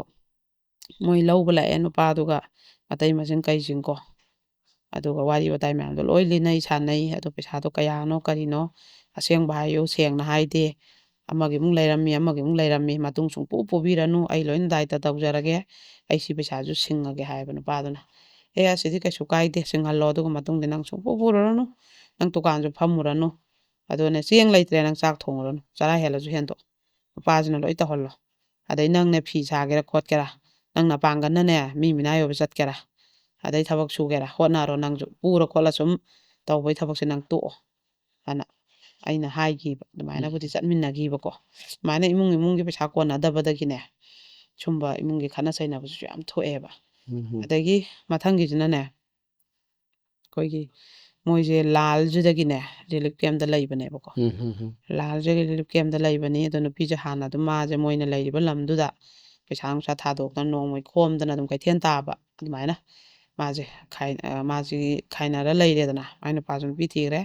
ꯃꯣꯏ ꯂꯧꯕ ꯂꯥꯛꯑꯦ ꯅꯨꯄꯥꯗꯨꯒ ꯑꯇꯩ ꯃꯆꯤꯟ ꯀꯩꯁꯤꯡꯀꯣ ꯑꯗꯨꯒ ꯋꯥꯔꯤ ꯋꯥꯇꯥꯏ ꯃꯌꯥꯝꯗꯣ ꯂꯣꯏ ꯂꯤꯅꯩ ꯁꯥꯟꯅꯩ ꯑꯗꯣ ꯄꯩꯁꯥꯗꯣ ꯀꯌꯥꯅꯣ ꯀꯔꯤꯅꯣ ꯑꯁꯦꯡꯕ ꯍꯥꯏꯌꯨ ꯁꯦꯡꯅ ꯍꯥꯏꯗꯦ ꯑꯃꯒꯤꯃꯨꯛ ꯂꯩꯔꯝꯃꯤ ꯑꯃꯒꯤꯃꯨꯛ ꯂꯩꯔꯝꯃꯤ ꯃꯇꯨꯡ ꯁꯨꯡꯄꯨ ꯄꯨꯕꯤꯔꯅꯨ ꯑꯩ ꯂꯣꯏꯅ ꯗꯥꯏꯇ ꯇꯧꯖꯔꯒꯦ ꯑꯩ ꯁꯤ ꯄꯩꯁꯥꯁꯨ ꯁꯤꯡꯉꯒꯦ ꯍꯥꯏꯕ ꯅꯨꯄꯥꯗꯨꯅ ꯑꯁꯤꯗꯤ ꯀꯩꯁꯨ ꯀꯥꯏꯗꯦ ꯁꯤꯡꯍꯜꯂꯣ ꯑꯗꯨꯒ ꯃꯇꯨꯡꯗꯤ ꯅꯪ ꯁꯨꯡꯄꯨ ꯄꯨꯔꯨꯔꯅꯨ ꯅꯪ ꯗꯨꯀꯥꯟꯁꯨ ꯐꯝꯃꯨꯔꯅꯨ ꯑꯗꯨꯅꯦ ꯆꯦꯡ ꯂꯩꯇ꯭ꯔꯦ ꯅꯪ ꯆꯥꯛ ꯊꯣꯡꯉꯨꯔꯅꯨ ꯆꯔꯥ ꯍꯦꯜꯂꯁꯨ ꯍꯦꯟꯗꯣꯛ ꯅꯨꯄꯥꯁꯤꯅ ꯂꯣꯏ ꯇꯧꯍꯜꯂꯣ ꯑꯗꯩ ꯅꯪꯅꯦ ꯐꯤ ꯁꯥꯒꯦꯔꯥ ꯈꯣꯠꯀꯦꯔꯥ ꯅꯪ ꯅꯄꯥꯡꯒꯜꯅꯅꯦ ꯃꯤ ꯃꯤꯅꯥꯏ ꯑꯣꯏꯕ ꯆꯠꯀꯦꯔꯥ ꯑꯗꯩ ꯊꯕꯛ ꯁꯨꯒꯦꯔꯥ ꯍꯣꯠꯅꯔꯣ ꯅꯪꯁꯨ ꯄꯨꯔ ꯈꯣꯠꯂ ꯁꯨꯝ ꯇꯧꯕꯩ ꯊꯕꯛꯁꯦ ꯅꯪ ꯇꯣꯛꯑꯣ ꯑꯅ ꯑꯩꯅ ꯍꯥꯏꯈꯤꯕ ꯑꯗꯨꯃꯥꯏꯅꯕꯨꯗꯤ ꯆꯠꯃꯤꯟꯅꯈꯤꯕꯀꯣ ꯁꯨꯃꯥꯏꯅ ꯏꯃꯨꯡꯒꯤ ꯄꯩꯁꯥ ꯀꯣꯟꯅꯗꯕꯗꯒꯤꯅꯦ ꯁꯨꯝꯕ ꯏꯃꯨꯡꯒꯤ ꯈꯠꯅ ꯆꯩꯅꯕꯁꯤꯁꯨ ꯌꯥꯝ ꯊꯣꯛꯑꯦꯕ ꯑꯗꯒꯤ ꯃꯊꯪꯒꯤꯁꯤꯅꯅꯦ ꯑꯩꯈꯣꯏꯒꯤ ꯃꯣꯏꯁꯦ ꯂꯥꯜꯁꯤꯗꯒꯤꯅꯦ ꯔꯤꯂꯤꯐ ꯀꯦꯝꯞꯇ ꯂꯩꯕꯅꯦꯕꯀꯣ ꯂꯥꯜꯁꯦ ꯔꯤꯂꯤꯐ ꯀꯦꯝꯞꯇ ꯂꯩꯕꯅꯤ ꯑꯗꯣ ꯅꯨꯄꯤꯁꯦ ꯍꯥꯟꯅ ꯑꯗꯨꯝ ꯃꯥꯁꯦ ꯃꯣꯏꯅ ꯂꯩꯔꯤꯕ ꯂꯝꯗꯨꯗ ꯄꯩꯁꯥ ꯅꯨꯡꯁꯥ ꯊꯥꯗꯣꯛꯇꯅ ꯅꯣꯡꯃꯩ ꯈꯣꯝꯗꯅ ꯑꯗꯨꯝ ꯀꯩꯊꯦꯜ ꯇꯥꯕ ꯑꯗꯨꯃꯥꯏꯅ ꯃꯥꯁꯦ ꯈꯥꯏꯅꯔ ꯂꯩꯔꯦꯗꯅ ꯃꯥꯏ ꯅꯨꯄꯥꯁꯨ ꯅꯨꯄꯤ ꯊꯤꯈ꯭ꯔꯦ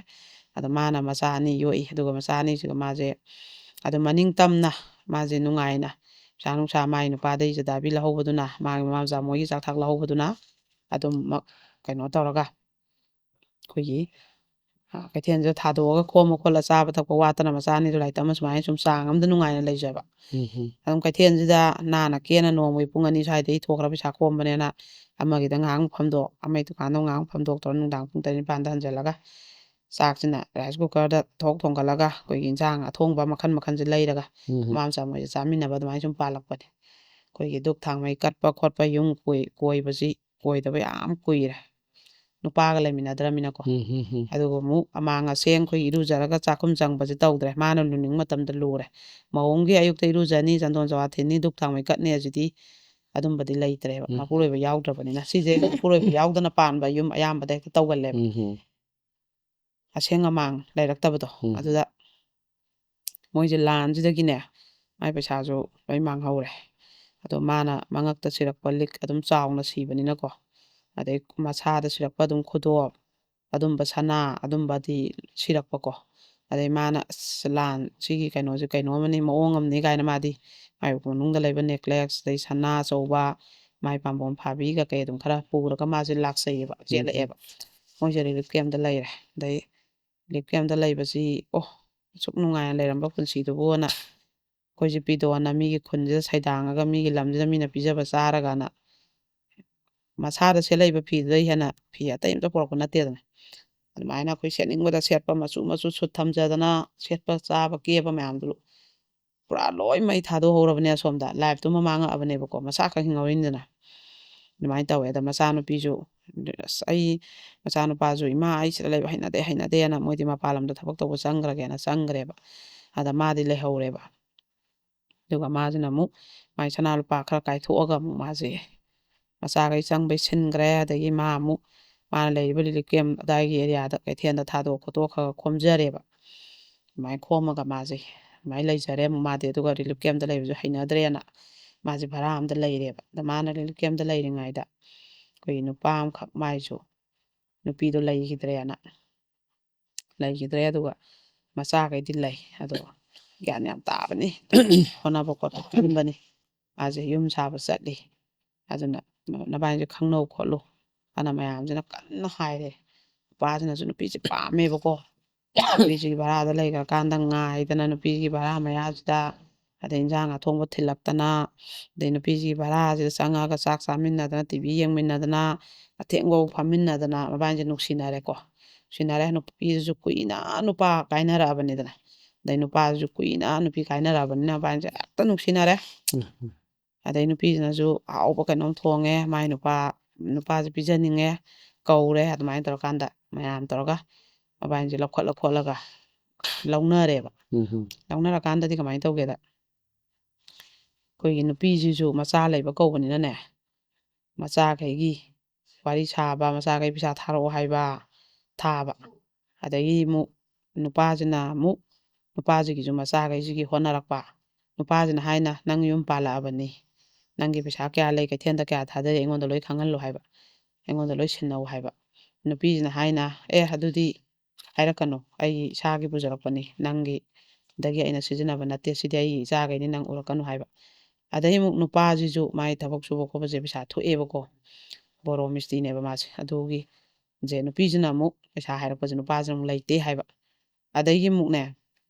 ꯑꯗꯣ ꯃꯥꯅ ꯃꯆꯥ 2 ꯌꯣꯛꯏ ꯑꯗꯨꯒ ꯃꯆꯥ 2ꯁꯤꯒ ꯃꯥꯁꯦ ꯑꯗꯨꯝ ꯃꯅꯤꯡ ꯇꯝꯅ ꯃꯥꯁꯦ ꯅꯨꯡꯉꯥꯏꯅ ꯄꯩꯁꯥ ꯅꯨꯡꯁꯥ ꯃꯥꯏ ꯅꯨꯄꯥꯗꯩ ꯆꯗꯥꯕꯤ ꯂꯧꯍꯧꯕꯗꯨꯅ ꯃꯥꯒꯤ ꯃꯃꯥ ꯃꯆꯥ ꯃꯣꯏꯒꯤ ꯆꯥꯛꯊꯥꯛ ꯂꯧꯍꯧꯕꯗꯨꯅ ꯑꯗꯨꯝꯃꯛ ꯀꯩꯅꯣ ꯇꯧꯔꯒ ꯑꯩꯈꯣꯏꯒꯤ ꯀꯩꯊꯦꯜꯁꯤꯗ ꯊꯥꯗꯣꯛꯑꯒ ꯈꯣꯝꯃ ꯈꯣꯠꯂ ꯆꯥꯕ ꯊꯛꯄ ꯋꯥꯠꯇꯅ ꯃꯆꯥ 2ꯗꯣ ꯂꯥꯏꯔꯤꯛ ꯇꯝꯃ ꯁꯨꯃꯥꯏꯅ ꯁꯨꯝ ꯆꯥꯡ ꯑꯃꯗ ꯅꯨꯡꯉꯥꯏꯅ ꯂꯩꯖꯕ ꯑꯗꯨꯝ ꯀꯩꯊꯦꯜꯁꯤꯗ ꯅꯥꯟꯅ ꯀꯦꯅ ꯅꯣꯡꯃꯒꯤ ꯄꯨꯡ 2 ꯁ꯭ꯋꯥꯏꯗꯒꯤ ꯊꯣꯛꯈ꯭ꯔ ꯄꯩꯁꯥ ꯈꯣꯝꯕꯅꯦꯅ ꯑꯃꯒꯤꯗ ꯉꯥꯏꯍꯥꯛ ꯐꯝꯗꯣꯛ ꯑꯃꯒꯤ ꯗꯨꯀꯥꯟꯗ ꯉꯥꯏꯍꯥꯛ ꯐꯝꯗꯣꯛ ꯇꯧꯔ ꯅꯨꯡꯗꯥꯡ ꯄꯨꯡ 9 ꯅꯤꯄꯥꯟꯗ ꯍꯟꯖꯤꯜꯂꯒ ꯆꯥꯛꯁꯤꯅ ꯔꯥꯏꯁ ꯀꯨꯀꯔꯗ ꯊꯣꯡꯒꯠꯂꯒ ꯑꯩꯈꯣꯏꯒꯤ ꯏꯟꯁꯥꯡ ꯑꯊꯣꯡꯕ ꯃꯈꯜ ꯃꯈꯜꯁꯦ ꯂꯩꯔꯒ ꯃꯃꯥ ꯃꯆꯥ ꯃꯣꯏꯁꯦ ꯆꯥꯃꯤꯟꯅꯕ ꯑꯗꯨꯃꯥꯏꯅ ꯁꯨꯝ ꯄꯥꯜꯂꯛꯄꯅꯦ ꯑꯩꯈꯣꯏꯒꯤ ꯗꯨꯛ ꯊꯥꯡꯃꯩ ꯀꯠꯄ ꯈꯣꯠꯄ ꯌꯨꯝ ꯀꯣꯏꯕꯁꯤ ꯀꯣꯏꯗꯕ ꯌꯥꯝ ꯀꯨꯏꯔꯦ ꯅꯨꯄꯥꯒ ꯂꯩꯃꯤꯟꯅꯗ꯭ꯔꯃꯤꯅꯀꯣ ꯑꯗꯨꯒ ꯑꯃꯨꯛ ꯑꯃꯥꯡ ꯑꯁꯦꯡ ꯑꯩꯈꯣꯏ ꯏꯔꯨꯖꯔꯒ ꯆꯥꯛꯈꯨꯝ ꯆꯪꯕꯁꯦ ꯇꯧꯗ꯭ꯔꯦ ꯃꯥꯅ ꯂꯨꯅꯤꯡꯕ ꯃꯇꯝꯗ ꯂꯨꯔꯦ ꯃꯑꯣꯡꯒꯤ ꯑꯌꯨꯛꯇ ꯏꯔꯨꯖꯅꯤ ꯆꯟꯗꯣꯟ ꯆꯋꯥ ꯊꯤꯟꯅꯤ ꯗꯨꯛ ꯊꯥꯡꯃꯩ ꯀꯠꯅꯤ ꯑꯁꯤꯗꯤ ꯑꯗꯨꯝꯕꯗꯤ ꯂꯩꯇ꯭ꯔꯦꯕ ꯃꯄꯨꯔꯣꯏꯕ ꯌꯥꯎꯗ꯭ꯔꯕꯅꯤꯅ ꯁꯤꯁꯦ ꯃꯄꯨꯔꯣꯏꯕ ꯌꯥꯎꯗꯅ ꯄꯥꯟꯕ ꯌꯨꯝ ꯑꯌꯥꯝꯕꯗ ꯍꯦꯛꯇ ꯇꯧꯒꯜꯂꯦꯕ ꯑꯁꯦꯡ ꯑꯃꯥꯡ ꯂꯩꯔꯛꯇꯕꯗꯣ ꯑꯗꯨꯗ ꯃꯣꯏꯁꯦ ꯂꯥꯟꯁꯤꯗꯒꯤꯅꯦ ꯃꯥꯏ ꯄꯩꯁꯥꯁꯨ ꯂꯣꯏ ꯃꯥꯡꯍꯧꯔꯦ ꯑꯗꯣ ꯃꯥꯅ ꯃꯉꯛꯇ ꯁꯤꯔꯛꯄ ꯂꯤꯛ ꯑꯗꯨꯝ ꯆꯥꯎꯅ ꯁꯤꯕꯅꯤꯅꯀꯣ ꯑꯗꯩ ꯃꯁꯥꯗ ꯁꯤꯔꯛꯄ ꯑꯗꯨꯝ ꯈꯨꯗꯣꯞ ꯑꯗꯨꯝꯕ ꯁꯅꯥ ꯑꯗꯨꯝꯕꯗꯤ ꯁꯤꯔꯛꯄꯀꯣ ꯑꯗꯩ ꯃꯥꯅ ꯂꯥꯟ ꯁꯤꯒꯤ ꯀꯩꯅꯣꯁꯦ ꯀꯩꯅꯣꯝꯃꯅꯤ ꯃꯑꯣꯡ ꯑꯃꯅꯤ ꯀꯥꯏꯅ ꯃꯥꯗꯤ ꯃꯥꯏ ꯃꯅꯨꯡꯗ ꯂꯩꯕ ꯅꯦꯀ꯭ꯂꯦꯁ ꯑꯗꯩ ꯁꯅꯥ ꯑꯆꯧꯕ ꯃꯥꯏ ꯄꯥꯝꯕꯣꯝ ꯐꯥꯕꯤ ꯀꯩ ꯑꯗꯨꯝ ꯈꯔ ꯄꯨꯔꯒ ꯃꯥꯁꯦ ꯂꯥꯛꯆꯩꯌꯦꯕ ꯆꯦꯜꯂꯛꯑꯦꯕ ꯃꯣꯏꯁꯦ ꯔꯤꯂꯤꯐ ꯀꯦꯝꯞꯇ ꯂꯩꯔꯦ ꯑꯗꯩ ꯔꯤꯂꯤꯐ ꯀꯦꯝꯞꯇ ꯂꯩꯕꯁꯤ ꯑꯁꯨꯛ ꯅꯨꯡꯉꯥꯏꯅ ꯂꯩꯔꯝꯕ ꯄꯨꯟꯁꯤꯗꯨꯕꯨꯅ ꯑꯩꯈꯣꯏꯁꯦ ꯄꯤꯗꯣꯟꯅ ꯃꯤꯒꯤ ꯈꯨꯟꯁꯤꯗ ꯁꯩꯗꯥꯡꯉꯒ ꯃꯤꯒꯤ ꯂꯝꯁꯤꯗ ꯃꯤꯅ ꯄꯤꯖꯕ ꯆꯥꯔꯒꯅ ꯃꯁꯥꯗ ꯁꯦꯠꯂꯛꯏꯕ ꯐꯤꯗꯨꯗꯩ ꯍꯦꯟꯅ ꯐꯤ ꯑꯇꯩ ꯑꯝꯇ ꯄꯣꯔꯛꯄ ꯅꯠꯇꯦꯗꯅ ꯑꯗꯨꯃꯥꯏꯅ ꯑꯩꯈꯣꯏ ꯁꯦꯠꯅꯤꯡꯕꯗ ꯁꯦꯠꯄ ꯃꯆꯨ ꯃꯆꯨ ꯁꯨꯠ ꯊꯝꯖꯗꯅ ꯁꯦꯠꯄ ꯆꯥꯕ ꯀꯦꯕ ꯃꯌꯥꯝꯗꯨ ꯄꯨꯔꯥ ꯂꯣꯏ ꯃꯩ ꯊꯥꯗꯣꯛꯍꯧꯔꯕꯅꯦ ꯑꯁꯣꯝꯗ ꯂꯥꯏꯐꯇꯨꯃ ꯃꯥꯡꯉꯛꯑꯕꯅꯦꯕꯀꯣ ꯃꯁꯥ ꯈꯛ ꯍꯤꯡꯍꯧꯔꯤꯅꯤꯗꯅ ꯑꯗꯨꯃꯥꯏꯅ ꯇꯧꯋꯦ ꯑꯗ ꯃꯆꯥꯅꯨꯄꯤꯁꯨ ꯑꯁ ꯑꯩ ꯃꯆꯥꯅꯨꯄꯥꯁꯨ ꯏꯃꯥ ꯑꯩ ꯁꯤꯗ ꯂꯩꯕ ꯍꯩꯅꯗꯦꯅ ꯃꯣꯏꯗꯤ ꯃꯄꯥꯟ ꯂꯝꯗ ꯊꯕꯛ ꯇꯧꯕ ꯆꯪꯈ꯭ꯔꯒꯦꯅ ꯆꯪꯈ꯭ꯔꯦꯕ ꯑꯗ ꯃꯥꯗꯤ ꯂꯩꯍꯧꯔꯦꯕ ꯑꯗꯨꯒ ꯃꯥꯁꯤꯅ ꯑꯃꯨꯛ ꯃꯥꯏ ꯁꯅꯥ ꯂꯨꯄꯥ ꯈꯔ ꯀꯥꯏꯊꯣꯛꯑꯒ ꯑꯃꯨꯛ ꯃꯥꯁꯦ ꯃꯆꯥꯈꯩ ꯆꯪꯕꯩ ꯁꯤꯟꯈ꯭ꯔꯦ ꯑꯗꯒꯤ ꯃꯥ ꯑꯃꯨꯛ ꯃꯥꯅ ꯂꯩꯔꯤꯕ ꯔꯤꯂꯤꯐ ꯀꯦꯝꯞ ꯑꯗꯥꯏꯒꯤ ꯑꯦꯔꯤꯌꯥꯗ ꯀꯩꯊꯦꯜꯗ ꯊꯥꯗꯣꯛ ꯈꯣꯠꯇꯣꯛ ꯈꯔ ꯈꯣꯝꯖꯔꯦꯕ ꯑꯗꯨꯃꯥꯏꯅ ꯈꯣꯝꯃꯒ ꯃꯥꯁꯦ ꯑꯗꯨꯃꯥꯏꯅ ꯂꯩꯖꯔꯦ ꯑꯃꯨꯛ ꯃꯥꯗꯤ ꯑꯗꯨꯒ ꯔꯤꯂꯤꯐ ꯀꯦꯝꯞꯇ ꯂꯩꯕꯁꯨ ꯍꯩꯅꯗ꯭ꯔꯦꯅ ꯃꯥꯁꯦ ꯚꯔꯥ ꯑꯝꯗ ꯂꯩꯔꯦꯕ ꯑꯗ ꯃꯥꯅ ꯔꯤꯂꯤꯐ ꯀꯦꯝꯞꯇ ꯂꯩꯔꯤꯉꯩꯗ ꯑꯩꯈꯣꯏꯒꯤ ꯅꯨꯄꯥ ꯑꯃꯈꯛ ꯃꯥꯏꯁꯨ ꯅꯨꯄꯤꯗꯣ ꯂꯩꯈꯤꯗ꯭ꯔꯦꯅ ꯑꯗꯨꯒ ꯃꯆꯥꯈꯩꯗꯤ ꯂꯩ ꯑꯗꯣ ꯒ꯭ꯌꯥꯟ ꯌꯥꯝ ꯇꯥꯕꯅꯤ ꯍꯣꯠꯅꯕ ꯈꯣꯠꯄ ꯀꯟꯕꯅꯤ ꯃꯥꯁꯦ ꯌꯨꯝ ꯁꯥꯕ ꯆꯠꯂꯤ ꯑꯗꯨꯅ ꯅꯕꯥꯏꯅꯤꯁꯦ ꯈꯪꯅꯧ ꯈꯣꯠꯂꯨ ꯑꯅ ꯃꯌꯥꯝꯁꯤꯅ ꯀꯟꯅ ꯍꯥꯏꯔꯦ ꯅꯨꯄꯥꯁꯤꯅꯁꯨ ꯅꯨꯄꯤꯁꯦ ꯄꯥꯝꯃꯦꯕꯀꯣ ꯅꯨꯄꯤꯁꯤꯒꯤ ꯚꯔꯥꯗ ꯂꯩꯈ꯭ꯔꯀꯥꯟꯗ ꯉꯥꯏꯗꯅ ꯅꯨꯄꯤꯒꯤ ꯚꯔꯥ ꯃꯌꯥꯁꯤꯗ ꯑꯗꯩ ꯏꯟꯖꯥꯡ ꯑꯊꯣꯡꯕ ꯊꯤꯜꯂꯛꯇꯅ ꯑꯗꯩ ꯅꯨꯄꯤꯁꯤꯒꯤ ꯚꯔꯥꯁꯤꯗ ꯆꯪꯉꯒ ꯆꯥꯛ ꯆꯥꯃꯤꯟꯅꯗꯅ ꯇꯤꯚꯤ ꯌꯦꯡꯃꯤꯟꯅꯗꯅ ꯑꯊꯦꯡꯕꯧ ꯐꯝꯃꯤꯟꯅꯗꯅ ꯃꯕꯥꯏꯅꯤꯁꯦ ꯅꯨꯡꯁꯤꯅꯔꯦꯀꯣ ꯅꯨꯡꯁꯤꯅꯔꯦ ꯅꯨꯄꯤꯗꯨꯁꯨ ꯀꯨꯏꯅ ꯅꯨꯄꯥ ꯀꯥꯏꯅꯔꯛꯑꯕꯅꯤꯗꯅ ꯑꯗꯩ ꯅꯨꯄꯥꯗꯨꯁꯨ ꯀꯨꯏꯅ ꯅꯨꯄꯤ ꯀꯥꯏꯅꯔꯛꯑꯕꯅꯤꯅ ꯃꯕꯥꯏꯅꯤꯁꯦ ꯍꯦꯛꯇ ꯅꯨꯡꯁꯤꯅꯔꯦ ꯑꯗꯩ ꯅꯨꯄꯤꯁꯤꯅꯁꯨ ꯑꯍꯥꯎꯕ ꯀꯩꯅꯣꯝ ꯊꯣꯡꯉꯦ ꯃꯥꯏ ꯅꯨꯄꯥꯁꯦ ꯄꯤꯖꯅꯤꯡꯉꯦ ꯀꯧꯔꯦ ꯑꯗꯨꯃꯥꯏꯅ ꯇꯧꯔꯀꯥꯟꯗ ꯃꯌꯥꯝ ꯇꯧꯔꯒ ꯃꯕꯥꯏꯅꯤꯁꯦ ꯂꯧꯈꯠꯂ ꯈꯣꯠꯂꯒ ꯂꯧꯅꯔꯦꯕ ꯎꯝ ꯂꯧꯅꯔꯀꯥꯟꯗꯗꯤ ꯀꯃꯥꯏꯅ ꯇꯧꯒꯦꯗ ꯑꯩꯈꯣꯏꯒꯤ ꯅꯨꯄꯤꯁꯤꯁꯨ ꯃꯆꯥ ꯂꯩꯕ ꯀꯧꯕꯅꯤꯅꯅꯦ ꯃꯆꯥꯈꯩꯒꯤ ꯋꯥꯔꯤ ꯁꯥꯕ ꯃꯆꯥꯈꯩ ꯄꯩꯁꯥ ꯊꯥꯔꯛꯑꯣ ꯍꯥꯏꯕ ꯊꯥꯕ ꯑꯗꯒꯤ ꯑꯃꯨꯛ ꯅꯨꯄꯥꯁꯤꯅ ꯑꯃꯨꯛ ꯅꯨꯄꯥꯁꯤꯒꯤꯁꯨ ꯃꯆꯥꯈꯩꯁꯤꯒꯤ ꯍꯣꯠꯅꯔꯛꯄ ꯅꯨꯄꯥꯁꯤꯅ ꯍꯥꯏꯅ ꯅꯪ ꯌꯨꯝ ꯄꯥꯜꯂꯛꯑꯕꯅꯤ ꯅꯪꯒꯤ ꯄꯩꯁꯥ ꯀꯌꯥ ꯂꯩ ꯀꯩꯊꯦꯜꯗ ꯀꯌꯥ ꯊꯥꯗꯔꯤ ꯑꯩꯉꯣꯟꯗ ꯂꯣꯏ ꯈꯪꯍꯜꯂꯨ ꯍꯥꯏꯕ ꯑꯩꯉꯣꯟꯗ ꯂꯣꯏ ꯁꯤꯟꯅꯧ ꯍꯥꯏꯕ ꯅꯨꯄꯤꯁꯤꯅ ꯍꯥꯏꯅ ꯑꯗꯨꯗꯤ ꯍꯥꯏꯔꯛꯀꯅꯨ ꯑꯩ ꯏꯁꯥꯒꯤ ꯄꯨꯖꯔꯛꯄꯅꯤ ꯅꯪꯒꯤꯗꯒꯤ ꯑꯩꯅ ꯁꯤꯖꯤꯟꯅꯕ ꯅꯠꯇꯦ ꯁꯤꯗꯤ ꯑꯩꯒꯤ ꯏꯆꯥꯈꯩꯅꯤ ꯅꯪ ꯎꯔꯛꯀꯅꯨ ꯍꯥꯏꯕ ꯑꯗꯩ ꯑꯃꯨꯛ ꯅꯨꯄꯥꯁꯤꯁꯨ ꯃꯥꯒꯤ ꯊꯕꯛ ꯁꯨꯕ ꯈꯣꯠꯄꯁꯦ ꯄꯩꯁꯥ ꯊꯣꯛꯑꯦꯕꯀꯣ ꯕꯣꯔꯣ ꯃꯤꯁꯇ꯭ꯔꯤꯅꯦꯕ ꯃꯥꯁꯦ ꯑꯗꯨꯒꯤ ꯅꯨꯄꯤꯁꯤꯅ ꯑꯃꯨꯛ ꯄꯩꯁꯥ ꯍꯥꯏꯔꯛꯄꯁꯦ ꯅꯨꯄꯥꯁꯤꯅ ꯑꯃꯨꯛ ꯂꯩꯇꯦ ꯍꯥꯏꯕ ꯑꯗꯒꯤ ꯑꯃꯨꯛꯅꯦ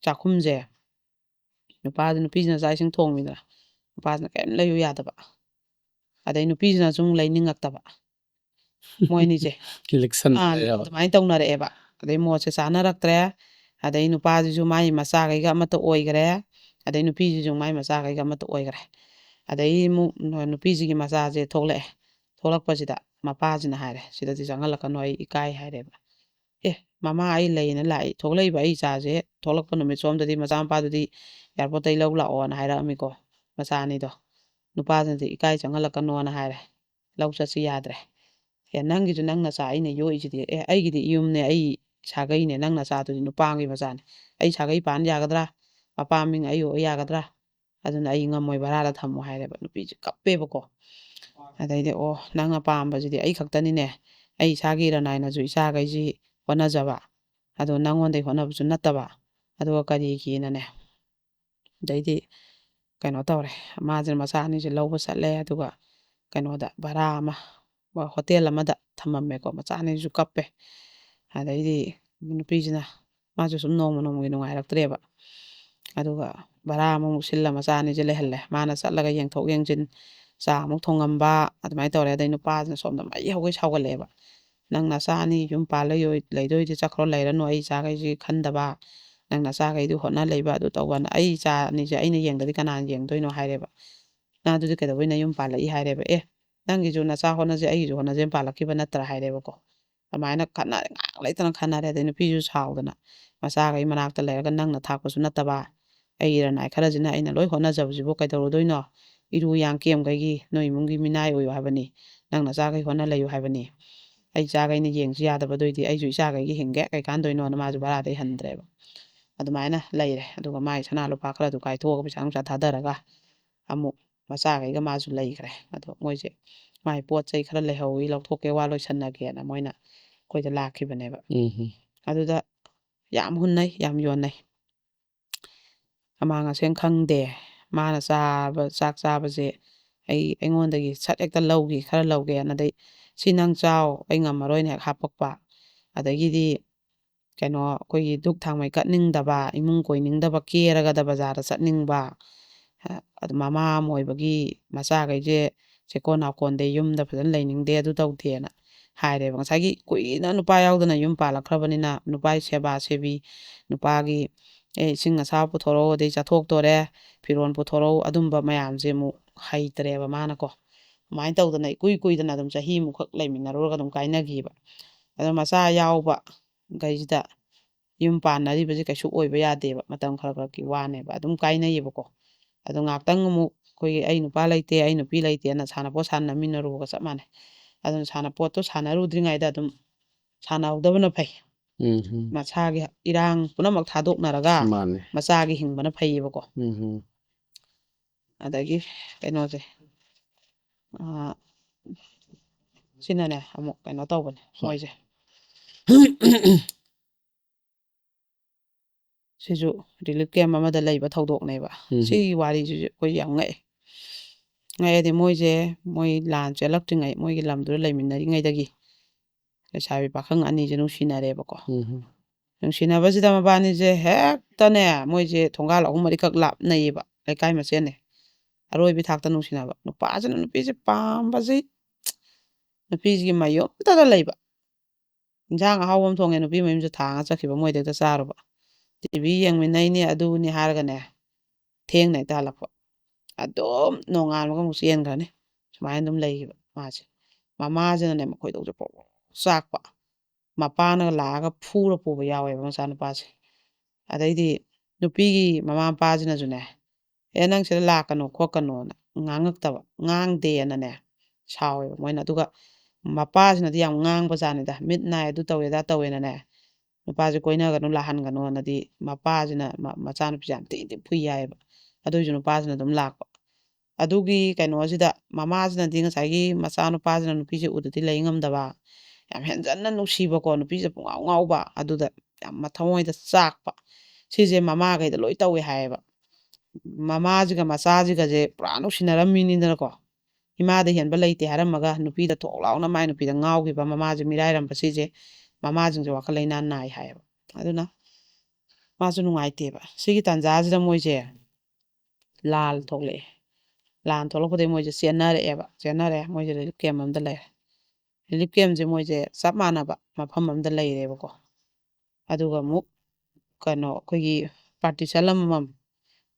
ꯆꯥꯛꯈꯨꯝꯁꯦ ꯅꯨꯄꯤꯁꯤꯅ ꯆꯥꯛ ꯏꯁꯤꯡ ꯊꯣꯡꯉꯤꯗꯅ ꯅꯨꯄꯥꯁꯤꯅ ꯀꯔꯤꯝ ꯂꯩꯌꯨ ꯌꯥꯗꯕ ꯑꯗꯩ ꯅꯨꯄꯤꯁꯤꯅꯁꯨ ꯑꯃꯨꯛ ꯂꯩꯅꯤꯡꯉꯛꯇꯕ ꯃꯣꯏꯅꯤꯁꯦ ꯂꯤꯛꯁꯟ ꯑꯗꯨꯃꯥꯏꯅ ꯇꯧꯅꯔꯛꯑꯦꯕ ꯑꯗꯩ ꯃꯣꯠꯁꯦ ꯆꯥꯅꯔꯛꯇ꯭ꯔꯦ ꯑꯗꯩ ꯅꯨꯄꯥꯁꯤꯁꯨ ꯃꯥꯒꯤ ꯃꯆꯥꯈꯩꯒ ꯑꯃꯠꯇ ꯑꯣꯏꯈꯔꯦ ꯑꯗꯩ ꯅꯨꯄꯤꯁꯤꯁꯨ ꯃꯥꯒꯤ ꯃꯆꯥꯈꯩꯒ ꯑꯃꯠꯇ ꯑꯣꯏꯈꯔꯦ ꯑꯗꯩ ꯑꯃꯨꯛ ꯅꯨꯄꯤꯁꯤꯒꯤ ꯃꯆꯥꯁꯦ ꯊꯣꯛꯂꯛꯄꯁꯤꯗ ꯃꯄꯥꯁꯤꯅ ꯍꯥꯏꯔꯦ ꯁꯤꯗꯗꯤ ꯆꯪꯍꯜꯂꯛꯀꯅꯨ ꯑꯩ ꯏꯀꯥꯏ ꯍꯥꯏꯔꯦꯕ ꯃꯃꯥ ꯑꯩ ꯂꯩꯅ ꯂꯥꯛꯏ ꯊꯣꯛꯂꯛꯏꯕ ꯑꯩ ꯏꯆꯥꯁꯦ ꯊꯣꯛꯂꯛꯄ ꯅꯨꯃꯤꯠ ꯁꯣꯝꯗꯗꯤ ꯃꯆꯥꯅꯨꯄꯥꯗꯨꯗꯤ ꯑꯦꯌꯥꯔꯄꯣꯔꯠꯇꯩ ꯂꯧ ꯂꯥꯛꯑꯣꯅ ꯍꯥꯏꯔꯛꯑꯝꯃꯤꯀꯣ ꯃꯆꯥ ꯑꯅꯤꯗꯣ ꯅꯨꯄꯥꯁꯤꯅꯗꯤ ꯏꯀꯥꯏ ꯆꯪꯍꯜꯂꯛꯀꯅꯣꯅ ꯍꯥꯏꯔꯦ ꯂꯧ ꯆꯠꯁꯤ ꯌꯥꯗ꯭ꯔꯦ ꯅꯪꯒꯤꯁꯨ ꯅꯪ ꯅꯆꯥ ꯑꯩꯅ ꯌꯣꯛꯏꯁꯤꯗꯤ ꯑꯩꯒꯤꯗꯤ ꯌꯨꯝꯅꯦ ꯑꯩ ꯁꯥꯒꯩꯅꯦ ꯅꯪ ꯅꯆꯥꯗꯨꯗꯤ ꯅꯨꯄꯥꯒꯤ ꯃꯆꯥꯅꯦ ꯑꯩ ꯁꯥꯒꯩ ꯄꯥꯟ ꯌꯥꯒꯗ꯭ꯔꯥ ꯃꯄꯥ ꯃꯤꯡ ꯑꯩ ꯑꯣꯏ ꯌꯥꯒꯗ꯭ꯔꯥ ꯑꯗꯨꯅ ꯑꯩ ꯉꯝꯃꯣꯏ ꯚꯔꯥꯗ ꯊꯝꯃꯣ ꯍꯥꯏꯔꯦꯕ ꯅꯨꯄꯤꯁꯦ ꯀꯞꯄꯦꯕꯀꯣ ꯑꯗꯩꯗꯤ ꯅꯪꯅ ꯄꯥꯝꯕꯁꯤꯗꯤ ꯑꯩ ꯈꯛꯇꯅꯤꯅꯦ ꯑꯩ ꯏꯁꯥꯒꯤ ꯏꯔꯅꯥꯏꯅꯁꯨ ꯏꯆꯥꯈꯩꯁꯤ ꯍꯣꯠꯅꯖꯕ ꯑꯗꯣ ꯅꯪꯉꯣꯟꯗꯩ ꯍꯣꯠꯅꯕꯁꯨ ꯅꯠꯇꯕ ꯑꯗꯨꯒ ꯀꯔꯤꯒꯤꯅꯅꯦ ꯑꯗꯩꯗꯤ ꯀꯩꯅꯣ ꯇꯧꯔꯦ ꯃꯥꯁꯤꯅ ꯃꯆꯥ ꯑꯅꯤꯁꯦ ꯂꯧꯕ ꯆꯠꯂꯦ ꯑꯗꯨꯒ ꯀꯩꯅꯣꯗ ꯚꯔꯥ ꯑꯃ ꯍꯣꯇꯦꯜ ꯑꯃꯗ ꯊꯝꯃꯝꯃꯦꯀꯣ ꯃꯆꯥ ꯑꯅꯤꯁꯨ ꯀꯞꯄꯦ ꯑꯗꯩꯗꯤ ꯅꯨꯄꯤꯁꯤꯅ ꯃꯥꯁꯨ ꯁꯨꯝ ꯅꯣꯡꯃ ꯅꯣꯡꯃꯒꯤ ꯅꯨꯡꯉꯥꯏꯔꯛꯇ꯭ꯔꯦꯕ ꯑꯗꯨꯒ ꯚꯔꯥ ꯑꯃꯃꯨꯛ ꯁꯤꯜꯂ ꯃꯆꯥ ꯑꯅꯤꯁꯦ ꯂꯩꯍꯜꯂꯦ ꯃꯥꯅ ꯆꯠꯂꯒ ꯌꯦꯡꯊꯣꯛ ꯌꯦꯡꯁꯤꯟ ꯆꯥ ꯑꯃꯨꯛ ꯊꯣꯡꯉꯝꯕ ꯑꯗꯨꯃꯥꯏꯅ ꯇꯧꯔꯦ ꯑꯗꯩ ꯅꯨꯄꯥꯁꯤꯅ ꯁꯣꯝꯗ ꯃꯩ ꯍꯧꯒꯩ ꯁꯥꯎꯒꯠꯂꯛꯑꯦꯕ ꯅꯪ ꯅꯆꯥ ꯑꯅꯤ ꯌꯨꯝ ꯂꯩꯗꯣꯏꯗꯤ ꯆꯠꯈ꯭ꯔꯣ ꯂꯩꯔꯅꯨ ꯑꯩ ꯏꯆꯥꯈꯩꯁꯤ ꯈꯟꯗꯕ ꯅꯪ ꯅꯆꯥꯈꯩꯗꯨ ꯍꯣꯠꯅ ꯂꯩꯕ ꯑꯗꯨ ꯇꯧꯕꯅ ꯑꯩ ꯏꯆꯥ ꯑꯅꯤꯁꯦ ꯑꯩꯅ ꯌꯦꯡꯗꯗꯤ ꯀꯅꯥꯅ ꯌꯦꯡꯗꯣꯏꯅೋ ꯍꯥꯏꯔꯦꯕ ꯅꯪ ꯑꯗꯨꯗꯤ ꯀꯩꯗꯧꯕꯩ ꯅꯌꯨꯝ ꯄꯥꯜꯂꯛꯏ ꯍꯥꯏꯔꯦꯕ ꯅꯪꯒꯤꯁꯨ ꯅꯆꯥ ꯍꯣꯠꯅꯁꯦ ꯑꯩꯒꯤꯁꯨ ꯍꯣꯠꯅꯁꯦ ꯄꯥꯜꯂꯛꯈꯤꯕ ꯅꯠꯇ꯭ꯔꯥ ꯍꯥꯏꯔꯦꯕꯀꯣ ꯑꯗꯨꯃꯥꯏꯅ ꯈꯠꯅꯔꯦ ꯉꯥꯏꯍꯥꯛ ꯂꯩꯇꯅ ꯈꯠꯅꯔꯦ ꯑꯗꯩ ꯅꯨꯄꯤꯁꯨ ꯁꯥꯎꯗꯅ ꯃꯆꯥꯈꯩ ꯃꯅꯥꯛꯇ ꯂꯩꯔꯒ ꯅꯪꯅ ꯊꯥꯛꯄꯁꯨ ꯅꯠꯇꯕ ꯑꯩ ꯏꯔꯅꯥꯏ ꯈꯔꯁꯤꯅ ꯑꯩꯅ ꯂꯣꯏ ꯍꯣꯠꯅꯖꯕꯁꯤꯕꯨ ꯀꯩꯗꯧꯔꯨꯗꯣꯏꯅꯣ ꯏꯔꯨ ꯌꯥꯡ ꯀꯦꯝꯈꯩꯒꯤ ꯅꯣꯏ ꯏꯃꯨꯡꯒꯤ ꯃꯤꯅꯥꯏ ꯑꯣꯏꯌꯨ ꯍꯥꯏꯕꯅꯤ ꯅꯪ ꯅꯆꯥꯈꯩ ꯍꯣꯠꯅ ꯂꯩꯌꯨ ꯍꯥꯏꯕꯅꯤ ꯑꯩ ꯏꯆꯥꯈꯩꯅ ꯌꯦꯡꯁꯤ ꯌꯥꯗꯕꯗꯣꯏꯗꯤ ꯑꯩꯁꯨ ꯏꯆꯥꯈꯩꯒꯤ ꯍꯤꯡꯒꯦ ꯀꯩꯀꯥꯟꯗꯣꯏꯅꯣꯅ ꯃꯥꯁꯨ ꯚꯔꯥꯗꯩ ꯍꯟꯗ꯭ꯔꯦꯕ ꯑꯗꯨꯃꯥꯏꯅ ꯂꯩꯔꯦ ꯑꯗꯨꯒ ꯃꯥꯒꯤ ꯁꯅꯥ ꯂꯨꯄꯥ ꯈꯔꯗꯨ ꯀꯥꯏꯊꯣꯛꯑꯒ ꯄꯩꯁꯥ ꯅꯨꯡꯁꯥ ꯊꯥꯗꯔꯒ ꯑꯃꯨꯛ ꯃꯆꯥꯈꯩꯒ ꯃꯥꯁꯨ ꯂꯩꯈ꯭ꯔꯦ ꯑꯗꯣ ꯃꯣꯏꯁꯦ ꯃꯥꯏ ꯄꯣꯠ ꯆꯩ ꯈꯔ ꯂꯩꯍꯧꯋꯤ ꯂꯧꯊꯣꯛꯀꯦ ꯋꯥ ꯂꯣꯏꯁꯟꯅꯒꯦꯅ ꯃꯣꯏꯅ ꯑꯩꯈꯣꯏꯗ ꯂꯥꯛꯈꯤꯕꯅꯦꯕ ꯑꯗꯨꯗ ꯌꯥꯝ ꯍꯨꯟꯅꯩ ꯌꯥꯝ ꯌꯣꯟꯅꯩ ꯑꯃꯥꯡ ꯑꯁꯦꯡ ꯈꯪꯗꯦ ꯃꯥꯅ ꯆꯥꯛ ꯆꯥꯕꯁꯦ ꯑꯩꯉꯣꯟꯗꯒꯤ ꯁꯠ ꯍꯦꯛꯇ ꯈꯔ ꯂꯧꯒꯦꯅ ꯑꯗꯩ ꯁꯤ ꯅꯪ ꯆꯥꯎ ꯑꯩ ꯉꯝꯃꯔꯣꯏꯅ ꯍꯦꯛ ꯍꯥꯞꯄꯛꯄ ꯑꯗꯒꯤꯗꯤ ꯑꯩꯈꯣꯏꯒꯤ ꯙꯨꯛ ꯊꯥꯡꯃꯩ ꯀꯠꯅꯤꯡꯗꯕ ꯏꯃꯨꯡ ꯀꯣꯏꯅꯤꯡꯗꯕ ꯀꯦꯔꯒꯗ ꯕꯖꯥꯔꯗ ꯆꯠꯅꯤꯡꯕ ꯑꯗꯨ ꯃꯃꯥ ꯑꯃ ꯑꯣꯏꯕꯒꯤ ꯃꯆꯥꯈꯩꯁꯦ ꯆꯦꯛꯀꯣꯟ ꯅꯥꯀꯣꯟꯗꯦ ꯌꯨꯝꯗ ꯐꯖꯅ ꯂꯩꯅꯤꯡꯗꯦ ꯑꯗꯨ ꯇꯧꯗꯦꯅ ꯍꯥꯏꯔꯦꯕ ꯉꯁꯥꯏꯒꯤ ꯀꯨꯏꯅ ꯅꯨꯄꯥ ꯌꯥꯎꯗꯅ ꯌꯨꯝ ꯄꯥꯜꯂꯛꯈ꯭ꯔꯕꯅꯤꯅ ꯅꯨꯄꯥꯒꯤ ꯁꯦꯕꯥ ꯁꯦꯕꯤ ꯅꯨꯄꯥꯒꯤ ꯏꯁꯤꯡ ꯑꯁꯥꯕ ꯄꯨꯊꯣꯔꯛꯎ ꯑꯗꯩ ꯆꯥꯊꯣꯛꯇꯣꯔꯦ ꯐꯤꯔꯣꯜ ꯄꯨꯊꯣꯔꯛꯎ ꯑꯗꯨꯝꯕ ꯃꯌꯥꯝꯁꯦ ꯑꯃꯨꯛ ꯍꯩꯇ꯭ꯔꯦꯕ ꯃꯥꯅꯀꯣ ꯑꯗꯨꯃꯥꯏꯅ ꯇꯧꯗꯅ ꯀꯨꯏꯗꯅ ꯑꯗꯨꯝ ꯆꯍꯤꯃꯨꯛꯈꯛ ꯂꯩꯃꯤꯟꯅꯔꯨꯔꯒ ꯑꯗꯨꯝ ꯀꯥꯏꯅꯈꯤꯕ ꯑꯗꯣ ꯃꯆꯥ ꯌꯥꯎꯕ ꯈꯩꯁꯤꯗ ꯌꯨꯝ ꯄꯥꯟꯅꯔꯤꯕꯁꯦ ꯀꯩꯁꯨ ꯑꯣꯏꯕ ꯌꯥꯗꯦꯕ ꯃꯇꯝ ꯈꯔꯒꯤ ꯋꯥꯅꯦꯕ ꯑꯗꯨꯝ ꯀꯥꯏꯅꯩꯌꯦꯕꯀꯣ ꯑꯗꯣ ꯉꯥꯛꯇꯪ ꯑꯃꯨꯛ ꯑꯩꯈꯣꯏꯒꯤ ꯑꯩ ꯅꯨꯄꯥ ꯂꯩꯇꯦ ꯑꯩ ꯅꯨꯄꯤ ꯂꯩꯇꯦꯅ ꯁꯥꯟꯅꯄꯣꯠ ꯁꯥꯟꯅꯃꯤꯟꯅꯔꯨꯕꯒ ꯆꯞ ꯃꯥꯟꯅꯩ ꯑꯗꯨꯅ ꯁꯥꯟꯅꯄꯣꯠꯇꯣ ꯁꯥꯟꯅꯔꯨꯗ꯭ꯔꯤꯉꯩꯗ ꯑꯗꯨꯝ ꯁꯥꯟꯅꯍꯧꯗꯕꯅ ꯐꯩ ꯃꯁꯥꯒꯤ ꯏꯔꯥꯡ ꯄꯨꯝꯅꯃꯛ ꯊꯥꯗꯣꯛꯅꯔꯒ ꯃꯥꯅꯦ ꯃꯆꯥꯒꯤ ꯍꯤꯡꯕꯅ ꯐꯩꯌꯦꯕꯀꯣ ꯎꯝ ꯑꯗꯒꯤ ꯀꯩꯅꯣꯁꯦ ꯁꯤꯅꯅꯦ ꯑꯃꯨꯛ ꯀꯩꯅꯣ ꯇꯧꯕꯅꯦ ꯍꯣꯏ ꯃꯣꯏꯁꯦ ꯁꯤꯁꯨ ꯔꯤꯂꯤꯐ ꯀꯦꯝ ꯑꯃꯗ ꯂꯩꯕ ꯊꯧꯗꯣꯛꯅꯦꯕ ꯁꯤꯒꯤ ꯋꯥꯔꯤꯁꯤꯁꯨ ꯑꯩꯈꯣꯏ ꯌꯥꯝ ꯉꯛꯑꯦ ꯃꯣꯏ ꯂꯥꯟ ꯆꯦꯜꯂꯛꯇ꯭ꯔꯤꯉꯩ ꯃꯣꯏꯒꯤ ꯂꯝꯗꯨꯗ ꯂꯩꯃꯤꯟꯅꯔꯤꯉꯩꯗꯒꯤ ꯂꯩꯁꯥꯕꯤ ꯄꯥꯈꯪ ꯑꯅꯤꯁꯦ ꯅꯨꯡꯁꯤꯅꯔꯦꯕꯀꯣ ꯅꯨꯡꯁꯤꯅꯕꯁꯤꯗ ꯃꯕꯥꯅꯤꯁꯦ ꯍꯦꯛꯇꯅꯦ ꯃꯣꯏꯁꯦ ꯊꯣꯡꯒꯥꯜ 3-4ꯈꯛ ꯂꯥꯞꯅꯩꯌꯦꯕ ꯂꯩꯀꯥꯏ ꯃꯁꯦꯜꯅꯦ ꯑꯔꯣꯏꯕꯤ ꯊꯥꯛꯇ ꯅꯨꯡꯁꯤꯅꯕ ꯅꯨꯄꯥꯁꯤꯅ ꯅꯨꯄꯤꯁꯦ ꯄꯥꯝꯕꯁꯤ ꯅꯨꯄꯤꯁꯤꯒꯤ ꯃꯌꯨꯝꯇꯗ ꯂꯩꯕ ꯏꯟꯖꯥꯡ ꯑꯍꯥꯎꯕ ꯑꯃ ꯊꯣꯡꯉꯦ ꯅꯨꯄꯤ ꯃꯌꯨꯝꯁꯦ ꯊꯥꯡꯉ ꯆꯠꯈꯤꯕ ꯃꯣꯏꯗ ꯍꯦꯛꯇ ꯆꯥꯔꯨꯕ ꯇꯤꯚꯤ ꯌꯦꯡꯃꯤꯟꯅꯩꯅꯦ ꯑꯗꯨꯅꯤ ꯍꯥꯏꯔꯒꯅꯦ ꯊꯦꯡꯅ ꯍꯦꯛꯇ ꯍꯜꯂꯛꯄ ꯑꯗꯨꯝ ꯅꯣꯡꯉꯥꯟꯕꯒ ꯑꯃꯨꯛ ꯆꯦꯟꯈ꯭ꯔꯅꯤ ꯁꯨꯃꯥꯏꯅ ꯑꯗꯨꯝ ꯂꯩꯈꯤꯕ ꯃꯥꯁꯦ ꯃꯃꯥꯁꯤꯅꯅꯦ ꯃꯈꯣꯏꯗꯧꯁꯦ ꯆꯥꯛꯄ ꯃꯄꯥꯅꯒ ꯂꯥꯛꯑꯒ ꯐꯨꯔ ꯄꯨꯕ ꯌꯥꯎꯋꯦꯕ ꯃꯆꯥꯅꯨꯄꯥꯁꯦ ꯑꯗꯩꯗꯤ ꯅꯨꯄꯤꯒꯤ ꯃꯃꯥ ꯃꯄꯥꯁꯤꯅꯁꯨꯅꯦ ꯅꯪ ꯁꯤꯗ ꯂꯥꯛꯀꯅꯨ ꯈꯣꯠꯀꯅꯣꯅ ꯉꯥꯡꯉꯛꯇꯕ ꯉꯥꯡꯗꯦꯅꯅꯦ ꯁꯥꯎꯋꯦꯕ ꯃꯣꯏꯅ ꯑꯗꯨꯒ ꯃꯄꯥꯁꯤꯅꯗꯤ ꯌꯥꯝ ꯉꯥꯡꯕꯖꯥꯠꯅꯤꯗ ꯃꯤꯠ ꯅꯥꯏ ꯑꯗꯨ ꯇꯧꯋꯦ ꯑꯗꯥ ꯇꯧꯋꯦꯅꯅꯦ ꯅꯨꯄꯥꯁꯦ ꯀꯣꯏꯅꯒꯅꯨ ꯂꯥꯛꯍꯟꯒꯅꯣꯅꯗꯤ ꯃꯄꯥꯁꯤꯅ ꯃꯆꯥꯅꯨꯄꯤꯁꯦ ꯌꯥꯝ ꯊꯤ ꯐꯨꯏ ꯌꯥꯏꯑꯕ ꯑꯗꯨꯏꯁꯨ ꯅꯨꯄꯥꯁꯤꯅ ꯑꯗꯨꯝ ꯂꯥꯛꯄ ꯑꯗꯨꯒꯤ ꯀꯩꯅꯣꯁꯤꯗ ꯃꯃꯥꯁꯤꯅꯗꯤ ꯉꯁꯥꯏꯒꯤ ꯃꯆꯥꯅꯨꯄꯥꯁꯤꯅ ꯅꯨꯄꯤꯁꯦ ꯎꯗꯗꯤ ꯂꯩ ꯉꯝꯗꯕ ꯌꯥꯝ ꯍꯦꯟꯖꯟꯅ ꯅꯨꯡꯁꯤꯕꯀꯣ ꯅꯨꯄꯤꯁꯦ ꯄꯨꯡꯉꯥꯎ ꯉꯥꯎꯕ ꯑꯗꯨꯗ ꯌꯥꯝ ꯃꯊꯃꯣꯏꯗ ꯆꯥꯛꯄ ꯁꯤꯁꯦ ꯃꯃꯥꯈꯩꯗ ꯂꯣꯏ ꯇꯧꯋꯦ ꯍꯥꯏꯌꯦꯕ ꯃꯃꯥꯁꯤꯒ ꯃꯆꯥꯁꯤꯒꯁꯦ ꯄꯨꯔꯥ ꯅꯨꯡꯁꯤꯅꯔꯝꯃꯤꯅꯤꯗꯅꯀꯣ ꯏꯃꯥꯗ ꯍꯦꯟꯕ ꯂꯩꯇꯦ ꯍꯥꯏꯔꯝꯃꯒ ꯅꯨꯄꯤꯗ ꯊꯣꯛ ꯂꯥꯎꯅ ꯃꯥꯏ ꯅꯨꯄꯤꯗ ꯉꯥꯎꯈꯤꯕ ꯃꯃꯥꯁꯦ ꯃꯤꯔꯥꯏꯔꯝꯕ ꯁꯤꯁꯦ ꯃꯃꯥꯁꯤꯡꯁꯦ ꯋꯥꯈꯜ ꯂꯩꯅꯥ ꯅꯥꯏ ꯍꯥꯏꯌꯦꯕ ꯑꯗꯨꯅ ꯃꯥꯁꯨ ꯅꯨꯡꯉꯥꯏꯇꯦꯕ ꯁꯤꯒꯤ ꯇꯥꯟꯖꯥꯁꯤꯗ ꯃꯣꯏꯁꯦ ꯂꯥꯟ ꯊꯣꯛꯂꯛꯑꯦ ꯂꯥꯟ ꯊꯣꯛꯂꯛꯄꯗꯒꯤ ꯃꯣꯏꯁꯦ ꯆꯦꯟꯅꯔꯦ ꯃꯣꯏꯁꯦ ꯔꯤꯂꯤꯐ ꯀꯦꯝ ꯑꯃꯗ ꯂꯩꯔꯦ ꯔꯤꯂꯤꯐ ꯀꯦꯝꯁꯦ ꯃꯣꯏꯁꯦ ꯆꯞ ꯃꯥꯟꯅꯕ ꯃꯐꯝ ꯑꯃꯗ ꯂꯩꯔꯦꯕꯀꯣ ꯑꯗꯨꯒ ꯑꯃꯨꯛ ꯀꯩꯅꯣ ꯑꯩꯈꯣꯏꯒꯤ ꯄꯥꯔꯇꯤꯁꯟ ꯑꯃꯃꯝ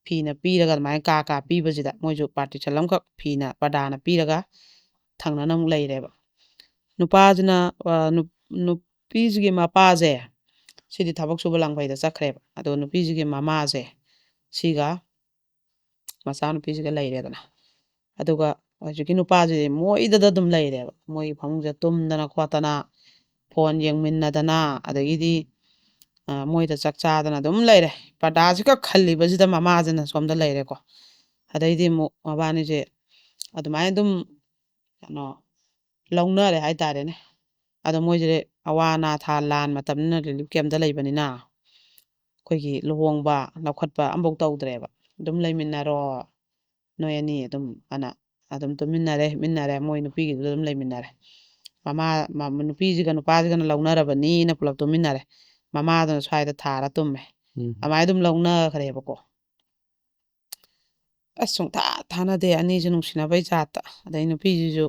ꯐꯤꯅ ꯄꯤꯔꯒ ꯑꯗꯨꯃꯥꯏꯅ ꯀꯥ ꯄꯤꯕꯁꯤꯗ ꯃꯣꯏꯁꯨ ꯄꯥꯔꯇꯤꯁꯟ ꯑꯃꯈꯛ ꯐꯤꯅ ꯄꯔꯗꯥꯅ ꯄꯤꯔꯒ ꯊꯪꯅꯅ ꯑꯃꯨꯛ ꯂꯩꯔꯦꯕ ꯅꯨꯄꯥꯁꯤꯅ ꯅꯨꯄꯤꯁꯤꯒꯤ ꯃꯄꯥꯁꯦ ꯁꯤꯗꯤ ꯊꯕꯛ ꯁꯨꯕ ꯂꯥꯡꯐꯩꯗ ꯆꯠꯈ꯭ꯔꯦꯕ ꯑꯗꯣ ꯅꯨꯄꯤꯁꯤꯒꯤ ꯃꯃꯥꯁꯦ ꯁꯤꯒ ꯃꯆꯥꯅꯨꯄꯤꯁꯤꯒ ꯂꯩꯔꯦꯗꯅ ꯑꯗꯨꯒ ꯍꯧꯖꯤꯛꯀꯤ ꯅꯨꯄꯥꯁꯤꯗꯤ ꯃꯣꯏꯗꯗ ꯑꯗꯨꯝ ꯂꯩꯔꯦꯕ ꯃꯣꯏꯒꯤ ꯐꯃꯨꯡꯁꯦ ꯇꯨꯝꯗꯅ ꯈꯣꯠꯇꯅ ꯐꯣꯟ ꯌꯦꯡꯃꯤꯟꯅꯗꯅ ꯑꯗꯒꯤꯗꯤ ꯃꯣꯏꯗ ꯆꯥꯛ ꯆꯥꯗꯅ ꯑꯗꯨꯝ ꯂꯩꯔꯦ ꯄꯔꯗꯥꯁꯤꯒ ꯈꯜꯂꯤꯕꯁꯤꯗ ꯃꯃꯥꯁꯤꯅ ꯁꯣꯝꯗ ꯂꯩꯔꯦꯀꯣ ꯑꯗꯩꯗꯤ ꯑꯃꯨꯛ ꯃꯕꯥꯅꯤꯁꯦ ꯑꯗꯨꯃꯥꯏꯅ ꯑꯗꯨꯝ ꯀꯩꯅꯣ ꯂꯧꯅꯔꯦ ꯍꯥꯏꯇꯥꯔꯦꯅꯦ ꯑꯗꯣ ꯃꯣꯏꯁꯦ ꯑꯋꯥ ꯑꯅꯥ ꯊꯥ ꯂꯥꯟ ꯃꯇꯝꯅꯤꯅ ꯔꯤꯂꯤꯐ ꯀꯦꯝꯞꯇ ꯂꯩꯕꯅꯤꯅ ꯑꯩꯈꯣꯏꯒꯤ ꯂꯨꯍꯣꯡꯕ ꯂꯧꯈꯠꯄ ꯑꯃꯐꯧ ꯇꯧꯗ꯭ꯔꯦꯕ ꯑꯗꯨꯝ ꯂꯩꯃꯤꯟꯅꯔꯣ ꯅꯣꯏ ꯑꯅꯤ ꯑꯗꯨꯝ ꯑꯅ ꯑꯗꯨꯝ ꯇꯨꯃꯤꯟꯅꯔꯦ ꯍꯤꯞꯃꯤꯟꯅꯔꯦ ꯃꯣꯏ ꯅꯨꯄꯤꯒꯤꯗꯨꯗ ꯑꯗꯨꯝ ꯂꯩꯃꯤꯟꯅꯔꯦ ꯅꯨꯄꯤꯁꯤꯒ ꯅꯨꯄꯥꯁꯤꯒꯅ ꯂꯧꯅꯔꯕꯅꯤꯅ ꯄꯨꯂꯞ ꯇꯨꯃꯤꯟꯅꯔꯦ ꯃꯃꯥꯗꯨꯅ ꯁ꯭ꯋꯥꯏꯗ ꯊꯥꯔ ꯇꯨꯝꯃꯦ ꯑꯗꯨꯃꯥꯏꯅ ꯑꯗꯨꯝ ꯂꯧꯅꯈ꯭ꯔꯦꯕꯀꯣ ꯑꯁ ꯁꯨꯡꯊꯥ ꯊꯥꯅꯗꯦ ꯑꯅꯤꯁꯨ ꯅꯨꯡꯁꯤꯅꯕꯩ ꯖꯥꯠꯇ ꯑꯗꯩ ꯅꯨꯄꯤꯁꯤꯁꯨ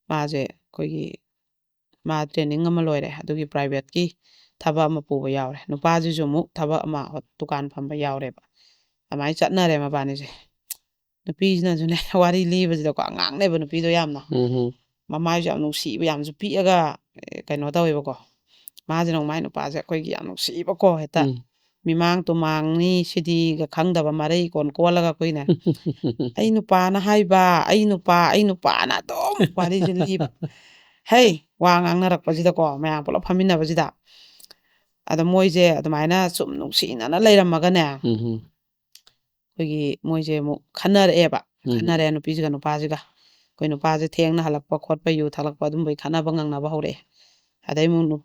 ꯃꯥꯁꯦ ꯑꯩꯈꯣꯏꯒꯤ ꯃꯥ ꯇ꯭ꯔꯦꯅꯤꯡ ꯑꯃ ꯂꯣꯏꯔꯦ ꯑꯗꯨꯒꯤ ꯄ꯭ꯔꯥꯏꯚꯦꯠꯀꯤ ꯊꯕꯛ ꯑꯃ ꯄꯨꯕ ꯌꯥꯎꯔꯦ ꯅꯨꯄꯥꯁꯤꯁꯨ ꯑꯃꯨꯛ ꯊꯕꯛ ꯑꯃ ꯗꯨꯀꯥꯟ ꯐꯝꯕ ꯌꯥꯎꯔꯦꯕ ꯑꯗꯨꯃꯥꯏꯅ ꯆꯠꯅꯔꯦ ꯃꯕꯥꯅꯤꯁꯦ ꯅꯨꯄꯤꯁꯤꯅꯁꯨꯅꯦ ꯋꯥꯔꯤ ꯂꯤꯕꯁꯤꯗꯀꯣ ꯑꯉꯥꯡꯅꯦꯕ ꯅꯨꯄꯤꯗꯣ ꯌꯥꯝꯅ ꯃꯃꯥꯏꯁꯨ ꯌꯥꯝ ꯅꯨꯡꯁꯤꯕ ꯌꯥꯝꯁꯨ ꯄꯤꯛꯑꯒ ꯀꯩꯅꯣ ꯇꯧꯋꯦꯕꯀꯣ ꯃꯥꯁꯤꯅ ꯃꯥꯏ ꯅꯨꯄꯥꯁꯦ ꯑꯩꯈꯣꯏꯒꯤ ꯌꯥꯝ ꯅꯨꯡꯁꯤꯕꯀꯣ ꯍꯦꯛꯇ ꯃꯤꯃꯥꯡ ꯇꯨꯃꯥꯡꯅꯤ ꯁꯤꯗꯤꯒ ꯈꯪꯗꯕ ꯃꯔꯩ ꯀꯣꯜꯂꯒ ꯑꯩꯈꯣꯏꯅꯦ ꯑꯩ ꯅꯨꯄꯥꯅ ꯍꯥꯏꯕ ꯑꯩ ꯅꯨꯄꯥꯅ ꯑꯗꯨꯝ ꯋꯥꯔꯤꯁꯦ ꯂꯤꯕ ꯍꯩ ꯋꯥ ꯉꯥꯡꯅꯔꯛꯄꯁꯤꯗꯀꯣ ꯃꯌꯥꯝ ꯄꯨꯂꯞ ꯐꯝꯃꯤꯟꯅꯕꯁꯤꯗ ꯑꯗ ꯃꯣꯏꯁꯦ ꯑꯗꯨꯃꯥꯏꯅ ꯁꯨꯝ ꯅꯨꯡꯁꯤꯅꯅ ꯂꯩꯔꯝꯃꯒꯅꯦ ꯑꯩꯈꯣꯏꯒꯤ ꯃꯣꯏꯁꯦ ꯑꯃꯨꯛ ꯈꯟꯅꯔꯛꯑꯦꯕ ꯈꯟꯅꯔꯦ ꯅꯨꯄꯤꯁꯤꯒ ꯅꯨꯄꯥꯁꯤꯒ ꯑꯩꯈꯣꯏ ꯅꯨꯄꯥꯁꯦ ꯊꯦꯡꯅ ꯍꯜꯂꯛꯄ ꯈꯣꯠꯄ ꯌꯨ ꯊꯛꯂꯛꯄ ꯑꯗꯨꯝꯕꯩ ꯈꯠꯅꯕ ꯉꯪꯅꯕ ꯍꯧꯔꯛꯑꯦ ꯑꯗꯩ ꯑꯃꯨꯛ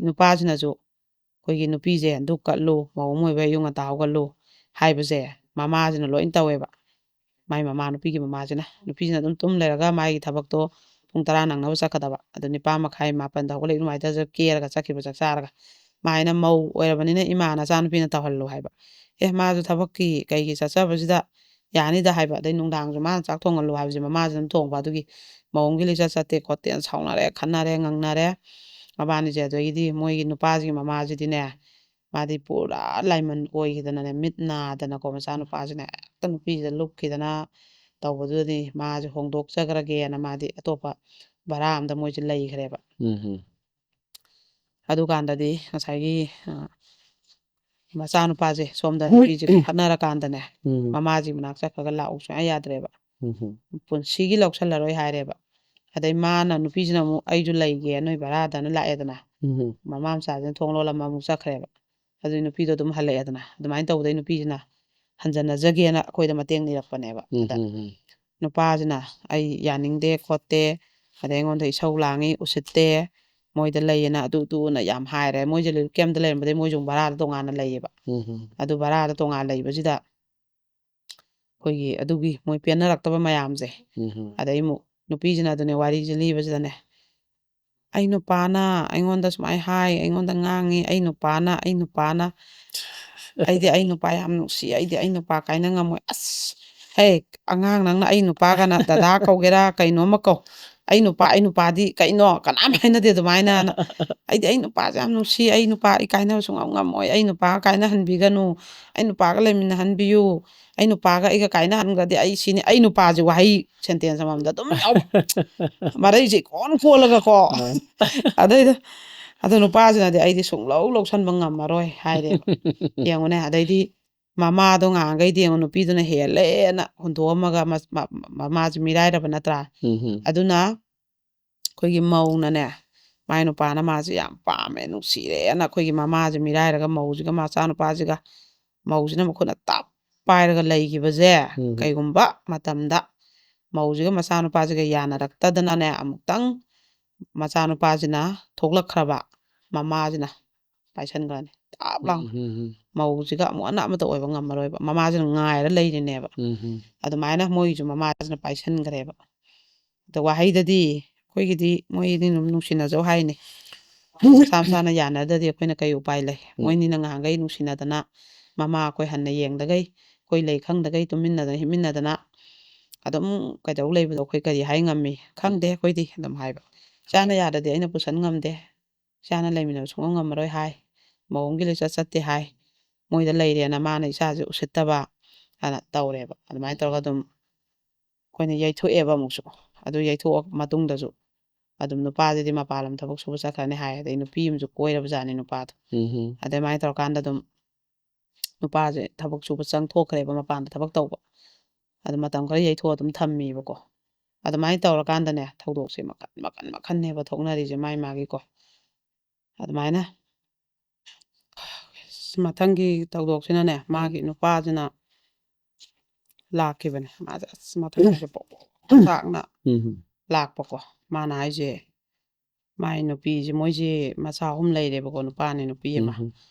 ꯅꯨꯄꯥꯁꯤꯅꯁꯨ ꯑꯩꯈꯣꯏꯒꯤ ꯅꯨꯄꯤꯁꯦ ꯙꯨꯛ ꯀꯠꯂꯨ ꯃꯧ ꯑꯣꯏꯕ ꯑꯌꯨꯛ ꯉꯟꯇꯥ ꯍꯧꯒꯠꯂꯨ ꯍꯥꯏꯕꯁꯦ ꯃꯃꯥꯁꯤꯅ ꯂꯣꯏ ꯇꯧꯋꯦꯕ ꯃꯥꯏ ꯅꯨꯄꯤꯒꯤ ꯃꯃꯥꯁꯤꯅ ꯅꯨꯄꯤꯁꯤꯅ ꯑꯗꯨꯝ ꯇꯨꯝ ꯂꯩꯔꯒ ꯃꯥꯒꯤ ꯊꯕꯛꯇꯣ ꯄꯨꯡ 10 ꯅꯪꯅꯕ ꯆꯠꯀꯗꯕ ꯑꯗꯣ 9:30 ꯃꯥꯄꯟꯗ ꯍꯧꯒꯠꯂꯛꯏ ꯑꯗꯨꯃꯥꯏꯅ ꯀꯦꯔꯒ ꯆꯠꯈꯤꯕ ꯆꯥꯛ ꯆꯥꯔꯒ ꯃꯥꯏꯅ ꯃꯧ ꯑꯣꯏꯔꯕꯅꯤꯅ ꯏꯃꯥ ꯅꯆꯥꯅꯨꯄꯤꯅ ꯇꯧꯍꯜꯂꯨ ꯍꯥꯏꯕ ꯃꯥꯁꯨ ꯊꯕꯛꯀꯤ ꯀꯩꯒꯤ ꯆꯠꯆꯕꯁꯤꯗ ꯌꯥꯅꯤꯗ ꯍꯥꯏꯕ ꯑꯗꯩ ꯅꯨꯡꯗꯥꯡꯁꯨ ꯃꯥꯅ ꯆꯥꯛ ꯊꯣꯡꯍꯜꯂꯨ ꯍꯥꯏꯕꯁꯦ ꯃꯃꯥꯁꯤꯅ ꯑꯗꯨꯝ ꯊꯣꯡꯕ ꯑꯗꯨꯒꯤ ꯃꯑꯣꯡꯒꯤ ꯂꯤꯆꯠ ꯆꯠꯇꯦ ꯈꯣꯠꯇꯦꯅ ꯁꯥꯎꯅꯔꯦ ꯈꯟꯅꯔꯦ ꯉꯪꯅꯔꯦ ꯃꯕꯥꯅꯤꯁꯦ ꯑꯗꯒꯤꯗꯤ ꯃꯣꯏꯒꯤ ꯅꯨꯄꯥꯁꯤꯒꯤ ꯃꯃꯥꯁꯤꯗꯤꯅꯦ ꯃꯥꯗꯤ ꯄꯨꯔꯥ ꯂꯥꯏꯃꯟ ꯑꯣꯏꯈꯤꯗꯅꯅꯦ ꯃꯤꯠ ꯅꯥꯗꯅꯀꯣ ꯃꯆꯥꯅꯨꯄꯥꯁꯤꯅ ꯍꯦꯛꯇ ꯅꯨꯄꯤꯁꯤꯗ ꯂꯨꯞꯈꯤꯗꯅ ꯇꯧꯕꯗꯨꯗꯗꯤ ꯃꯥꯁꯦ ꯍꯣꯡꯗꯣꯛꯆꯈ꯭ꯔꯒꯦꯅ ꯃꯥꯗꯤ ꯑꯇꯣꯞꯄ ꯚꯔꯥ ꯑꯝꯗ ꯃꯣꯏꯁꯦ ꯂꯩꯈ꯭ꯔꯦꯕ ꯑꯗꯨꯀꯥꯟꯗꯗꯤ ꯉꯁꯥꯏꯒꯤ ꯃꯆꯥꯅꯨꯄꯥꯁꯦ ꯁꯣꯝꯗ ꯅꯨꯄꯤꯁꯦ ꯈꯠꯅꯔꯀꯥꯟꯗꯅꯦ ꯃꯃꯥꯁꯤ ꯃꯅꯥꯛ ꯆꯠꯈ꯭ꯔꯒ ꯂꯥꯛꯎ ꯁꯨꯡꯌꯥ ꯌꯥꯗ꯭ꯔꯦꯕ ꯄꯨꯟꯁꯤꯒꯤ ꯂꯧꯁꯜꯂꯔꯣꯏ ꯍꯥꯏꯔꯦꯕ ꯑꯗꯩ ꯃꯥꯅ ꯅꯨꯄꯤꯁꯤꯅ ꯑꯃꯨꯛ ꯑꯩꯁꯨ ꯂꯩꯒꯦ ꯅꯣꯏ ꯚꯔꯥꯗꯅ ꯂꯥꯛꯑꯦꯗꯅ ꯃꯃꯥ ꯃꯆꯥꯁꯤꯅ ꯊꯣꯡ ꯂꯣꯜꯂꯝꯃ ꯑꯃꯨꯛ ꯆꯠꯈ꯭ꯔꯦꯕ ꯑꯗꯨꯏ ꯅꯨꯄꯤꯗꯣ ꯑꯗꯨꯝ ꯍꯜꯂꯛꯑꯦꯗꯅ ꯑꯗꯨꯃꯥꯏꯅ ꯇꯧꯕꯗꯩ ꯅꯨꯄꯤꯁꯤꯅ ꯍꯟꯖꯟꯅꯖꯒꯦꯅ ꯑꯩꯈꯣꯏꯗ ꯃꯇꯦꯡ ꯅꯤꯔꯛꯄꯅꯦꯕ ꯑꯗ ꯅꯨꯄꯥꯁꯤꯅ ꯑꯩ ꯌꯥꯅꯤꯡꯗꯦ ꯈꯣꯠꯇꯦ ꯑꯗꯩ ꯑꯩꯉꯣꯟꯗ ꯏꯁꯧ ꯂꯥꯡꯉꯤ ꯎꯁꯤꯠꯇꯦ ꯃꯣꯏꯗ ꯂꯩꯌꯦꯅ ꯑꯗꯨꯅ ꯌꯥꯝ ꯍꯥꯏꯔꯦ ꯃꯣꯏꯁꯦ ꯀꯦꯝꯞꯇ ꯂꯩꯔꯝꯕꯗꯩ ꯃꯣꯏꯁꯨ ꯚꯔꯥꯗ ꯇꯣꯉꯥꯟꯅ ꯂꯩꯌꯦꯕ ꯑꯗꯨ ꯚꯔꯥꯗ ꯇꯣꯉꯥꯟꯅ ꯂꯩꯕꯁꯤꯗ ꯑꯩꯈꯣꯏꯒꯤ ꯑꯗꯨꯒꯤ ꯃꯣꯏ ꯄꯦꯟꯅꯔꯛꯇꯕ ꯃꯌꯥꯝꯁꯦ ꯑꯗꯩ ꯑꯃꯨꯛ ꯅꯨꯄꯤꯁꯤꯅ ꯑꯗꯨꯅꯦ ꯋꯥꯔꯤꯁꯦ ꯂꯤꯕꯁꯤꯗꯅꯦ ꯑꯩ ꯅꯨꯄꯥꯅ ꯑꯩꯉꯣꯟꯗ ꯁꯨꯃꯥꯏꯅ ꯍꯥꯏ ꯑꯩꯉꯣꯟꯗ ꯉꯥꯡꯉꯤ ꯑꯩ ꯅꯨꯄꯥꯅ ꯑꯩ ꯅꯨꯄꯥ ꯌꯥꯝ ꯅꯨꯡꯁꯤ ꯑꯩ ꯅꯨꯄꯥ ꯀꯥꯏꯅ ꯉꯝꯃꯣꯏ ꯑꯁ ꯑꯉꯥꯡ ꯅꯪꯅ ꯑꯩ ꯅꯨꯄꯥꯒꯅ ꯗꯗꯥ ꯀꯧꯒꯦꯔꯥ ꯀꯩꯅꯣꯝꯃ ꯀꯧ ꯑꯩ ꯅꯨꯄꯥꯗꯤ ꯀꯩꯅꯣ ꯀꯅꯥꯝ ꯍꯥꯏꯅꯗꯦ ꯑꯗꯨꯃꯥꯏꯅ ꯑꯩ ꯅꯨꯄꯥꯁꯦ ꯌꯥꯝ ꯅꯨꯡꯁꯤ ꯑꯩ ꯅꯨꯄꯥ ꯀꯥꯏꯅꯕ ꯁꯨꯡꯉꯝ ꯉꯝꯃꯣꯏ ꯑꯩ ꯅꯨꯄꯥꯒ ꯀꯥꯏꯅꯍꯟꯕꯤꯒꯅꯨ ꯑꯩ ꯅꯨꯄꯥꯒ ꯂꯩꯃꯤꯟꯅꯍꯟꯕꯤꯌꯨ ꯑꯩ ꯅꯨꯄꯥꯒ ꯑꯩꯒ ꯀꯥꯏꯅꯍꯟꯈ꯭ꯔꯗꯤ ꯑꯩ ꯁꯤꯅꯤ ꯑꯩ ꯅꯨꯄꯥꯁꯦ ꯋꯥꯍꯩ ꯁꯦꯟꯇꯦꯟꯁ ꯑꯃꯃꯝꯗ ꯑꯗꯨꯝ ꯌꯥꯎꯕ ꯃꯔꯩꯁꯦ ꯀꯣꯜꯂꯒꯀꯣ ꯑꯗꯩꯗ ꯑꯗꯣ ꯅꯨꯄꯥꯁꯤꯅꯗꯤ ꯑꯩꯗꯤ ꯁꯨꯡꯂꯧ ꯂꯧꯁꯟꯕ ꯉꯝꯃꯔꯣꯏ ꯍꯥꯏꯔꯦꯕ ꯌꯦꯡꯉꯨꯅꯦ ꯑꯗꯩꯗꯤ ꯃꯃꯥꯗꯣ ꯉꯥꯡꯈꯩꯗꯤ ꯌꯦꯡꯉꯨ ꯅꯨꯄꯤꯗꯨꯅ ꯍꯦꯜꯂꯦꯅ ꯍꯨꯟꯗꯣꯛꯑꯝꯃꯒ ꯃꯃꯥꯁꯤ ꯃꯤꯔꯥꯏꯔꯕ ꯅꯠꯇ꯭ꯔꯥ ꯑꯗꯨꯅ ꯑꯩꯈꯣꯏꯒꯤ ꯃꯧꯅꯅꯦ ꯃꯥꯏ ꯅꯨꯄꯥꯅ ꯃꯥꯁꯤ ꯌꯥꯝ ꯄꯥꯝꯃꯦ ꯅꯨꯡꯁꯤꯔꯦꯅ ꯑꯩꯈꯣꯏꯒꯤ ꯃꯃꯥꯁꯤ ꯃꯤꯔꯥꯏꯔꯒ ꯃꯧꯁꯤꯒ ꯃꯆꯥꯅꯨꯄꯥꯁꯤꯒ ꯃꯧꯁꯤꯅ ꯃꯈꯨꯠꯅ ꯇꯞ ꯄꯥꯏꯔꯒ ꯂꯩꯈꯤꯕꯁꯦ ꯀꯩꯒꯨꯝꯕ ꯃꯇꯝꯗ ꯃꯧꯁꯤꯒ ꯃꯆꯥꯅꯨꯄꯥꯁꯤꯒ ꯌꯥꯅꯔꯛꯇꯗꯅꯅꯦ ꯑꯃꯨꯛꯇꯪ ꯃꯆꯥꯅꯨꯄꯥꯁꯤꯅ ꯊꯣꯛꯂꯛꯈ꯭ꯔꯕ ꯃꯃꯥꯁꯤꯅ ꯄꯥꯏꯁꯟꯈ꯭ꯔꯅꯤ ꯇꯥꯞ ꯂꯥꯎꯅ ꯃꯧꯁꯤꯒ ꯑꯃꯨꯛ ꯑꯃꯠꯇ ꯑꯣꯏꯕ ꯉꯝꯃꯔꯣꯏꯕ ꯃꯃꯥꯁꯤꯅ ꯉꯥꯏꯔ ꯂꯩꯔꯤꯅꯦꯕ ꯑꯗꯨꯃꯥꯏꯅ ꯃꯣꯏꯒꯤꯁꯨ ꯃꯃꯥꯁꯤꯅ ꯄꯥꯏꯁꯟꯈ꯭ꯔꯦꯕ ꯑꯗꯣ ꯋꯥꯍꯩꯗꯗꯤ ꯑꯩꯈꯣꯏꯒꯤꯗꯤ ꯃꯣꯏꯗꯤ ꯅꯨꯡꯁꯤꯅꯖꯧ ꯍꯥꯏꯅꯤ ꯃꯁꯥ ꯃꯁꯥꯅ ꯌꯥꯅꯗ꯭ꯔꯗꯤ ꯑꯩꯈꯣꯏꯅ ꯀꯩ ꯎꯄꯥꯏ ꯂꯩ ꯃꯣꯏꯅꯤꯅ ꯉꯍꯥꯟꯈꯩ ꯅꯨꯡꯁꯤꯅꯗꯅ ꯃꯃꯥ ꯑꯩꯈꯣꯏ ꯍꯟꯅ ꯌꯦꯡꯗꯒꯩ ꯑꯩꯈꯣꯏ ꯂꯩ ꯈꯪꯗꯒꯩ ꯇꯨꯃꯤꯟꯅꯗꯅ ꯍꯤꯞꯃꯤꯟꯅꯗꯅ ꯑꯗꯨꯝ ꯀꯩꯗꯧ ꯂꯩꯕꯗꯣ ꯑꯩꯈꯣꯏ ꯀꯔꯤ ꯍꯥꯏ ꯉꯝꯃꯤ ꯈꯪꯗꯦ ꯑꯩꯈꯣꯏꯗꯤ ꯑꯗꯨꯝ ꯍꯥꯏꯕ ꯏꯆꯥꯅ ꯌꯥꯗꯗꯤ ꯑꯩꯅ ꯄꯨꯁꯟ ꯉꯝꯗꯦ ꯏꯆꯥꯅ ꯂꯩꯃꯤꯟꯅꯕ ꯁꯨꯡꯉꯝ ꯉꯝꯃꯔꯣꯏ ꯍꯥꯏ ꯃꯑꯣꯡꯒꯤ ꯂꯤꯆꯠ ꯆꯠꯇꯦ ꯍꯥꯏ ꯃꯣꯏꯗ ꯂꯩꯔꯦꯅ ꯃꯥꯅ ꯏꯆꯥꯁꯦ ꯎꯁꯤꯠꯇꯕ ꯍꯥꯏꯅ ꯇꯧꯔꯦꯕ ꯑꯗꯨꯃꯥꯏꯅ ꯇꯧꯔꯒ ꯑꯗꯨꯝ ꯑꯩꯈꯣꯏꯅ ꯌꯩꯊꯣꯛꯑꯦꯕ ꯑꯃꯨꯛꯁꯨ ꯑꯗꯨ ꯌꯩꯊꯣꯛꯑ ꯃꯇꯨꯡꯗꯁꯨ ꯑꯗꯨꯝ ꯅꯨꯄꯥꯁꯤꯗꯤ ꯃꯄꯥꯟ ꯂꯝ ꯊꯕꯛ ꯁꯨꯕ ꯆꯠꯈ꯭ꯔꯅꯤ ꯍꯥꯏ ꯑꯗꯩ ꯅꯨꯄꯤ ꯑꯃꯁꯨ ꯀꯣꯏꯔꯕꯖꯥꯠꯅꯤ ꯅꯨꯄꯥꯗꯣ ꯑꯗꯨꯃꯥꯏꯅ ꯇꯧꯔꯀꯥꯟꯗ ꯑꯗꯨꯝ ꯅꯨꯄꯥꯁꯦ ꯊꯕꯛ ꯁꯨꯕ ꯆꯪꯊꯣꯛꯈ꯭ꯔꯦꯕ ꯃꯄꯥꯟꯗ ꯊꯕꯛ ꯇꯧꯕ ꯑꯗꯨ ꯃꯇꯝ ꯈꯔ ꯌꯩꯊꯣꯛꯑ ꯑꯗꯨꯝ ꯊꯝꯃꯦꯕꯀꯣ ꯑꯗꯨꯃꯥꯏꯅ ꯇꯧꯔꯀꯥꯟꯗꯅꯦ ꯊꯧꯗꯣꯛꯁꯦ ꯃꯈꯟꯅꯦꯕ ꯊꯣꯛꯅꯔꯤꯁꯦ ꯃꯥꯒꯤꯀꯣ ꯑꯗꯨꯃꯥꯏꯅ ꯃꯊꯪꯒꯤ ꯊꯧꯗꯣꯛꯁꯤꯅꯅꯦ ꯃꯥꯒꯤ ꯅꯨꯄꯥꯁꯤꯅ ꯂꯥꯛꯈꯤꯕꯅꯦ ꯃꯥꯁꯦ ꯑꯁ ꯃꯊꯪꯁꯦ ꯆꯥꯛꯅ ꯂꯥꯛꯄꯀꯣ ꯃꯥꯅ ꯍꯥꯏꯁꯦ ꯃꯥꯏ ꯅꯨꯄꯤꯁꯦ ꯃꯣꯏꯁꯦ ꯃꯆꯥ 3 ꯂꯩꯔꯦꯕꯀꯣ ꯅꯨꯄꯥꯅꯤ ꯅꯨꯄꯤ ꯑꯃ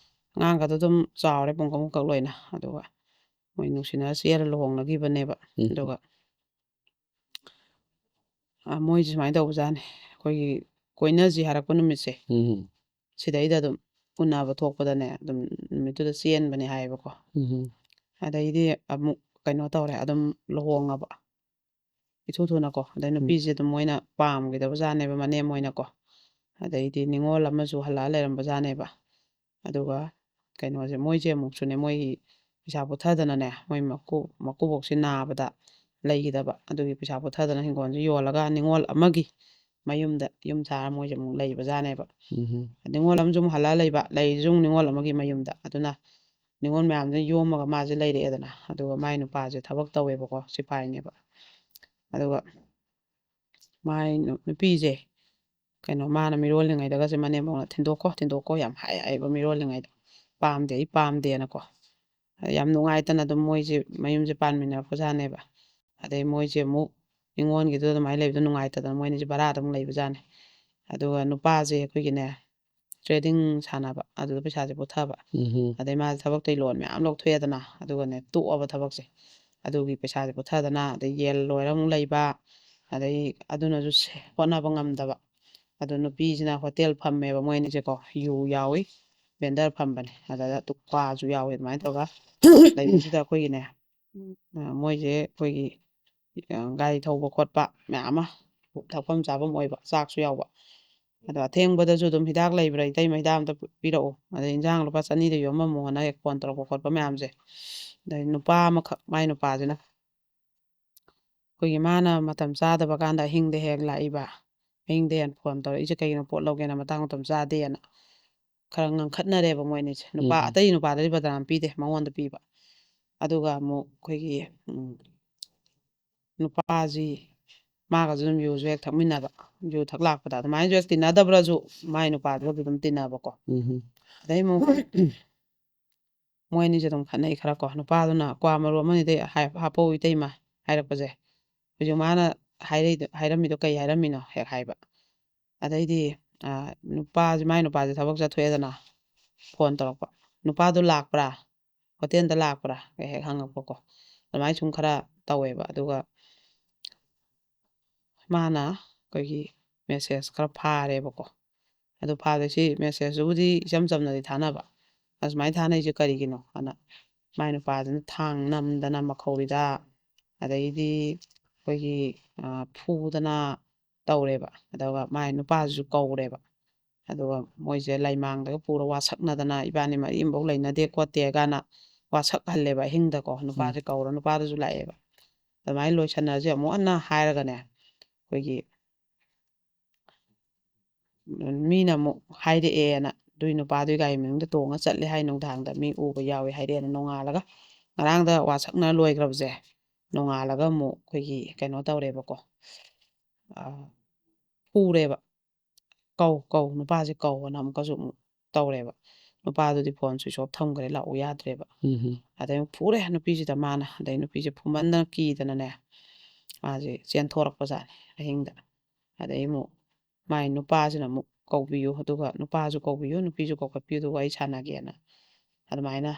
ꯑꯉꯥꯡꯒꯗꯣ ꯑꯗꯨꯝ ꯆꯥꯎꯔꯦ ꯄꯨꯡꯀꯛ ꯂꯣꯏꯅ ꯑꯗꯨꯒ ꯃꯣꯏ ꯅꯨꯡꯁꯤꯅꯔ ꯆꯦꯔ ꯂꯨꯍꯣꯡꯅꯈꯤꯕꯅꯦꯕ ꯑꯗꯨꯒ ꯃꯣꯏꯁꯦ ꯁꯨꯃꯥꯏꯅ ꯇꯧꯕꯖꯥꯠꯅꯤ ꯑꯩꯈꯣꯏꯒꯤ ꯀꯣꯏꯅꯁꯤ ꯍꯥꯏꯔꯛꯄ ꯅꯨꯃꯤꯠꯁꯦ ꯁꯤꯗꯩꯗ ꯑꯗꯨꯝ ꯎꯅꯕ ꯊꯣꯛꯄꯗꯅꯦ ꯑꯗꯨꯝ ꯅꯨꯃꯤꯠꯇꯨꯗ ꯆꯦꯟꯕꯅꯦ ꯍꯥꯏꯌꯦꯕꯀꯣ ꯑꯗꯩꯗꯤ ꯑꯃꯨꯛ ꯀꯩꯅꯣ ꯇꯧꯔꯦ ꯑꯗꯨꯝ ꯂꯨꯍꯣꯡꯉꯕ ꯏꯊꯨ ꯊꯨꯅꯀꯣ ꯑꯗꯩ ꯅꯨꯄꯤꯁꯦ ꯑꯗꯨꯝ ꯃꯣꯏꯅ ꯄꯥꯝꯈꯤꯗꯕꯖꯥꯠꯅꯦꯕ ꯃꯅꯦꯝ ꯑꯣꯏꯅꯀꯣ ꯑꯗꯩꯗꯤ ꯅꯤꯉꯣꯜ ꯑꯃꯁꯨ ꯍꯜꯂꯛꯑ ꯂꯩꯔꯝꯕꯖꯥꯠꯅꯦꯕ ꯑꯗꯨꯒ ꯀꯩꯅꯣꯁꯦ ꯃꯣꯏꯁꯦ ꯑꯃꯨꯛꯁꯨꯅꯦ ꯃꯣꯏꯒꯤ ꯄꯩꯁꯥ ꯄꯨꯊꯗꯅꯅꯦ ꯃꯣꯏ ꯃꯀꯨꯕꯣꯛꯁꯦ ꯅꯥꯕꯗ ꯂꯩꯈꯤꯗꯕ ꯑꯗꯨꯒꯤ ꯄꯩꯁꯥ ꯄꯨꯊꯗꯅ ꯍꯤꯡꯒꯣꯜꯁꯦ ꯌꯣꯜꯂꯒ ꯅꯤꯉꯣꯜ ꯑꯃꯒꯤ ꯃꯌꯨꯝꯗ ꯌꯨꯝ ꯁꯥꯔ ꯃꯣꯏꯁꯦ ꯑꯃꯨꯛ ꯂꯩꯕꯖꯥꯠꯅꯦꯕ ꯅꯤꯉꯣꯜ ꯑꯃꯁꯨ ꯑꯃꯨꯛ ꯍꯜꯂꯛꯑ ꯂꯩꯕ ꯂꯩꯔꯤꯁꯨ ꯑꯃꯨꯛ ꯅꯤꯉꯣꯜ ꯑꯃꯒꯤ ꯃꯌꯨꯝꯗ ꯑꯗꯨꯅ ꯅꯤꯉꯣꯜ ꯃꯌꯥꯝꯁꯤꯅ ꯌꯣꯝꯃꯒ ꯃꯥꯁꯦ ꯂꯩꯔꯛꯑꯦꯗꯅ ꯑꯗꯨꯒ ꯃꯥꯏ ꯅꯨꯄꯥꯁꯦ ꯊꯕꯛ ꯇꯧꯋꯦꯕꯀꯣ ꯁꯤꯐꯥꯏꯅꯦꯕ ꯑꯗꯨꯒ ꯃꯥꯏ ꯅꯨꯄꯤꯁꯦ ꯀꯩꯅꯣ ꯃꯥꯅ ꯃꯤꯔꯣꯜꯂꯤꯉꯩꯗꯒꯁꯦ ꯃꯅꯦꯝꯕꯣꯛꯅ ꯊꯤꯟꯗꯣꯛꯈꯣ ꯌꯥꯝ ꯍꯥꯏꯌꯦꯕ ꯃꯤꯔꯣꯜꯂꯤꯉꯩꯗ ꯄꯥꯝꯗꯦ ꯑꯩ ꯄꯥꯝꯗꯦꯅꯀꯣ ꯌꯥꯝ ꯅꯨꯡꯉꯥꯏꯇꯅ ꯑꯗꯨꯝ ꯃꯣꯏꯁꯦ ꯃꯌꯨꯝꯁꯦ ꯄꯥꯟꯃꯤꯟꯅꯔꯛꯄꯖꯥꯠꯅꯦꯕ ꯑꯗꯩ ꯃꯣꯏꯁꯦ ꯑꯃꯨꯛ ꯅꯤꯉꯣꯜꯒꯤꯗꯨꯗ ꯑꯗꯨꯃꯥꯏꯅ ꯂꯩꯕꯗꯣ ꯅꯨꯡꯉꯥꯏꯇꯗꯅ ꯃꯣꯏꯅꯤꯁꯦ ꯚꯔꯥꯗ ꯑꯃꯨꯛ ꯂꯩꯕꯖꯥꯠꯅꯦ ꯑꯗꯨꯒ ꯅꯨꯄꯥꯁꯦ ꯑꯩꯈꯣꯏꯒꯤꯅꯦ ꯇ꯭ꯔꯦꯗꯤꯡ ꯁꯥꯟꯅꯕ ꯑꯗꯨꯗ ꯄꯩꯁꯥꯁꯦ ꯄꯨꯊꯕ ꯑꯗꯩ ꯃꯥꯁꯦ ꯊꯕꯛꯇꯩ ꯂꯣꯟ ꯃꯌꯥꯝ ꯂꯧꯊꯣꯛꯑꯦꯗꯅ ꯑꯗꯨꯒꯅꯦ ꯇꯣꯛꯑꯕ ꯊꯕꯛꯁꯦ ꯑꯗꯨꯒꯤ ꯄꯩꯁꯥꯁꯦ ꯄꯨꯊꯗꯅ ꯑꯗꯩ ꯌꯦꯟ ꯂꯣꯏꯔ ꯑꯃꯨꯛ ꯂꯩꯕ ꯑꯗꯩ ꯑꯗꯨꯅꯁꯨ ꯍꯣꯠꯅꯕ ꯉꯝꯗꯕ ꯑꯗꯣ ꯅꯨꯄꯤꯁꯤꯅ ꯍꯣꯇꯦꯜ ꯐꯝꯃꯦꯕ ꯃꯣꯏꯅꯤꯁꯦꯀꯣ ꯌꯨ ꯌꯥꯎꯏ ꯕꯦꯟꯗꯔ ꯐꯝꯕꯅꯦ ꯑꯗꯨꯗ ꯀ꯭ꯋꯥꯁꯨ ꯌꯥꯎꯋꯤ ꯑꯗꯨꯃꯥꯏꯅ ꯇꯧꯔꯒ ꯂꯩꯕꯁꯤꯗ ꯑꯩꯈꯣꯏꯒꯤꯅꯦ ꯃꯣꯏꯁꯦ ꯑꯩꯈꯣꯏꯒꯤ ꯒꯥꯔꯤ ꯊꯧꯕ ꯈꯣꯠꯄ ꯃꯌꯥꯝ ꯑꯃ ꯊꯛꯐꯝ ꯆꯥꯐꯝ ꯑꯣꯏꯕ ꯆꯥꯛꯁꯨ ꯌꯥꯎꯕ ꯑꯗꯣ ꯑꯊꯦꯡꯕꯗꯁꯨ ꯑꯗꯨꯝ ꯍꯤꯗꯥꯛ ꯂꯩꯕ꯭ꯔꯥ ꯏꯇꯩꯃ ꯍꯤꯗꯥꯛ ꯑꯝꯇ ꯄꯤꯔꯛꯎ ꯑꯗꯩ ꯏꯟꯖꯥꯡ ꯂꯨꯄꯥ 200ꯗ ꯌꯣꯝꯃꯝꯃꯣꯅ ꯍꯦꯛ ꯐꯣꯟ ꯇꯧꯔꯛꯄ ꯈꯣꯠꯄ ꯃꯌꯥꯝꯁꯦ ꯑꯗꯩ ꯅꯨꯄꯥ ꯑꯃꯈꯛ ꯃꯥꯏ ꯅꯨꯄꯥꯁꯤꯅ ꯑꯩꯈꯣꯏꯒꯤ ꯃꯥꯅ ꯃꯇꯝ ꯆꯥꯗꯕ ꯀꯥꯟꯗ ꯑꯍꯤꯡꯗ ꯍꯦꯛ ꯂꯥꯛꯏꯕ ꯑꯍꯤꯡꯗ ꯍꯦꯛ ꯐꯣꯟ ꯇꯧꯔꯛꯏꯁꯦ ꯀꯩꯒꯤꯅꯣ ꯄꯣꯠ ꯂꯧꯒꯦꯅ ꯃꯇꯥꯡ ꯃꯇꯝ ꯆꯥꯗꯦꯅ ꯈꯔ ꯉꯪꯈꯠꯅꯔꯦꯕ ꯃꯣꯏꯅꯤꯁꯦ ꯅꯨꯄꯥ ꯑꯇꯩ ꯅꯨꯄꯥꯗꯗꯤ ꯕꯗꯅꯥꯝ ꯄꯤꯗꯦ ꯃꯉꯣꯟꯗ ꯄꯤꯕ ꯑꯗꯨꯒ ꯑꯃꯨꯛ ꯑꯩꯈꯣꯏꯒꯤ ꯅꯨꯄꯥꯁꯤ ꯃꯥꯒꯁꯨ ꯑꯗꯨꯝ ꯌꯨꯁꯨ ꯍꯦꯛ ꯊꯛꯃꯤꯟꯅꯕ ꯌꯨ ꯊꯛ ꯂꯥꯛꯄꯗ ꯑꯗꯨꯃꯥꯏꯅꯁꯨ ꯍꯦꯛ ꯇꯤꯟꯅꯗꯕ꯭ꯔꯁꯨ ꯃꯥꯏ ꯅꯨꯄꯥꯗꯨꯒ ꯑꯗꯨꯝ ꯇꯤꯟꯅꯕꯀꯣ ꯑꯗꯩ ꯑꯃꯨꯛ ꯃꯣꯏ ꯑꯅꯤꯁꯦ ꯑꯗꯨꯝ ꯈꯠꯅꯩ ꯈꯔ ꯀꯣ ꯅꯨꯄꯥꯗꯨꯅ ꯀ꯭ꯋꯥ ꯃꯔꯨ ꯑꯃꯅꯤꯗꯩ ꯍꯥꯞꯄꯛꯎ ꯏꯇꯩꯃ ꯍꯥꯏꯔꯛꯄꯁꯦ ꯍꯧꯖꯤꯛ ꯃꯥꯅ ꯍꯥꯏꯔꯝꯃꯤꯗꯣ ꯀꯩ ꯍꯥꯏꯔꯝꯃꯤꯅꯣ ꯍꯦꯛ ꯍꯥꯏꯕ ꯑꯗꯩꯗꯤ ꯃꯥꯏ ꯅꯨꯄꯥꯁꯦ ꯊꯕꯛ ꯆꯠꯊꯣꯛꯑꯦꯗꯅ ꯐꯣꯟ ꯇꯧꯔꯛꯄ ꯅꯨꯄꯥꯗꯣ ꯂꯥꯛꯄ꯭ꯔꯥ ꯍꯣꯇꯦꯜꯗ ꯂꯥꯛꯄ꯭ꯔꯥ ꯍꯦꯛ ꯍꯪꯉꯛꯄꯀꯣ ꯑꯗꯨꯃꯥꯏꯅ ꯁꯨꯝ ꯈꯔ ꯇꯧꯋꯦꯕ ꯑꯗꯨꯒ ꯃꯥꯅ ꯑꯩꯈꯣꯏꯒꯤ ꯃꯦꯁꯦꯖ ꯈꯔ ꯐꯥꯔꯦꯕꯀꯣ ꯑꯗꯨ ꯐꯥꯕꯁꯤ ꯃꯦꯁꯦꯖꯇꯨꯕꯨꯗꯤ ꯏꯆꯝ ꯆꯝꯅꯗꯤ ꯊꯥꯅꯕ ꯑꯁꯨꯃꯥꯏꯅ ꯊꯥꯅꯩꯁꯦ ꯀꯔꯤꯒꯤꯅꯣ ꯑꯅ ꯃꯥꯏ ꯅꯨꯄꯥꯁꯤꯅ ꯊꯥꯡ ꯅꯝꯗꯅ ꯃꯈꯧꯔꯤꯗ ꯑꯗꯩꯗꯤ ꯑꯩꯈꯣꯏꯒꯤ ꯐꯨꯗꯅ ꯇꯧꯔꯦꯕ ꯑꯗꯨꯒ ꯃꯥꯏ ꯅꯨꯄꯥꯁꯤꯁꯨ ꯀꯧꯔꯦꯕ ꯑꯗꯨꯒ ꯃꯣꯏꯁꯦ ꯂꯩꯃꯥꯡꯗꯒ ꯄꯨꯔ ꯋꯥꯁꯛꯅꯗꯅ ꯏꯕꯥꯅꯤ ꯃꯔꯤ ꯑꯃꯐꯥꯎ ꯂꯩꯅꯗꯦ ꯈꯣꯠꯇꯦ ꯀꯥꯏꯅ ꯋꯥꯁꯛꯍꯜꯂꯦꯕ ꯑꯍꯤꯡꯗꯀꯣ ꯅꯨꯄꯥꯁꯦ ꯀꯧꯔ ꯅꯨꯄꯥꯗꯨꯁꯨ ꯂꯥꯛꯑꯦꯕ ꯑꯗꯨꯃꯥꯏꯅ ꯂꯣꯏꯁꯟꯅꯔꯁꯦ ꯑꯃꯨꯛ ꯍꯟꯅ ꯍꯥꯏꯔꯒꯅꯦ ꯑꯩꯈꯣꯏꯒꯤ ꯃꯤꯅ ꯑꯃꯨꯛ ꯍꯥꯏꯔꯛꯑꯦꯅ ꯑꯗꯨꯏ ꯅꯨꯄꯥꯗꯨꯒꯤ ꯒꯥꯔꯤ ꯃꯅꯨꯡꯗ ꯇꯣꯡꯉ ꯆꯠꯂꯦ ꯍꯥꯏ ꯅꯨꯡꯗꯥꯡꯗ ꯃꯤ ꯎꯕ ꯌꯥꯎꯋꯦ ꯍꯥꯏꯔꯛꯑꯦꯅ ꯅꯣꯡꯉꯥꯜꯂꯒ ꯉꯔꯥꯡꯗ ꯋꯥꯁꯛꯅ ꯂꯣꯏꯈ꯭ꯔꯕꯁꯦ ꯅꯣꯡꯉꯥꯜꯂꯒ ꯑꯃꯨꯛ ꯑꯩꯈꯣꯏꯒꯤ ꯀꯩꯅꯣ ꯇꯧꯔꯦꯕꯀꯣ ꯄꯨꯔꯦꯕ ꯀꯧ ꯅꯨꯄꯥꯁꯦ ꯀꯧꯑꯅ ꯑꯃꯨꯛꯀꯁꯨ ꯑꯃꯨꯛ ꯇꯧꯔꯦꯕ ꯅꯨꯄꯥꯗꯨꯗꯤ ꯐꯣꯟ ꯁ꯭ꯋꯤꯆ ꯑꯣꯐ ꯊꯝꯈ꯭ꯔꯦ ꯂꯥꯛꯎ ꯌꯥꯗ꯭ꯔꯦꯕ ꯑꯗꯩ ꯑꯃꯨꯛ ꯐꯨꯔꯦ ꯅꯨꯄꯤꯁꯤꯗ ꯃꯥꯅ ꯑꯗꯩ ꯅꯨꯄꯤꯁꯦ ꯐꯨꯃꯟꯗꯅ ꯀꯤꯗꯅꯅꯦ ꯃꯥꯁꯦ ꯆꯦꯟꯊꯣꯔꯛꯄꯖꯥꯠꯅꯤ ꯑꯍꯤꯡꯗ ꯑꯗꯩ ꯑꯃꯨꯛ ꯃꯥꯏ ꯅꯨꯄꯥꯁꯤꯅ ꯑꯃꯨꯛ ꯀꯧꯕꯤꯌꯨ ꯑꯗꯨꯒ ꯅꯨꯄꯥꯁꯨ ꯀꯧꯕꯤꯌꯨ ꯅꯨꯄꯤꯁꯨ ꯀꯧꯈꯠꯄꯤꯌꯨ ꯑꯗꯨꯒ ꯋꯥꯔꯤ ꯁꯥꯟꯅꯒꯦꯅ ꯑꯗꯨꯃꯥꯏꯅ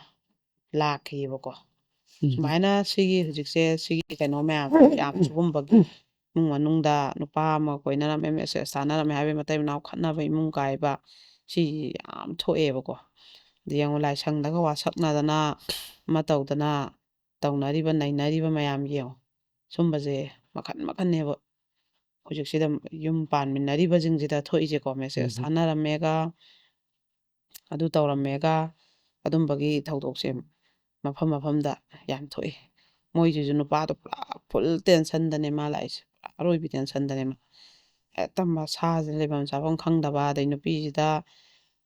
ꯂꯥꯛꯈꯤꯕꯀꯣ ꯁꯨꯃꯥꯏꯅ ꯁꯤꯒꯤ ꯍꯧꯖꯤꯛꯁꯦ ꯁꯤꯒꯤ ꯀꯩꯅꯣ ꯃꯌꯥꯝ ꯌꯥꯝ ꯁꯤꯒꯨꯝꯕꯒꯤ ꯏꯃꯨꯡ ꯃꯅꯨꯡꯗ ꯅꯨꯄꯥ ꯑꯃ ꯀꯣꯏꯅꯔꯝꯃꯦ ꯃꯦꯁꯦꯖ ꯊꯥꯅꯔꯝꯃꯦ ꯍꯥꯏꯕꯒꯤ ꯃꯇꯩ ꯃꯅꯥꯎ ꯈꯠꯅꯕ ꯏꯃꯨꯡ ꯀꯥꯏꯕ ꯁꯤ ꯌꯥꯝ ꯊꯣꯛꯑꯦꯕꯀꯣ ꯑꯗꯩ ꯌꯦꯡꯉꯨ ꯂꯥꯏꯁꯪꯗꯒ ꯋꯥꯁꯛꯅꯗꯅ ꯑꯃ ꯇꯧꯗꯅ ꯇꯧꯅꯔꯤꯕ ꯅꯩꯅꯔꯤꯕ ꯃꯌꯥꯝ ꯌꯦꯡꯉꯣ ꯁꯨꯝꯕꯁꯦ ꯃꯈꯟ ꯃꯈꯟꯅꯦꯕ ꯍꯧꯖꯤꯛꯁꯤꯗ ꯌꯨꯝ ꯄꯥꯟꯃꯤꯟꯅꯔꯤꯕꯁꯤꯡꯁꯤꯗ ꯊꯣꯛꯏꯁꯦꯀꯣ ꯃꯦꯁꯦꯖ ꯊꯥꯅꯔꯝꯃꯦꯒ ꯑꯗꯨ ꯇꯧꯔꯝꯃꯦꯒ ꯑꯗꯨꯝꯕꯒꯤ ꯊꯧꯗꯣꯛꯁꯦ ꯃꯐꯝ ꯃꯐꯝꯗ ꯌꯥꯝ ꯊꯣꯛꯏ ꯃꯣꯏꯁꯤꯁꯨ ꯅꯨꯄꯥꯗꯣ ꯄꯨꯔꯥ ꯐꯨꯜ ꯇꯦꯟꯁꯟꯗꯅꯦ ꯃꯥ ꯂꯥꯛꯏꯁꯦ ꯄꯨꯔꯥ ꯑꯔꯣꯏꯕꯤ ꯇꯦꯟꯁꯟꯗꯅꯦ ꯃꯥ ꯍꯦꯛꯇ ꯃꯁꯥꯁꯦ ꯂꯩꯐꯝ ꯆꯥꯐꯝ ꯈꯪꯗꯕ ꯑꯗꯩ ꯅꯨꯄꯤꯁꯤꯗ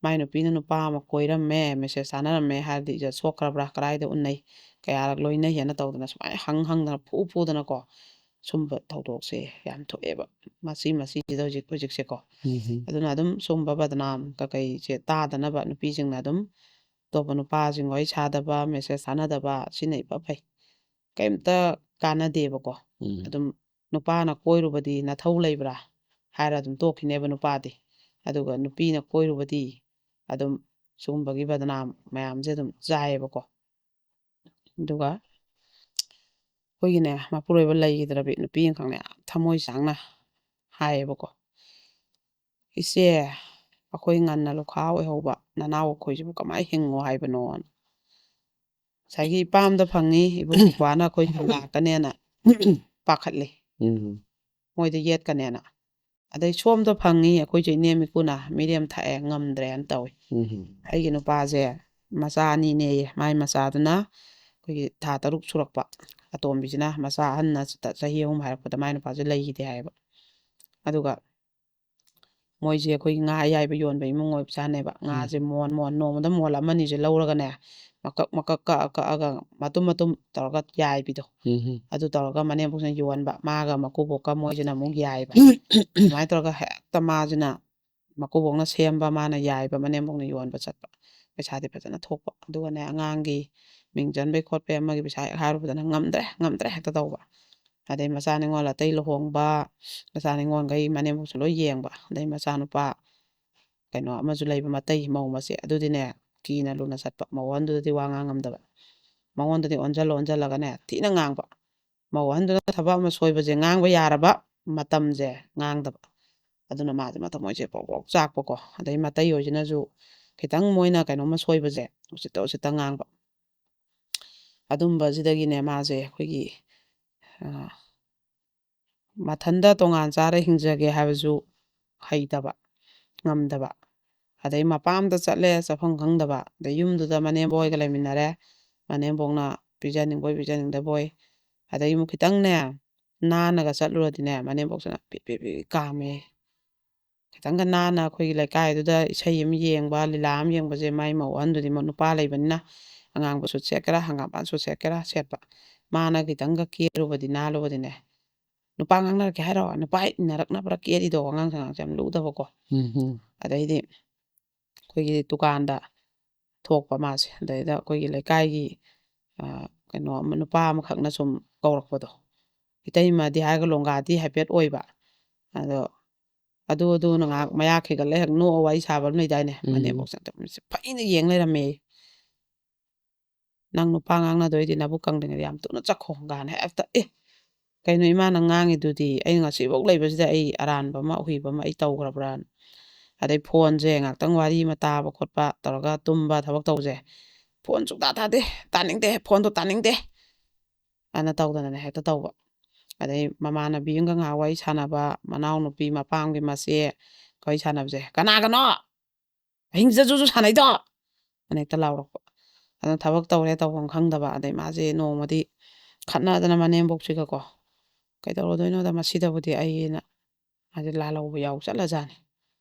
ꯃꯥꯏ ꯅꯨꯄꯤꯅ ꯅꯨꯄꯥ ꯑꯃ ꯀꯣꯏꯔꯝꯃꯦ ꯃꯦꯁꯦꯖ ꯊꯥꯅꯔꯝꯃꯦ ꯍꯥꯏꯔꯗꯤ ꯏꯖꯠ ꯁꯣꯛꯈ꯭ꯔꯕ꯭ꯔꯥ ꯀꯗꯥꯏꯗ ꯎꯟꯅꯩ ꯀꯌꯥꯔꯛ ꯂꯣꯏꯅꯩ ꯍꯥꯏꯅ ꯇꯧꯗꯅ ꯁꯨꯃꯥꯏꯅ ꯍꯪꯗꯅ ꯐꯨꯗꯅꯀꯣ ꯁꯨꯝꯕ ꯊꯧꯗꯣꯛꯁꯦ ꯌꯥꯝ ꯊꯣꯛꯑꯦꯕ ꯃꯁꯤꯁꯤꯗ ꯍꯧꯖꯤꯛꯁꯦꯀꯣ ꯑꯗꯨꯅ ꯑꯗꯨꯝ ꯁꯨꯝꯕ ꯕꯗꯅꯥꯝ ꯀꯩꯀꯩꯁꯦ ꯇꯥꯗꯅꯕ ꯅꯨꯄꯤꯁꯤꯡꯅ ꯑꯗꯨꯝ ꯑꯇꯣꯞꯄ ꯅꯨꯄꯥꯁꯤꯡ ꯋꯥꯔꯤ ꯁꯥꯗꯕ ꯃꯦꯁꯦꯖ ꯊꯥꯅꯗꯕ ꯁꯤꯅ ꯏꯐ ꯐꯩ ꯀꯩꯝꯇ ꯀꯥꯟꯅꯗꯦꯕꯀꯣ ꯑꯗꯨꯝ ꯅꯨꯄꯥꯅ ꯀꯣꯏꯔꯨꯕꯗꯤ ꯅꯊꯧ ꯂꯩꯕ꯭ꯔꯥ ꯍꯥꯏꯔ ꯑꯗꯨꯝ ꯇꯣꯛꯈꯤꯅꯦꯕ ꯅꯨꯄꯥꯗꯤ ꯑꯗꯨꯒ ꯅꯨꯄꯤꯅ ꯀꯣꯏꯔꯨꯕꯗꯤ ꯑꯗꯨꯝ ꯁꯤꯒꯨꯝꯕꯒꯤ ꯕꯗꯅꯥꯝ ꯃꯌꯥꯝꯁꯦ ꯑꯗꯨꯝ ꯆꯥꯏꯌꯦꯕꯀꯣ ꯑꯗꯨꯒ ꯑꯩꯈꯣꯏꯒꯤꯅꯦ ꯃꯄꯨꯔꯣꯏꯕ ꯂꯩꯈꯤꯗ꯭ꯔꯕꯤ ꯅꯨꯄꯤ ꯑꯃꯈꯛꯅꯦ ꯌꯥꯝ ꯊꯃꯣꯏ ꯆꯥꯡꯅ ꯍꯥꯏꯌꯦꯕꯀꯣ ꯏꯆꯦ ꯑꯩꯈꯣꯏ ꯉꯟꯅ ꯂꯨꯈꯥ ꯑꯣꯏꯍꯧꯕ ꯅꯅꯥꯎ ꯑꯩꯈꯣꯏꯁꯤꯕꯨ ꯀꯃꯥꯏꯅ ꯍꯤꯡꯉꯣ ꯍꯥꯏꯕꯅꯣꯅ ꯉꯁꯥꯏꯒꯤ ꯏꯄꯥꯝꯗ ꯐꯪꯉꯤ ꯏꯕꯨꯡ ꯏꯄ꯭ꯋꯥꯅ ꯑꯩꯈꯣꯏ ꯂꯥꯛꯀꯅꯦꯅ ꯄꯥꯈꯠꯂꯤ ꯃꯣꯏꯗ ꯌꯦꯠꯀꯅꯦꯅ ꯑꯗꯩ ꯁꯣꯝꯗ ꯐꯪꯉꯤ ꯑꯩꯈꯣꯏꯁꯨ ꯏꯅꯦꯝ ꯏꯀꯨꯅ ꯃꯤꯔꯦꯝ ꯊꯛꯑꯦ ꯉꯝꯗ꯭ꯔꯦꯅ ꯇꯧꯏ ꯑꯩꯒꯤ ꯅꯨꯄꯥꯁꯦ ꯃꯆꯥ ꯑꯅꯤꯅꯦꯌꯦ ꯃꯥꯏ ꯃꯆꯥꯗꯨꯅ ꯑꯩꯈꯣꯏꯒꯤ ꯊꯥ 6 ꯁꯨꯔꯛꯄ ꯑꯇꯣꯝꯕꯤꯁꯤꯅ ꯃꯆꯥ ꯑꯍꯟꯅ ꯆꯍꯤ 3 ꯍꯥꯏꯔꯛꯄꯗ ꯃꯥꯏ ꯅꯨꯄꯥꯁꯦ ꯂꯩꯈꯤꯗꯦ ꯍꯥꯏꯌꯦꯕ ꯑꯗꯨꯒ ꯃꯣꯏꯁꯦ ꯑꯩꯈꯣꯏꯒꯤ ꯉꯥ ꯑꯌꯥꯏꯕ ꯌꯣꯟꯕ ꯏꯃꯨꯡ ꯑꯣꯏꯕꯖꯥꯠꯅꯦꯕ ꯉꯥꯁꯦ ꯅꯣꯡꯃꯗ ꯃꯣꯟ ꯑꯃꯅꯤꯁꯦ ꯂꯧꯔꯒꯅꯦ ꯃꯀꯛ ꯀꯛꯑꯒ ꯃꯇꯨꯝ ꯇꯧꯔꯒ ꯌꯥꯏꯕꯤꯗꯣ ꯑꯗꯨ ꯇꯧꯔꯒ ꯃꯅꯦꯝꯄꯣꯛꯁꯤꯅ ꯌꯣꯟꯕ ꯃꯥꯒ ꯃꯀꯨꯕꯣꯛꯀ ꯃꯣꯏꯁꯤꯅ ꯑꯃꯨꯛ ꯌꯥꯏꯕ ꯑꯗꯨꯃꯥꯏꯅ ꯇꯧꯔꯒ ꯍꯦꯛꯇ ꯃꯥꯁꯤꯅ ꯃꯀꯨꯕꯣꯛꯅ ꯁꯦꯝꯕ ꯃꯥꯅ ꯌꯥꯏꯕ ꯃꯅꯦꯝꯄꯣꯛꯅ ꯌꯣꯟꯕ ꯆꯠꯄ ꯄꯩꯁꯥꯗꯤ ꯐꯖꯅ ꯊꯣꯛꯄ ꯑꯗꯨꯒꯅꯦ ꯑꯉꯥꯡꯒꯤ ꯃꯤꯡ ꯆꯟꯕꯩ ꯈꯣꯠꯄꯩ ꯑꯃꯒꯤ ꯄꯩꯁꯥ ꯍꯦꯛ ꯍꯥꯏꯔꯨꯕꯗꯅ ꯉꯝꯗ꯭ꯔꯦ ꯍꯦꯛꯇ ꯇꯧꯕ ꯑꯗꯩ ꯃꯆꯥ ꯅꯤꯉꯣꯜ ꯑꯇꯩ ꯂꯨꯍꯣꯡꯕ ꯃꯆꯥ ꯅꯤꯉꯣꯜꯈꯩ ꯃꯅꯦꯝꯄꯣꯛꯁꯨ ꯂꯣꯏ ꯌꯦꯡꯕ ꯑꯗꯩ ꯃꯆꯥꯅꯨꯄꯥ ꯀꯩꯅꯣ ꯑꯃꯁꯨ ꯂꯩꯕ ꯃꯇꯩ ꯃꯧ ꯃꯆꯦ ꯑꯗꯨꯗꯤꯅꯦ ꯀꯤꯅ ꯂꯨꯅ ꯆꯠꯄ ꯃꯧ ꯑꯍꯟꯗꯨꯗꯗꯤ ꯋꯥ ꯉꯥꯡꯉꯝꯗꯕ ꯃꯉꯣꯟꯗꯗꯤ ꯑꯣꯟꯁꯤꯜꯂꯒꯅꯦ ꯊꯤꯅ ꯉꯥꯡꯕ ꯃꯧ ꯑꯍꯟꯗꯨꯅ ꯊꯕꯛ ꯑꯃ ꯁꯣꯏꯕꯁꯦ ꯉꯥꯡꯕ ꯌꯥꯔꯕ ꯃꯇꯝꯁꯦ ꯉꯥꯡꯗꯕ ꯑꯗꯨꯅ ꯃꯥꯁꯦ ꯃꯊꯃꯣꯏꯁꯦ ꯄ꯭ꯔꯣꯛ ꯄ꯭ꯔꯣꯛ ꯆꯥꯛꯄꯀꯣ ꯑꯗꯩ ꯃꯇꯩ ꯍꯣꯏꯁꯤꯅꯁꯨ ꯈꯤꯇꯪ ꯃꯣꯏꯅ ꯀꯩꯅꯣꯝꯃ ꯁꯣꯏꯕꯁꯦ ꯎꯁꯤꯠꯇ ꯉꯥꯡꯕ ꯑꯗꯨꯝꯕꯁꯤꯗꯒꯤꯅꯦ ꯃꯥꯁꯦ ꯑꯩꯈꯣꯏꯒꯤ ꯃꯊꯟꯇ ꯇꯣꯉꯥꯟ ꯆꯥꯔ ꯍꯤꯡꯖꯒꯦ ꯍꯥꯏꯕꯁꯨ ꯍꯩꯇꯕ ꯉꯝꯗꯕ ꯑꯗꯩ ꯃꯄꯥꯝꯗ ꯆꯠꯂꯦ ꯆꯠꯐꯝ ꯈꯪꯗꯕ ꯑꯗꯩ ꯌꯨꯝꯗꯨꯗ ꯃꯅꯦꯝꯕꯣꯏꯒ ꯂꯩꯃꯤꯟꯅꯔꯦ ꯃꯅꯦꯝꯕꯣꯛꯅ ꯄꯤꯖꯅꯤꯡꯕꯣꯏ ꯄꯤꯖꯅꯤꯡꯗꯕꯣꯏ ꯑꯗꯩ ꯑꯃꯨꯛ ꯈꯤꯇꯪꯅꯦ ꯅꯥꯟꯅꯒ ꯆꯠꯂꯨꯔꯗꯤꯅꯦ ꯃꯅꯦꯝꯕꯣꯛꯁꯤꯅ ꯄꯤ ꯀꯥꯝꯃꯦ ꯈꯤꯇꯪꯒ ꯅꯥꯟꯅ ꯑꯩꯈꯣꯏꯒꯤ ꯂꯩꯀꯥꯏꯗꯨꯗ ꯏꯁꯩ ꯑꯃ ꯌꯦꯡꯕ ꯂꯤꯂꯥ ꯑꯃ ꯌꯦꯡꯕꯁꯦ ꯃꯥꯏ ꯃꯧ ꯑꯍꯟꯗꯨꯗꯤ ꯅꯨꯄꯥ ꯂꯩꯕꯅꯤꯅ ꯑꯉꯥꯡꯕ ꯁꯨꯠ ꯁꯦꯠꯀꯦꯔꯥ ꯍꯪꯒꯥꯝꯄꯥꯟ ꯁꯨꯠ ꯁꯦꯠꯀꯦꯔꯥ ꯁꯦꯠꯄ ꯃꯥꯅ ꯈꯤꯇꯪꯒ ꯀꯦꯔꯨꯕꯗꯤ ꯅꯥꯜꯂꯨꯕꯗꯤꯅꯦ ꯅꯨꯄꯥ ꯉꯥꯡꯅꯔꯛꯀꯦ ꯍꯥꯏꯔꯣ ꯅꯨꯄꯥ ꯏꯟꯅꯔꯛꯅꯕ꯭ꯔꯥ ꯀꯦꯔꯤꯗꯣ ꯑꯉꯥꯡꯁꯦ ꯌꯥꯝ ꯂꯨꯗꯕꯀꯣ ꯑꯗꯩꯗꯤ ꯑꯩꯈꯣꯏꯒꯤ ꯗꯨꯀꯥꯟꯗ ꯊꯣꯛꯄ ꯃꯥꯁꯦ ꯑꯗꯩꯗ ꯑꯩꯈꯣꯏꯒꯤ ꯂꯩꯀꯥꯏꯒꯤ ꯀꯩꯅꯣ ꯑꯃ ꯅꯨꯄꯥ ꯑꯃꯈꯛꯅ ꯁꯨꯝ ꯀꯧꯔꯛꯄꯗꯣ ꯏꯇꯩꯃꯗꯤ ꯍꯥꯏꯔꯒ ꯂꯣꯡꯒꯥꯗꯤ ꯍꯥꯏꯐꯦꯠ ꯑꯣꯏꯕ ꯑꯗꯣ ꯑꯗꯨꯅ ꯉꯥꯏꯍꯥꯛ ꯃꯌꯥ ꯈꯤꯒꯠꯂ ꯍꯦꯛ ꯅꯣꯛꯑ ꯋꯥꯔꯤ ꯁꯥꯕ ꯑꯃ ꯂꯩꯗꯥꯏꯅꯦ ꯃꯅꯦꯝꯕꯣꯛꯁꯦ ꯐꯩꯅ ꯌꯦꯡ ꯂꯩꯔꯝꯃꯦ ꯅꯪ ꯅꯨꯄꯥ ꯉꯥꯡꯅꯗꯣꯏꯗꯤ ꯅꯕꯨꯛ ꯀꯪꯗ꯭ꯔꯤꯉꯩꯗ ꯌꯥꯝ ꯊꯨꯅ ꯆꯠꯈꯣ ꯒꯥꯅ ꯍꯦꯛꯇ ꯀꯩꯅꯣ ꯏꯃꯥꯅ ꯉꯥꯡꯉꯤꯗꯨꯗꯤ ꯑꯩ ꯉꯁꯤꯐꯥꯎ ꯂꯩꯕꯁꯤꯗ ꯑꯩ ꯑꯔꯥꯟꯕ ꯑꯃꯎꯍꯩꯕ ꯑꯃ ꯑꯩ ꯇꯧꯈ꯭ꯔꯕ꯭ꯔꯥꯅ ꯑꯗꯩ ꯐꯣꯟꯁꯦ ꯉꯥꯛꯇꯪ ꯋꯥꯔꯤ ꯑꯃ ꯇꯥꯕ ꯈꯣꯠꯄ ꯇꯧꯔꯒ ꯇꯨꯝꯕ ꯊꯕꯛ ꯇꯧꯁꯦ ꯐꯣꯟ ꯁꯨꯡꯇꯥ ꯊꯥꯗꯦ ꯇꯥꯅꯤꯡꯗꯦ ꯐꯣꯟꯗꯣ ꯇꯥꯅꯤꯡꯗꯦ ꯑꯅ ꯇꯧꯗꯅꯅꯦ ꯍꯦꯛꯇ ꯇꯧꯕ ꯑꯗꯩ ꯃꯃꯥꯟꯅꯕꯤ ꯑꯃꯒ ꯉꯥꯏꯍꯥꯛ ꯋꯥꯔꯤ ꯁꯥꯟꯅꯕ ꯃꯅꯥꯎꯅꯨꯄꯤ ꯃꯄꯥꯝꯒꯤ ꯃꯆꯦ ꯋꯥꯔꯤ ꯁꯥꯟꯅꯕꯁꯦ ꯀꯅꯥꯒꯅꯣ ꯑꯍꯤꯡꯁꯤꯗꯁꯨ ꯁꯥꯟꯅꯩꯗꯣ ꯑꯅ ꯍꯦꯛꯇ ꯂꯥꯎꯔꯛꯄ ꯑꯗꯨꯅ ꯊꯕꯛ ꯇꯧꯔꯦ ꯇꯧꯐꯝ ꯈꯪꯗꯕ ꯑꯗꯩ ꯃꯥꯁꯦ ꯅꯣꯡꯃꯗꯤ ꯈꯠꯅꯗꯅ ꯃꯅꯦꯝꯕꯣꯛꯁꯤꯒꯀꯣ ꯀꯩꯗꯧꯔꯗꯣꯏꯅꯣꯗ ꯃꯁꯤꯗꯕꯨꯗꯤ ꯑꯩꯅ ꯃꯥꯁꯦ ꯂꯥꯜꯍꯧꯕ ꯌꯥꯎ ꯆꯠꯂꯖꯥꯠꯅꯤ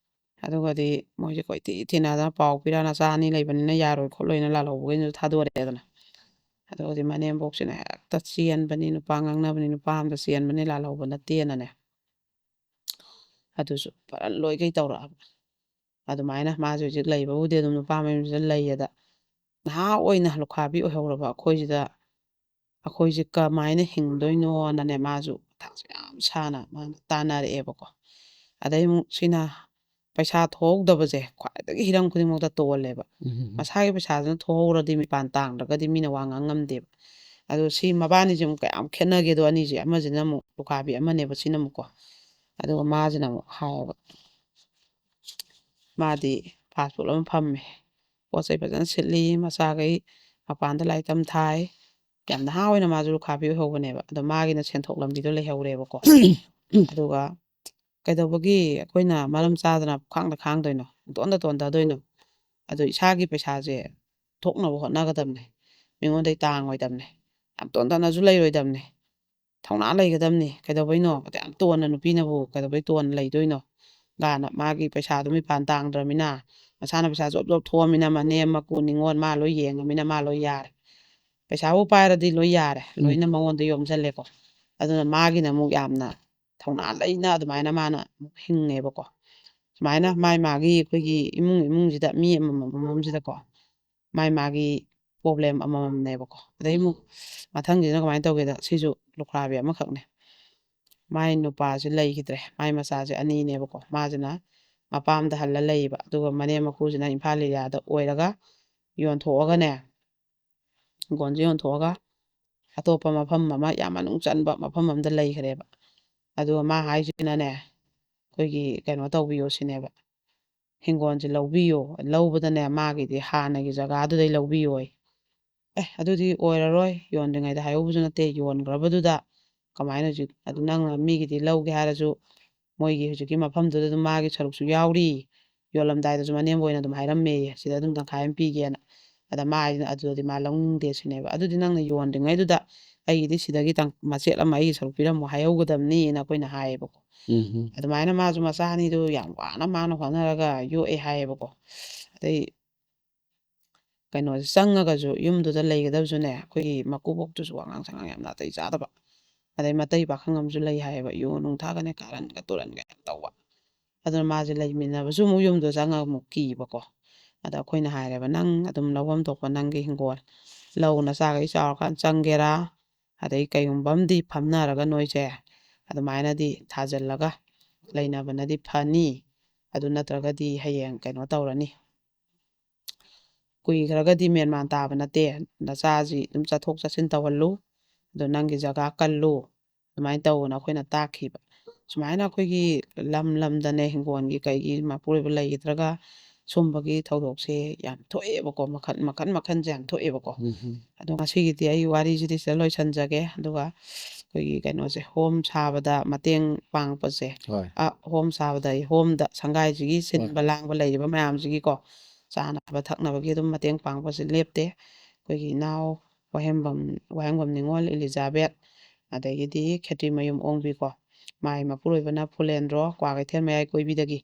ꯑꯗꯨꯒꯗꯤ ꯃꯣꯏꯁꯦ ꯀꯣꯏꯊꯤ ꯊꯤꯅꯗꯅ ꯄꯥꯎ ꯄꯤꯔ ꯅꯆꯥ ꯑꯅꯤ ꯂꯩꯕꯅꯤꯅ ꯌꯥꯔꯣꯏ ꯈꯣꯠꯂꯣꯏꯅ ꯂꯥꯜꯍꯧꯕꯈꯩꯁꯨ ꯊꯥꯗꯣꯔꯛꯑꯦꯗꯅ ꯑꯗꯨꯒꯗꯤ ꯃꯅꯦꯝꯕꯣꯛꯁꯤꯅ ꯍꯦꯛꯇ ꯆꯦꯟꯕꯅꯤ ꯅꯨꯄꯥ ꯉꯥꯡꯅꯕꯅꯤ ꯅꯨꯄꯥ ꯑꯝꯗ ꯆꯦꯟꯕꯅꯤ ꯂꯥꯜꯍꯧꯕ ꯅꯠꯇꯦꯅꯅꯦ ꯑꯗꯨꯁꯨ ꯐꯔ ꯂꯣꯏꯈꯩ ꯇꯧꯔꯛꯑꯕ ꯑꯗꯨꯃꯥꯏꯅ ꯃꯥꯁꯨ ꯍꯧꯖꯤꯛ ꯂꯩꯕꯕꯨꯗꯤ ꯑꯗꯨꯝ ꯅꯨꯄꯥ ꯃꯌꯨꯝꯁꯤꯗ ꯂꯩꯌꯦꯗ ꯅꯍꯥ ꯑꯣꯏꯅ ꯂꯨꯈꯥꯕꯤ ꯑꯣꯏꯍꯧꯔꯕ ꯑꯩꯈꯣꯏꯁꯤꯗ ꯑꯩꯈꯣꯏꯁꯦ ꯀꯃꯥꯏꯅ ꯍꯤꯡꯗꯣꯏꯅꯣꯅꯅꯦ ꯃꯥꯁꯨ ꯃꯊꯥꯁꯦ ꯌꯥꯝ ꯁꯥꯅ ꯃꯥꯅ ꯇꯥꯟꯅꯔꯛꯑꯦꯕꯀꯣ ꯑꯗꯩ ꯑꯃꯨꯛ ꯁꯤꯅ ꯄꯩꯁꯥ ꯊꯣꯛꯍꯧꯗꯕꯁꯦ ꯈ꯭ꯋꯥꯏꯗꯒꯤ ꯍꯤꯔꯝ ꯈꯨꯗꯤꯡꯃꯛꯇ ꯇꯣꯜꯂꯦꯕ ꯃꯁꯥꯒꯤ ꯄꯩꯁꯥꯁꯤꯅ ꯊꯣꯛꯍꯧꯔꯗꯤ ꯃꯤꯄꯥꯟ ꯇꯥꯡꯗ꯭ꯔꯒꯗꯤ ꯃꯤꯅ ꯋꯥ ꯉꯥꯡ ꯉꯝꯗꯦꯕ ꯑꯗꯣ ꯁꯤ ꯃꯕꯥꯅꯤꯁꯦ ꯑꯃꯨꯛ ꯀꯌꯥꯝ ꯈꯦꯠꯅꯒꯦꯗꯣ ꯑꯅꯤꯁꯦ ꯑꯃꯁꯤꯅ ꯑꯃꯨꯛ ꯂꯨꯈꯥꯕꯤ ꯑꯃꯅꯦꯕ ꯁꯤꯅ ꯑꯃꯨꯛꯀꯣ ꯑꯗꯨꯒ ꯃꯥꯁꯤꯅ ꯑꯃꯨꯛ ꯍꯥꯏꯌꯦꯕ ꯃꯥꯗꯤ ꯐꯥꯁ ꯐꯨꯗ ꯑꯃ ꯐꯝꯃꯦ ꯄꯣꯠ ꯆꯩ ꯐꯖꯅ ꯁꯤꯠꯂꯤ ꯃꯆꯥꯈꯩ ꯃꯄꯥꯟꯗ ꯂꯥꯏꯔꯤꯛ ꯇꯝ ꯊꯥꯏ ꯌꯥꯝ ꯅꯍꯥ ꯑꯣꯏꯅ ꯃꯥꯁꯨ ꯂꯨꯈꯥꯕꯤ ꯑꯣꯏꯍꯧꯕꯅꯦꯕ ꯑꯗꯣ ꯃꯥꯒꯤꯅ ꯁꯦꯟꯊꯣꯛ ꯂꯝꯕꯤꯗꯣ ꯂꯩꯍꯧꯔꯦꯕꯀꯣ ꯑꯗꯨꯒ ꯀꯩꯗꯧꯕꯒꯤ ꯑꯩꯈꯣꯏꯅ ꯃꯔꯝ ꯆꯥꯗꯅ ꯈꯥꯡꯗ ꯈꯥꯡꯗꯣꯏꯅꯣ ꯇꯣꯟꯗ ꯇꯣꯟꯊꯗꯣꯏꯅꯣ ꯑꯗꯣ ꯏꯁꯥꯒꯤ ꯄꯩꯁꯥꯁꯦ ꯊꯣꯛꯅꯕ ꯍꯣꯠꯅꯒꯗꯕꯅꯦ ꯃꯤꯉꯣꯟꯗꯒꯤ ꯇꯥꯡꯉꯣꯏꯗꯕꯅꯦ ꯌꯥꯝ ꯇꯣꯟꯇꯅꯁꯨ ꯂꯩꯔꯣꯏꯗꯕꯅꯦ ꯊꯧꯅꯥ ꯂꯩꯒꯗꯕꯅꯤ ꯀꯩꯗꯧꯕꯩꯅꯣ ꯌꯥꯝ ꯇꯣꯟꯅ ꯅꯨꯄꯤꯅꯕꯨ ꯀꯩꯗꯧꯕꯩ ꯇꯣꯟꯅ ꯂꯩꯗꯣꯏꯅꯣ ꯒꯥꯅ ꯃꯥꯒꯤ ꯄꯩꯁꯥꯗꯨ ꯃꯤꯄꯥꯟ ꯇꯥꯡꯗ꯭ꯔꯃꯤꯅ ꯃꯁꯥꯅ ꯄꯩꯁꯥ ꯖꯣꯕ ꯖꯣꯕ ꯊꯣꯛꯑꯃꯤꯅ ꯃꯅꯦꯝ ꯃꯀꯨ ꯅꯤꯉꯣꯜ ꯃꯥ ꯂꯣꯏ ꯌꯦꯡꯉꯃꯤꯅ ꯃꯥ ꯂꯣꯏ ꯌꯥꯔꯦ ꯄꯩꯁꯥꯕꯨ ꯄꯥꯏꯔꯗꯤ ꯂꯣꯏ ꯌꯥꯔꯦ ꯂꯣꯏꯅ ꯃꯉꯣꯟꯗ ꯌꯣꯝꯁꯤꯜꯂꯦꯀꯣ ꯑꯗꯨꯅ ꯃꯥꯒꯤꯅ ꯑꯃꯨꯛ ꯌꯥꯝꯅ ꯊꯧꯅꯥ ꯂꯩꯅ ꯑꯗꯨꯃꯥꯏꯅ ꯃꯥꯅ ꯑꯃꯨꯛ ꯍꯤꯡꯉꯦꯕꯀꯣ ꯁꯨꯃꯥꯏꯅ ꯃꯥꯒꯤ ꯑꯩꯈꯣꯏꯒꯤ ꯏꯃꯨꯡꯁꯤꯗ ꯃꯤ ꯑꯃꯃꯝꯁꯤꯗꯀꯣ ꯃꯥꯒꯤ ꯄ꯭ꯔꯣꯕ꯭ꯂꯦꯝ ꯑꯃꯃꯝꯅꯦꯕꯀꯣ ꯑꯗꯩ ꯑꯃꯨꯛ ꯃꯊꯪꯁꯤꯅ ꯀꯃꯥꯏꯅ ꯇꯧꯒꯦꯗ ꯁꯤꯁꯨ ꯂꯨꯈ꯭ꯔꯥꯕꯤ ꯑꯃꯈꯛꯅꯦ ꯃꯥꯏ ꯅꯨꯄꯥꯁꯤ ꯂꯩꯈꯤꯗ꯭ꯔꯦ ꯃꯥꯏ ꯃꯆꯥꯁꯦ ꯑꯅꯤꯅꯦꯕꯀꯣ ꯃꯥꯁꯤꯅ ꯃꯄꯥꯝꯗ ꯍꯜꯂ ꯂꯩꯌꯦꯕ ꯑꯗꯨꯒ ꯃꯅꯦꯝ ꯃꯀꯨꯁꯤꯅ ꯏꯝꯐꯥꯜ ꯑꯦꯔꯤꯌꯥꯗ ꯑꯣꯏꯔꯒ ꯌꯣꯟꯊꯣꯛꯑꯒꯅꯦ ꯍꯤꯡꯒꯣꯟꯁꯦ ꯌꯣꯟꯊꯣꯛꯑꯒ ꯑꯇꯣꯞꯄ ꯃꯐꯝ ꯑꯃ ꯌꯥꯝ ꯃꯅꯨꯡ ꯆꯟꯕ ꯃꯐꯝ ꯑꯃꯗ ꯂꯩꯈ꯭ꯔꯦꯕ ꯑꯗꯨꯒ ꯃꯥ ꯍꯥꯏꯁꯤꯅꯅꯦ ꯑꯩꯈꯣꯏꯒꯤ ꯀꯩꯅꯣ ꯇꯧꯕꯤꯌꯣ ꯁꯤꯅꯦꯕ ꯍꯤꯡꯒꯣꯜꯁꯦ ꯂꯧꯕꯤꯌꯣ ꯂꯧꯕꯗꯅꯦ ꯃꯥꯒꯤꯗꯤ ꯍꯥꯟꯅꯒꯤ ꯖꯒꯥꯗꯨꯗꯩ ꯂꯧꯕꯤꯌꯣ ꯑꯗꯨꯗꯤ ꯑꯣꯏꯔꯔꯣꯏ ꯌꯣꯟꯗ꯭ꯔꯤꯉꯩꯗ ꯍꯥꯏꯍꯧꯕꯁꯨ ꯅꯠꯇꯦ ꯌꯣꯟꯈ꯭ꯔꯕꯗꯨꯗ ꯀꯃꯥꯏꯅ ꯍꯧꯖꯤꯛ ꯑꯗꯨ ꯅꯪꯅ ꯃꯤꯒꯤꯗꯤ ꯂꯧꯒꯦ ꯍꯥꯏꯔꯁꯨ ꯃꯣꯏꯒꯤ ꯍꯧꯖꯤꯛꯀꯤ ꯃꯐꯝꯗꯨꯗ ꯑꯗꯨꯝ ꯃꯥꯒꯤ ꯁꯔꯨꯛꯁꯨ ꯌꯥꯎꯔꯤ ꯌꯣꯜꯂꯝꯗꯥꯏꯗꯁꯨ ꯃꯅꯦꯝꯕ ꯑꯣꯏꯅ ꯑꯗꯨꯝ ꯍꯥꯏꯔꯝꯃꯦꯌꯦ ꯁꯤꯗ ꯑꯗꯨꯝ ꯇꯪꯈꯥꯏ ꯑꯃ ꯄꯤꯒꯦꯅ ꯑꯗ ꯃꯥ ꯍꯥꯏꯁꯤꯅ ꯑꯗꯨꯗꯗꯤ ꯃꯥ ꯂꯧꯅꯤꯡꯗꯦ ꯁꯤꯅꯦꯕ ꯑꯗꯨꯗꯤ ꯅꯪꯅ ꯌꯣꯟꯗ꯭ꯔꯤꯉꯩꯗꯨꯗ ꯑꯩꯒꯤꯗꯤ ꯁꯤꯗꯒꯤ ꯃꯆꯦꯠ ꯑꯃ ꯑꯩꯒꯤ ꯁꯔꯨꯛ ꯄꯤꯔꯝꯃꯨ ꯍꯥꯏꯍꯧꯒꯗꯕꯅꯤꯅ ꯑꯩꯈꯣꯏꯅ ꯍꯥꯏꯌꯦꯕꯀꯣ ꯑꯗꯨꯃꯥꯏꯅ ꯃꯥꯁꯨ ꯃꯆꯥ ꯑꯅꯤꯗꯨ ꯌꯥꯝ ꯋꯥꯅ ꯃꯥꯅ ꯍꯣꯠꯅꯔꯒ ꯌꯣꯛꯑꯦ ꯍꯥꯏꯌꯦꯕꯀோ ꯑꯗꯩ ꯀꯩꯅꯣꯁꯦ ꯆꯪꯉꯒꯁꯨ ꯌꯨꯝꯗꯨꯗ ꯂꯩꯒꯗꯕꯁꯨꯅꯦ ꯑꯩꯈꯣꯏꯒꯤ ꯃꯀꯨꯕꯣꯛꯇꯨꯁꯨ ꯋꯥꯉꯥꯡ ꯁꯉꯥꯡ ꯌꯥꯝ ꯅꯥꯇꯩ ꯆꯥꯗꯕ ꯑꯗꯩ ꯃꯇꯩ ꯄꯥꯈꯪ ꯑꯃꯁꯨ ꯂꯩ ꯍꯥꯏꯌꯦꯕ ꯌꯨ ꯅꯨꯡ ꯊꯥꯒꯅꯦ ꯀꯥꯔꯟꯒ ꯇꯨꯔꯟꯒ ꯌꯥꯝ ꯇꯧꯕ ꯑꯗꯨꯅ ꯃꯥꯁꯦ ꯂꯩꯃꯤꯟꯅꯕꯁꯨ ꯑꯃꯨꯛ ꯌꯨꯝꯗꯣ ꯆꯪꯉꯒ ꯑꯃꯨꯛ ꯀꯤꯕꯀꯣ ꯑꯗ ꯑꯩꯈꯣꯏꯅ ꯍꯥꯏꯔꯦꯕ ꯅꯪ ꯑꯗꯨꯝ ꯂꯧꯐꯝ ꯊꯣꯛꯄ ꯅꯪꯒꯤ ꯍꯤꯡꯒꯣꯜ ꯂꯧ ꯅꯆꯥꯈꯩ ꯆꯥꯎꯔꯀꯥꯟꯗ ꯆꯪꯒꯦꯔꯥ ꯑꯗꯩ ꯀꯩꯒꯨꯝꯕ ꯑꯃꯗꯤ ꯐꯝꯅꯔꯒ ꯅꯣꯏꯁꯦ ꯑꯗꯨꯃꯥꯏꯅꯗꯤ ꯊꯥꯖꯤꯜꯂꯒ ꯂꯩꯅꯕꯅꯗꯤ ꯐꯅꯤ ꯑꯗꯨ ꯅꯠꯇ꯭ꯔꯒꯗꯤ ꯍꯌꯦꯡ ꯀꯩꯅꯣ ꯇꯧꯔꯅꯤ ꯀꯨꯏꯈ꯭ꯔꯒꯗꯤ ꯃꯦꯟꯃꯥꯟ ꯇꯥꯕ ꯅꯠꯇꯦ ꯅꯆꯥꯁꯤ ꯑꯗꯨꯝ ꯆꯠꯊꯣꯛ ꯆꯠꯁꯤꯟ ꯇꯧꯍꯜꯂꯨ ꯑꯗꯣ ꯅꯪꯒꯤ ꯖꯒꯥ ꯀꯜꯂꯨ ꯑꯗꯨꯃꯥꯏꯅ ꯇꯧꯅ ꯑꯩꯈꯣꯏꯅ ꯇꯥꯛꯈꯤꯕ ꯁꯨꯃꯥꯏꯅ ꯑꯩꯈꯣꯏꯒꯤ ꯂꯝ ꯂꯝꯗꯅꯦ ꯍꯤꯡꯒꯣꯜꯒꯤ ꯀꯩꯒꯤ ꯃꯄꯨꯔꯣꯏꯕ ꯂꯩꯈꯤꯗ꯭ꯔꯒ ꯁꯨꯝꯕꯒꯤ ꯊꯧꯗꯣꯛꯁꯦ ꯌꯥꯝ ꯊꯣꯛꯑꯦꯕꯀꯣ ꯃꯈꯟꯁꯦ ꯌꯥꯝ ꯊꯣꯛꯑꯦꯕꯀꯣ ꯑꯗꯣ ꯉꯁꯤꯒꯤꯗꯤ ꯑꯩ ꯋꯥꯔꯤꯁꯤꯗꯤ ꯁꯤꯗ ꯂꯣꯏꯁꯟꯖꯒꯦ ꯑꯗꯨꯒ ꯑꯩꯈꯣꯏꯒꯤ ꯀꯩꯅꯣꯁꯦ ꯍꯣꯝ ꯁꯥꯕꯗ ꯃꯇꯦꯡ ꯄꯥꯡꯉꯛꯄꯁꯦ ꯍꯣꯏ ꯍꯣꯝ ꯁꯥꯕꯗ ꯍꯣꯝꯗ ꯁꯪꯒꯥꯏꯁꯤꯒꯤ ꯍꯣꯏ ꯁꯤꯟꯕ ꯂꯥꯡꯕ ꯂꯩꯔꯤꯕ ꯃꯌꯥꯝꯁꯤꯒꯤꯀꯣ ꯆꯥꯅꯕ ꯊꯛꯅꯕꯒꯤ ꯑꯗꯨꯝ ꯃꯇꯦꯡ ꯄꯥꯡꯕꯁꯦ ꯂꯦꯞꯇꯦ ꯑꯩꯈꯣꯏꯒꯤ ꯏꯅꯥꯎ ꯋꯥꯍꯦꯡꯕꯝ ꯅꯤꯉꯣꯜ ꯏꯂꯤꯖꯥꯕꯦꯠ ꯑꯗꯒꯤꯗꯤ ꯈꯦꯇ꯭ꯔꯤꯃꯌꯨꯝ ꯑꯣꯡꯕꯤꯀꯣ ꯃꯥꯏ ꯃꯄꯨꯔꯣꯏꯕꯅ ꯐꯨꯂꯦꯟꯗ꯭ꯔꯣ ꯀ꯭ꯋꯥꯀꯩꯊꯦꯜ ꯃꯌꯥꯏ ꯀꯣꯏꯕꯤꯗꯒꯤ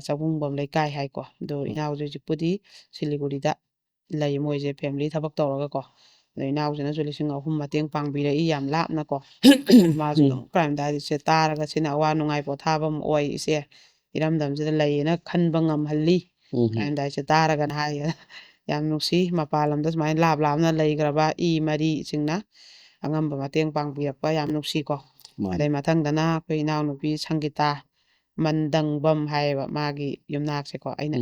ꯆꯕꯨꯡꯕꯝ ꯂꯩꯀꯥꯏ ꯍꯥꯏꯀꯣ ꯑꯗꯣ ꯏꯅꯥꯎꯁꯦ ꯍꯧꯖꯤꯛꯄꯨꯗꯤ ꯁꯤꯂꯤꯒꯨꯔꯤꯗ ꯂꯩ ꯃꯣꯏꯁꯦ ꯐꯦꯃꯤꯂꯤ ꯊꯕꯛ ꯇꯧꯔꯒꯀꯣ ꯑꯗꯣ ꯏꯅꯥꯎꯁꯤꯅꯁꯨ 3,000 ꯃꯇꯦꯡ ꯄꯥꯡꯕꯤꯔꯛꯏ ꯌꯥꯝ ꯂꯥꯞꯅꯀꯣ ꯃꯥꯁꯨ ꯑꯗꯨꯝ ꯀ꯭ꯔꯥꯏꯝ ꯗꯥꯏꯔꯤꯁꯦ ꯇꯥꯔꯒ ꯁꯤꯅ ꯑꯋꯥ ꯅꯨꯡꯉꯥꯏ ꯄꯣꯊꯥꯐꯝ ꯑꯣꯏ ꯏꯆꯦ ꯏꯔꯝꯗꯝꯁꯤꯗ ꯂꯩꯌꯦꯅ ꯈꯟꯕ ꯉꯝꯍꯜꯂꯤ ꯀ꯭ꯔꯥꯏꯝ ꯗꯥꯏꯔꯤꯁꯦ ꯇꯥꯔꯒꯅ ꯍꯥꯏꯌꯦ ꯌꯥꯝ ꯅꯨꯡꯁꯤ ꯃꯄꯥꯟ ꯂꯝꯗ ꯁꯨꯃꯥꯏꯅ ꯂꯥꯞꯅ ꯂꯩꯈ꯭ꯔꯕ ꯃꯔꯤꯁꯤꯡꯅ ꯑꯉꯝꯕ ꯃꯇꯦꯡ ꯄꯥꯡꯕꯤꯔꯛꯄ ꯌꯥꯝ ꯅꯨꯡꯁꯤꯀꯣ ꯑꯗꯩ ꯃꯊꯪꯗꯅ ꯑꯩꯈꯣꯏ ꯏꯅꯥꯎꯅꯨꯄꯤ ꯁꯪꯒꯤꯇꯥ ꯃꯟꯗꯪꯕꯝ ꯍꯥꯏꯌꯦꯕ ꯃꯥꯒꯤ ꯌꯨꯝꯅꯥꯛꯁꯦꯀꯣ ꯑꯩꯅ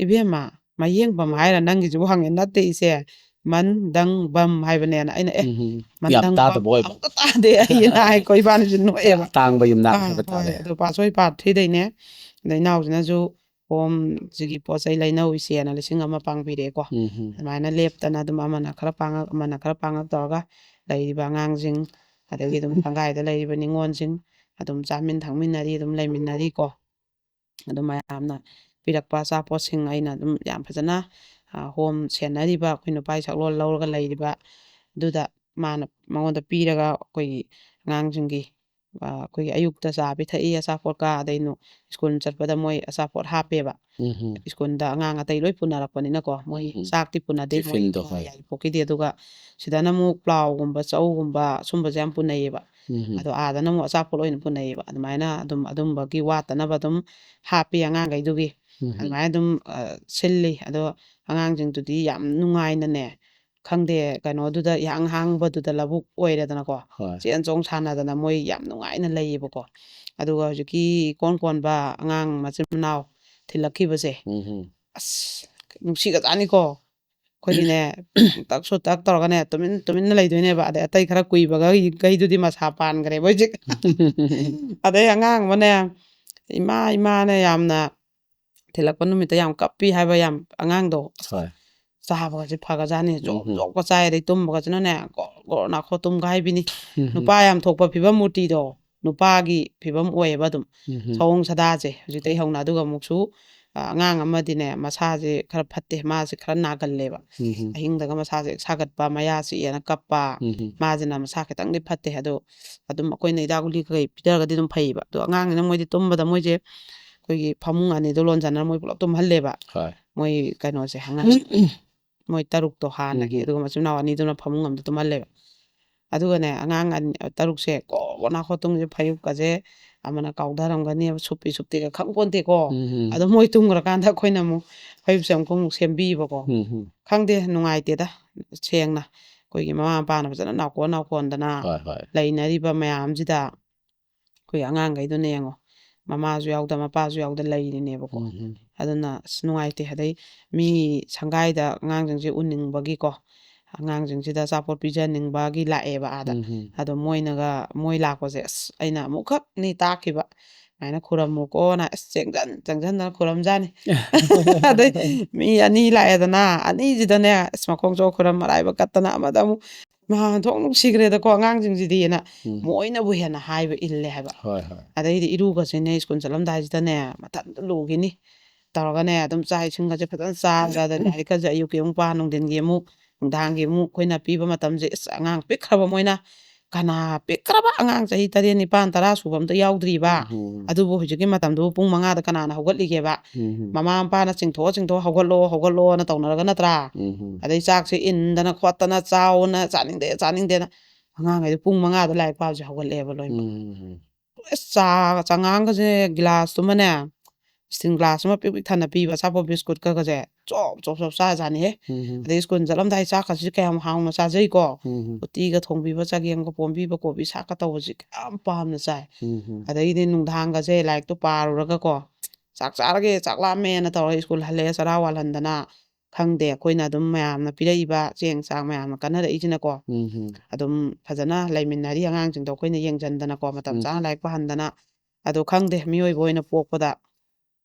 ꯏꯕꯦꯝꯃ ꯃꯌꯦꯡꯕꯝ ꯍꯥꯏꯔ ꯅꯪꯒꯤꯁꯤꯕꯨ ꯍꯪꯉꯦ ꯅꯠꯇꯦ ꯏꯆꯦ ꯃꯟꯗꯪꯕꯝ ꯍꯥꯏꯕꯅꯦꯅ ꯑꯩꯅ ꯌꯥꯝ ꯃꯟꯗꯪꯕꯝ ꯇꯥꯗꯕ ꯑꯣꯏꯕ ꯑꯃꯨꯛꯀ ꯇꯥꯗꯦ ꯑꯩꯅ ꯍꯥꯏꯀꯣ ꯏꯕꯥꯅꯤꯁꯨ ꯅꯣꯛꯑꯦꯕ ꯇꯥꯡꯕ ꯌꯨꯝꯅꯥꯛ ꯍꯥꯏꯕ ꯍꯣꯏ ꯇꯥꯔꯦ ꯑꯗꯣ ꯄꯥꯠꯁꯣꯏ ꯄꯥꯠ 3ꯗꯩꯅꯦ ꯑꯗ ꯏꯅꯥꯎꯁꯤꯅꯁꯨ ꯍꯣꯝꯁꯤꯒꯤ ꯄꯣꯠ ꯆꯩ ꯂꯩꯅꯧ ꯏꯆꯦꯅ 1,000 ꯄꯥꯡꯕꯤꯔꯛꯑꯦꯀꯣ ꯑꯗꯨꯃꯥꯏꯅ ꯂꯦꯞꯇꯅ ꯑꯗꯨꯝ ꯑꯃꯅ ꯈꯔ ꯄꯥꯡꯉꯛ ꯑꯃꯅ ꯈꯔ ꯄꯥꯡꯉꯛ ꯇꯧꯔꯒ ꯂꯩꯔꯤꯕ ꯑꯉꯥꯡꯁꯤꯡ ꯑꯗꯒꯤ ꯑꯗꯨꯝ ꯁꯪꯒꯥꯏꯗ ꯂꯩꯔꯤꯕ ꯅꯤꯉꯣꯜꯁꯤꯡ ꯑꯗꯨꯝ ꯆꯥꯃꯤꯟ ꯊꯛꯃꯤꯟꯅꯔꯤ ꯑꯗꯨꯝ ꯂꯩꯃꯤꯟꯅꯔꯤꯀꯣ ꯑꯗꯨꯝ ꯃꯌꯥꯝꯅ ꯄꯤꯔꯛꯄ ꯑꯆꯥꯄꯣꯠꯁꯤꯡ ꯑꯩꯅ ꯑꯗꯨꯝ ꯌꯥꯝ ꯐꯖꯅ ꯍꯣꯝ ꯁꯦꯟꯅꯔꯤꯕ ꯑꯩꯈꯣই ꯅꯨꯄꯥꯒꯤ ꯁꯛꯂꯣꯟ ꯂꯧꯔꯒ ꯂꯩꯔꯤꯕ ꯑꯗꯨꯗ ꯃꯉꯣꯟꯗ ꯄꯤꯔꯒ ꯑꯩꯈꯣꯏꯒꯤ ꯑꯉꯥꯡꯁꯤꯡꯒꯤ ꯑꯩꯈꯣꯏꯒꯤ ꯑꯌꯨꯛꯇ ꯆꯥ ꯄꯤꯊꯛꯏ ꯑꯆꯥꯄꯣꯠꯀ ꯑꯗꯩ ꯁ꯭ꯀꯨꯜ ꯆꯠꯄꯗ ꯃꯣꯏ ꯑꯆꯥꯄꯣꯠ ꯍꯥꯞꯄꯦꯕ ꯁ꯭ꯀꯨꯜꯗ ꯑꯉꯥꯡ ꯑꯇꯩ ꯂꯣꯏ ꯄꯨꯅꯔꯛꯄꯅꯤꯅꯀꯣ ꯃꯣꯏ ꯆꯥꯛꯇꯤ ꯄꯨꯅꯗꯦ ꯃꯣꯏ ꯇꯤꯐꯤꯟꯗꯣ ꯍꯣꯏ ꯌꯥꯏꯔꯤꯄꯣꯛꯀꯤꯗꯤ ꯑꯗꯨꯒ ꯁꯤꯗꯅ ꯑꯃꯨꯛ ꯄ꯭ꯂꯥꯎꯒꯨꯝꯕ ꯆꯧꯒꯨꯝꯕ ꯁꯨꯝꯕꯁꯦ ꯌꯥꯝ ꯄꯨꯅꯩꯌꯦꯕ ꯑꯗꯣ ꯑꯥꯗꯅ ꯑꯃꯨꯛ ꯑꯆꯥꯄꯣꯠ ꯑꯣꯏꯅ ꯄꯨꯅꯩꯌꯦꯕ ꯑꯗꯨꯃꯥꯏꯅ ꯑꯗꯨꯝ ꯑꯗꯨꯝꯕꯒꯤ ꯋꯥꯠꯇꯅꯕ ꯑꯗꯨꯝ ꯍꯥꯞꯄꯤ ꯑꯉꯥꯡꯈꯩꯗꯨꯒꯤ ꯑꯗꯨꯃꯥꯏꯅ ꯑꯗꯨꯝ ꯁꯤꯜꯂꯤ ꯑꯗꯣ ꯑꯉꯥꯡꯁꯤꯡꯗꯨꯗꯤ ꯌꯥꯝ ꯅꯨꯡꯉꯥꯏꯅꯅꯦ ꯈꯪꯗꯦ ꯀꯩꯅꯣꯗꯨꯗ ꯏꯍꯥꯡ ꯍꯥꯡꯕꯗꯨꯗ ꯂꯧꯕꯨꯛ ꯑꯣꯏꯔꯦꯗꯅꯀꯣ ꯍꯣꯏ ꯆꯦꯟ ꯆꯣꯡ ꯁꯥꯟꯅꯗꯅ ꯃꯣꯏ ꯌꯥꯝ ꯅꯨꯡꯉꯥꯏꯅ ꯂꯩꯌꯦꯕꯀꯣ ꯑꯗꯨꯒ ꯍꯧꯖꯤꯛꯀꯤ ꯏꯀꯣꯟ ꯀꯣꯟꯕ ꯑꯉꯥꯡ ꯃꯆꯤꯟ ꯃꯅꯥꯎ ꯊꯤꯜꯂꯛꯈꯤꯕꯁꯦ ꯑꯁ ꯅꯨꯡꯁꯤꯒꯖꯥꯅꯤꯀꯣ ꯑꯩꯈꯣꯏꯒꯤꯅꯦ ꯇꯛꯁꯨ ꯇꯛ ꯇꯧꯔꯒꯅꯦ ꯇꯨꯃꯤꯟꯅ ꯂꯩꯗꯣꯏꯅꯦꯕ ꯑꯗꯩ ꯑꯇꯩ ꯈꯔ ꯀꯨꯏꯕꯒꯩꯗꯨꯗꯤ ꯃꯁꯥ ꯄꯥꯟꯈ꯭ꯔꯦꯕ ꯍꯧꯖꯤꯛ ꯑꯗꯩ ꯑꯉꯥꯡ ꯑꯃꯅꯦ ꯏꯃꯥꯅ ꯌꯥꯝꯅ ꯊꯤꯜꯂꯛꯄ ꯅꯨꯃꯤꯠꯇ ꯌꯥꯝ ꯀꯞꯄꯤ ꯍꯥꯏꯕ ꯌꯥꯝ ꯑꯉꯥꯡꯗꯣ ꯍꯣꯏ ꯆꯥꯕꯒꯁꯦ ꯐꯒꯖꯥꯅꯤ ꯖꯣꯕ ꯖꯣꯕꯀ ꯆꯥꯏ ꯑꯗꯩ ꯇꯨꯝꯕꯒꯁꯤꯅꯅꯦ ꯒꯣꯔ ꯒꯣꯔ ꯅꯥꯈꯣ ꯇꯨꯝꯒ ꯍꯥꯏꯕꯤꯅꯤ ꯅꯨꯄꯥ ꯌꯥꯝ ꯊꯣꯛꯄ ꯐꯤꯕꯝ ꯃꯨꯔꯇꯤꯗꯣ ꯅꯨꯄꯥꯒꯤ ꯐꯤꯕꯝ ꯑꯣꯏꯌꯦꯕ ꯑꯗꯨꯝ ꯁꯑꯣꯡ ꯁꯥꯗꯥꯁꯦ ꯍꯧꯖꯤꯛꯇꯩ ꯍꯧꯅ ꯑꯗꯨꯒ ꯑꯃꯨꯛꯁꯨ ꯑꯉꯥꯡ ꯑꯃꯗꯤꯅꯦ ꯃꯁꯥꯁꯦ ꯈꯔ ꯐꯠꯇꯦ ꯃꯥꯁꯦ ꯈꯔ ꯅꯥꯒꯜꯂꯦꯕ ꯑꯍꯤꯡꯗꯒ ꯃꯁꯥꯁꯦ ꯁꯥꯒꯠꯄ ꯃꯌꯥ ꯆꯤꯛꯑꯦꯅ ꯀꯞꯄ ꯃꯥꯁꯤꯅ ꯃꯁꯥ ꯈꯤꯇꯪꯗꯤ ꯐꯠꯇꯦ ꯑꯗꯣ ꯑꯗꯨꯝ ꯑꯩꯈꯣꯏꯅ ꯍꯤꯗꯥꯛ ꯒꯨꯂꯤ ꯀꯩ ꯄꯤꯖꯔꯒꯗꯤ ꯑꯗꯨꯝ ꯐꯩꯌꯦꯕ ꯑꯗꯣ ꯑꯉꯥꯡꯁꯤꯅ ꯃꯣꯏꯗꯤ ꯇꯨꯝꯕꯗ ꯃꯣꯏꯁꯦ ꯑꯩꯈꯣꯏꯒꯤ ꯐꯃꯨꯡ ꯑꯅꯤꯗꯣ ꯂꯣꯟꯖꯟꯅꯔ ꯃꯣꯏ ꯄꯨꯂꯞ ꯇꯨꯝꯍꯜꯂꯦꯕ ꯍꯣꯏ ꯃꯣꯏ ꯀꯩꯅꯣꯁꯦ ꯃꯣꯏ ꯇꯔꯨꯛꯇꯣ ꯍꯥꯟꯅꯒꯤ ꯑꯗꯨꯒ ꯃꯆꯤꯟ ꯃꯅꯥꯎ ꯑꯅꯤꯗꯨꯅ ꯐꯃꯨꯡ ꯑꯃꯗ ꯇꯨꯝꯍꯜꯂꯦꯕ ꯑꯗꯨꯒꯅꯦ ꯑꯉꯥꯡ ꯇꯔꯨꯛꯁꯦ ꯒꯣꯔ ꯅꯥꯈꯣꯠꯇꯨꯝꯁꯦ ꯐꯩꯌꯨꯞꯀꯁꯦ ꯑꯃꯅ ꯀꯥꯎꯊꯔꯝꯒꯅꯦꯕ ꯁꯨꯞꯄꯤꯒ ꯈꯪꯄꯣꯟꯇꯦꯀꯣ ꯑꯗꯣ ꯃꯣꯏ ꯇꯨꯝꯈ꯭ꯔꯀꯥꯟꯗ ꯑꯩꯈꯣꯏꯅ ꯑꯃꯨꯛ ꯐꯩꯖꯨꯞꯁꯦ ꯑꯃꯨꯛ ꯁꯦꯝꯕꯤꯕꯀꯣ ꯈꯪꯗꯦ ꯅꯨꯡꯉꯥꯏꯇꯦꯗ ꯁꯦꯡꯅ ꯑꯩꯈꯣꯏꯒꯤ ꯃꯃꯥ ꯃꯄꯥꯅ ꯐꯖꯅ ꯅꯥꯎꯀꯣꯟꯗꯅ ꯍꯣꯏ ꯍꯣꯏ ꯂꯩꯅꯔꯤꯕ ꯃꯌꯥꯝꯁꯤꯗ ꯑꯩꯈꯣꯏ ꯑꯉꯥꯡꯈꯩꯗꯨꯅ ꯌꯦꯡꯉꯣ ꯃꯃꯥꯁꯨ ꯌꯥꯎꯗ ꯃꯄꯥꯁꯨ ꯌꯥꯎꯗ ꯂꯩꯔꯤꯅꯦꯕꯀꯣ ꯑꯗꯨꯅ ꯑꯁ ꯅꯨꯡꯉꯥꯏꯇꯦ ꯑꯗꯩ ꯃꯤ ꯁꯪꯒꯥꯏꯗ ꯑꯉꯥꯡꯁꯤꯡꯁꯦ ꯎꯅꯤꯡꯕꯒꯤꯀꯣ ꯑꯉꯥꯡꯁꯤꯡꯁꯤꯗ ꯑꯆꯥꯄꯣꯠ ꯄꯤꯖꯅꯤꯡꯕꯒꯤ ꯂꯥꯛꯑꯦꯕ ꯑꯥꯗ ꯑꯗꯣ ꯃꯣꯏ ꯂꯥꯛꯄꯁꯦ ꯑꯁ ꯑꯩꯅ ꯑꯃꯨꯛꯈꯛꯅꯤ ꯇꯥꯛꯈꯤꯕ ꯁꯨꯃꯥꯏꯅ ꯈꯨꯔꯝꯃꯨꯀꯣꯅ ꯑꯁ ꯆꯪꯁꯤꯟꯗꯅ ꯈꯨꯔꯝꯖꯥꯅꯤ ꯑꯗꯩ ꯃꯤ ꯑꯅꯤ ꯂꯥꯛꯑꯦꯗꯅ ꯑꯅꯤꯁꯤꯗꯅꯦ ꯑꯁ ꯃꯈꯣꯡ ꯆꯣ ꯈꯨꯔꯝ ꯃꯔꯥꯏꯕꯛ ꯀꯠꯇꯅ ꯑꯃꯗ ꯑꯃꯨꯛ ꯊꯣꯛ ꯅꯨꯡꯁꯤꯈ꯭ꯔꯦꯗꯀꯣ ꯑꯉꯥꯡꯁꯤꯡꯁꯤꯗꯤꯅ ꯃꯣꯏꯅꯕꯨ ꯍꯦꯟꯅ ꯍꯥꯏꯕ ꯏꯜꯂꯦ ꯍꯥꯏꯕ ꯍꯣꯏ ꯍꯣꯏ ꯑꯗꯩꯗꯤ ꯏꯔꯨꯒꯁꯤꯅꯦ ꯁ꯭ꯀꯨꯜ ꯆꯠꯂꯝꯗꯥꯏꯁꯤꯗꯅꯦ ꯃꯊꯟꯇ ꯂꯨꯈꯤꯅꯤ ꯇꯧꯔꯒꯅꯦ ꯑꯗꯨꯝ ꯆꯥꯛ ꯏꯁꯤꯡꯒꯁꯦ ꯐꯖꯅ ꯆꯥꯗ꯭ꯔ ꯂꯥꯏꯔꯤꯛꯀꯁꯦ ꯑꯌꯨꯛꯀꯤ ꯑꯃꯨꯛ ꯄꯥ ꯅꯨꯡꯊꯤꯟꯒꯤ ꯑꯃꯨꯛ ꯅꯨꯡꯗꯥꯡꯒꯤ ꯑꯃꯨꯛ ꯑꯩꯈꯣꯏꯅ ꯄꯤꯕ ꯃꯇꯝꯁꯦ ꯏꯁ ꯑꯉꯥꯡ ꯄꯤꯛꯈ꯭ꯔꯕ ꯃꯣꯏꯅ ꯀꯅꯥ ꯄꯤꯛꯈ꯭ꯔꯕ ꯑꯉꯥꯡ ꯆꯍꯤ 7, 9, 10 ꯁꯨꯕ ꯑꯝꯇ ꯌꯥꯎꯗ꯭ꯔꯤꯕ ꯑꯗꯨꯕꯨ ꯍꯧꯖꯤꯛꯀꯤ ꯃꯇꯝꯗꯨꯕꯨ ꯄꯨꯡ 5ꯗ ꯀꯅꯥꯅ ꯍꯧꯒꯠꯂꯤꯒꯦꯕ ꯃꯃꯥ ꯃꯄꯥꯅ ꯆꯤꯡꯊꯣꯛꯑ ꯍꯧꯒꯠꯂꯣꯅ ꯇꯧꯅꯔꯒ ꯅꯠꯇ꯭ꯔꯥ ꯑꯗꯩ ꯆꯥꯛꯁꯦ ꯏꯟꯗꯅ ꯈꯣꯠꯇꯅ ꯆꯥꯎꯅ ꯆꯥꯅꯤꯡꯗꯦꯅ ꯑꯉꯥꯡꯈꯩꯗꯣ ꯄꯨꯡ 5ꯗ ꯂꯥꯏꯔꯤꯛ ꯄꯥꯕꯁꯦ ꯍꯧꯒꯠꯂꯛꯑꯦꯕ ꯂꯣꯏꯅꯃꯛ ꯑꯁ ꯆꯉꯥꯡꯒꯁꯦ ꯒꯤꯂꯥꯁꯇꯨꯃꯅꯦ ꯏꯁꯇꯤꯜ ꯒ꯭ꯂꯥꯁ ꯑꯃ ꯄꯤꯛ ꯊꯟꯅ ꯄꯤꯕ ꯑꯆꯥꯄꯣꯠ ꯕꯤꯁꯀꯨꯠꯀꯒꯁꯦ ꯆꯣꯞ ꯆꯥꯖꯥꯅꯤꯍꯦ ꯑꯗꯩ ꯁ꯭ꯀꯨꯜ ꯆꯠꯂꯝꯗꯥꯏ ꯆꯥꯛꯀꯁꯤ ꯀꯌꯥꯝ ꯍꯥꯎꯅ ꯆꯥꯖꯩꯀꯣ ꯎꯇꯤꯒ ꯊꯣꯡꯕꯤꯕ ꯆꯒꯦꯝꯒ ꯄꯣꯝꯕꯤꯕ ꯀꯣꯕꯤ ꯁꯥꯛꯀ ꯇꯧꯕꯁꯤ ꯀꯌꯥꯝ ꯄꯥꯝꯅ ꯆꯥꯏ ꯑꯗꯩꯗꯤ ꯅꯨꯡꯗꯥꯡꯒꯁꯦ ꯂꯥꯏꯔꯤꯛꯇꯣ ꯄꯥꯔꯨꯔꯒꯀꯣ ꯆꯥꯛ ꯆꯥꯔꯒꯦ ꯆꯥꯛ ꯂꯥꯝꯃꯦꯅ ꯇꯧꯔꯒ ꯁ꯭ꯀꯨꯜ ꯍꯜꯂꯛꯑꯦ ꯆꯔꯥ ꯋꯥꯜꯍꯟꯗꯅ ꯈꯪꯗꯦ ꯑꯩꯈꯣꯏꯅ ꯑꯗꯨꯝ ꯃꯌꯥꯝꯅ ꯄꯤꯔꯛꯏꯕ ꯆꯦꯡ ꯆꯥꯛ ꯃꯌꯥꯝꯅ ꯀꯟꯅꯔꯛꯏꯁꯤꯅꯀꯣ ꯑꯗꯨꯝ ꯐꯖꯅ ꯂꯩꯃꯤꯟꯅꯔꯤ ꯑꯉꯥꯡꯁꯤꯡꯗꯣ ꯑꯩꯈꯣꯏꯅ ꯌꯦꯡꯁꯤꯟꯗꯅꯀꯣ ꯃꯇꯝ ꯆꯥꯅ ꯂꯥꯏꯔꯤꯛ ꯄꯥꯍꯟꯗꯅ ꯑꯗꯣ ꯈꯪꯗꯦ ꯃꯤꯑꯣꯏꯕ ꯑꯣꯏꯅ ꯄꯣꯛꯄꯗ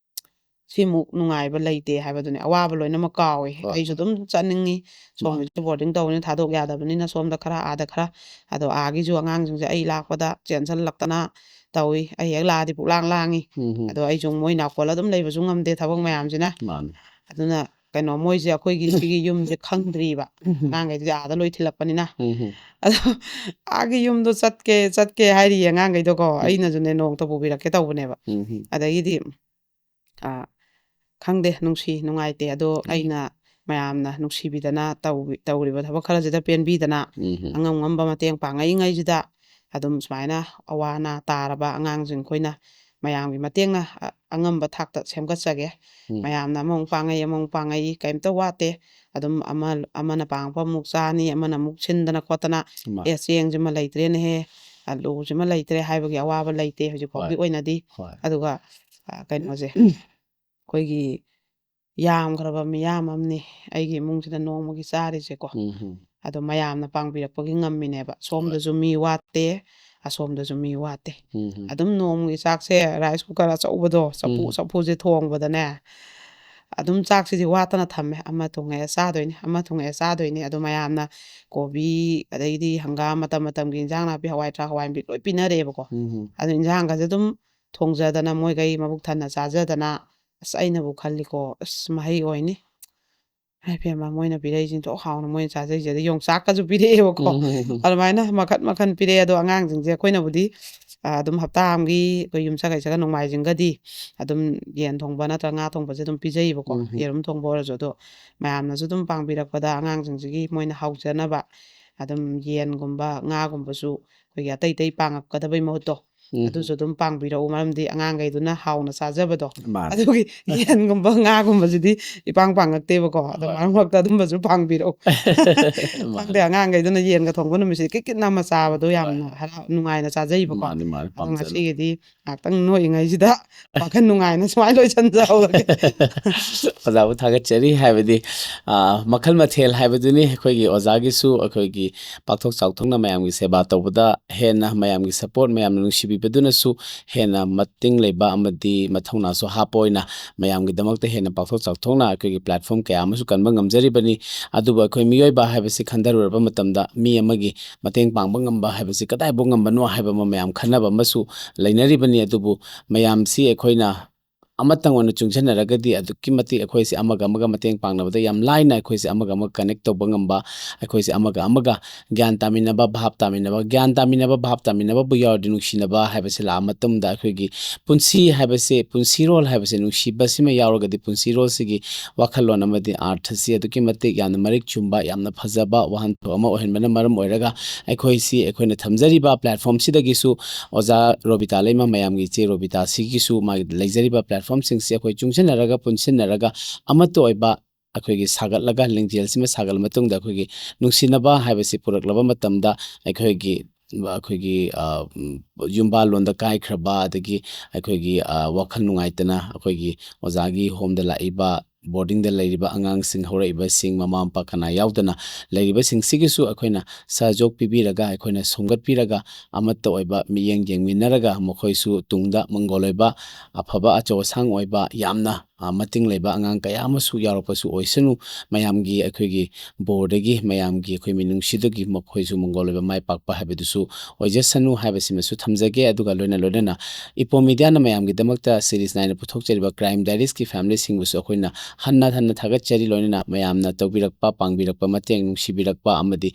ꯁꯤꯃꯨꯛ ꯅꯨꯡꯉꯥꯏꯕ ꯂꯩꯇꯦ ꯍꯥꯏꯕꯗꯨꯅꯤ ꯑꯋꯥꯕ ꯂꯣꯏꯅꯃꯛ ꯀꯥꯎꯏ ꯑꯩꯁꯨ ꯑꯗꯨꯝ ꯆꯠꯅꯤꯡꯉꯤ ꯁꯣꯝꯒꯤꯁꯨ ꯕꯣꯔꯗꯤꯡ ꯇꯧꯕꯅꯤꯅ ꯊꯥꯗꯣꯛ ꯌꯥꯗꯕꯅꯤꯅ ꯁꯣꯝꯗ ꯈꯔ ꯑꯥꯗ ꯈꯔ ꯑꯗꯣ ꯑꯥꯒꯤꯁꯨ ꯑꯉꯥꯡꯁꯤꯡꯁꯦ ꯑꯩ ꯂꯥꯛꯄꯗ ꯆꯦꯟꯁꯤꯜꯂꯛꯇꯅ ꯇꯧꯏ ꯑꯩ ꯍꯦꯛ ꯂꯥꯛꯑꯗꯤ ꯄꯨꯛꯂꯥꯡ ꯂꯥꯡꯉꯤ ꯑꯗꯣ ꯑꯩꯁꯨ ꯃꯣꯏ ꯅꯥꯀꯣꯜ ꯑꯗꯨꯝ ꯂꯩꯕꯁꯨ ꯉꯝꯗꯦ ꯊꯕꯛ ꯃꯌꯥꯝꯁꯤꯅ ꯑꯗꯨꯅ ꯀꯩꯅꯣ ꯃꯣꯏꯁꯦ ꯑꯩꯈꯣꯏꯒꯤ ꯁꯤꯒꯤ ꯌꯨꯝꯁꯦ ꯈꯪꯗ꯭ꯔꯤꯕ ꯑꯉꯥꯡꯈꯩꯁꯦ ꯑꯥꯗ ꯂꯣꯏ ꯊꯤꯜꯂꯛꯄꯅꯤꯅ ꯑꯗꯣ ꯑꯥꯒꯤ ꯌꯨꯝꯗꯣ ꯆꯠꯀꯦ ꯍꯥꯏꯔꯤꯌꯦ ꯑꯉꯥꯡꯈꯩꯗꯣꯀꯣ ꯑꯩꯅꯁꯨꯅꯦ ꯅꯣꯡꯇ ꯄꯨꯕꯤꯔꯛꯀꯦ ꯇꯧꯕꯅꯦꯕ ꯑꯗꯒꯤꯗꯤ ꯈꯪꯗꯦ ꯅꯨꯡꯉꯥꯏꯇꯦ ꯑꯗꯣ ꯑꯩꯅ ꯃꯌꯥꯝꯅ ꯅꯨꯡꯁꯤꯕꯤꯗꯅ ꯇꯧꯔꯤꯕ ꯊꯕꯛ ꯈꯔꯁꯤꯗ ꯄꯦꯟꯕꯤꯗꯅ ꯑꯉꯝ ꯃꯇꯦꯡ ꯄꯥꯡꯉꯛꯏꯉꯩꯁꯤꯗ ꯑꯗꯨꯝ ꯁꯨꯃꯥꯏꯅ ꯑꯋꯥ ꯑꯅꯥ ꯇꯥꯔꯕ ꯑꯉꯥꯡꯁꯤꯡ ꯑꯩꯈꯣꯏꯅ ꯃꯌꯥꯝꯒꯤ ꯃꯇꯦꯡꯅ ꯑꯉꯝꯕ ꯊꯥꯛꯇ ꯁꯦꯝꯒꯠꯆꯒꯦ ꯃꯌꯥꯝꯅ ꯑꯃꯃꯨꯛ ꯄꯥꯡꯉꯛꯏ ꯀꯩꯝꯇ ꯋꯥꯠꯇꯦ ꯑꯗꯨꯝ ꯑꯃꯅ ꯄꯥꯡꯉꯛꯄ ꯑꯃꯨꯛ ꯆꯥꯅꯤ ꯑꯃꯅ ꯑꯃꯨꯛ ꯁꯤꯟꯗꯅ ꯈꯣꯠꯇꯅ ꯆꯦꯡꯁꯤꯃ ꯂꯩꯇ꯭ꯔꯦꯅꯦꯍꯦ ꯑꯂꯨꯁꯤꯃ ꯂꯩꯇ꯭ꯔꯦ ꯍꯥꯏꯕꯒꯤ ꯑꯋꯥꯕ ꯂꯩꯇꯦ ꯍꯧꯖꯤꯛ ꯐꯥꯎꯒꯤ ꯑꯣꯏꯅꯗꯤ ꯑꯗꯨꯒ ꯀꯩꯅꯣꯁꯦ ꯑꯩꯈꯣꯏꯒꯤ ꯌꯥꯝꯈ꯭ꯔꯕ ꯃꯤꯌꯥꯝ ꯑꯃꯅꯤ ꯑꯩꯒꯤ ꯏꯃꯨꯡꯁꯤꯗ ꯅꯣꯡꯃꯒꯤ ꯆꯥꯔꯤꯁꯦꯀꯣ ꯑꯗꯣ ꯃꯌꯥꯝꯅ ꯄꯥꯡꯕꯤꯔꯛꯄꯒꯤ ꯉꯝꯃꯤꯅꯦꯕ ꯁꯣꯝꯗꯁꯨ ꯃꯤ ꯋꯥꯠꯇꯦ ꯑꯁꯣꯝꯗꯁꯨ ꯃꯤ ꯋꯥꯠꯇꯦ ꯑꯗꯨꯝ ꯅꯣꯡꯃꯒꯤ ꯆꯥꯛꯁꯦ ꯔꯥꯏꯁ ꯀꯨꯀꯔ ꯑꯆꯧꯕꯗꯣ ꯆꯐꯨꯁꯦ ꯊꯣꯡꯕꯗꯅꯦ ꯑꯗꯨꯝ ꯆꯥꯛꯁꯤꯗꯤ ꯋꯥꯠꯇꯅ ꯊꯝꯃꯦ ꯑꯃ ꯊꯣꯡꯉꯛꯑꯦ ꯆꯥꯗꯣꯏꯅꯤ ꯑꯗꯨ ꯃꯌꯥꯝꯅ ꯀꯣꯕꯤ ꯑꯗꯩꯗꯤ ꯍꯪꯒꯥꯝ ꯃꯇꯝꯒꯤ ꯏꯟꯖꯥꯡ ꯅꯥꯄꯤ ꯍꯋꯥꯏ ꯂꯣꯏ ꯄꯤꯅꯔꯛꯑꯦꯕꯀꯣ ꯑꯗꯨ ꯏꯟꯖꯥꯡꯒꯁꯦ ꯑꯗꯨꯝ ꯊꯣꯡꯖꯗꯅ ꯃꯣꯏꯒꯩ ꯃꯕꯨꯛ ꯊꯟꯅ ꯆꯥꯖꯗꯅ ꯑꯁ ꯑꯩꯅꯕꯨ ꯈꯜꯂꯤꯀꯣ ꯑꯁ ꯃꯍꯩ ꯑꯣꯏꯅꯤ ꯍꯥꯏꯐꯦꯠ ꯃꯣꯏꯅ ꯄꯤꯔꯛꯏꯁꯤꯡꯗꯣ ꯍꯥꯎꯅ ꯃꯣꯏꯅ ꯆꯥꯖꯩꯁꯦ ꯑꯗꯩ ꯌꯣꯡꯆꯥꯛꯀꯁꯨ ꯄꯤꯔꯛꯑꯦꯕꯀꯣ ꯑꯗꯨꯃꯥꯏꯅ ꯃꯈꯟ ꯄꯤꯔꯛꯑꯦ ꯑꯗꯣ ꯑꯉꯥꯡꯁꯤꯡꯁꯦ ꯑꯩꯈꯣꯏꯅꯕꯨꯗꯤ ꯑꯗꯨꯝ ꯍꯞꯇꯥ ꯑꯃꯒꯤ ꯑꯩꯈꯣꯏ ꯌꯨꯝꯁꯀꯩꯁꯒ ꯅꯣꯡꯃꯥꯏꯖꯤꯡꯒꯗꯤ ꯑꯗꯨꯝ ꯌꯦꯟ ꯊꯣꯡꯕ ꯅꯠꯇ꯭ꯔꯒ ꯉꯥ ꯊꯣꯡꯕꯁꯦ ꯑꯗꯨꯝ ꯄꯤꯖꯩꯌꯦꯕꯀꯣ ꯌꯦꯔꯨꯝ ꯊꯣꯡꯕ ꯑꯣꯏꯔꯁꯨ ꯑꯗꯣ ꯃꯌꯥꯝꯅꯁꯨ ꯑꯗꯨꯝ ꯄꯥꯡꯕꯤꯔꯛꯄꯗ ꯑꯉꯥꯡꯁꯤꯡꯁꯤꯒꯤ ꯃꯣꯏꯅ ꯍꯥꯎꯖꯅꯕ ꯑꯗꯨꯝ ꯌꯦꯟꯒꯨꯝꯕ ꯉꯥꯒꯨꯝꯕꯁꯨ ꯑꯩꯈꯣꯏꯒꯤ ꯑꯇꯩ ꯄꯥꯡꯉꯛꯀꯗꯕꯩ ꯃꯍꯨꯠꯇꯣ ꯑꯗꯨꯁꯨ ꯑꯗꯨꯝ ꯄꯥꯡꯕꯤꯔꯛꯎ ꯃꯔꯝꯗꯤ ꯑꯉꯥꯡꯈꯩꯗꯨꯅ ꯍꯥꯎꯅ ꯆꯥꯖꯕꯗꯣ ꯃꯥꯅꯦ ꯑꯗꯨꯒꯤ ꯌꯦꯟꯒꯨꯝꯕ ꯉꯥꯒꯨꯝꯕꯁꯤꯗꯤ ꯄꯥꯡꯉꯛꯇꯦꯕꯀꯣ ꯑꯗꯣ ꯃꯔꯛ ꯃꯔꯛꯇ ꯑꯗꯨꯝꯕꯁꯨ ꯄꯥꯡꯕꯤꯔꯛꯎ ꯈꯪꯗꯦ ꯃꯥꯅꯦ ꯑꯉꯥꯡꯈꯩꯗꯨꯅ ꯌꯦꯟꯒ ꯊꯣꯡꯕ ꯅꯨꯃꯤꯠꯁꯤ ꯀꯤꯠ ꯅꯝꯃ ꯆꯥꯕꯗꯣ ꯌꯥꯝꯅ ꯅꯨꯡꯉꯥꯏꯅ ꯆꯥꯖꯩꯕꯀꯣ ꯃꯥꯅꯦ ꯃꯥꯅꯦ ꯑꯗꯣ ꯄꯥꯝꯖꯅ ꯉꯁꯤꯒꯤꯗꯤ ꯉꯥꯏꯍꯥꯛꯇꯪ ꯅꯣꯏꯉꯩꯁꯤꯗ ꯋꯥꯈꯜ ꯅꯨꯡꯉꯥꯏꯅ ꯁꯨꯃꯥꯏꯅ ꯂꯣꯏꯁꯤꯟꯖꯍꯧꯔꯒꯦ ꯑꯣꯖꯥꯕꯨ ꯊꯥꯒꯠꯆꯔꯤ ꯍꯥꯏꯕꯗꯤ ꯃꯈꯜ ꯃꯊꯦꯜ ꯍꯥꯏꯕꯗꯨꯅꯤ ꯑꯩꯈꯣꯏꯒꯤ ꯑꯣꯖꯥꯒꯤꯁꯨ ꯑꯩꯈꯣꯏꯒꯤ ꯄꯥꯛꯊꯣꯛ ꯆꯥꯎꯊꯣꯛꯅ ꯃꯌꯥꯝꯒꯤ ꯁꯦꯕꯥ ꯇꯧꯕꯗ ꯍꯦꯟꯅ ꯃꯌꯥꯝꯒꯤ ꯁꯄꯣꯔꯠ ꯃꯌꯥꯝꯅ ꯅꯨꯡꯁꯤꯕꯤꯕꯗꯨꯅꯁꯨ ꯍꯦꯟꯅ ꯃꯇꯤꯡ ꯂꯩꯕ ꯑꯃꯗꯤ ꯃꯊꯧꯅꯥꯁꯨ ꯍꯥꯞꯄ ꯑꯣꯏꯅ ꯃꯌꯥꯝꯒꯤꯗꯃꯛꯇ ꯍꯦꯟꯅ ꯄꯥꯛꯊꯣꯛ ꯆꯥꯎꯊꯣꯛꯅ ꯑꯩꯈꯣꯏꯒꯤ ꯄ꯭ꯂꯦꯠꯐꯣꯝ ꯀꯌꯥ ꯑꯃꯁꯨ ꯀꯟꯕ ꯉꯝꯖꯔꯤꯕꯅꯤ ꯑꯗꯨꯕꯨ ꯑꯩꯈꯣꯏ ꯃꯤꯑꯣꯏꯕ ꯍꯥꯏꯕꯁꯤ ꯈꯟꯊꯔꯨꯔꯕ ꯃꯇꯝꯗ ꯃꯤ ꯑꯃꯒꯤ ꯃꯇꯦꯡ ꯄꯥꯡꯕ ꯉꯝꯕ ꯍꯥꯏꯕꯁꯤ ꯀꯗꯥꯏꯐꯥꯎ ꯉꯝꯕꯅꯣ ꯍꯥꯏꯕ ꯑꯃ ꯃꯌꯥꯝ ꯈꯟꯅꯕ ꯑꯃꯁꯨ ꯂꯩꯅꯔꯤꯕꯅꯤ ꯑꯗꯨꯕꯨ ꯃꯌꯥꯝꯁꯤ ꯑꯩꯈꯣꯏꯅ ꯑꯃꯇꯪ ꯑꯣꯏꯅ ꯆꯨꯡꯁꯤꯟꯅꯔꯒꯗꯤ ꯑꯗꯨꯛꯀꯤ ꯃꯇꯤꯛ ꯑꯩꯈꯣꯏꯁꯦ ꯑꯃꯒ ꯃꯇꯦꯡ ꯄꯥꯡꯅꯕꯗ ꯌꯥꯝ ꯂꯥꯏꯅ ꯑꯩꯈꯣꯏꯁꯦ ꯑꯃꯒ ꯀꯅꯦꯛ ꯇꯧꯕ ꯉꯝꯕ ꯑꯩꯈꯣꯏꯁꯦ ꯑꯃꯒ ꯒ꯭ꯌꯥꯟ ꯇꯥꯃꯤꯟꯅꯕ ꯚꯥꯞ ꯇꯥꯃꯤꯟꯅꯕ ꯒ꯭ꯌꯥꯟ ꯇꯥꯃꯤꯟꯅꯕ ꯚꯥꯞ ꯇꯥꯃꯤꯟꯅꯕꯕꯨ ꯌꯥꯎꯔꯗꯤ ꯅꯨꯡꯁꯤꯅꯕ ꯍꯥꯏꯕꯁꯤ ꯂꯥꯛꯑ ꯃꯇꯨꯡꯗ ꯑꯩꯈꯣꯏꯒꯤ ꯄꯨꯟꯁꯤ ꯍꯥꯏꯕꯁꯦ ꯄꯨꯟꯁꯤꯔꯣꯜ ꯍꯥꯏꯕꯁꯦ ꯅꯨꯡꯁꯤꯕꯁꯤꯃ ꯌꯥꯎꯔꯒꯗꯤ ꯄꯨꯟꯁꯤꯔꯣꯜꯁꯤꯒꯤ ꯋꯥꯈꯜꯂꯣꯟ ꯑꯃꯗꯤ ꯑꯥꯔꯊꯁꯤ ꯑꯗꯨꯛꯀꯤ ꯃꯇꯤꯛ ꯌꯥꯝꯅ ꯃꯔꯤꯛ ꯆꯨꯝꯕ ꯌꯥꯝꯅ ꯐꯖꯕ ꯋꯥꯍꯟꯊꯣꯛ ꯑꯃ ꯑꯣꯏꯍꯟꯕꯅ ꯃꯔꯝ ꯑꯣꯏꯔꯒ ꯑꯩꯈꯣꯏꯅ ꯊꯝꯖꯔꯤꯕ ꯄ꯭ꯂꯦꯠꯐꯣꯝꯁꯤꯗꯒꯤꯁꯨ ꯑꯣꯖꯥ ꯔꯣꯕꯤꯇꯥ ꯂꯩꯃ ꯃꯌꯥꯝꯒꯤ ꯏꯆꯦ ꯔꯣꯕꯤꯇꯥꯁꯤꯒꯤꯁꯨ ꯃꯥꯒꯤ ꯂꯩꯖꯔꯤꯕ ꯄ꯭ꯂꯦꯠꯐꯣꯝꯁꯤꯡꯁꯤ ꯑꯩꯈꯣꯏ ꯆꯨꯡꯁꯤꯟꯅꯔꯒ ꯄꯨꯟꯁꯤꯟꯅꯔꯒ ꯑꯃꯠꯇ ꯑꯣꯏꯕ ꯑꯩꯈꯣꯏꯒꯤ ꯁꯥꯒꯠꯂꯒ ꯂꯤꯡꯖꯦꯜꯁꯤꯃ ꯁꯥꯒꯠꯂ ꯃꯇꯨꯡꯗ ꯑꯩꯈꯣꯏꯒꯤ ꯅꯨꯡꯁꯤꯅꯕ ꯍꯥꯏꯕꯁꯤ ꯄꯨꯔꯛꯂꯕ ꯃꯇꯝꯗ ꯑꯩꯈꯣꯏꯒꯤ ꯌꯨꯝꯕꯥꯜꯂꯣꯟꯗ ꯀꯥꯏꯈ꯭ꯔꯕ ꯑꯗꯒꯤ ꯑꯩꯈꯣꯏꯒꯤ ꯋꯥꯈꯜ ꯅꯨꯡꯉꯥꯏꯇꯅ ꯑꯩꯈꯣꯏꯒꯤ ꯑꯣꯖꯥꯒꯤ ꯍꯣꯝꯗ ꯂꯥꯛꯏꯕ ꯕꯣꯔꯗꯤꯡꯗ ꯂꯩꯔꯤꯕ ꯑꯉꯥꯡꯁꯤꯡ ꯍꯧꯔꯛꯏꯕꯁꯤꯡ ꯃꯃꯥ ꯃꯄꯥ ꯀꯅꯥ ꯌꯥꯎꯗꯅ ꯂꯩꯔꯤꯕꯁꯤꯡꯁꯤꯒꯤꯁꯨ ꯑꯩꯈꯣꯏꯅ ꯁꯍꯖꯣꯛ ꯄꯤꯕꯤꯔꯒ ꯑꯩꯈꯣꯏꯅ ꯁꯣꯝꯒꯠꯄꯤꯔꯒ ꯑꯃꯠꯇ ꯑꯣꯏꯕ ꯃꯤꯠꯌꯦꯡ ꯌꯦꯡꯃꯤꯟꯅꯔꯒ ꯃꯈꯣꯏꯁꯨ ꯇꯨꯡꯗ ꯃꯪꯒꯣꯜ ꯑꯣꯏꯕ ꯑꯐꯕ ꯑꯆꯧ ꯑꯁꯥꯡ ꯑꯣꯏꯕ ꯌꯥꯝꯅ ꯃꯇꯤꯡ ꯂꯩꯕ ꯑꯉꯥꯡ ꯀꯌꯥ ꯑꯃꯁꯨ ꯌꯥꯎꯔꯛꯄꯁꯨ ꯑꯣꯏꯁꯅꯨ ꯃꯌꯥꯝꯒꯤ ꯑꯩꯈꯣꯏꯒꯤ ꯕꯣꯔꯗꯒꯤ ꯃꯌꯥꯝꯒꯤ ꯑꯩꯈꯣꯏ ꯃꯤꯅꯨꯡꯁꯤꯗꯒꯤ ꯃꯈꯣꯏꯁꯨ ꯃꯪꯒꯣꯜ ꯑꯣꯏꯕ ꯃꯥꯏ ꯄꯥꯛꯄ ꯍꯥꯏꯕꯗꯨꯁꯨ ꯑꯣꯏꯖꯁꯅꯨ ꯍꯥꯏꯕꯁꯤꯃꯁꯨ ꯊꯝꯖꯒꯦ ꯑꯗꯨꯒ ꯂꯣꯏꯅꯅ ꯏꯄꯣ ꯃꯤꯗꯤꯌꯥꯅ ꯃꯌꯥꯝꯒꯤꯗꯃꯛꯇ ꯁꯤꯔꯤꯁ ꯅꯥꯏꯅ ꯄꯨꯊꯣꯛꯆꯔꯤꯕ ꯀ꯭ꯔꯥꯏꯝ ꯗꯥꯏꯔꯤꯁꯀꯤ ꯐꯦꯃꯤꯂꯤꯁꯤꯡꯕꯨꯁꯨ ꯑꯩꯈꯣꯏꯅ ꯍꯟꯅ ꯊꯥꯒꯠꯆꯔꯤ ꯂꯣꯏꯅꯅ ꯃꯌꯥꯝꯅ ꯇꯧꯕꯤꯔꯛꯄ ꯄꯥꯡꯕꯤꯔꯛꯄ ꯃꯇꯦꯡ ꯅꯨꯡꯁꯤꯕꯤꯔꯛꯄ ꯑꯃꯗꯤ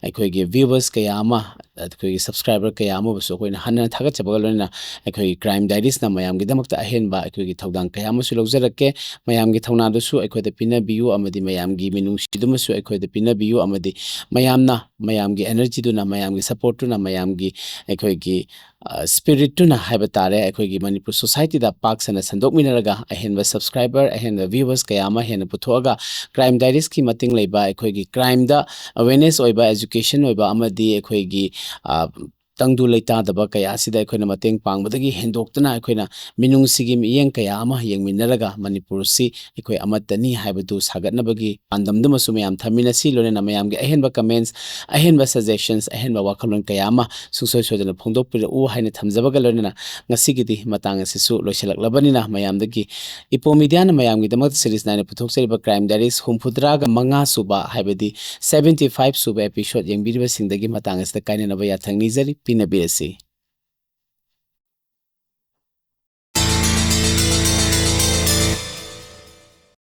ꯑꯩꯈꯣꯏꯒꯤ ꯚ꯭ꯌꯨꯋꯔꯁ ꯀꯌꯥ ꯑꯃ ꯑꯩꯈꯣꯏꯒꯤ ꯁꯕꯁꯀ꯭ꯔꯥꯏꯕꯔ ꯀꯌꯥ ꯑꯃꯕꯨꯁꯨ ꯑꯩꯈꯣꯏꯅ ꯍꯟꯅ ꯊꯥꯒꯠꯆꯕꯒ ꯂꯣꯏꯅꯅ ꯑꯩꯈꯣꯏꯒꯤ ꯀ꯭ꯔꯥꯏꯝ ꯗꯥꯏꯔꯤꯁꯅ ꯃꯌꯥꯝꯒꯤꯗꯃꯛꯇ ꯑꯍꯦꯟꯕ ꯑꯩꯈꯣꯏꯒꯤ ꯊꯧꯗꯥꯡ ꯀꯌꯥ ꯑꯃꯁꯨ ꯂꯧꯖꯔꯛꯀꯦ ꯃꯌꯥꯝꯒꯤ ꯊꯧꯅꯥꯗꯨꯁꯨ ꯑꯩꯈꯣꯏꯗ ꯄꯤꯅꯕꯤꯌꯨ ꯑꯃꯗꯤ ꯃꯌꯥꯝꯒꯤ ꯃꯤꯅꯨꯡꯁꯤꯗꯨꯃꯁꯨ ꯑꯩꯈꯣꯏꯗ ꯄꯤꯅꯕꯤꯌꯨ ꯑꯃꯗꯤ ꯃꯌꯥꯝꯒꯤ ꯑꯦꯅꯔꯖꯤꯗꯨꯅ ꯃꯌꯥꯝꯒꯤ ꯁꯄꯣꯔꯠꯇꯨꯅ ꯃꯌꯥꯝꯒꯤ ꯑꯩꯈꯣꯏꯒꯤ ꯁ꯭ꯄꯤꯔꯤꯠꯇꯨꯅ ꯍꯥꯏꯕ ꯇꯥꯔꯦ ꯑꯩꯈꯣꯏꯒꯤ ꯃꯅꯤꯄꯨꯔ ꯁꯣꯁꯥꯏꯇꯤꯗ ꯄꯥꯛ ꯁꯟꯅ ꯁꯟꯗꯣꯛꯃꯤꯟꯅꯔꯒ ꯑꯍꯦꯟꯕ ꯁꯕꯁꯀ꯭ꯔꯥꯏꯕꯔ ꯑꯍꯦꯟꯕ ꯚ꯭ꯌꯨꯋꯔꯁ ꯀꯌా ꯑꯃ ꯍꯦꯟꯅ ꯄꯨꯊꯣꯛꯑꯒ ꯀ꯭ꯔꯥꯏꯝ ꯗꯥꯏꯔꯤꯁꯀꯤ ꯃꯇꯤꯡ ꯂꯩꯕ ꯑꯩꯈꯣꯏꯒꯤ ꯀ꯭ꯔꯥꯏꯝꯗ ꯑꯋꯦꯔꯅꯦꯁ ꯑꯣꯏꯕ ꯑꯦꯖꯨꯀꯦꯁꯟ ꯑꯣꯏꯕ ꯑꯃꯗꯤ ꯑꯩꯈꯣꯏꯒꯤ ꯇꯪꯗꯨ ꯂꯩꯇꯥꯗꯕ ꯀꯌꯥ ꯑꯁꯤꯗ ꯑꯩꯈꯣꯏꯅ ꯃꯇꯦꯡ ꯄꯥꯡꯕꯗꯒꯤ ꯍꯦꯟꯗꯣꯛꯇꯨꯅ ꯑꯩꯈꯣꯏꯅ ꯃꯤꯅꯨꯡꯁꯤꯒꯤ ꯃꯤꯠꯌꯦꯡ ꯀꯌా ꯑꯃ ꯌꯦꯡꯃꯤꯟꯅꯔꯒ ꯃꯅꯤꯄꯨꯔꯁꯤ ꯑꯩꯈꯣꯏ ꯑꯃꯠꯇꯅꯤ ꯍꯥꯏꯕꯗꯨ ꯁꯥꯒꯠꯅꯕꯒꯤ ꯄꯥꯟꯗꯝꯗꯨꯃꯁꯨ ꯃꯌꯥꯝ ꯊꯝꯃꯤꯟꯅꯁꯤ ꯂꯣꯏꯅꯅ ꯃꯌꯥꯝꯒꯤ ꯑꯍꯦꯟꯕ ꯀꯃꯦꯟꯁ ꯑꯍꯦꯟꯕ ꯁꯖꯦꯁꯟꯁ ꯑꯍꯦꯟꯕ ꯋꯥꯈꯜꯂꯣꯟ ꯀꯌꯥ ꯑꯃ ꯁꯨꯡꯁꯣꯏ ꯁꯣꯏꯗꯅ ꯐꯣꯡꯗꯣꯛꯄꯤꯔꯛꯎ ꯍꯥꯏꯅ ꯊꯝꯖꯕꯒ ꯂꯣꯏꯅꯅ ꯉꯁꯤꯒꯤꯗꯤ ꯃꯇꯥꯡ ꯑꯁꯤꯁꯨ ꯂꯣꯏꯁꯤꯜꯂꯛꯂꯕꯅꯤನ ꯃꯌꯥꯝꯗꯒꯤ ꯏꯄꯣ ꯃꯤꯗꯤꯌꯥꯅ ꯃꯌꯥꯝꯒꯤꯗꯃꯛꯇ ꯁꯤꯔꯤꯁ ꯅꯥꯏꯅ ꯄꯨꯊꯣꯛꯆꯔꯤꯕ ꯀ꯭ꯔꯥꯏꯝ ꯗꯥꯏꯔꯤꯁ 75 ꯁꯨꯕ ꯍꯥꯏꯕꯗꯤ 75 ꯁꯨꯕ ꯑꯦꯄꯤꯁꯣꯗ ꯌꯦꯡꯕꯤꯔꯤꯕꯁꯤꯡꯗꯒꯤ ꯃꯇꯥꯡ ꯑꯁꯤꯗ ꯀꯥꯏꯅꯅꯕ ꯌꯥꯊꯪ ꯅꯤꯖꯔꯤ ꯄꯤꯅꯕꯤꯔꯁꯤ